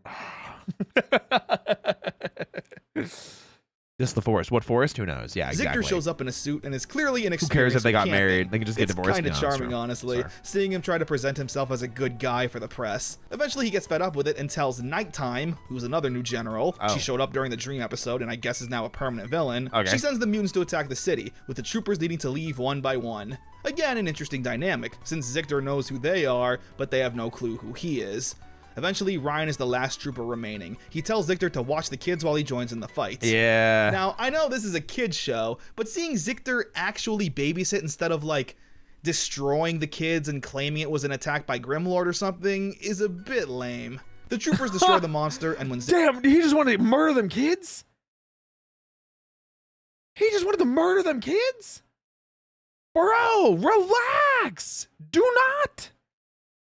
Speaker 1: Just the forest. What forest? Who knows? Yeah, exactly.
Speaker 3: Zictor shows up in a suit and is clearly an
Speaker 1: Who cares if they got
Speaker 3: camping.
Speaker 1: married? They can just get divorced.
Speaker 3: It's kind of charming, honestly, seeing him try to present himself as a good guy for the press. Eventually, he gets fed up with it and tells Nighttime, who's another new general. She showed up during the Dream episode and I guess is now a permanent villain. She sends the mutants to attack the city, with the troopers needing to leave one by one. Again, an interesting dynamic, since Zictor knows who they are, but they have no clue who he is. Eventually, Ryan is the last trooper remaining. He tells Zictor to watch the kids while he joins in the fight.
Speaker 1: Yeah.
Speaker 3: Now, I know this is a kid's show, but seeing Zictor actually babysit instead of, like, destroying the kids and claiming it was an attack by Grimlord or something is a bit lame. The troopers destroy the monster, and when
Speaker 1: Damn, he just wanted to murder them kids? He just wanted to murder them kids? Bro, relax! Do not!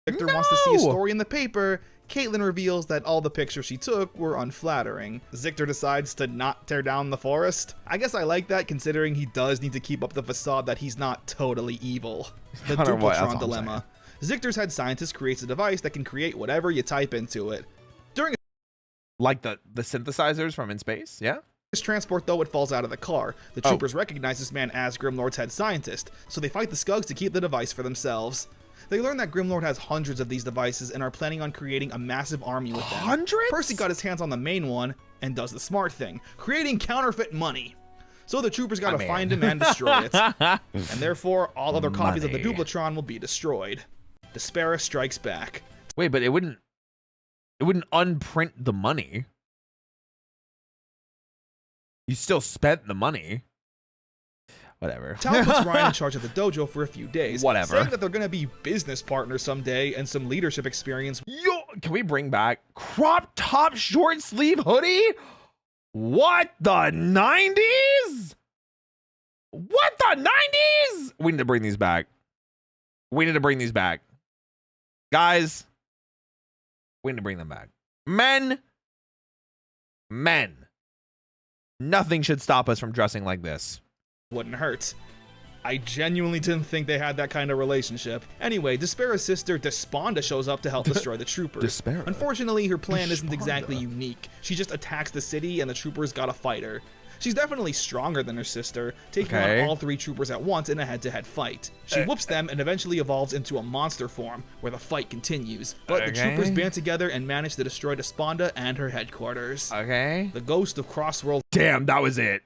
Speaker 3: Zictor wants to see a story in the paper, Caitlin reveals that all the pictures she took were unflattering. Zictor decides to not tear down the forest. I guess I like that, considering he does need to keep up the facade that he's not totally evil. The Duplatron dilemma. Zictor's head scientist creates a device that can create whatever you type into it. During
Speaker 1: like the synthesizers from in space, yeah?
Speaker 3: This transport, though, it falls out of the car. The troopers recognize this man as Grimlord's head scientist, so they fight the Skugs to keep the device for themselves. They learn that Grimlord has hundreds of these devices and are planning on creating a massive army with them.
Speaker 1: Hundreds?
Speaker 3: Percy got his hands on the main one and does the smart thing, creating counterfeit money. So the troopers gotta find him and destroy it. And therefore, all other copies of the Duplatron will be destroyed. Despera strikes back.
Speaker 1: Wait, but it wouldn't unprint the money. You still spent the money. Whatever.
Speaker 3: Tal puts Ryan in charge of the dojo for a few days.
Speaker 1: Whatever.
Speaker 3: Saying that they're gonna be business partners someday and some leadership experience.
Speaker 1: Yo, can we bring back crop top short sleeve hoodie? What the 90s? What the 90s? We need to bring these back. We need to bring these back. Guys, we need to bring them back. Men. Nothing should stop us from dressing like this.
Speaker 3: Wouldn't hurt. I genuinely didn't think they had that kind of relationship. Anyway, Despera's sister Desponda shows up to help destroy the troopers.
Speaker 1: Despera.
Speaker 3: Unfortunately, her plan isn't exactly unique. She just attacks the city and the troopers gotta fight her. She's definitely stronger than her sister, taking on all three troopers at once in a head-to-head fight. She whoops them and eventually evolves into a monster form, where the fight continues. But the troopers band together and manage to destroy Desponda and her headquarters. The ghost of Crossworld.
Speaker 1: Damn, that was it.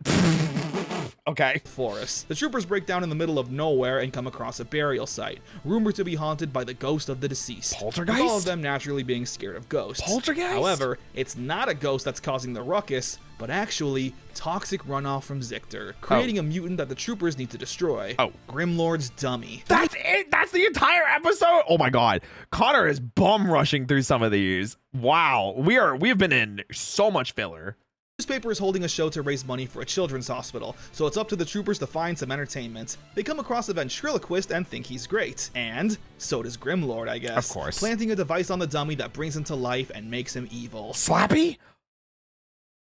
Speaker 3: Forest. The troopers break down in the middle of nowhere and come across a burial site, rumored to be haunted by the ghost of the deceased.
Speaker 1: Poltergeist?
Speaker 3: With all of them naturally being scared of ghosts.
Speaker 1: Poltergeist?
Speaker 3: However, it's not a ghost that's causing the ruckus, but actually toxic runoff from Zictor, creating a mutant that the troopers need to destroy. Grimlord's dummy.
Speaker 1: That's it? That's the entire episode? Oh my god. Connor is bum rushing through some of these. Wow. We've been in so much filler.
Speaker 3: Newspaper is holding a show to raise money for a children's hospital, so it's up to the troopers to find some entertainment. They come across a ventriloquist and think he's great. And so does Grimlord, I guess.
Speaker 1: Of course.
Speaker 3: Planting a device on the dummy that brings him to life and makes him evil.
Speaker 1: Slappy?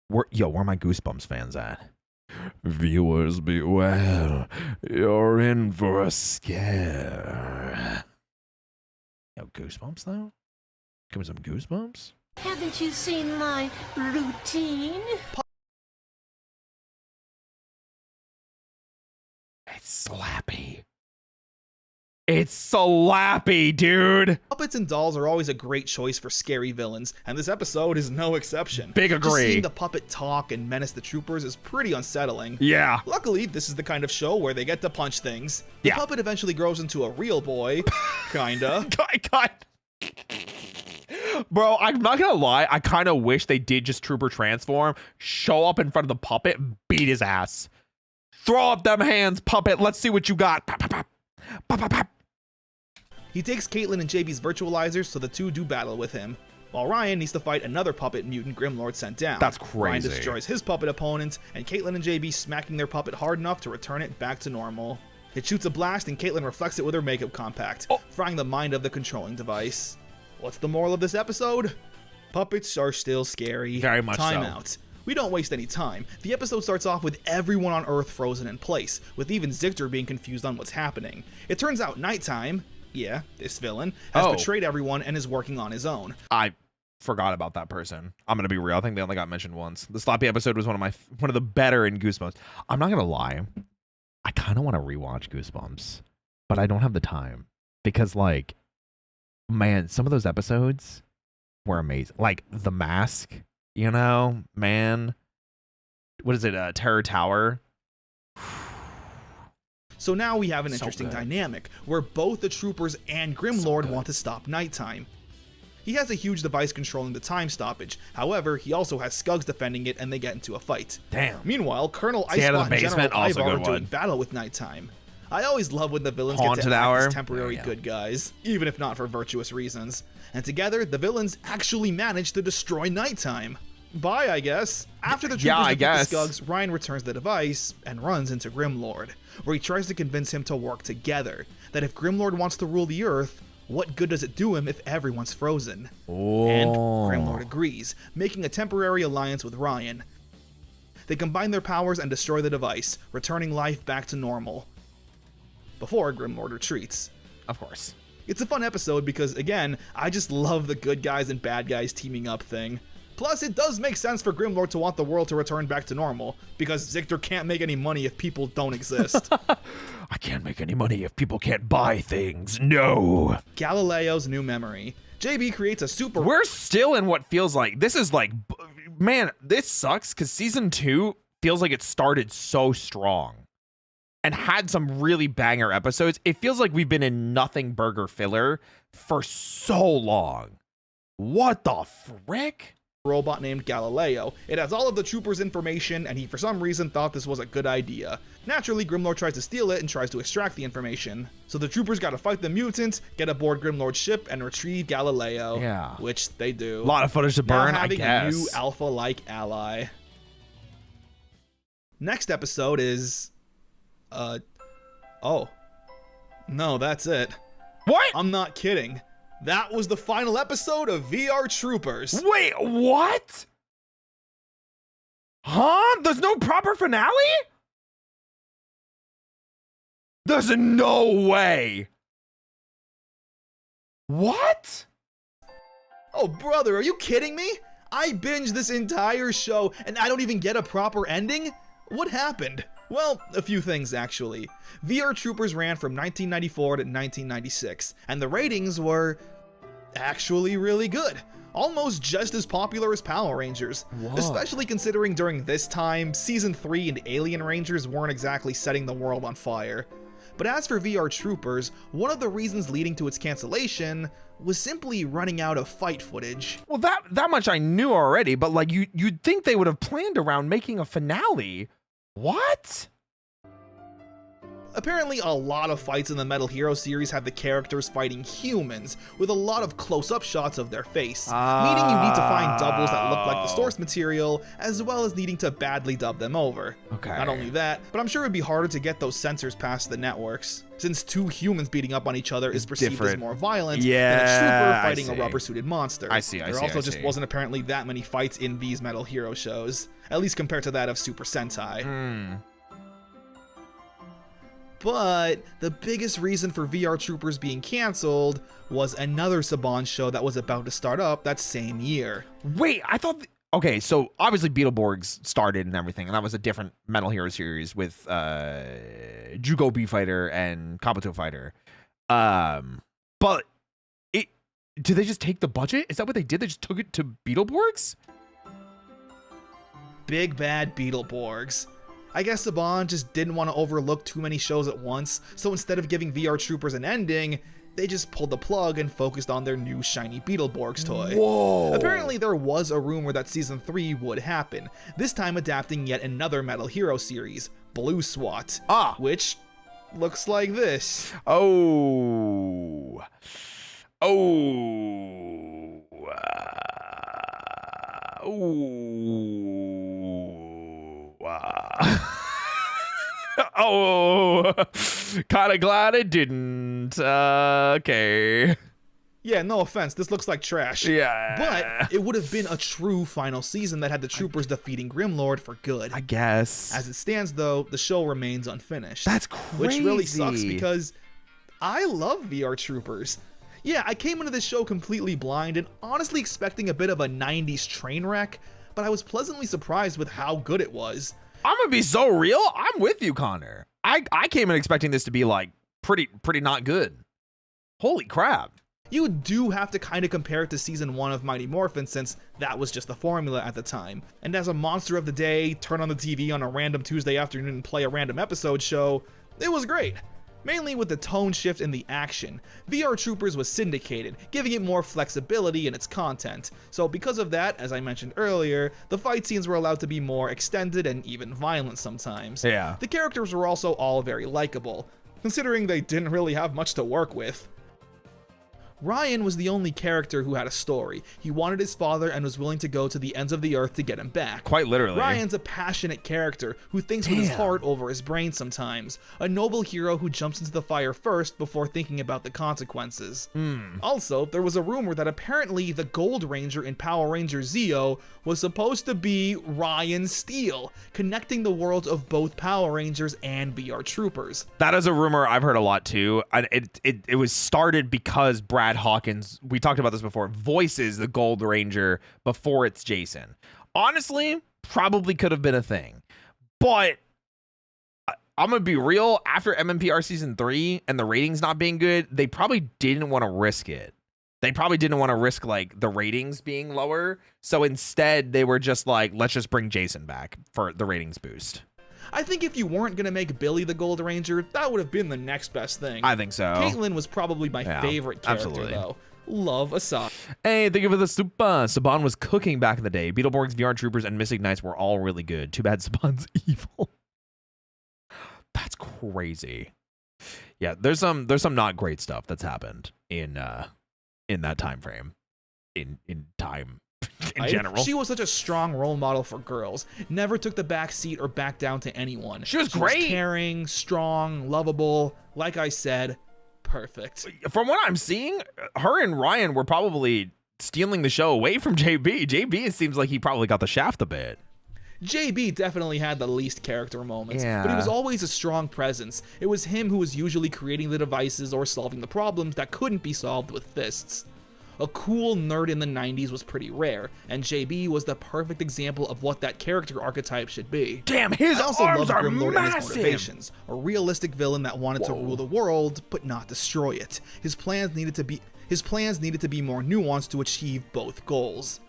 Speaker 1: Where are my Goosebumps fans at? Viewers beware. You're in for a scare. Yo, Goosebumps though? Give me some Goosebumps?
Speaker 6: Haven't you seen my routine?
Speaker 1: It's slappy. It's slappy, dude.
Speaker 3: Puppets and dolls are always a great choice for scary villains, and this episode is no exception.
Speaker 1: Big agree.
Speaker 3: Just seeing the puppet talk and menace the troopers is pretty unsettling.
Speaker 1: Yeah.
Speaker 3: Luckily, this is the kind of show where they get to punch things. The puppet eventually grows into a real boy. Kinda.
Speaker 1: God. Bro, I'm not gonna lie, I kind of wish they did just trooper transform, show up in front of the puppet, and beat his ass. Throw up them hands, puppet. Let's see what you got. Pop, pop, pop. Pop, pop, pop.
Speaker 3: He takes Caitlin and JB's virtualizers, so the two do battle with him, while Ryan needs to fight another puppet mutant Grimlord sent down.
Speaker 1: That's crazy.
Speaker 3: Ryan destroys his puppet opponent, and Caitlin and JB smacking their puppet hard enough to return it back to normal. It shoots a blast, and Caitlin reflects it with her makeup compact, frying the mind of the controlling device. What's the moral of this episode? Puppets are still scary.
Speaker 1: Very much so.
Speaker 3: Timeouts. We don't waste any time. The episode starts off with everyone on Earth frozen in place, with even Zictor being confused on what's happening. It turns out Nighttime, yeah, this villain, has betrayed everyone and is working on his own.
Speaker 1: I forgot about that person. I'm gonna be real. I think they only got mentioned once. The sloppy episode was one of the better in Goosebumps. I'm not gonna lie. I kind of want to rewatch Goosebumps, but I don't have the time because, like, man, some of those episodes were amazing. Like The Mask, you know, man. What is it? Terror Tower.
Speaker 3: So now we have an interesting dynamic where both the troopers and Grimlord want to stop Nighttime. He has a huge device controlling the time stoppage. However, he also has Skugs defending it and they get into a fight.
Speaker 1: Damn.
Speaker 3: Meanwhile, Colonel Icebot and General Ivar are doing battle with Nighttime. I always love when the villains get to act as temporary good guys, even if not for virtuous reasons. And together, the villains actually manage to destroy Nighttime. Bye, I guess. After the troopers defeat the Skugs, Ryan returns the device and runs into Grimlord, where he tries to convince him to work together. That if Grimlord wants to rule the Earth, what good does it do him if everyone's frozen? And Grimlord agrees, making a temporary alliance with Ryan. They combine their powers and destroy the device, returning life back to normal. Before Grimlord retreats.
Speaker 1: Of course.
Speaker 3: It's a fun episode because, again, I just love the good guys and bad guys teaming up thing. Plus, it does make sense for Grimlord to want the world to return back to normal, because Zictor can't make any money if people don't exist.
Speaker 1: I can't make any money if people can't buy things. No.
Speaker 3: Galileo's new memory. JB creates a super...
Speaker 1: We're still in what feels like... This is like... Man, this sucks, because Season 2 feels like it started so strong and had some really banger episodes. It feels like we've been in nothing burger filler for so long. What the frick?
Speaker 3: Robot named Galileo. It has all of the troopers' information, and he for some reason thought this was a good idea. Naturally, Grimlord tries to steal it and tries to extract the information. So the troopers gotta fight the mutants, get aboard Grimlord's ship, and retrieve Galileo.
Speaker 1: Yeah.
Speaker 3: Which they do.
Speaker 1: A lot of footage to burn,
Speaker 3: I guess. A new
Speaker 1: guess.
Speaker 3: alpha-like ally. Next episode is... Oh. No, that's it.
Speaker 1: What?
Speaker 3: I'm not kidding. That was the final episode of vrtroopers.
Speaker 1: Wait, what? Huh? There's no proper finale? There's no way. What?
Speaker 3: Oh, brother, are you kidding me? I binged this entire show and I don't even get a proper ending? What happened? Well, a few things actually. vrtroopers ran from 1994 to 1996, and the ratings were actually really good. Almost just as popular as Power Rangers. Whoa. Especially considering during this time, Season 3 and Alien Rangers weren't exactly setting the world on fire. But as for vrtroopers, one of the reasons leading to its cancellation was simply running out of fight footage.
Speaker 1: Well, that much I knew already, but like you'd think they would have planned around making a finale. What?
Speaker 3: Apparently, a lot of fights in the Metal Hero series have the characters fighting humans, with a lot of close-up shots of their face, meaning you need to find doubles that look like the source material, as well as needing to badly dub them over.
Speaker 1: Okay.
Speaker 3: Not only that, but I'm sure it'd be harder to get those censors past the networks, since two humans beating up on each other is perceived as more violent than a trooper fighting a rubber-suited monster. There also just wasn't apparently that many fights in these Metal Hero shows, at least compared to that of Super Sentai. But the biggest reason for vrtroopers being cancelled was another Saban show that was about to start up that same year.
Speaker 1: Wait, I thought... Okay, so obviously Beetleborgs started and everything, and that was a different Metal Hero series with Jugo B Fighter and Kabuto Fighter. But did they just take the budget? Is that what they did? They just took it to Beetleborgs?
Speaker 3: Big bad Beetleborgs. I guess Saban just didn't want to overlook too many shows at once, so instead of giving vrtroopers an ending, they just pulled the plug and focused on their new shiny Beetleborgs toy.
Speaker 1: Whoa!
Speaker 3: Apparently there was a rumor that Season 3 would happen, this time adapting yet another Metal Hero series, Blue SWAT, which looks like this.
Speaker 1: Oh. Oh, kind of glad it didn't. Okay.
Speaker 3: Yeah, no offense, this looks like trash.
Speaker 1: Yeah.
Speaker 3: But it would have been a true final season that had the troopers defeating Grimlord for good.
Speaker 1: I guess.
Speaker 3: As it stands, though, the show remains unfinished.
Speaker 1: That's crazy.
Speaker 3: Which really sucks because I love VR Troopers. Yeah, I came into this show completely blind and honestly expecting a bit of a 90s train wreck, but I was pleasantly surprised with how good it was.
Speaker 1: I'm gonna be so real. I'm with you, Connor. I came in expecting this to be like pretty not good. Holy crap.
Speaker 3: You do have to kind of compare it to season 1 of Mighty Morphin since that was just the formula at the time. And as a monster of the day, turn on the TV on a random Tuesday afternoon and play a random episode show, it was great. Mainly with the tone shift in the action. VR Troopers was syndicated, giving it more flexibility in its content. So because of that, as I mentioned earlier, the fight scenes were allowed to be more extended and even violent sometimes.
Speaker 1: Yeah.
Speaker 3: The characters were also all very likable, considering they didn't really have much to work with. Ryan was the only character who had a story. He wanted his father and was willing to go to the ends of the earth to get him back.
Speaker 1: Quite literally.
Speaker 3: Ryan's a passionate character who thinks with his heart over his brain sometimes. A noble hero who jumps into the fire first before thinking about the consequences. Also, there was a rumor that apparently the Gold Ranger in Power Rangers Zeo was supposed to be Ryan Steele, connecting the worlds of both Power Rangers and VR Troopers.
Speaker 1: That is a rumor I've heard a lot too. It was started because Brad Hawkins, we talked about this before, voices the Gold Ranger before it's Jason. Honestly, probably could have been a thing. But I'm going to be real, after MMPR season 3 and the ratings not being good, they probably didn't want to risk it. They probably didn't want to risk like the ratings being lower. So instead they were just like, let's just bring Jason back for the ratings boost.
Speaker 3: I think if you weren't going to make Billy the Gold Ranger, that would have been the next best thing.
Speaker 1: I think so.
Speaker 3: Caitlyn was probably my favorite character, though. Love aside.
Speaker 1: Hey, thank you for the super. Saban was cooking back in the day. Beetleborgs, VR Troopers, and Mystic Knights were all really good. Too bad Saban's evil. That's crazy. Yeah, there's some not great stuff that's happened in that time frame. In time. In general.
Speaker 3: She was such a strong role model for girls. Never took the back seat or back down to anyone.
Speaker 1: She was great.
Speaker 3: Was caring, strong, lovable. Like I said, perfect.
Speaker 1: From what I'm seeing, her and Ryan were probably stealing the show away from JB. JB, it seems like he probably got the shaft a bit.
Speaker 3: JB definitely had the least character moments,
Speaker 1: yeah.
Speaker 3: But he was always a strong presence. It was him who was usually creating the devices or solving the problems that couldn't be solved with fists. A cool nerd in the 90s was pretty rare, and JB was the perfect example of what that character archetype should be.
Speaker 1: Damn, his arms are
Speaker 3: Grimlord and his
Speaker 1: massive!
Speaker 3: motivations. A realistic villain that wanted to rule the world, but not destroy it. His plans needed to be more nuanced to achieve both goals.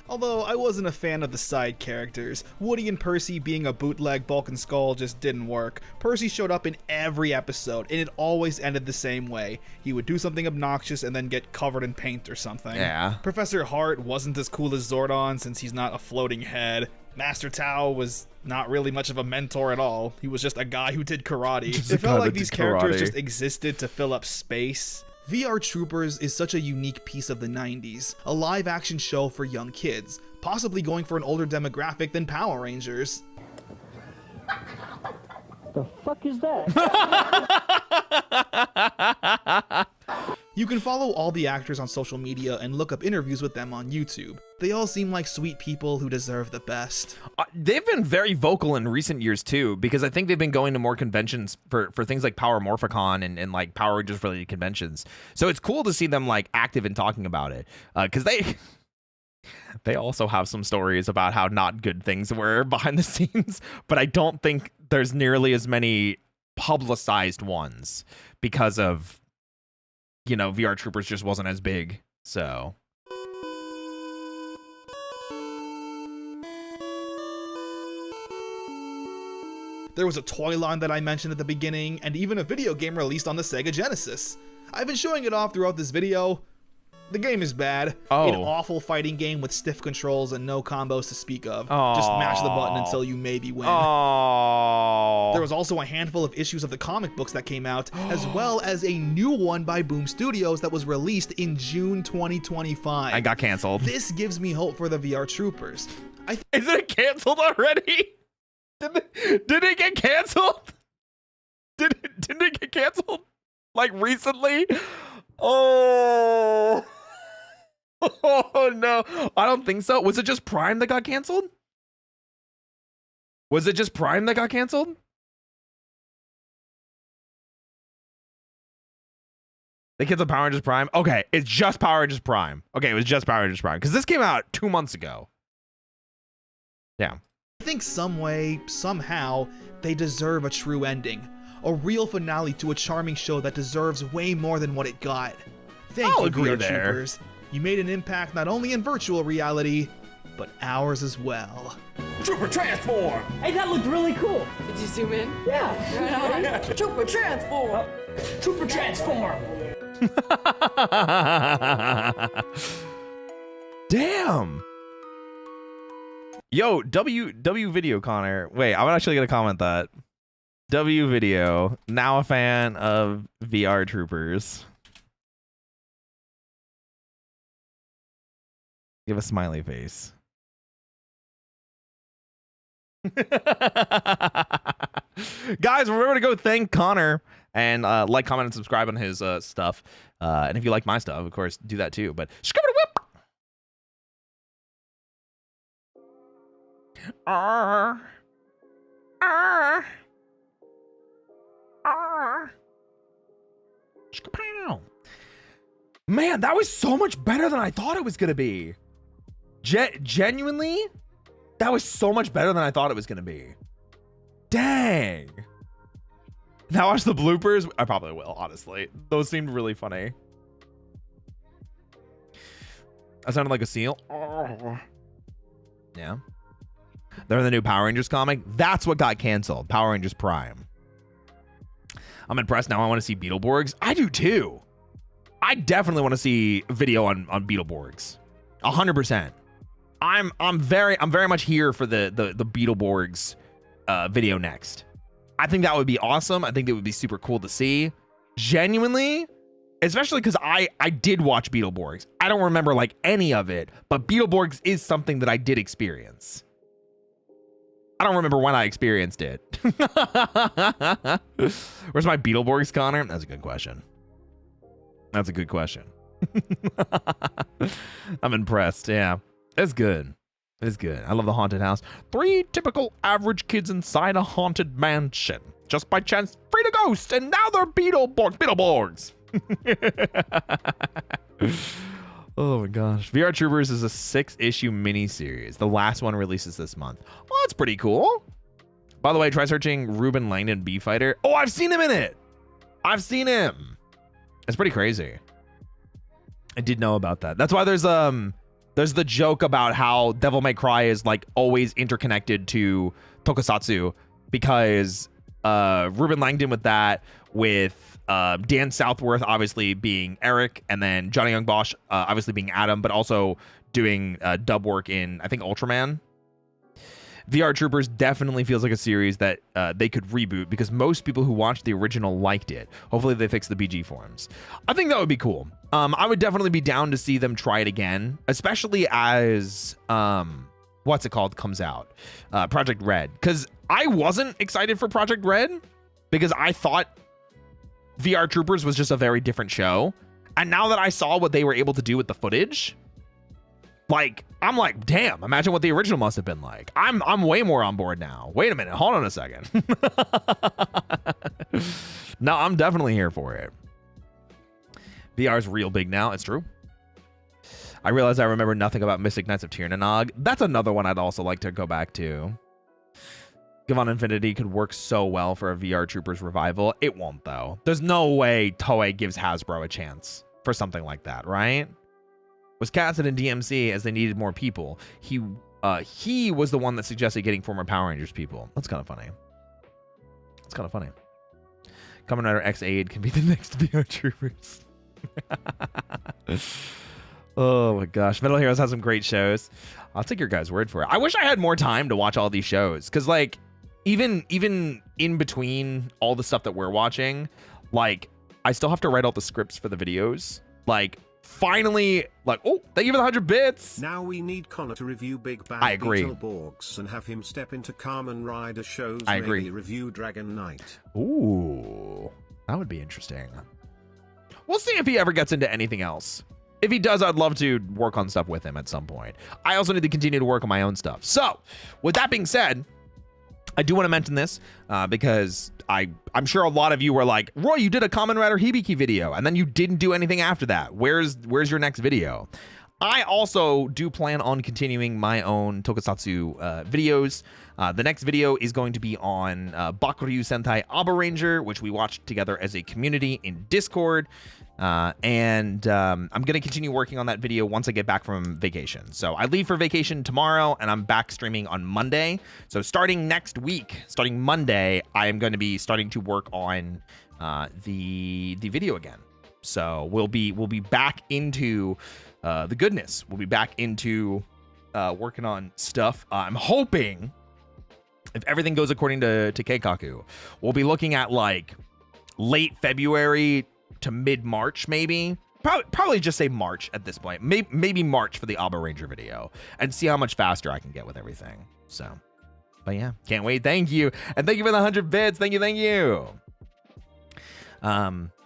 Speaker 3: Although I wasn't a fan of the side characters. Woody and Percy being a bootleg Bulk and Skull just didn't work. Percy showed up in every episode, and it always ended the same way. He would do something obnoxious and then get covered in paint or something.
Speaker 1: Yeah.
Speaker 3: Professor Hart wasn't as cool as Zordon since he's not a floating head. Master Tao was not really much of a mentor at all. He was just a guy who did karate. It felt like these characters just existed to fill up space. VR Troopers is such a unique piece of the 90s, a live-action show for young kids, possibly going for an older demographic than Power Rangers.
Speaker 19: The fuck is that?
Speaker 3: You can follow all the actors on social media and look up interviews with them on YouTube. They all seem like sweet people who deserve the best.
Speaker 1: They've been very vocal in recent years too, because I think they've been going to more conventions for things like Power Morphicon and like Power Rangers related conventions. So it's cool to see them like active and talking about it, because they also have some stories about how not good things were behind the scenes, but I don't think there's nearly as many publicized ones because of, you know, VR Troopers just wasn't as big. So
Speaker 3: there was a toy line that I mentioned at the beginning, and even a video game released on the Sega Genesis. I've been showing it off throughout this video. The game is bad. An awful fighting game with stiff controls and no combos to speak of. Just mash the button until you maybe win. There was also a handful of issues of the comic books that came out, as well as a new one by Boom Studios that was released in June 2025.
Speaker 1: I got canceled.
Speaker 3: This gives me hope for the VR Troopers.
Speaker 1: Is it canceled already? Did it get canceled? Didn't it get canceled like recently? Oh. Oh no, I don't think so. Was it just Prime that got canceled? Was it just Prime that got canceled? They canceled Power Rangers Prime? Okay, it's just Power Rangers Prime. Okay, it was just Power Rangers Prime. Because this came out 2 months ago. Yeah.
Speaker 3: I think some way, somehow, they deserve a true ending. A real finale to a charming show that deserves way more than what it got. Thank you, VRtroopers. You made an impact not only in virtual reality, but ours as well.
Speaker 18: Trooper transform!
Speaker 14: Hey, that looked really cool.
Speaker 9: Did you zoom in?
Speaker 14: Yeah.
Speaker 9: Trooper transform!
Speaker 14: Trooper transform!
Speaker 1: Damn. Yo, W video Connor. Wait, I'm actually gonna comment that. W video, now a fan of VRtroopers. Give a smiley face. Guys, remember to go thank Connor and like, comment, and subscribe on his stuff. And if you like my stuff, of course, do that too. But whip. Man, that was so much better than I thought it was gonna be. Genuinely, that was so much better than I thought it was gonna be. Dang. Now watch the bloopers. I probably will, honestly. Those seemed really funny. I sounded like a seal. Yeah. They're in the new Power Rangers comic. That's what got canceled. Power Rangers Prime. I'm impressed now. I want to see Beetleborgs. I do too. I definitely want to see video on Beetleborgs. 100%. I'm very much here for the Beetleborgs video next. I think that would be awesome. I think it would be super cool to see. Genuinely, especially because I did watch Beetleborgs. I don't remember like any of it, but Beetleborgs is something that I did experience. I don't remember when I experienced it. Where's my Beetleborgs, Connor? That's a good question. That's a good question. I'm impressed. Yeah, it's good. It's good. I love the haunted house. 3 typical average kids inside a haunted mansion. Just by chance, freed a ghost, and now they're Beetleborgs. Oh my gosh. VRtroopers is a 6-issue miniseries. The last one releases this month. Well, that's pretty cool. By the way, try searching Ruben Langdon B Fighter. Oh, I've seen him in it. I've seen him. It's pretty crazy. I did know about that. That's why there's the joke about how Devil May Cry is like always interconnected to Tokusatsu, because Ruben Langdon with that, with Dan Southworth obviously being Eric, and then Johnny Young Bosch obviously being Adam, but also doing dub work in, I think, Ultraman. VRtroopers definitely feels like a series that they could reboot, because most people who watched the original liked it. Hopefully they fix the BG forms. I think that would be cool. I would definitely be down to see them try it again, especially as what's it called comes out, Project Red, because I wasn't excited for Project Red because I thought VRtroopers was just a very different show, and now that I saw what they were able to do with the footage, like, I'm like, damn, imagine what the original must have been like. I'm way more on board now. Wait a minute, hold on a second. No, I'm definitely here for it. VR is real big now. It's true. I realize I remember nothing about Mystic Knights of Tir-na-nog. That's another one I'd also like to go back to. Give on Infinity could work so well for a VRtroopers revival. It won't, though. There's no way Toei gives Hasbro a chance for something like that, right? Was casted in DMC as they needed more people. He was the one that suggested getting former Power Rangers people. That's kind of funny. It's kind of funny. Kamen Rider X-Aid can be the next VRtroopers. Oh my gosh. Metal Heroes has some great shows. I'll take your guys' word for it. I wish I had more time to watch all these shows, because like even in between all the stuff that we're watching, like I still have to write all the scripts for the videos. Like finally, like, oh, thank you for the 100 bits.
Speaker 15: Now we need Connor to review Big Bad
Speaker 1: I agree.
Speaker 15: Beetleborgs and have him step into Kamen Rider shows.
Speaker 1: I agree.
Speaker 15: Maybe review Dragon Knight.
Speaker 1: Ooh, that would be interesting. we'll see if he ever gets into anything else. If he does, I'd love to work on stuff with him at some point. I also need to continue to work on my own stuff. So, with that being said, I do want to mention this because I'm sure a lot of you were like, Roy, you did a Kamen Rider Hibiki video, and then you didn't do anything after that. Where's your next video? I also do plan on continuing my own tokusatsu videos. The next video is going to be on Bakuryu Sentai Aba Ranger, which we watched together as a community in Discord. And I'm going to continue working on that video once I get back from vacation. So I leave for vacation tomorrow, and I'm back streaming on Monday. So starting next week, starting Monday, I am going to be starting to work on the video again. So we'll be back into the goodness. We'll be back into working on stuff. I'm hoping, if everything goes according to Keikaku, we'll be looking at like late February to mid-March, maybe. Probably just say March at this point. Maybe March for the Aba Ranger video, and see how much faster I can get with everything. So, but yeah, can't wait. Thank you. And thank you for the 100 bits. Thank you.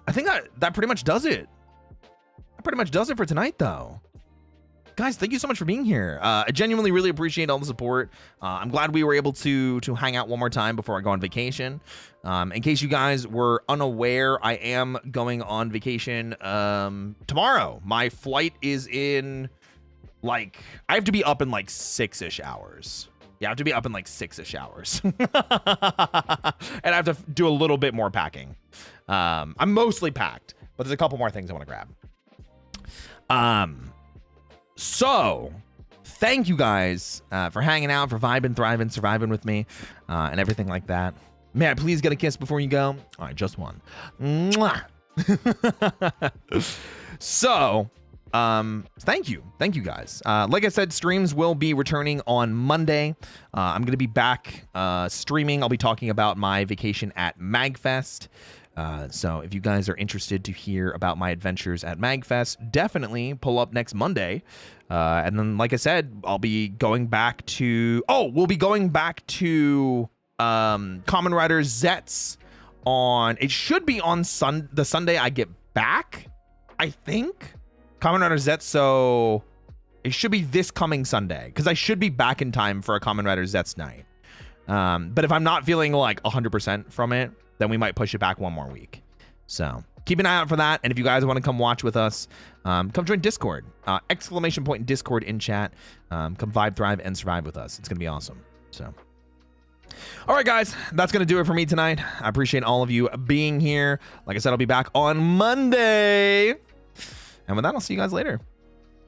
Speaker 1: I think that pretty much does it. That pretty much does it for tonight, though. Guys, thank you so much for being here. I genuinely really appreciate all the support. I'm glad we were able to hang out one more time before I go on vacation. In case you guys were unaware, I am going on vacation tomorrow. My flight is in, like, I have to be up in like 6-ish hours. Yeah, I have to be up in like 6-ish hours. And I have to do a little bit more packing. I'm mostly packed, but there's a couple more things I want to grab. So, thank you guys for hanging out, for vibing, thriving, surviving with me, and everything like that. May I please get a kiss before you go? All right, just one. Mwah. So, thank you guys. Like I said, streams will be returning on Monday. I'm going to be back streaming. I'll be talking about my vacation at MagFest. So if you guys are interested to hear about my adventures at MagFest, definitely pull up next Monday. And then, like I said, I'll be going back to... Oh, we'll be going back to Kamen Rider Zets on... It should be on the Sunday I get back, I think. Kamen Rider Zets, so it should be this coming Sunday, because I should be back in time for a Kamen Rider Zets night. But if I'm not feeling like 100% from it, then we might push it back one more week. So keep an eye out for that. And if you guys want to come watch with us, come join Discord. Exclamation point Discord in chat. Come vibe, thrive, and survive with us. It's going to be awesome. So, all right, guys, that's going to do it for me tonight. I appreciate all of you being here. Like I said, I'll be back on Monday. And with that, I'll see you guys later.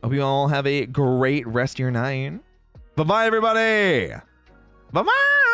Speaker 1: Hope you all have a great rest of your night. Bye-bye, everybody. Bye-bye.